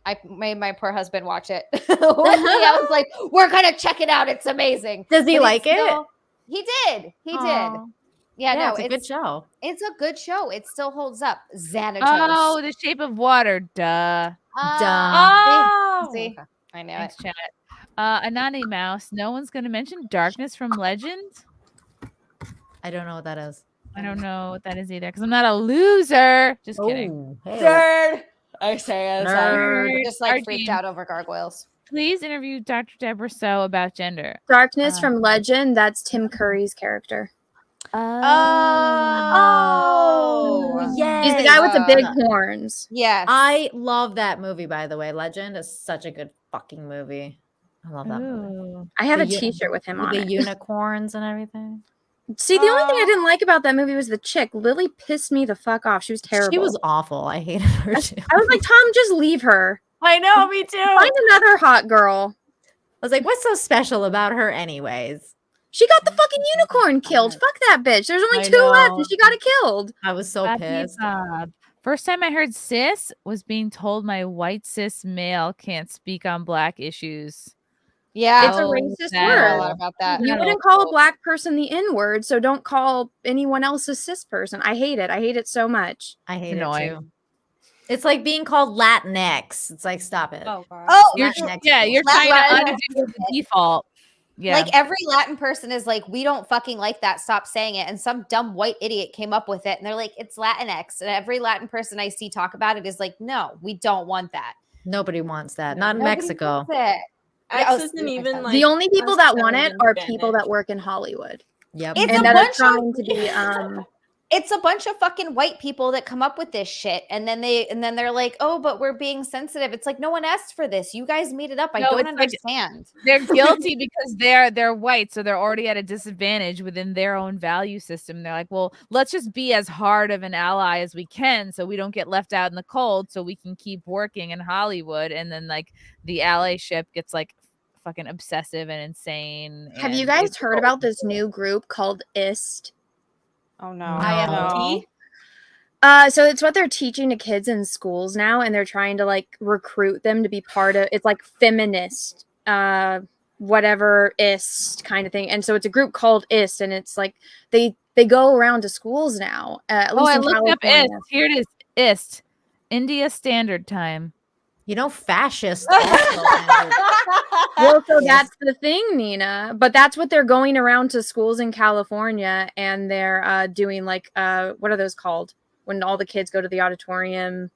S16: my poor husband watch it. With me. I was like, we're gonna check it out. It's amazing.
S14: Does he
S16: But
S14: like
S16: it's
S14: it?
S16: still- He did. He did.
S14: Aw.
S16: Yeah, no,
S14: it's a good show.
S16: It's a good show. It still holds up. Xanatos.
S7: Oh, The Shape of Water. Duh.
S16: See? I know
S7: Thanks,
S16: it.
S7: chat. Anani Mouse. No one's going to mention Darkness from Legend.
S14: I don't know what that is.
S7: I don't know what that is either because I'm not a loser. Just kidding.
S14: Hey.
S10: Nerd. I say as
S7: Nerd.
S10: I just like
S7: Our
S10: freaked
S7: team.
S10: out over gargoyles.
S7: Please interview Dr. Deborah So about gender.
S18: Darkness from Legend. That's Tim Curry's character.
S14: Oh, yes.
S18: He's the guy with the big horns.
S10: Yes.
S14: I love that movie, by the way. Legend is such a good fucking movie. I love that movie.
S18: I have
S14: The
S18: a T-shirt with him on
S14: the
S18: it.
S14: unicorns and everything.
S18: See, the only thing I didn't like about that movie was the chick. Lily pissed me the fuck off. She was terrible.
S14: She was awful. I hated her too.
S18: I was like, Tom, just leave her.
S14: I know, me too.
S18: Find another hot girl.
S14: I was like, what's so special about her anyways?
S18: She got the fucking unicorn killed. Fuck that bitch. There's only
S14: I
S18: 2 left
S14: know.
S18: and she got it killed.
S14: I was so pissed.
S7: First time I heard cis was being told my white cis male can't speak on black issues.
S10: Yeah,
S18: It's a racist
S10: sad.
S18: word.
S10: A lot about that.
S18: You wouldn't call a black person the N-word, so don't call anyone else a cis person. I hate it. I hate it so much.
S14: I hate it too. It's like being called Latinx. It's like, stop it.
S10: Oh,
S7: You're
S14: Latinx
S7: you're
S14: people.
S7: trying to undo the default. Yeah.
S10: Like every Latin person is like, we don't fucking like that. Stop saying it. And some dumb white idiot came up with it, and they're like, it's Latinx. And every Latin person I see talk about it is like, no, we don't want that.
S14: Nobody wants that. Not in
S10: Nobody
S14: Mexico.
S10: wants it.
S12: X isn't even like
S18: the only people that want it are
S12: Spanish.
S18: people that work in Hollywood.
S14: Yep.
S10: It's
S18: and
S10: a
S18: that are
S10: bunch
S18: trying to be
S10: It's a bunch of fucking white people that come up with this shit, and then they're like, "Oh, but we're being sensitive." It's like no one asked for this. You guys made it up. I
S7: No,
S10: don't
S7: it's like-
S10: understand.
S7: They're guilty because they're white, so they're already at a disadvantage within their own value system. They're like, well, let's just be as hard of an ally as we can, so we don't get left out in the cold, so we can keep working in Hollywood. And then like the allyship gets like fucking obsessive and insane.
S18: Have you
S7: and
S18: guys
S7: it's
S18: heard about this new group called IST?
S10: Oh no.
S7: IFT?
S18: So it's what they're teaching to kids in schools now, and they're trying to like recruit them to be part of it's like feminist, whatever IST kind of thing. And so it's a group called IST, and it's like they go around to schools now. At least
S7: I
S18: in
S7: looked up
S18: California.
S7: IST. Here it is. IST. India Standard Time.
S14: You know, fascist.
S18: Well, so that's the thing, Nina. But that's what they're going around to schools in California, and they're doing like what are those called? When all the kids go to the auditorium.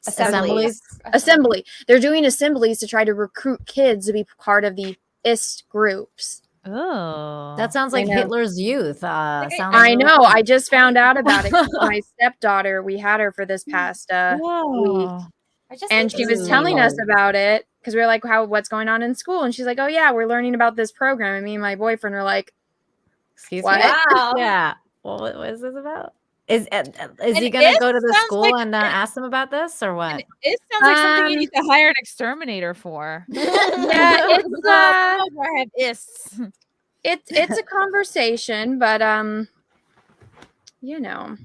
S18: Assembly. They're doing assemblies to try to recruit kids to be part of the IST groups.
S7: Oh,
S14: That sounds like
S18: I know.
S14: Hitler's youth. Sounds
S18: I know. I just found out about it. My stepdaughter, we had her for this past week. And she was telling us about it because we were like, what's going on in school? And she's like, oh yeah, we're learning about this program. And me and my boyfriend were like,
S14: excuse
S18: what?
S14: me? Yeah. Well, what is this about? Is he going to go to the school and ask them about this or what?
S7: It sounds like something you need to hire an exterminator for.
S18: Yeah, it's
S7: I have ISTs.
S18: it's a conversation, but you know.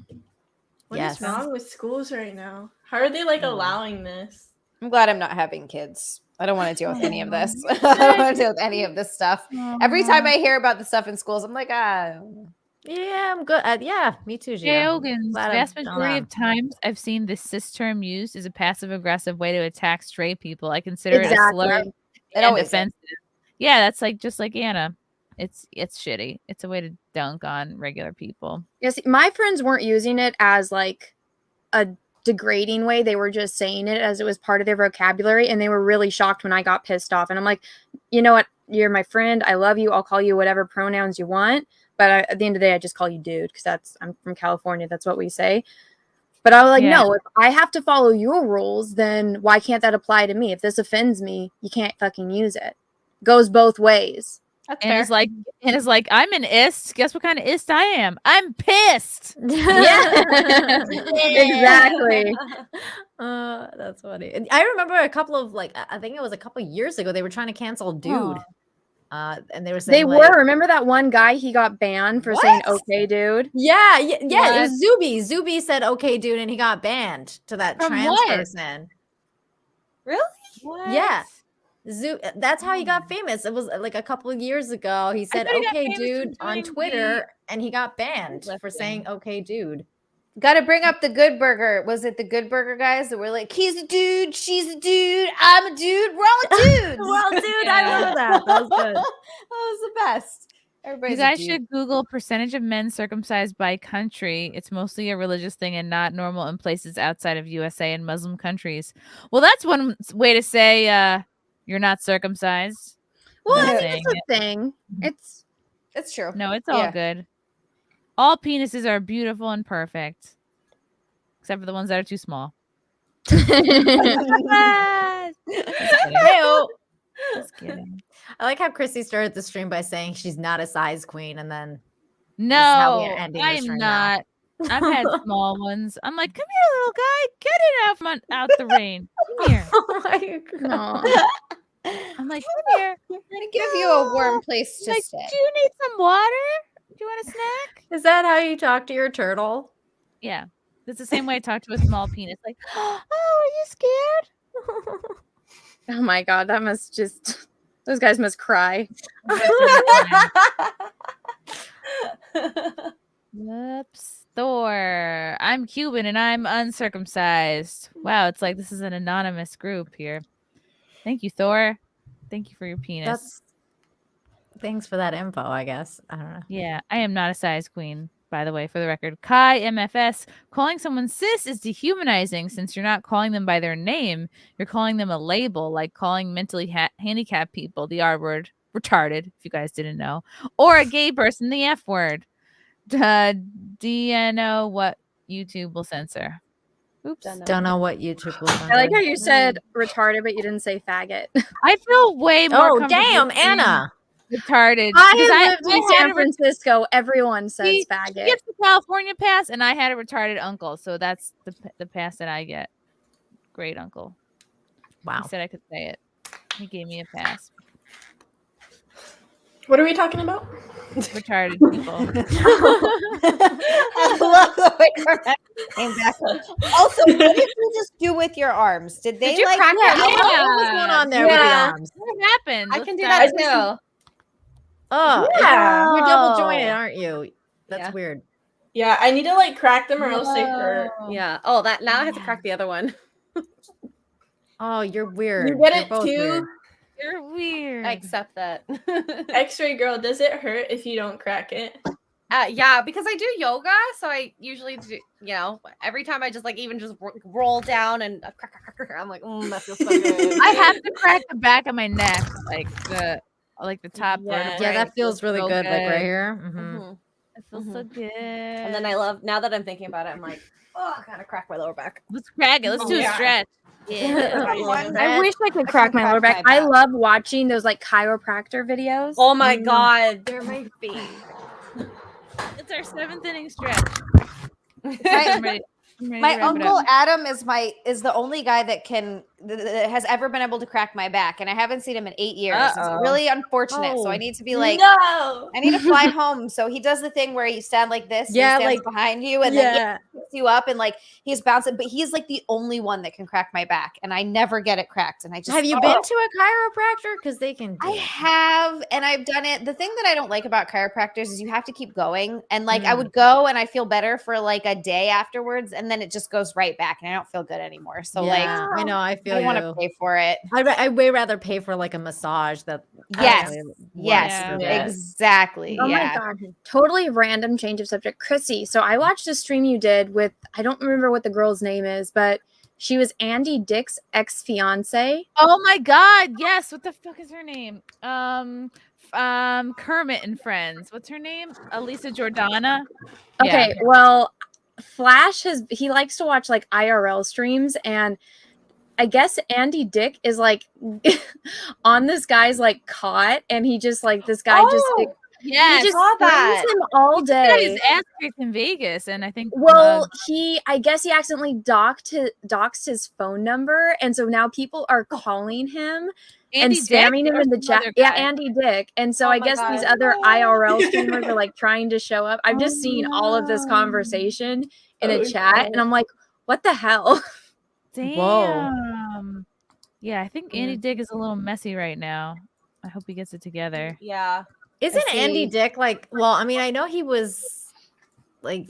S12: What is wrong with schools right now? How are they like allowing this?
S10: I'm glad I'm not having kids. I don't want to deal with any of this. I don't want to deal with any of this stuff. Every time I hear about the stuff in schools, I'm like,
S14: Yeah, I'm good. Yeah, me too, Gia.
S7: Jay Ogans,
S14: Glad
S7: vast
S14: I'm
S7: majority
S14: done.
S7: of times I've seen this cis term used as a passive aggressive way to attack straight people. I consider it a slur
S10: It
S7: and
S10: always is.
S7: offensive. Yeah, that's like just like Anna. It's shitty. It's a way to dunk on regular people.
S18: Yes, my friends weren't using it as like a degrading way. They were just saying it as it was part of their vocabulary, and they were really shocked when I got pissed off. And I'm like, you know what? You're my friend. I love you. I'll call you whatever pronouns you want. But at the end of the day, I just call you dude because I'm from California. That's what we say. But I was like, no, if I have to follow your rules, then why can't that apply to me? If this offends me, you can't fucking use it. Goes both ways.
S10: That's
S7: and it's like, I'm an ist. Guess what kind of ist I am? I'm pissed.
S18: Yeah. Exactly.
S14: That's funny. I remember a couple of I think it was a couple of years ago, they were trying to cancel Dude. And they were saying
S18: They were. Remember that one guy? He got banned for saying "Okay, dude."
S14: Yeah. It was Zuby. Zuby said "Okay, dude," and he got banned to that
S10: From
S14: trans
S10: what?
S14: person.
S10: Really?
S7: What?
S14: Yeah. That's how he got famous. It was like a couple of years ago. He said
S10: thought he got
S14: "Okay,
S10: famous
S14: dude"
S10: from
S14: on
S10: doing
S14: Twitter, and he got banned for saying "Okay, dude."
S10: Got to bring up the Good Burger. Was it the Good Burger guys that were like, he's a dude, she's a dude, I'm a dude, we're all dudes.
S14: Well, dude, I love that. That was good.
S10: That was the best.
S7: You guys should Google percentage of men circumcised by country. It's mostly a religious thing and not normal in places outside of USA and Muslim countries. Well, that's one way to say you're not circumcised.
S18: Well,
S7: without
S18: I mean,
S7: saying
S18: it's a
S7: it.
S18: thing.
S10: It's true.
S7: No, it's all good. All penises are beautiful and perfect, except for the ones that are too small. Just kidding. Just kidding.
S14: I like how Chrissy started the stream by saying she's not a size queen, and then
S7: No,
S14: ending
S7: I
S14: the
S7: am
S14: stream now.
S7: not. I've had small ones. I'm like, come here, little guy. Get it out from out the rain. Come here.
S14: Oh my God.
S7: I'm like, come here.
S10: I'm gonna give you a warm place to
S7: Like,
S10: stay.
S7: do you need some water? Do you want a snack?
S14: Is that how you talk to your turtle?
S7: Yeah. That's the same way I talk to a small penis. Like, oh, are you scared?
S18: Oh my God, that must just. Those guys must cry.
S7: Whoops. Thor. I'm Cuban and I'm uncircumcised. Wow, it's like this is an anonymous group here. Thank you, Thor. Thank you for your penis.
S14: Thanks for that info, I guess. I don't know.
S7: Yeah, I am not a size queen, by the way, for the record. Kai MFS, calling someone cis is dehumanizing since you're not calling them by their name. You're calling them a label, like calling mentally handicapped people the R word, retarded, if you guys didn't know, or a gay person the F word. Do you know what YouTube will censor? Oops.
S14: Don't know what YouTube will censor.
S18: I like how you said retarded, but you didn't say faggot.
S7: I feel way more
S14: Oh,
S7: comfortable
S14: damn,
S7: saying
S14: Anna.
S7: retarded.
S18: I
S7: because
S18: have lived in
S7: I had
S18: San
S7: a
S18: Francisco. Everyone says
S7: He
S18: faggot.
S7: gets the California pass, and I had a retarded uncle, so that's the pass that I get. Great uncle.
S14: Wow.
S7: He said I could say it. He gave me a pass.
S12: What are we talking about?
S7: Retarded people.
S10: I love the way Carmaxlla came back. Also, what did you just do with your arms? Did they
S14: Did you
S10: like
S14: crack your
S10: yeah.
S14: elbow? What was going on there with the arms?
S7: What happened?
S17: I can do that too.
S14: Oh,
S12: Yeah.
S14: you're double jointed, aren't you? That's weird.
S12: Yeah, I need to like crack them or else they hurt.
S17: Yeah. Oh, that now I have to crack the other one.
S14: Oh, you're weird.
S12: You get
S14: You're
S12: it
S14: both
S12: too?
S14: weird.
S7: You're weird.
S17: I accept that.
S12: X-ray girl, does it hurt if you don't crack it?
S17: Yeah, because I do yoga, so I usually do. You know, every time I just like even just roll down and I'm like, that feels so good.
S7: I have to crack the back of my neck, like the top.
S17: Yeah.
S14: Yeah, that feels really
S7: so
S14: good, like right
S7: good.
S14: here.
S7: It feels so good.
S17: And then I love now that I'm thinking about it, I'm like, oh, I gotta crack my lower back.
S7: Let's crack it. Let's do a stretch.
S17: Yeah.
S18: I wish I could crack my lower back. I love watching those like chiropractor videos.
S17: Oh my god, they're my favorite.
S7: It's our 7th inning stretch. I'm ready to
S10: My
S7: wrap it
S10: uncle
S7: up.
S10: Adam is the only guy that has ever been able to crack my back, and I haven't seen him in 8 years.
S7: Uh-oh.
S10: It's really unfortunate. So I
S14: Oh.
S10: need to be like,
S12: no.
S10: I need to fly home. So he does the thing where you stand like this,
S14: Yeah,
S10: and he stands
S14: like-
S10: behind you, and then he picks you up, and like he's bouncing. But he's like the only one that can crack my back, and I never get it cracked. And I just
S14: Have you been to a chiropractor? Because they can.
S10: I have, and I've done it. The thing that I don't like about chiropractors is you have to keep going. And like I would go and I feel better for like a day afterwards, and then it just goes right back, and I don't feel good anymore. So
S14: Yeah, I know. I feel
S10: I
S14: you.
S10: want to pay for it.
S14: I'd way rather pay for like a massage that.
S10: Yes,
S14: actually works
S10: yes,
S14: for that.
S10: exactly.
S18: Oh
S10: yeah.
S18: my god. Totally random change of subject. Chrissy, so I watched a stream you did with I don't remember what the girl's name is, but she was Andy Dick's ex-fiance.
S7: Oh my god, yes. What the fuck is her name? Kermit and Friends. What's her name? Elisa Jordana.
S18: Okay, well, Flash he likes to watch like IRL streams, and I guess Andy Dick is like on this guy's like cot, and he just like this guy just like,
S7: Yes,
S18: he just
S10: saw
S18: frames
S10: that.
S18: him all
S7: He got his
S18: day.
S7: ass kicked in Vegas, and I think
S18: Well, I guess he accidentally doxed his phone number, and so now people are calling him and
S7: Andy Dick
S18: spamming him
S7: or
S18: in the
S7: some
S18: chat.
S7: other
S18: Yeah,
S7: guy?
S18: Andy Dick. And so
S17: Oh
S18: I
S17: my
S18: guess these
S17: God.
S18: other IRL streamers are like trying to show up. I've just seen all of this conversation in a chat, and I'm like, what the hell?
S7: damn. Yeah, I think Andy Dick is a little messy right now. I hope he gets it together.
S17: Yeah.
S14: Isn't Andy
S10: see.
S14: Dick like? Well, I mean, I know he was like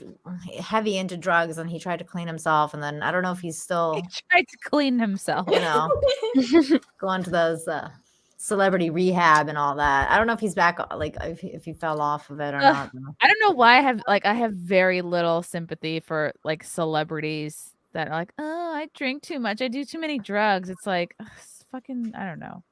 S14: heavy into drugs, and he tried to clean himself, and then I don't know if he's still,
S7: He tried to clean himself.
S14: you know, going to those celebrity rehab and all that. I don't know if he's back, like if he fell off of it or not.
S7: I don't know why I have very little sympathy for like celebrities that are like, oh, I drink too much, I do too many drugs. It's like it's fucking, I don't know.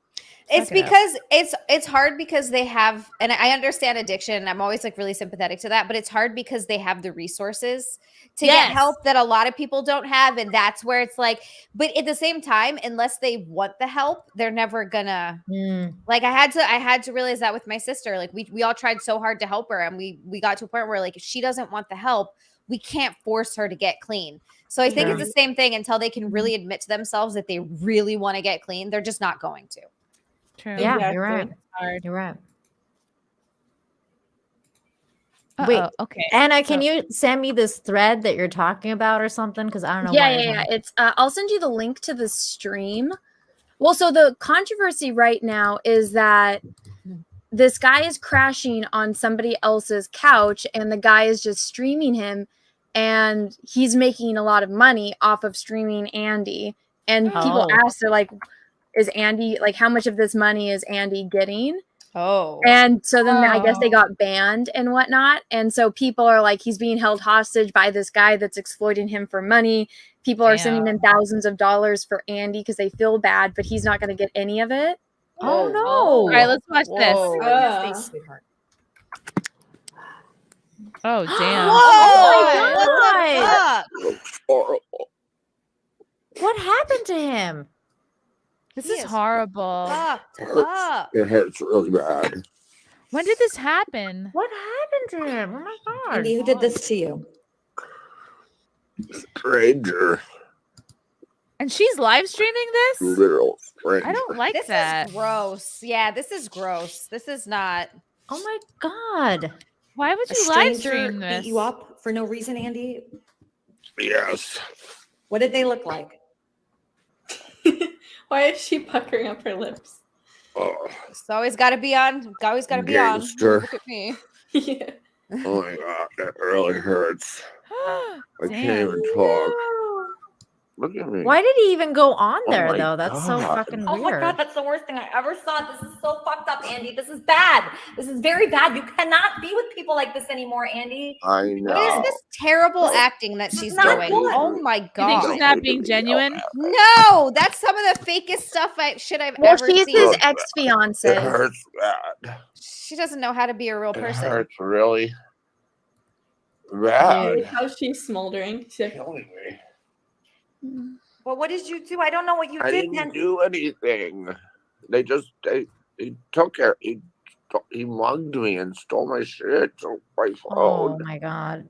S16: It's
S7: Suck it up.
S16: because it's hard because they have, and I understand addiction. I'm always like really sympathetic to that, but it's hard because they have the resources to get help that a lot of people don't have, and that's where it's like. But at the same time, unless they want the help, they're never gonna. Like I had to realize that with my sister. Like we all tried so hard to help her, and we got to a point where like if she doesn't want the help, we can't force her to get clean. So I think it's the same thing until they can really admit to themselves that they really want to get clean. They're just not going to.
S7: True.
S14: Yeah, you're right. You're right. Wait,
S7: okay.
S14: Anna, can you send me this thread that you're talking about or something? Because I don't know.
S18: Yeah. It's I'll send you the link to the stream. Well, so the controversy right now is that this guy is crashing on somebody else's couch, and the guy is just streaming him, and he's making a lot of money off of streaming Andy. And people ask, they're like, is Andy, like, how much of this money is Andy getting? And so then I guess they got banned and whatnot. And so people are like, he's being held hostage by this guy that's exploiting him for money. People are sending in thousands of dollars for Andy because they feel bad, but he's not going to get any of it.
S14: Oh, no.
S7: All right, let's watch this. Oh, damn.
S14: What happened to him?
S7: This is horrible.
S20: It hurts really bad.
S7: When did this happen?
S14: What happened to him? Oh my god.
S21: Andy, who did this to you?
S20: Stranger.
S7: And she's live streaming this?
S20: Literal stranger.
S7: I don't like
S16: This
S7: that.
S16: is gross. Yeah, this is gross. This is not.
S14: Oh my god.
S7: Why would
S21: A
S7: you live
S21: stranger
S7: stream this?
S21: beat you up for no reason, Andy?
S20: Yes.
S21: What did they look like?
S12: Why is she puckering up her lips?
S16: It's always got to be on. Always got to be on.
S20: Gangster.
S16: Look at me.
S12: Yeah.
S20: Oh my god, that really hurts. I can't even talk. Look at me.
S14: Why did he even go on
S20: Oh
S14: there
S20: my
S14: though? That's so
S20: God.
S14: fucking
S21: Oh my
S14: weird.
S21: god, that's the worst thing I ever saw. This is so fucked up, Andy. This is bad. This is very bad. You cannot be with people like this anymore, Andy.
S20: I know.
S16: What is this terrible acting that she's
S21: not
S16: doing?
S21: good.
S16: Oh my
S7: You think
S16: god.
S7: she's not being genuine?
S16: No, that's some of the fakest stuff I've
S18: Well,
S16: ever
S18: she's
S16: seen.
S18: his
S20: It
S18: ex-fiance.
S20: hurts bad.
S16: She doesn't know how to be a real
S20: It
S16: person.
S20: hurts really bad.
S12: How she's smoldering. She's like,
S20: Killing me.
S21: Well, what did you do? I don't know what you
S20: I
S21: did.
S20: didn't do anything. They just they took it. He mugged me and stole my shit, took my
S14: Oh
S20: phone.
S14: my god.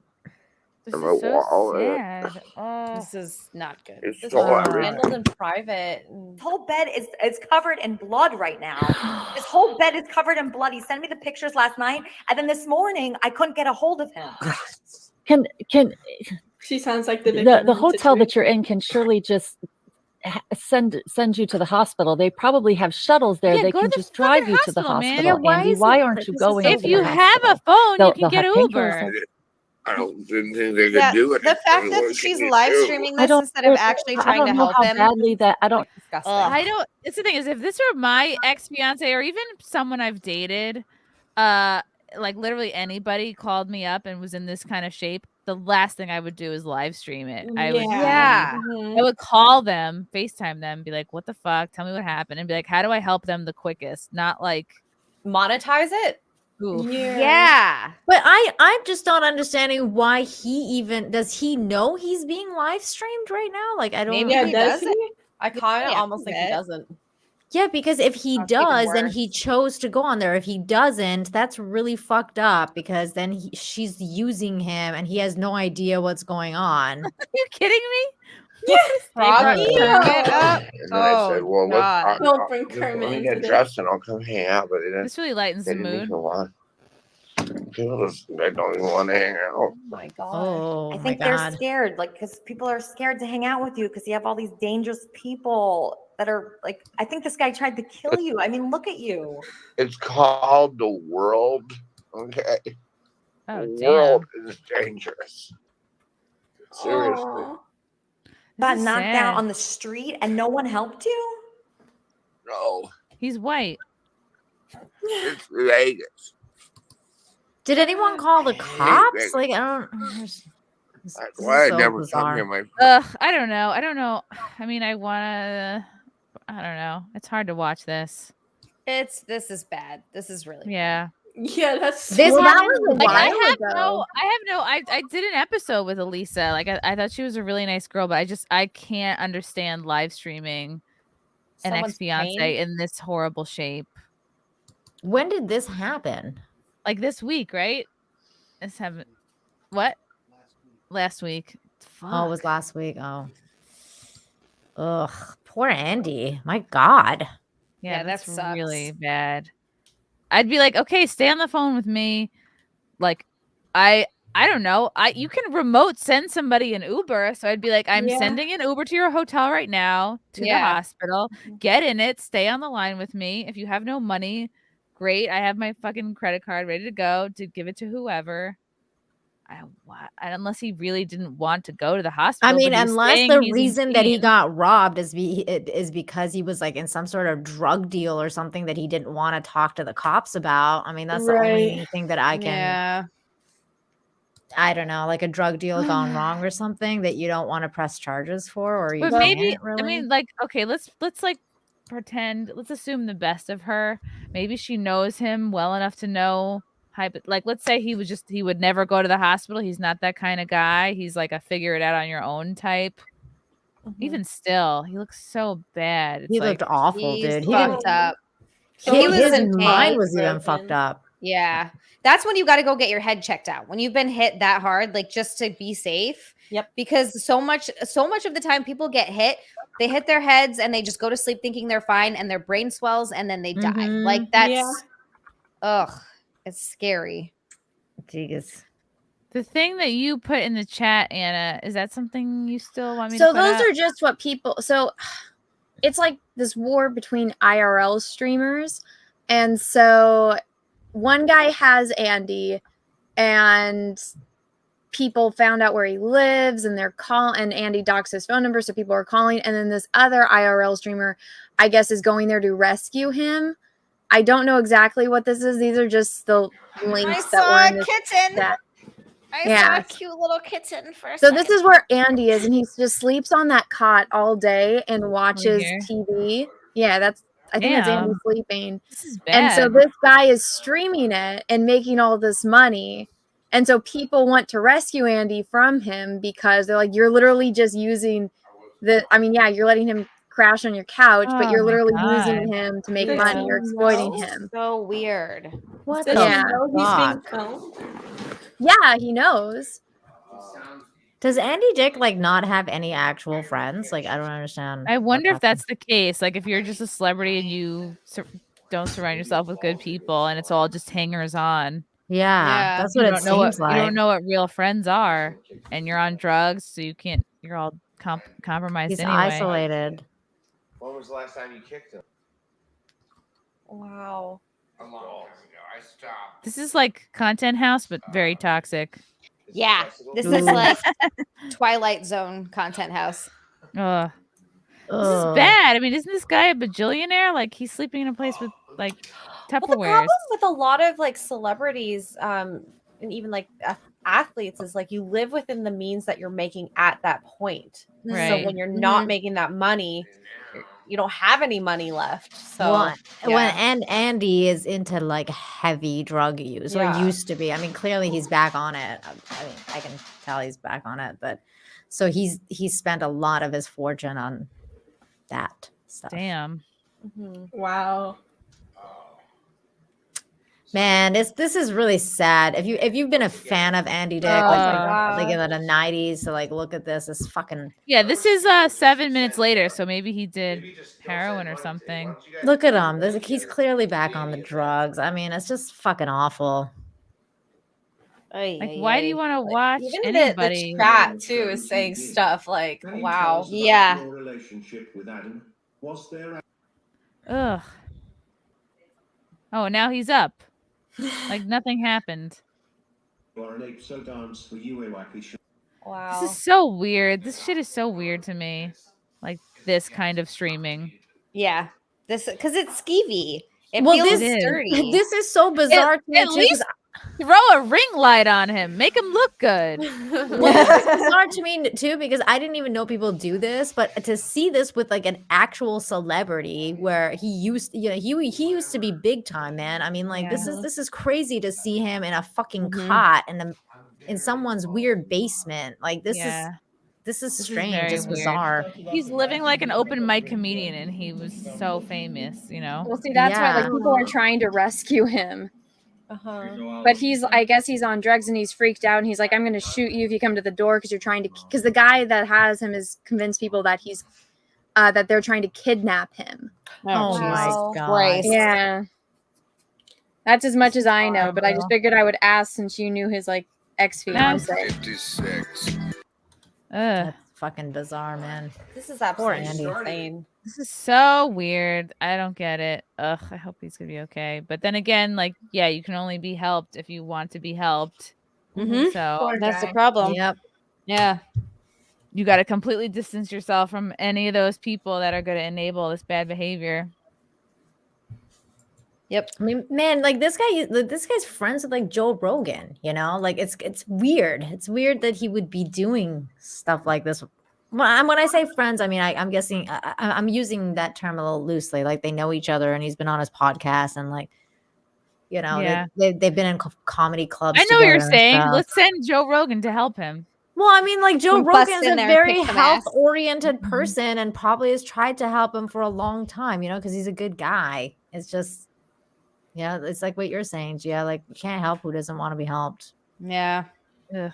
S7: This
S20: And
S7: is
S20: my
S7: so
S20: wallet.
S7: sad. Oh.
S16: This is not good.
S20: He
S16: This
S20: stole
S16: is
S20: everything.
S16: handled in private.
S21: This whole bed is covered in blood right now. This whole bed is covered in blood. He sent me the pictures last night, and then this morning I couldn't get a hold of him.
S22: Can
S12: she sounds like the
S22: the hotel that you're in can surely just send you to the hospital. They probably have shuttles there.
S7: Yeah,
S22: they
S7: go to
S22: can
S7: the
S22: just drive
S7: fucking
S22: you to the
S7: hospital, man.
S22: hospital.
S7: Yeah, why
S22: Andy,
S7: is
S22: why
S7: it-
S22: aren't you
S7: this is
S22: going?
S7: so
S22: to
S7: If
S22: the
S7: you have
S22: hospital?
S7: a phone,
S22: They'll-
S7: you can
S22: they'll
S7: get
S22: have
S7: Uber.
S22: painkillers.
S20: Didn't think they could
S16: Yeah,
S20: do it.
S16: the fact
S20: What
S16: that
S20: can
S16: she's
S20: you
S16: live
S20: do?
S16: streaming
S22: I
S16: this
S22: don't-
S16: instead of actually
S22: I
S16: trying
S22: don't
S16: to
S22: know
S16: help
S22: how
S16: him.
S22: badly that I don't.
S16: Disgusting.
S7: I don't. It's the thing is, if this were my ex fiance or even someone I've dated, like literally anybody called me up and was in this kind of shape, the last thing I would do is live stream it. I would,
S16: Yeah.
S7: I would call them, FaceTime them, be like, "What the fuck? Tell me what happened," and be like, "How do I help them the quickest?" Not like
S17: monetize it.
S7: Ooh.
S16: Yeah.
S14: But I'm just not understanding why he even does he know he's being live streamed right now? Like I don't
S17: Maybe he doesn't. I kind of almost think he doesn't.
S14: Yeah, because if he
S17: Sounds even
S14: does, then
S17: worse.
S14: he chose to go on there. If he doesn't, that's really fucked up because then she's using him and he has no idea what's going on.
S7: Are you kidding me?
S17: Froggy.
S20: And then I said, well,
S7: God.
S12: Don't bring
S20: let
S12: Kermit
S20: me
S12: into
S20: get
S12: this.
S20: dressed and I'll come hang out. But then
S7: This really lightens
S20: they
S7: the
S20: didn't
S7: mood.
S20: even want. People just, they don't even want to hang out.
S21: Oh my god.
S14: Oh
S21: I
S14: my
S21: think they're
S14: God.
S21: scared, like, because people are scared to hang out with you because you have all these dangerous people that are like, I think this guy tried to kill you. I mean, look at you.
S20: It's called the world. Okay.
S7: Oh,
S20: The
S7: damn.
S20: world is dangerous. Seriously.
S21: Got
S7: This is
S21: knocked
S7: sad.
S21: out on the street and no one helped you?
S20: No.
S7: He's white.
S20: It's Vegas.
S14: Did anyone call the cops? Like, I don't.
S20: That's why I
S14: so
S20: never
S14: bizarre.
S20: come here, my
S7: I don't know. I mean, I don't know. It's hard to watch this.
S16: This is bad. This is really
S7: Yeah.
S12: Yeah, that's
S14: This
S18: Well, that
S14: happened.
S18: was a
S7: Like I
S18: while
S7: have
S18: ago.
S7: I did an episode with Elisa. Like I thought she was a really nice girl, but I can't understand live streaming an
S16: Someone's
S7: ex-fiance
S16: pain?
S7: in this horrible shape.
S14: When did this happen?
S7: Like this week, right? This haven't what? Last week.
S14: Oh, it was last week. Oh. Ugh. Poor Andy. My God.
S7: Yeah,
S16: that
S7: that's
S16: sucks.
S7: really bad. I'd be like, okay, stay on the phone with me. Like, I don't know. You can remote send somebody an Uber. So I'd be like, I'm
S12: Yeah.
S7: sending an Uber to your hotel right now to the
S16: Yeah.
S7: hospital. Get in it. Stay on the line with me. If you have no money, great. I have my fucking credit card ready to go to give it to whoever. Unless he really didn't want to go to the hospital.
S14: I mean,
S7: but he's
S14: unless
S7: saying
S14: the
S7: he's in
S14: reason that he
S7: pain.
S14: got robbed is because he was like in some sort of drug deal or something that he didn't want to talk to the cops about. I mean, that's the only
S12: Right.
S14: thing that I can.
S16: Yeah.
S14: I don't know, like a drug deal gone wrong or something that you don't want to press charges for, or you
S7: But
S14: can't
S7: maybe
S14: really.
S7: I mean, like, okay, let's like pretend. Let's assume the best of her. Maybe she knows him well enough to know. Like, let's say he would never go to the hospital. He's not that kind of guy. He's like a figure it out on your own type. Even still, he looks so bad. It's
S14: He
S7: like,
S14: looked awful,
S16: He's
S14: dude. He
S16: fucked
S14: didn't.
S16: up.
S14: He
S16: was
S14: his
S16: in
S14: mind
S16: pain.
S14: was even fucked up.
S16: Yeah. That's when you got to go get your head checked out. When you've been hit that hard, like just to be safe.
S21: Yep.
S16: Because so much of the time people get hit, they hit their heads and they just go to sleep thinking they're fine and their brain swells and then they die. Like that's ugh, it's scary.
S14: Jeez.
S7: the thing that you put in the chat, Anna, is that something you still want me to
S18: So
S7: put
S18: those
S7: up?
S18: are just what people. So it's like this war between IRL streamers, and so one guy has Andy, and people found out where he lives, and they're calling. And Andy doxed his phone number, so people are calling. And then this other IRL streamer, I guess, is going there to rescue him. I don't know exactly what this is. These are just the links that were in this
S16: kitten.
S18: chat.
S16: I
S18: Yeah.
S16: saw a cute little kitten for a
S18: So
S16: second.
S18: this is where Andy is, and he just sleeps on that cot all day and watches
S7: here.
S18: TV. Yeah, I think that's Andy
S7: Damn.
S18: sleeping.
S7: This is
S18: And so
S7: bad.
S18: this guy is streaming it and making all this money. And so people want to rescue Andy from him because they're like, you're literally just using you're letting him crash on your couch, but
S7: Oh
S18: you're
S7: my
S18: literally
S7: God.
S18: using him to make
S12: Does
S18: money.
S12: he
S18: You're exploiting
S12: know?
S18: him.
S16: So weird.
S14: What
S12: Does
S14: the
S12: he
S18: Yeah.
S12: know he's being
S14: fuck?
S12: filmed?
S18: Yeah, he knows.
S14: Does Andy Dick like not have any actual friends? Like, I don't understand.
S7: I wonder if
S14: what
S7: that's the case. Like, if you're just a celebrity and you don't surround yourself with good people, and it's all just hangers on.
S14: Yeah, that's what it seems like.
S7: You don't know what real friends are, and you're on drugs, so you can't. You're all compromised
S14: He's
S7: anyway.
S14: isolated.
S4: When was the last time you kicked him?
S16: Wow.
S4: A long time ago. I stopped.
S7: This is like Content House, but very toxic.
S16: Yeah. This is like Twilight Zone content house.
S7: Ugh. This is
S14: Ugh.
S7: bad. I mean, isn't this guy a bajillionaire? Like, he's sleeping in a place with like
S10: Well, the
S7: Tupperwares.
S10: problem with a lot of like celebrities, and even like athletes, is like you live within the means that you're making at that point.
S7: Right.
S10: So when you're not
S14: Mhm.
S10: making that money, you don't have any money left. So
S14: And Andy is into like heavy drug use, or
S10: Yeah.
S14: used to be. I mean, clearly he's back on it. I mean, I can tell he's back on it, but so he's spent a lot of his fortune on that stuff.
S7: Damn.
S12: Wow.
S14: Man, this is really sad. If you've been a fan of Andy Dick, like in the 90s, to like look at this, it's fucking
S7: Yeah, this is 7 minutes later, so maybe he did heroin or something.
S14: look at him. He's clearly back on the drugs. I mean, it's just fucking awful.
S7: Like, why do you want to watch
S10: even
S7: anybody?
S10: the chat too is saying stuff like, "Wow,
S16: Yeah."
S5: Your relationship with Adam, was there?
S7: Ugh. Oh, now he's up. Like nothing happened.
S5: Or an ape so dance for you, a wacky show.
S10: wow."
S7: This is so weird. This shit is so weird to me. Like this kind of streaming.
S16: Yeah. This because it's skeevy. It
S14: Well,
S16: feels
S14: this
S16: sturdy.
S14: this is so bizarre to me
S7: At
S14: too, 'cause
S7: least throw a ring light on him. Make him look good.
S14: Well, this is bizarre to me too because I didn't even know people do this, but to see this with like an actual celebrity where he used, he used to be big time, man. I mean, like this is crazy to see him in a fucking cot in someone's weird basement. Like this is strange.
S7: very
S14: It's
S7: weird.
S14: bizarre.
S7: He's living like an open mic comedian, and he was so famous.
S8: Well, see, that's why like people are trying to rescue him. But I guess he's on drugs and he's freaked out and he's like, I'm going to shoot you if you come to the door because you're trying to, because the guy that has him has convinced people that he's, that they're trying to kidnap him.
S14: Oh my God.
S16: Christ.
S8: Yeah. That's as much as I know, but I just figured I would ask since you knew his like ex-fiance.
S4: 56.
S14: That's fucking bizarre, man.
S16: This is
S14: Poor
S16: absolutely
S14: Andy.
S16: insane.
S7: This is so weird. I don't get it. Ugh, I hope he's gonna be okay. But then again, like, yeah, you can only be helped if you want to be helped.
S16: Mhm.
S7: So
S16: That's the problem.
S14: Yep.
S16: Yeah.
S7: You got to completely distance yourself from any of those people that are going to enable this bad behavior.
S16: Yep.
S14: I mean, man, like this guy's friends with like Joe Rogan, like it's weird. It's weird that he would be doing stuff like this. When I say friends, I mean, I'm guessing I'm using that term a little loosely. Like they know each other and he's been on his podcast and like, they've been in comedy clubs.
S7: I know what you're
S14: together and
S7: saying.
S14: stuff.
S7: Let's send Joe Rogan to help him.
S14: Well, I mean, like Joe
S16: Bust
S14: Rogan's
S16: in
S14: a
S16: there,
S14: very
S16: kick some ass.
S14: health-oriented person and probably has tried to help him for a long time, because he's a good guy. It's just, it's like what you're saying, Gia. Like, you can't help who doesn't want to be helped.
S16: Yeah.
S7: Ugh.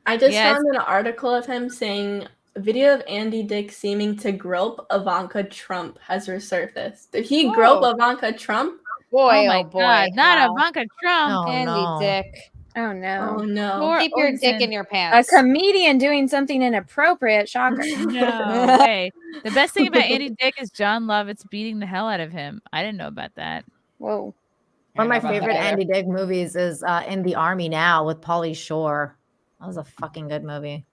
S12: I just found an article of him saying a video of Andy Dick seeming to grope Ivanka Trump has resurfaced. Did he grope Ivanka Trump?
S16: Boy,
S7: oh my
S16: boy.
S7: God, not
S16: Wow.
S7: Ivanka Trump.
S14: Oh,
S16: Andy
S14: no.
S16: Dick.
S8: Oh no.
S12: Oh no.
S7: Poor
S16: Keep your dick
S7: Olsen.
S16: in your
S8: A
S16: pants.
S8: comedian doing something inappropriate. Shocker.
S7: No way. The best thing about Andy Dick is John Lovett's beating the hell out of him. I didn't know about that.
S8: Whoa.
S14: One of my favorite Andy Dick movies is In the Army Now with Pauly Shore. That was a fucking good movie.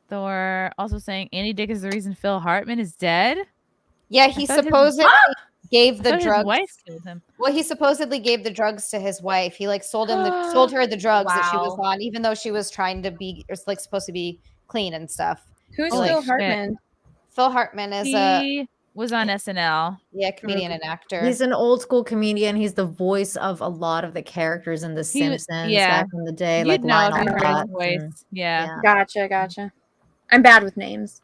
S7: Thor also saying Andy Dick is the reason Phil Hartman is dead.
S16: Yeah, he
S7: thought his-
S16: supposedly gave the
S7: His
S16: drugs.
S7: wife killed him.
S16: Well, he supposedly gave the drugs to his wife. He like sold her the drugs that she was
S8: Wow.
S16: on, even though she was trying to be like supposed to be clean and stuff.
S8: Who's
S16: Holy
S8: Phil
S16: shit.
S8: Hartman?
S16: Phil Hartman is
S7: He was on SNL.
S16: comedian and actor.
S14: He's an old school comedian. He's the voice of a lot of the characters in The Simpsons back in the day,
S7: You'd
S14: like
S7: know if
S14: Lionel
S7: you heard his
S14: Hutz
S7: voice.
S14: and-
S7: Yeah.
S8: Gotcha. I'm bad with names.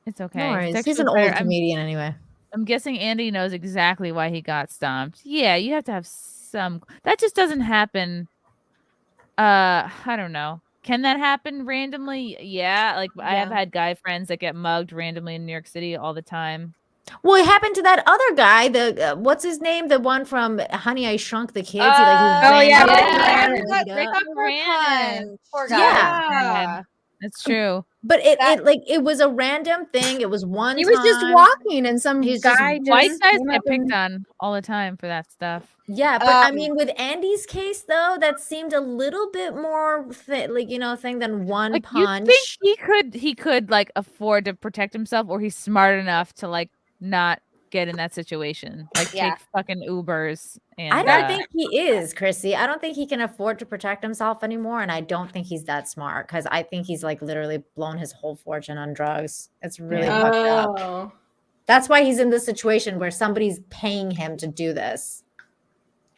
S7: It's okay.
S14: No worries.
S7: Sexual
S14: He's an
S7: predator.
S14: old comedian anyway.
S7: I'm guessing Andy knows exactly why he got stomped. Yeah, you have to have some. That just doesn't happen. I don't know. Can that happen randomly? Yeah. Like I have had guy friends that get mugged randomly in New York City all the time.
S14: Well, it happened to that other guy. The what's his name? The one from Honey, I Shrunk the Kids. He
S16: Oh,
S14: ran
S16: yeah.
S14: down-
S16: Rick Moranis. Poor guy.
S14: Yeah.
S7: That's true.
S14: But it was a random thing. It was one.
S8: He was just
S14: time.
S8: walking and some
S14: He's
S8: guy
S14: just-
S8: just
S7: White guys
S8: came
S7: get
S8: up and-
S7: picked on all the time for that stuff.
S14: Yeah, but I mean, with Andy's case though, that seemed a little bit more thing than one
S7: Like
S14: punch.
S7: you think he could like afford to protect himself, or he's smart enough to like not get in that situation, like take fucking Ubers. And
S14: I don't think he is, Chrissy. I don't think he can afford to protect himself anymore, and I don't think he's that smart because I think he's like literally blown his whole fortune on drugs. It's really fucked up. That's why he's in this situation where somebody's paying him to do this.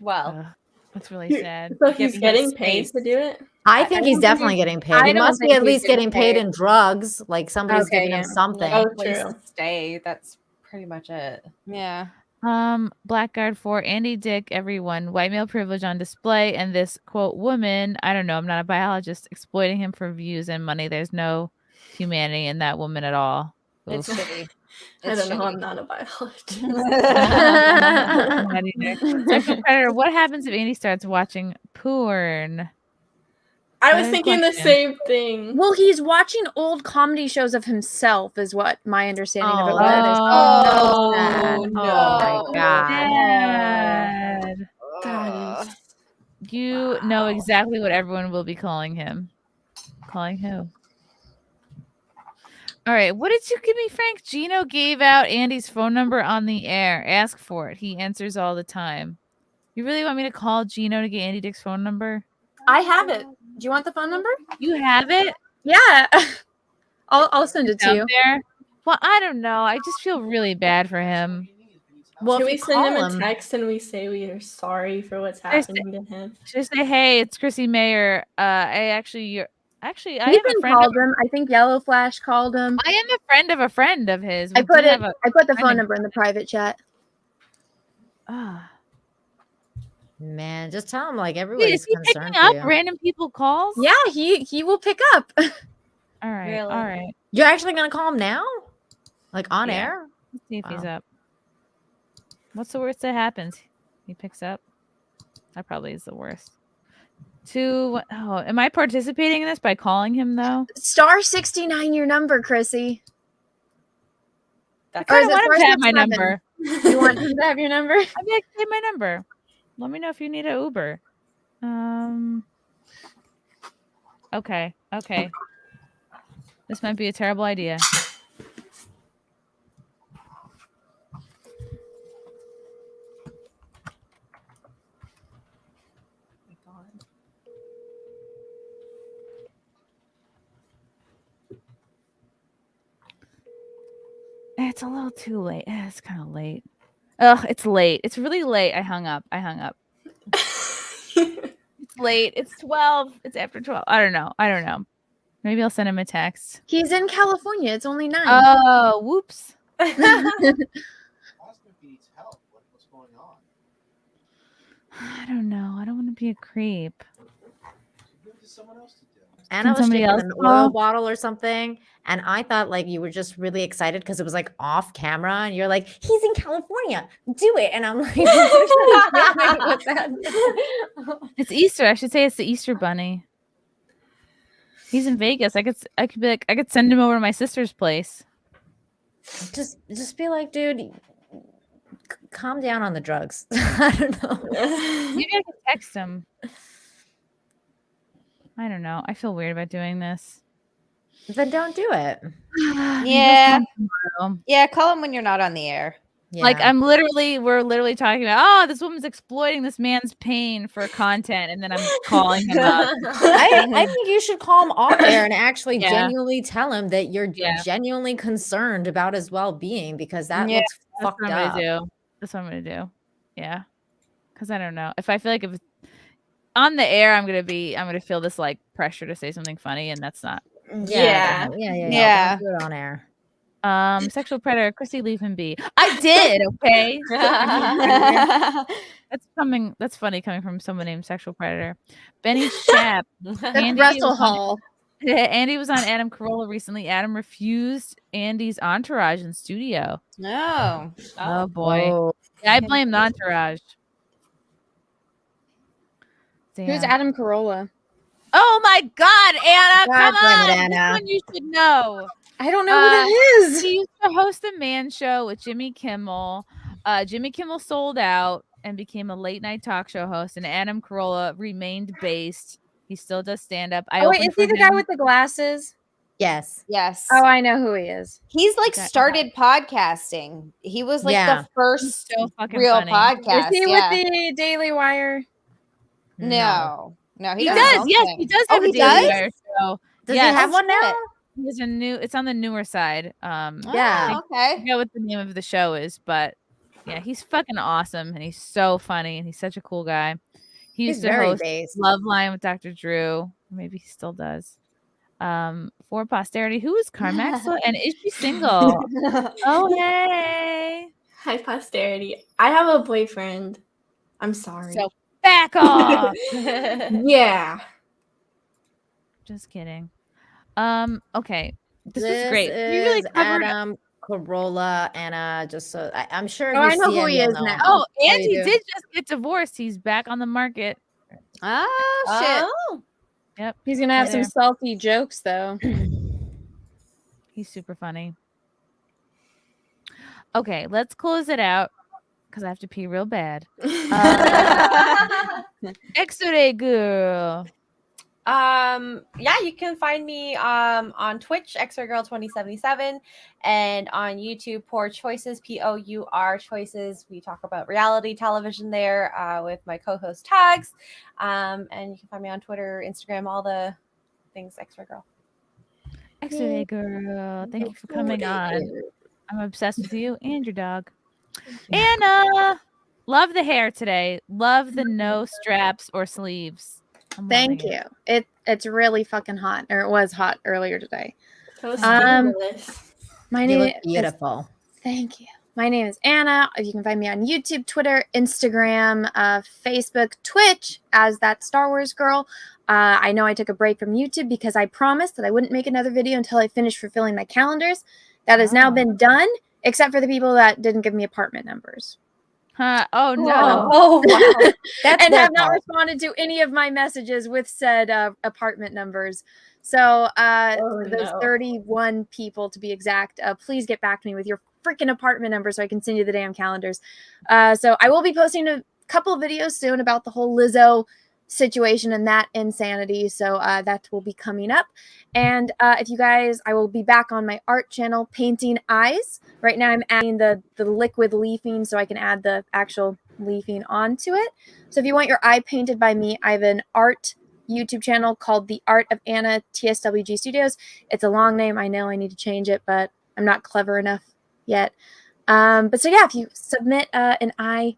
S16: Well,
S7: that's really sad.
S12: So he's getting paid to do it?
S14: I think he's
S12: don't
S14: definitely
S12: think
S14: getting paid. He
S12: don't
S14: must be
S12: think
S14: at
S12: he's
S14: least getting paid in drugs. Like somebody's
S12: Okay,
S14: giving him
S12: yeah.
S14: something.
S12: Oh,
S16: place
S12: true.
S16: to stay. That's pretty much it. Yeah.
S7: Blackguard 4, Andy Dick, everyone, white male privilege on display, and this quote woman, I don't know, I'm not a biologist, exploiting him for views and money. There's no humanity in that woman at all.
S16: It's
S7: Oof.
S16: shitty.
S12: I don't know. I'm not a biologist.
S7: Not either. Sexual predator, what happens if Andy starts watching porn?
S12: I was
S7: Good
S12: thinking the
S7: question.
S12: same thing.
S8: Well, he's watching old comedy shows of himself, is what my understanding of it was.
S14: Oh,
S12: no.
S14: Oh my god.
S7: Dad.
S12: That is-
S7: You know exactly what everyone will be calling him. Calling who? All right. What did you give me, Frank? Gino gave out Andy's phone number on the air. Ask for it. He answers all the time. You really want me to call Gino to get Andy Dick's phone number?
S18: I have it. Do you want the phone number?
S7: You have it?
S18: Yeah. I'll send it to
S7: Out
S18: you.
S7: there? Well, I don't know. I just feel really bad for him.
S14: Well,
S12: Can
S14: if
S12: we
S14: you
S12: send him
S14: call
S12: a
S14: him-
S12: text and we say we are sorry for what's
S7: Just-
S12: happening to him?
S7: Just say, hey, it's Chrissie Mayr. I am a
S18: Ethan
S7: friend
S18: called him. I think Yellow Flash called him.
S7: I am a friend of his.
S18: I
S7: We
S18: put
S7: do have a
S18: I put the
S7: friend
S18: phone
S7: in-
S18: number in the private chat.
S7: Ah.
S14: Man, just tell him like
S7: Wait,
S14: everybody's
S7: is he
S14: concerned
S7: picking
S14: for
S7: up
S14: you.
S7: random people calls?
S18: Yeah, he will pick up.
S7: All right. All right.
S14: You're actually gonna call him now? Like on
S7: Yeah.
S14: air?
S7: Let's see if he's
S14: Wow.
S7: up. What's the worst that happens? He picks up. That probably is the worst. Am I participating in this by calling him though?
S18: Star 69 your number, Chrissy.
S7: I
S18: Or is
S7: kind of
S18: it
S7: want him to have my
S18: 467?
S7: number.
S18: You want him to have your number?
S7: I'd be like, hey, my number. Let me know if you need an Uber. Okay. This might be a terrible idea. It's a little too late. It's kind of late. Ugh, it's late. It's really late. I hung up. It's late. It's 12. It's after 12. I don't know. Maybe I'll send him a text.
S18: He's in California. It's only 9.
S7: Oh, whoops. I don't know. I don't want to be a creep.
S14: Anna
S7: Can
S14: was
S7: somebody
S14: shaking
S7: else
S14: an
S7: call?
S14: oil bottle or something, and I thought like you were just really excited because it was like off camera, and you're like, "He's in California, do it!" And I'm like, "What's that?"
S7: It's Easter. I should say it's the Easter Bunny. He's in Vegas. I could be like, I could send him over to my sister's place.
S14: Just be like, dude, calm down on the drugs. I don't know.
S7: Maybe I can text him. I don't know. I feel weird about doing this.
S14: Then don't do it.
S17: Yeah. Yeah, call him when you're not on the air.
S7: Like we're literally talking about, oh, this woman's exploiting this man's pain for content, and then I'm calling him up.
S14: I think you should call him off air and actually
S7: Yeah.
S14: genuinely tell him that you're genuinely concerned about his well-being, because that looks
S7: That's
S14: fucked
S7: what I'm
S14: up.
S7: gonna do. That's what I'm gonna do. Yeah, because I don't know if I feel like if on the air I'm gonna feel this like pressure to say something funny, and that's not.
S14: Yeah. Don't do it on air.
S7: Sexual predator, Chrissy, leave him be. I did, okay. That's funny coming from someone named Sexual Predator. Benny Shap.
S18: Russell Hall.
S7: Andy was on Adam Carolla recently. Adam refused Andy's entourage in studio.
S17: No.
S7: Oh boy.
S14: Whoa.
S7: Yeah, I blame the entourage.
S18: Who's
S7: Damn.
S18: Adam Carolla?
S7: Oh my God, Anna!
S14: God
S7: Come
S14: damn
S7: on,
S14: it, Anna.
S7: This one you should know.
S18: I don't know who that is.
S7: He used to host a man show with Jimmy Kimmel. Jimmy Kimmel sold out and became a late night talk show host, and Adam Carolla remained based. He still does stand up.
S18: Oh, wait, is he the guy with the glasses?
S14: Yes.
S17: Yes.
S18: Oh, I know who he is.
S17: He's like
S7: Okay.
S17: started podcasting. He was like
S14: Yeah.
S17: the first
S7: So fucking
S17: real
S7: funny.
S17: podcast.
S18: Is he
S17: yeah.
S18: with the Daily Wire?
S17: No.
S7: He
S17: does
S7: does.
S17: his own
S7: Yes,
S17: thing.
S7: he does
S17: Oh,
S7: have a
S17: he
S7: Daily
S17: does?
S7: Wire show.
S14: Does
S7: Yes.
S14: he have one now?
S7: There's a new. It's on the newer side.
S14: Yeah.
S17: Oh, okay.
S7: I forget what the name of the show is, but yeah, he's fucking awesome and he's so funny and he's such a cool guy. He
S14: He's
S7: used to
S14: very
S7: host
S14: based.
S7: Love Line with Dr. Drew. Maybe he still does. For posterity, who is Carmaxlla and is she single? Oh hey.
S12: Hi, posterity. I have a boyfriend. I'm sorry.
S7: So back off.
S12: Yeah.
S7: Just kidding. Okay. This was great.
S14: Is
S7: We really covered.
S14: Adam Carolla, Anna. Just so I'm sure.
S18: Oh,
S14: if
S18: I
S14: you
S18: know
S14: see
S18: who
S14: him,
S18: he
S14: you'll
S18: is
S14: know
S18: now.
S14: him.
S7: Oh,
S18: you
S7: Andy
S18: do.
S7: did just get divorced. He's back on the market.
S17: Oh shit.
S7: Yep.
S18: He's gonna have
S7: Right
S18: some
S7: there.
S18: salty jokes though.
S7: He's super funny. Okay, let's close it out because I have to pee real bad. X-ray girl.
S17: Yeah, you can find me on Twitch, XRay Girl 2077, and on YouTube, Poor Choices, POUR Choices. We talk about reality television there with my co-host Tags. And you can find me on Twitter, Instagram, all the things XRay Girl.
S7: XRay Girl, thank you for coming on. I'm obsessed with you and your dog. Anna, love the hair today. Love the no straps or sleeves. I'm
S18: Thank
S7: loving
S18: you.
S7: it.
S18: It's really fucking hot, or it was hot earlier today.
S12: That was
S18: My
S14: You
S18: name
S14: look
S18: is
S14: beautiful.
S18: Thank you. My name is Anna. You can find me on YouTube, Twitter, Instagram, Facebook, Twitch as that Star Wars girl. I know I took a break from YouTube because I promised that I wouldn't make another video until I finished fulfilling my calendars. That has now been done, except for the people that didn't give me apartment numbers.
S7: Huh? Oh no.
S18: Oh wow.
S14: That's
S18: And
S14: their
S18: have not
S14: fault.
S18: responded to any of my messages with said apartment numbers. So there's 31 people to be exact. Please get back to me with your freaking apartment number so I can send you the damn calendars. So I will be posting a couple of videos soon about the whole Lizzo situation and that insanity. So that will be coming up. And if you guys, I will be back on my art channel painting eyes. Right now I'm adding the liquid leafing so I can add the actual leafing onto it. So if you want your eye painted by me, I have an art YouTube channel called The Art of Anna TSWG Studios. It's a long name. I know I need to change it, but I'm not clever enough yet. But so yeah, if you submit an eye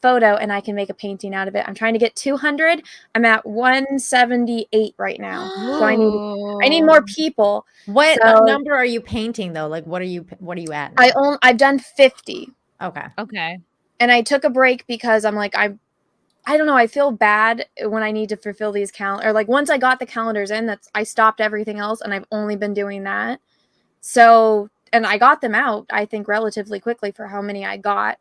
S18: photo and I can make a painting out of it. I'm trying to get 200. I'm at 178 right now. So I need more people.
S14: What
S18: So
S14: number are you painting though? Like what are you at?
S18: I've done 50.
S14: Okay.
S7: Okay.
S18: And I took a break because I'm like, I don't know. I feel bad when I need to fulfill these calendars. Or like once I got the calendars in, I stopped everything else and I've only been doing that. So, and I got them out, I think relatively quickly for how many I got.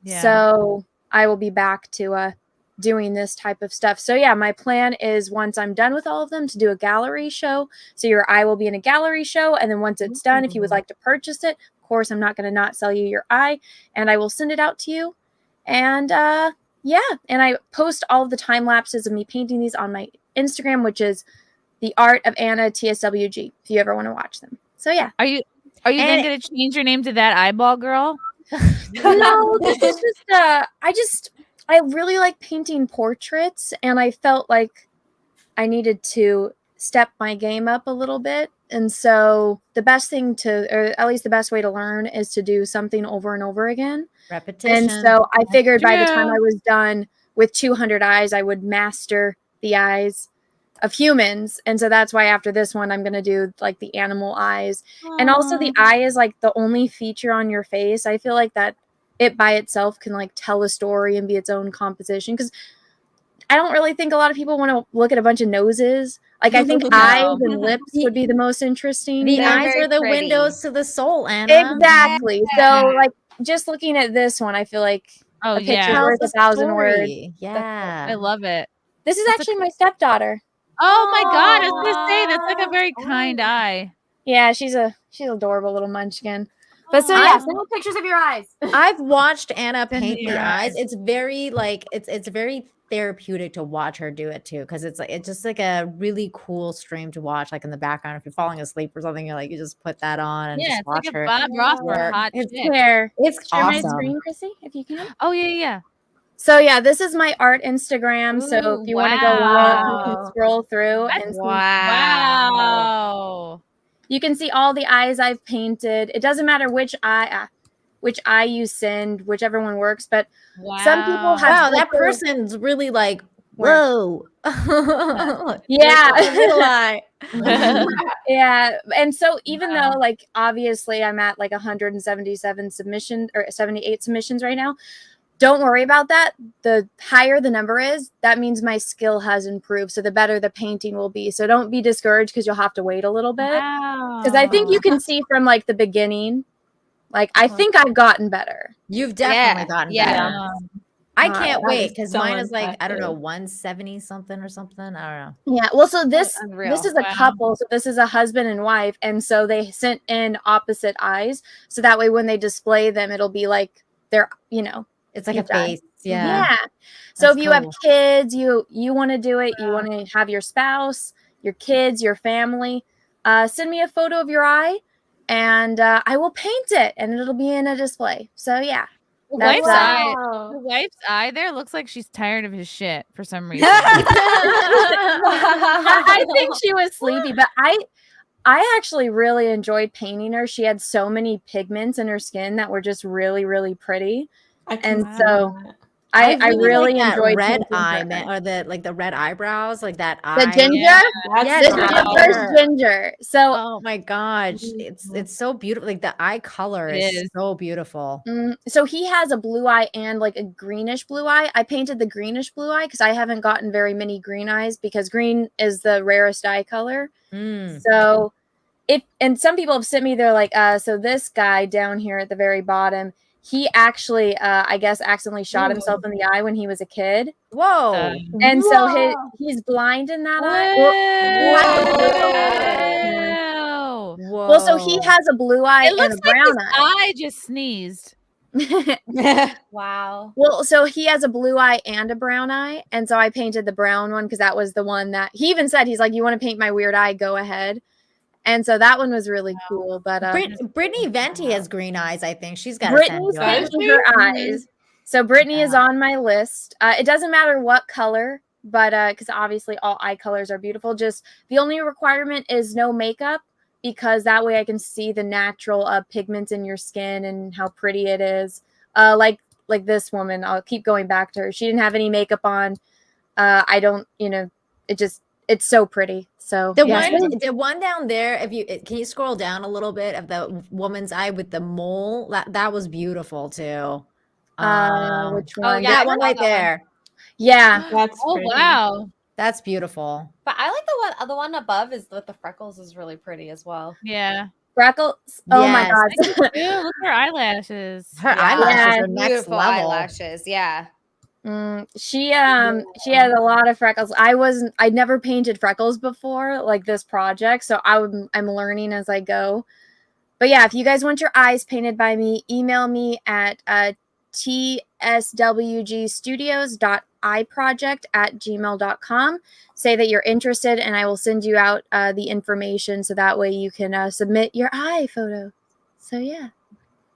S7: Yeah.
S18: So I will be back to doing this type of stuff. So yeah, my plan is once I'm done with all of them to do a gallery show. So your eye will be in a gallery show. And then once it's done, if you would like to purchase it, of course, I'm not going to not sell you your eye and I will send it out to you. And yeah, and I post all of the time lapses of me painting these on my Instagram, which is The Art of Anna TSWG, if you ever want to watch them. So yeah.
S7: Are you then going to change your name to That Eyeball Girl?
S18: No, this is just I really like painting portraits and I felt like I needed to step my game up a little bit. And so the best thing to, or at least the best way to learn is to do something over and over again.
S14: Repetition.
S18: And so I figured by the time I was done with 200 eyes, I would master the eyes of humans. And so that's why after this one, I'm going to do like the animal eyes. And also the eye is like the only feature on your face. I feel like that it by itself can like tell a story and be its own composition. Because I don't really think a lot of people want to look at a bunch of noses. Like I think eyes and lips would be the most interesting.
S14: The eyes are the windows to the soul, Anna.
S18: Exactly. So like just looking at this one, I feel like
S7: Oh,
S18: a picture's
S7: yeah.
S18: worth 1,000 words.
S14: Yeah.
S7: I love it.
S18: This is actually my stepdaughter.
S7: Oh my God. I was going to say, that's like a very kind eye.
S18: Yeah, she's adorable little munchkin. But so
S14: I've-
S18: yeah,
S21: Send me pictures of your eyes.
S14: I've watched Anna paint
S7: your
S14: the eyes.
S7: eyes.
S14: It's very like it's very therapeutic to watch her do it too, because it's just like a really cool stream to watch. Like in the background, if you're falling asleep or something, you just put that on and
S7: Yeah,
S14: just
S7: it's
S14: watch
S7: like a
S14: her.
S7: Bob Ross for
S14: work.
S7: hot
S14: It's
S7: chick.
S18: Share my
S14: awesome.
S18: screen, Chrissy, if you can.
S7: Oh, yeah.
S18: So yeah, this is my art Instagram. So if you want to go look, you can scroll through and see.
S7: Wow.
S18: You can see all the eyes I've painted. It doesn't matter which eye you send, whichever one works. But some people have
S14: that
S18: filter-
S14: person's really like, whoa.
S18: Yeah. Yeah. And so even though like obviously I'm at like 177 submissions or 78 submissions right now, don't worry about that. The higher the number is, that means my skill has improved. So the better the painting will be. So don't be discouraged because you'll have to wait a little bit. Because I think you can see from like the beginning, like I think I've gotten better.
S14: You've definitely gotten better. I can't
S18: that
S14: wait
S18: is
S14: because
S18: so
S14: mine is like, I don't know,
S18: impressive.
S14: 170 something or something. I don't know.
S18: Yeah, well, so this
S14: unreal.
S18: is a couple. So this is a husband and wife, and so they sent in opposite eyes. So that way, when they display them, it'll be like they're
S14: It's like
S18: you
S14: a face. Yeah.
S18: Yeah. So
S14: That's
S18: if you have
S14: cool.
S18: kids, you want to do it, you want to have your spouse, your kids, your family, send me a photo of your eye, and I will paint it, and it'll be in a display. So yeah,
S7: The
S18: that's
S7: wife's eye. The wife's eye there looks like she's tired of his shit for some reason.
S18: I think she was sleepy, but I actually really enjoyed painting her. She had so many pigments in her skin that were just really, really pretty. And so I really
S14: like that
S18: enjoyed
S14: red
S18: painting
S14: eye,
S18: her.
S14: man, or the red eyebrows, like that
S18: The
S14: eye.
S18: ginger?
S14: Yes,
S18: This is the first ginger. So
S14: oh my gosh, it's so beautiful. Like the eye color
S18: It
S14: is
S18: is.
S14: so beautiful.
S18: So he has a blue eye and like a greenish blue eye. I painted the greenish blue eye because I haven't gotten very many green eyes because green is the rarest eye color. So and some people have sent me, they're like, so this guy down here at the very bottom, he actually, I guess, accidentally shot himself in the eye when he was a kid.
S14: Whoa!
S18: And so he's blind in that eye.
S7: Whoa.
S18: Well, so he has a blue eye
S7: It
S18: and
S7: looks
S18: a brown
S7: like his
S18: eye.
S7: eye just sneezed.
S21: Wow.
S18: Well, so he has a blue eye and a brown eye, and so I painted the brown one because that was the one that he even said, he's like, "You want to paint my weird eye? Go ahead." And so that one was really cool. But
S14: Brittany Venti has green eyes. I think she's got
S18: Brittany's painting her eyes. So Brittany is on my list. It doesn't matter what color, but because obviously all eye colors are beautiful. Just the only requirement is no makeup, because that way I can see the natural pigments in your skin and how pretty it is. Like this woman, I'll keep going back to her. She didn't have any makeup on. I don't, it's so pretty. So
S14: the one down there, can you scroll down a little bit of the woman's eye with the mole? That was beautiful too.
S18: Which one?
S14: That one right there.
S18: Yeah.
S12: That's
S7: pretty. Wow.
S14: That's beautiful.
S17: But I like the one above is with the freckles is really pretty as well.
S7: Yeah.
S18: Freckles. Oh my god.
S7: Ew, look at her eyelashes.
S14: Her eyelashes are next
S10: Beautiful
S14: level.
S10: eyelashes. Yeah.
S18: She had a lot of freckles. I'd never painted freckles before, like this project, so I'm learning as I go. But yeah, if you guys want your eyes painted by me, email me at tswgstudios.iproject@gmail.com. Say that you're interested, and I will send you out the information so that way you can submit your eye photo. So yeah,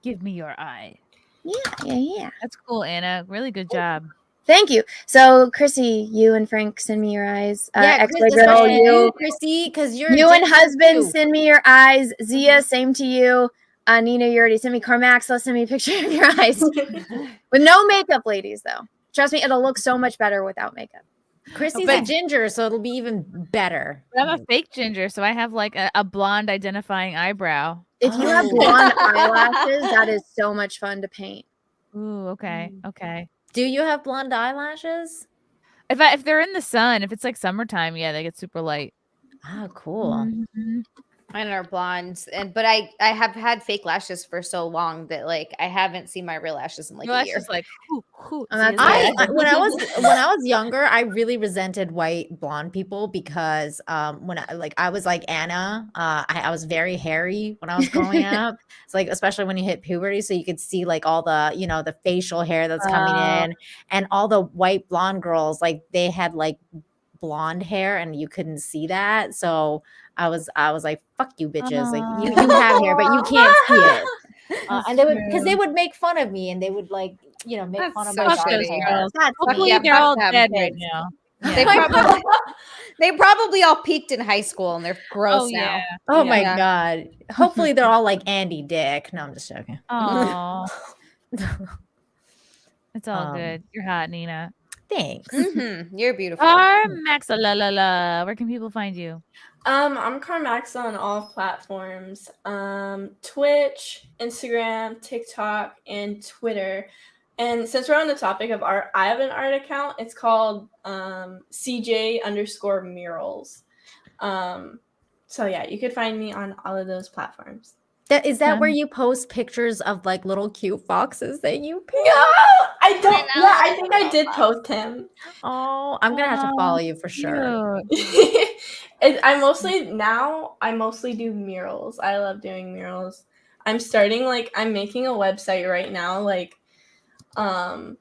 S7: give me your eye.
S18: Yeah.
S7: That's cool, Anna. Really good job.
S18: Thank you. So, Chrissy, you and Frank, send me your eyes. X-Ray
S14: Chris,
S18: girl, you,
S14: Chrissy, because
S18: you and husband, send me your eyes. Zia, same to you. Nina, you already sent me. Carmaxlla, send me a picture of your eyes. With no makeup, ladies, though. Trust me, it'll look so much better without makeup.
S14: Chrissy's a ginger, so it'll be even better.
S7: But I'm a fake ginger, so I have like a blonde identifying eyebrow.
S18: If you have blonde eyelashes, that is so much fun to paint.
S7: Ooh, okay. Okay.
S14: Do you have blonde eyelashes?
S7: If they're in the sun, if it's like summertime, yeah, they get super light.
S14: Oh, cool.
S7: Mm-hmm.
S10: Mine are blondes, but I have had fake lashes for so long that like I haven't seen my real lashes in like a year.
S7: Like,
S14: when I was younger, I really resented white blonde people because when I was like Anna, I was very hairy when I was growing up. It's like especially when you hit puberty, so you could see like all the the facial hair that's coming in, and all the white blonde girls like they had like blonde hair and you couldn't see that. So I was like, fuck you bitches. Like you have hair, but you can't see it. And they would make fun of me and they would like, make fun of my dark hair.
S7: Hopefully they're all dead right now.
S10: Yeah. They probably all peaked in high school and they're gross now.
S14: Oh my God. Hopefully they're all like Andy Dick. No, I'm just joking.
S7: Oh. It's all good. You're hot, Nina.
S14: Thanks.
S10: You're beautiful.
S7: Carmaxlla. Where can people find you?
S12: I'm Carmaxlla on all platforms. Twitch, Instagram, TikTok, and Twitter. And since we're on the topic of art, I have an art account. It's called CJ_murals. So yeah, you could find me on all of those platforms.
S14: Is that where you post pictures of like little cute foxes that you pick?
S12: No, I don't. Yeah, I think I did post him.
S14: Oh, I'm gonna have to follow you for sure.
S12: I mostly do murals. I love doing murals. I'm making a website right now. Like I'm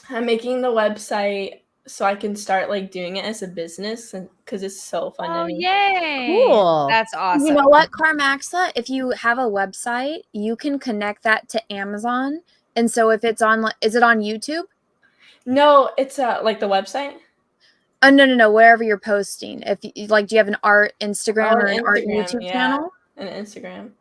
S12: making the website so I can start like doing it as a business, and because it's so fun to me.
S7: Yay!
S14: Cool.
S17: That's awesome.
S18: You know what, Carmaxlla? If you have a website, you can connect that to Amazon. And so if it's on, is it on YouTube?
S12: No, it's like the website.
S18: Oh, no, wherever you're posting. If you, like, do you have an art Instagram or an art
S12: Instagram,
S18: YouTube
S12: yeah.
S18: channel?
S12: An Instagram.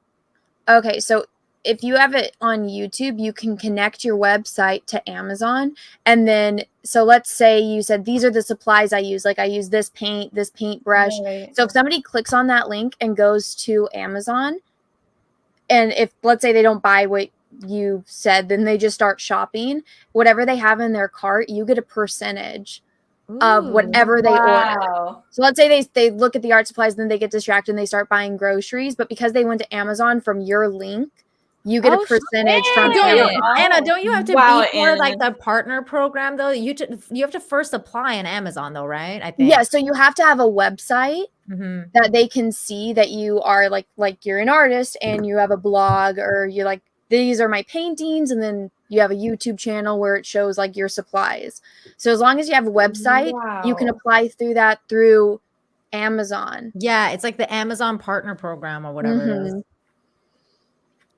S18: Okay, so if you have it on YouTube, you can connect your website to Amazon. And then, so let's say you said, these are the supplies I use. Like I use this paintbrush.
S12: Right.
S18: So if somebody clicks on that link and goes to Amazon, and if, let's say they don't buy what you said, then they just start shopping, whatever they have in their cart, you get a percentage of whatever they order. So let's say they look at the art supplies, then they get distracted and they start buying groceries. But because they went to Amazon from your link, you get a percentage from Amazon.
S14: Anna, don't you have to
S12: Wow,
S14: be for
S12: Anna.
S14: like the partner program though? You have to first apply in Amazon though, right? I think.
S18: Yeah, so you have to have a website that they can see that you are like you're an artist and you have a blog, or you're like, these are my paintings, and then you have a YouTube channel where it shows like your supplies. So as long as you have a website, you can apply through Amazon.
S14: Yeah, it's like the Amazon partner program or whatever it is.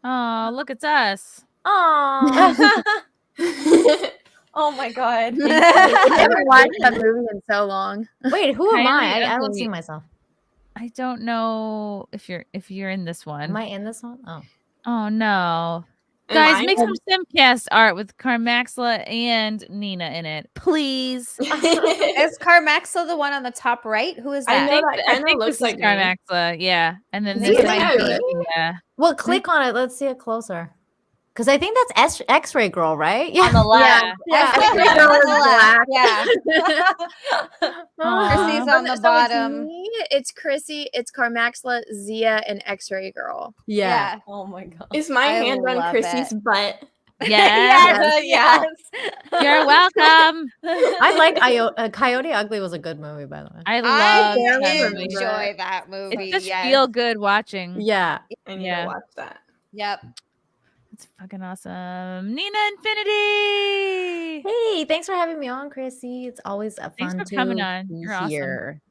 S7: Oh, look, it's us.
S14: Oh.
S17: Oh my god.
S18: I haven't watched that movie in so long.
S14: Wait, who am I?
S7: Kylie
S14: I don't
S7: Ugly.
S14: see myself.
S7: I don't know if you're in this one.
S14: Am I in this one? Oh.
S7: Oh no.
S12: Am
S7: Guys,
S12: I?
S7: make some SimpCast art with Carmaxlla and Nina in it, please.
S10: Is Carmaxlla the one on the top right? Who is that?
S12: I know that
S7: I
S12: kind of
S7: think
S12: looks
S7: this is
S12: like me.
S7: Carmaxlla, yeah. And then
S14: Is
S7: this
S14: it
S7: might be,
S12: really?
S7: yeah.
S14: Well, click on it. Let's see it closer. Because I think that's X-ray girl, right? Yeah.
S10: On the left.
S18: Yeah.
S10: X-ray
S18: X-ray
S10: girl
S18: girl
S10: on
S18: is
S10: the left. Yeah.
S7: Aw.
S10: Chrissy's on the
S18: So
S10: bottom.
S18: me, it's Chrissy, it's Carmaxlla, Zia, and X-ray girl.
S14: Yeah.
S10: Oh my god.
S12: Is my
S10: I
S12: hand on
S10: love
S12: Chrissy's
S10: it.
S12: butt?
S7: Yes.
S10: Yes.
S7: You're welcome.
S14: I like Coyote Ugly was a good movie, by the way.
S7: I
S10: I
S7: love
S18: barely
S7: that
S18: remember
S7: movie.
S10: enjoy that movie.
S7: It's just
S10: yes.
S7: feel good watching.
S14: Yeah.
S12: I need
S7: Yeah.
S12: to watch that.
S10: Yep.
S7: It's fucking awesome. Nina Infinity.
S14: Hey, thanks for having me on, Chrissy. It's always a
S7: Thanks
S14: fun
S7: for
S14: to
S7: coming on.
S14: be
S7: You're awesome.
S14: here.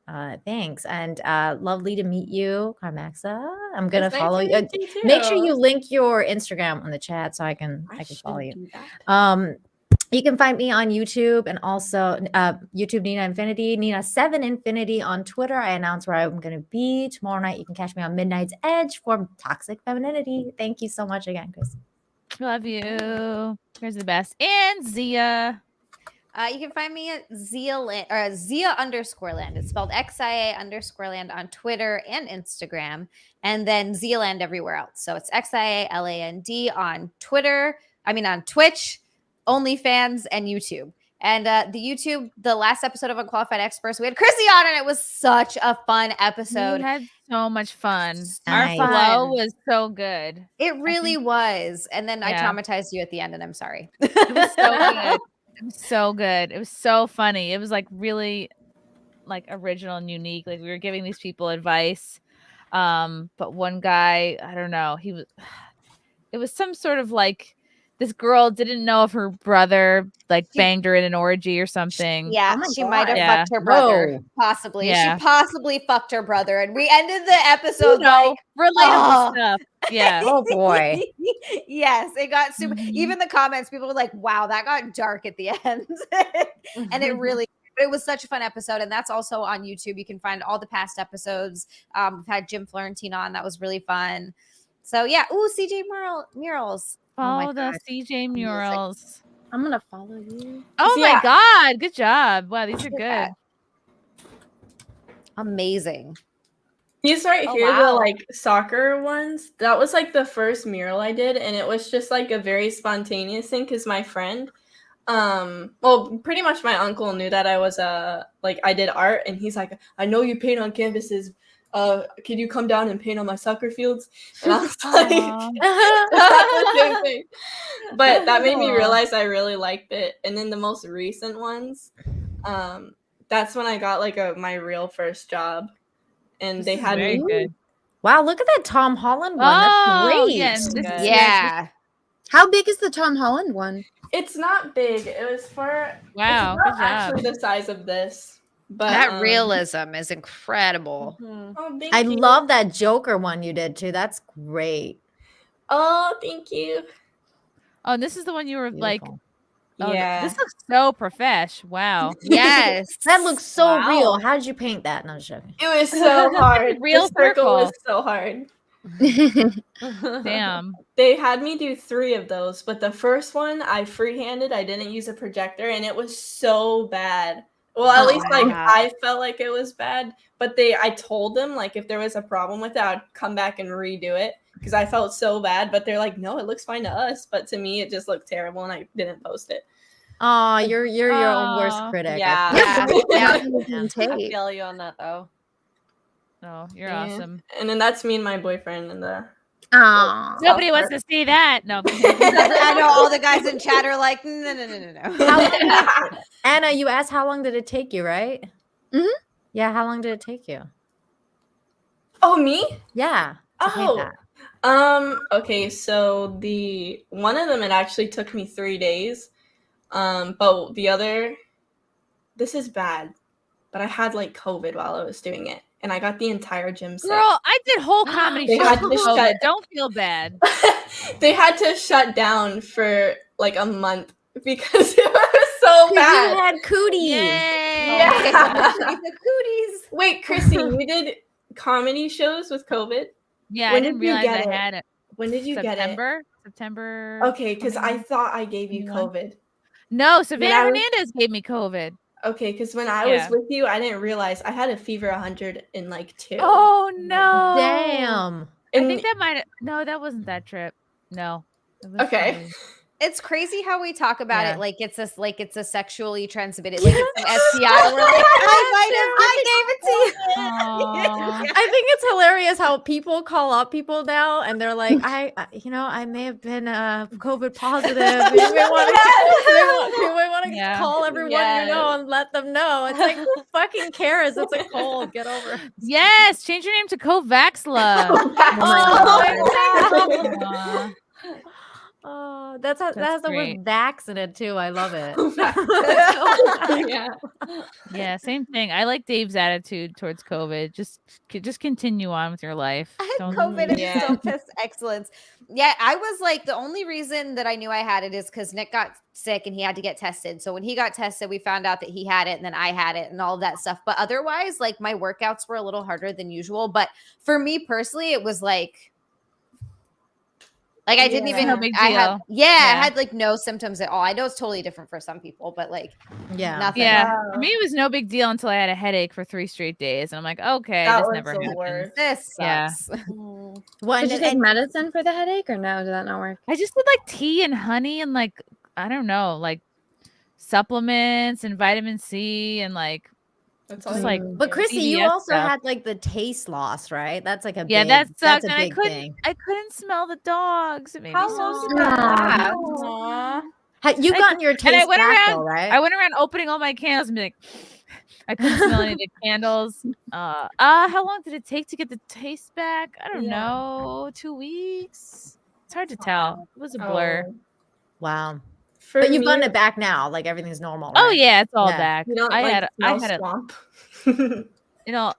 S14: Thanks, and lovely to meet you, Carmaxlla. I'm gonna
S12: It's nice
S14: follow
S12: to
S14: you.
S12: meet you too.
S14: Make sure you link your Instagram on the chat so I can follow you.
S12: do that.
S14: You can find me on YouTube and also YouTube Nina Infinity, Nina7 Infinity on Twitter. I announce where I'm going to be tomorrow night. You can catch me on Midnight's Edge for Toxic Femininity. Thank you so much again, Chris.
S7: Love you. You guys are the best. And Zia.
S10: You can find me at Zia or Zia_land. It's spelled XIA_land on Twitter and Instagram, and then Zealand everywhere else. So it's XIALAND on Twitter. I mean on Twitch, OnlyFans, and YouTube. And the YouTube, the last episode of Unqualified Experts, we had Chrissy on, and it was such a fun episode.
S7: We had so much fun.
S14: Nice.
S7: Our flow was so good.
S10: It really was. And then I
S7: Yeah.
S10: traumatized you at the end, and I'm sorry.
S7: It was so good. It was so good. It was so funny. It was like really like original and unique. Like we were giving these people advice. But one guy, I don't know, it was some sort of like this girl didn't know if her brother like banged her in an orgy or something.
S10: Yeah, she might have fucked her brother.
S14: Whoa.
S10: Possibly.
S7: Yeah.
S10: She possibly fucked her brother. And we ended the episode
S7: No,
S10: like
S7: relatable
S10: oh.
S7: stuff. Yeah.
S14: Oh boy.
S10: Yes, it got super. Even the comments, people were like, wow, that got dark at the end. And it really, but it was such a fun episode. And that's also on YouTube. You can find all the past episodes. We've had Jim Florentine on. That was really fun. So yeah. Ooh, CJ murals.
S7: Follow
S10: oh
S7: the CJ murals.
S18: I'm gonna follow you.
S7: Oh
S10: Yeah.
S7: my god, good job. Wow, these are
S10: Look at
S7: good.
S10: Amazing.
S12: These right
S10: Oh,
S12: here, the
S10: wow.
S12: like soccer ones, that was like the first mural I did, and it was just like a very spontaneous thing because my friend, well, pretty much my uncle knew that I was like I did art, and he's like, I know you paint on canvases. Could you come down and paint on my soccer fields? And I was like, that's the same thing. But that made me realize I really liked it. And then the most recent ones, that's when I got like my real first job, and they had
S7: very
S12: me.
S7: good.
S14: Wow, look at that Tom Holland one.
S7: Oh,
S14: That's great.
S7: yeah, this is
S10: Yeah.
S18: How big is the Tom Holland one?
S12: It's not big. It was for
S7: Wow,
S12: It's
S7: good
S12: not
S7: job.
S12: actually the size of this, but
S10: That realism is incredible.
S12: Oh, thank
S14: I
S12: you.
S14: love that Joker one you did too. That's great.
S12: Oh, thank you.
S7: Oh, and this is the one you were like. Oh,
S12: Yeah.
S7: this looks so profesh. Wow.
S10: Yes.
S14: That looks so
S12: Wow.
S14: real. How did you paint that? No, I'm just joking.
S12: It was so hard.
S7: Real
S12: The circle was
S7: circle.
S12: so hard.
S7: Damn.
S12: They had me do 3 of those, but the first one I freehanded. I didn't use a projector, and it was so bad. Well, at least like I felt like it was bad. But I told them like if there was a problem with it, I'd come back and redo it because I felt so bad. But they're like, no, it looks fine to us. But to me, it just looked terrible, and I didn't post it.
S14: Oh, you're your own worst
S7: Aw.
S14: critic.
S10: Yeah.
S18: Yeah.
S10: I feel you on that though.
S7: Oh, you're
S12: Yeah.
S7: awesome.
S12: And then that's me and my boyfriend in the.
S18: Aw.
S7: Nobody wants to see that. No.
S10: I know all the guys in chat are like, no.
S14: Anna, you asked how long did it take you, right?
S18: Mhm.
S14: Yeah, how long did it take you?
S12: Oh, me?
S14: Yeah. to paint
S12: Oh.
S14: that.
S12: Okay, so the one of them it actually took me 3 days. But the other, this is bad, but I had like COVID while I was doing it, and I got the entire gym sick.
S7: Girl, I did whole comedy
S12: They
S7: shows
S12: had
S7: with
S12: to
S7: COVID.
S12: shut-
S7: Don't feel bad.
S12: They had to shut down for like a month because it was so bad.
S14: You had cooties.
S12: Yeah.
S10: The cooties.
S12: Wait, Chrissy, you did comedy shows with COVID?
S7: Yeah,
S12: When
S7: I didn't
S12: did you
S7: realize
S12: get
S7: I
S12: it?
S7: had it.
S12: When did you get it?
S7: September.
S12: Okay, because I thought I gave you
S7: 21.
S12: COVID.
S7: No, Savannah
S12: I was-
S7: Hernandez gave me COVID.
S12: Okay, because when I
S7: Yeah.
S12: was with you, I didn't realize I had a fever 102.
S7: Oh no!
S14: Damn.
S7: I think that might. No, that wasn't that trip. No. It was
S12: Okay.
S7: probably-
S10: It's crazy how we talk about
S7: Yeah.
S10: it like it's a sexually transmitted, like it's an STI. We're like, I gave it to you.
S7: Aw.
S14: I think it's hilarious how people call up people now and they're like, I may have been COVID positive. You may want to
S7: Yeah.
S14: call everyone you know and let them know. It's like, who fucking cares? It's a cold. Get over it.
S7: Yes, change your name to Covaxlla. Aw.
S14: Oh, that has
S7: That's
S14: the word
S7: great.
S14: vax in it too. I love it.
S12: Yeah.
S7: Yeah, same thing. I like Dave's attitude towards COVID. Just continue on with your life. Don't-
S10: COVID and
S12: Yeah.
S10: still piss excellence. Yeah, I was like, the only reason that I knew I had it is because Nick got sick and he had to get tested. So when he got tested, we found out that he had it and then I had it and all of that stuff. But otherwise, like my workouts were a little harder than usual. But for me personally, it was like I didn't
S12: Yeah.
S10: even
S7: No big
S10: I had
S7: deal.
S10: yeah,
S7: Yeah.
S10: I had like no symptoms at all. I know it's totally different for some people, but like
S14: Yeah.
S10: nothing.
S7: Yeah, for me it was no big deal until I had a headache for 3 straight days, and I'm like, okay,
S12: That
S7: this
S12: was
S7: never
S12: the
S7: happens.
S12: worst.
S10: This
S7: Yeah.
S10: sucks.
S14: Well,
S18: Did you take medicine for the headache or no? Did that not work?
S7: I just did like tea and honey and like I don't know, like supplements and vitamin C and like
S12: That's
S7: just
S12: all
S7: like
S12: you
S14: But
S12: do.
S14: Chrissy, you
S7: CVS
S14: also
S7: stuff.
S14: had like the taste loss, right? That's like a
S7: Yeah,
S14: big,
S7: that
S14: that's
S7: sucked,
S14: a
S7: and I
S14: big
S7: couldn't
S14: thing.
S7: smell the dogs. It made
S10: How
S7: me so
S10: long did
S7: sad.
S10: that last?
S12: Aw.
S14: You've
S7: I
S14: gotten your taste
S7: and I went
S14: back
S7: around.
S14: though, right?
S7: I went around opening all my candles and be like, I couldn't smell any of the candles. How long did it take to get the taste back? I don't
S12: Yeah.
S7: know. 2 weeks. It's hard to tell. It was a blur.
S12: Oh.
S14: Wow.
S12: For
S14: But you've
S12: me,
S14: gotten it back now. Like everything's normal,
S7: Oh
S14: right?
S7: yeah, it's all
S14: Yeah.
S7: back.
S12: you don't
S7: I
S12: like
S7: had
S12: smell
S7: it.
S12: swamp.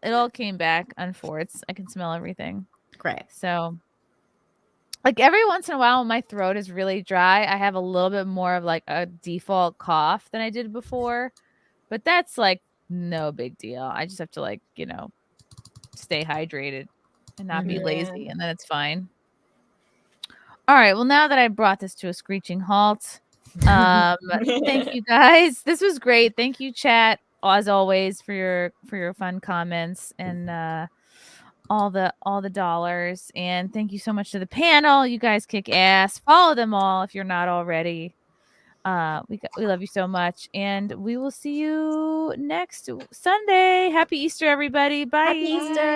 S7: It all came back on forts. I can smell everything.
S14: Great.
S7: So like every once in a while when my throat is really dry, I have a little bit more of like a default cough than I did before. But that's like no big deal. I just have to like, stay hydrated and not be
S12: Yeah.
S7: lazy, and then it's fine. All right. Well, now that I brought this to a screeching halt, thank you guys. This was great. Thank you, chat, as always, for your fun comments and all the dollars. And thank you so much to the panel. You guys kick ass. Follow them all if you're not already. We love you so much, and we will see you next Sunday. Happy Easter, everybody. Bye.
S14: Happy Easter.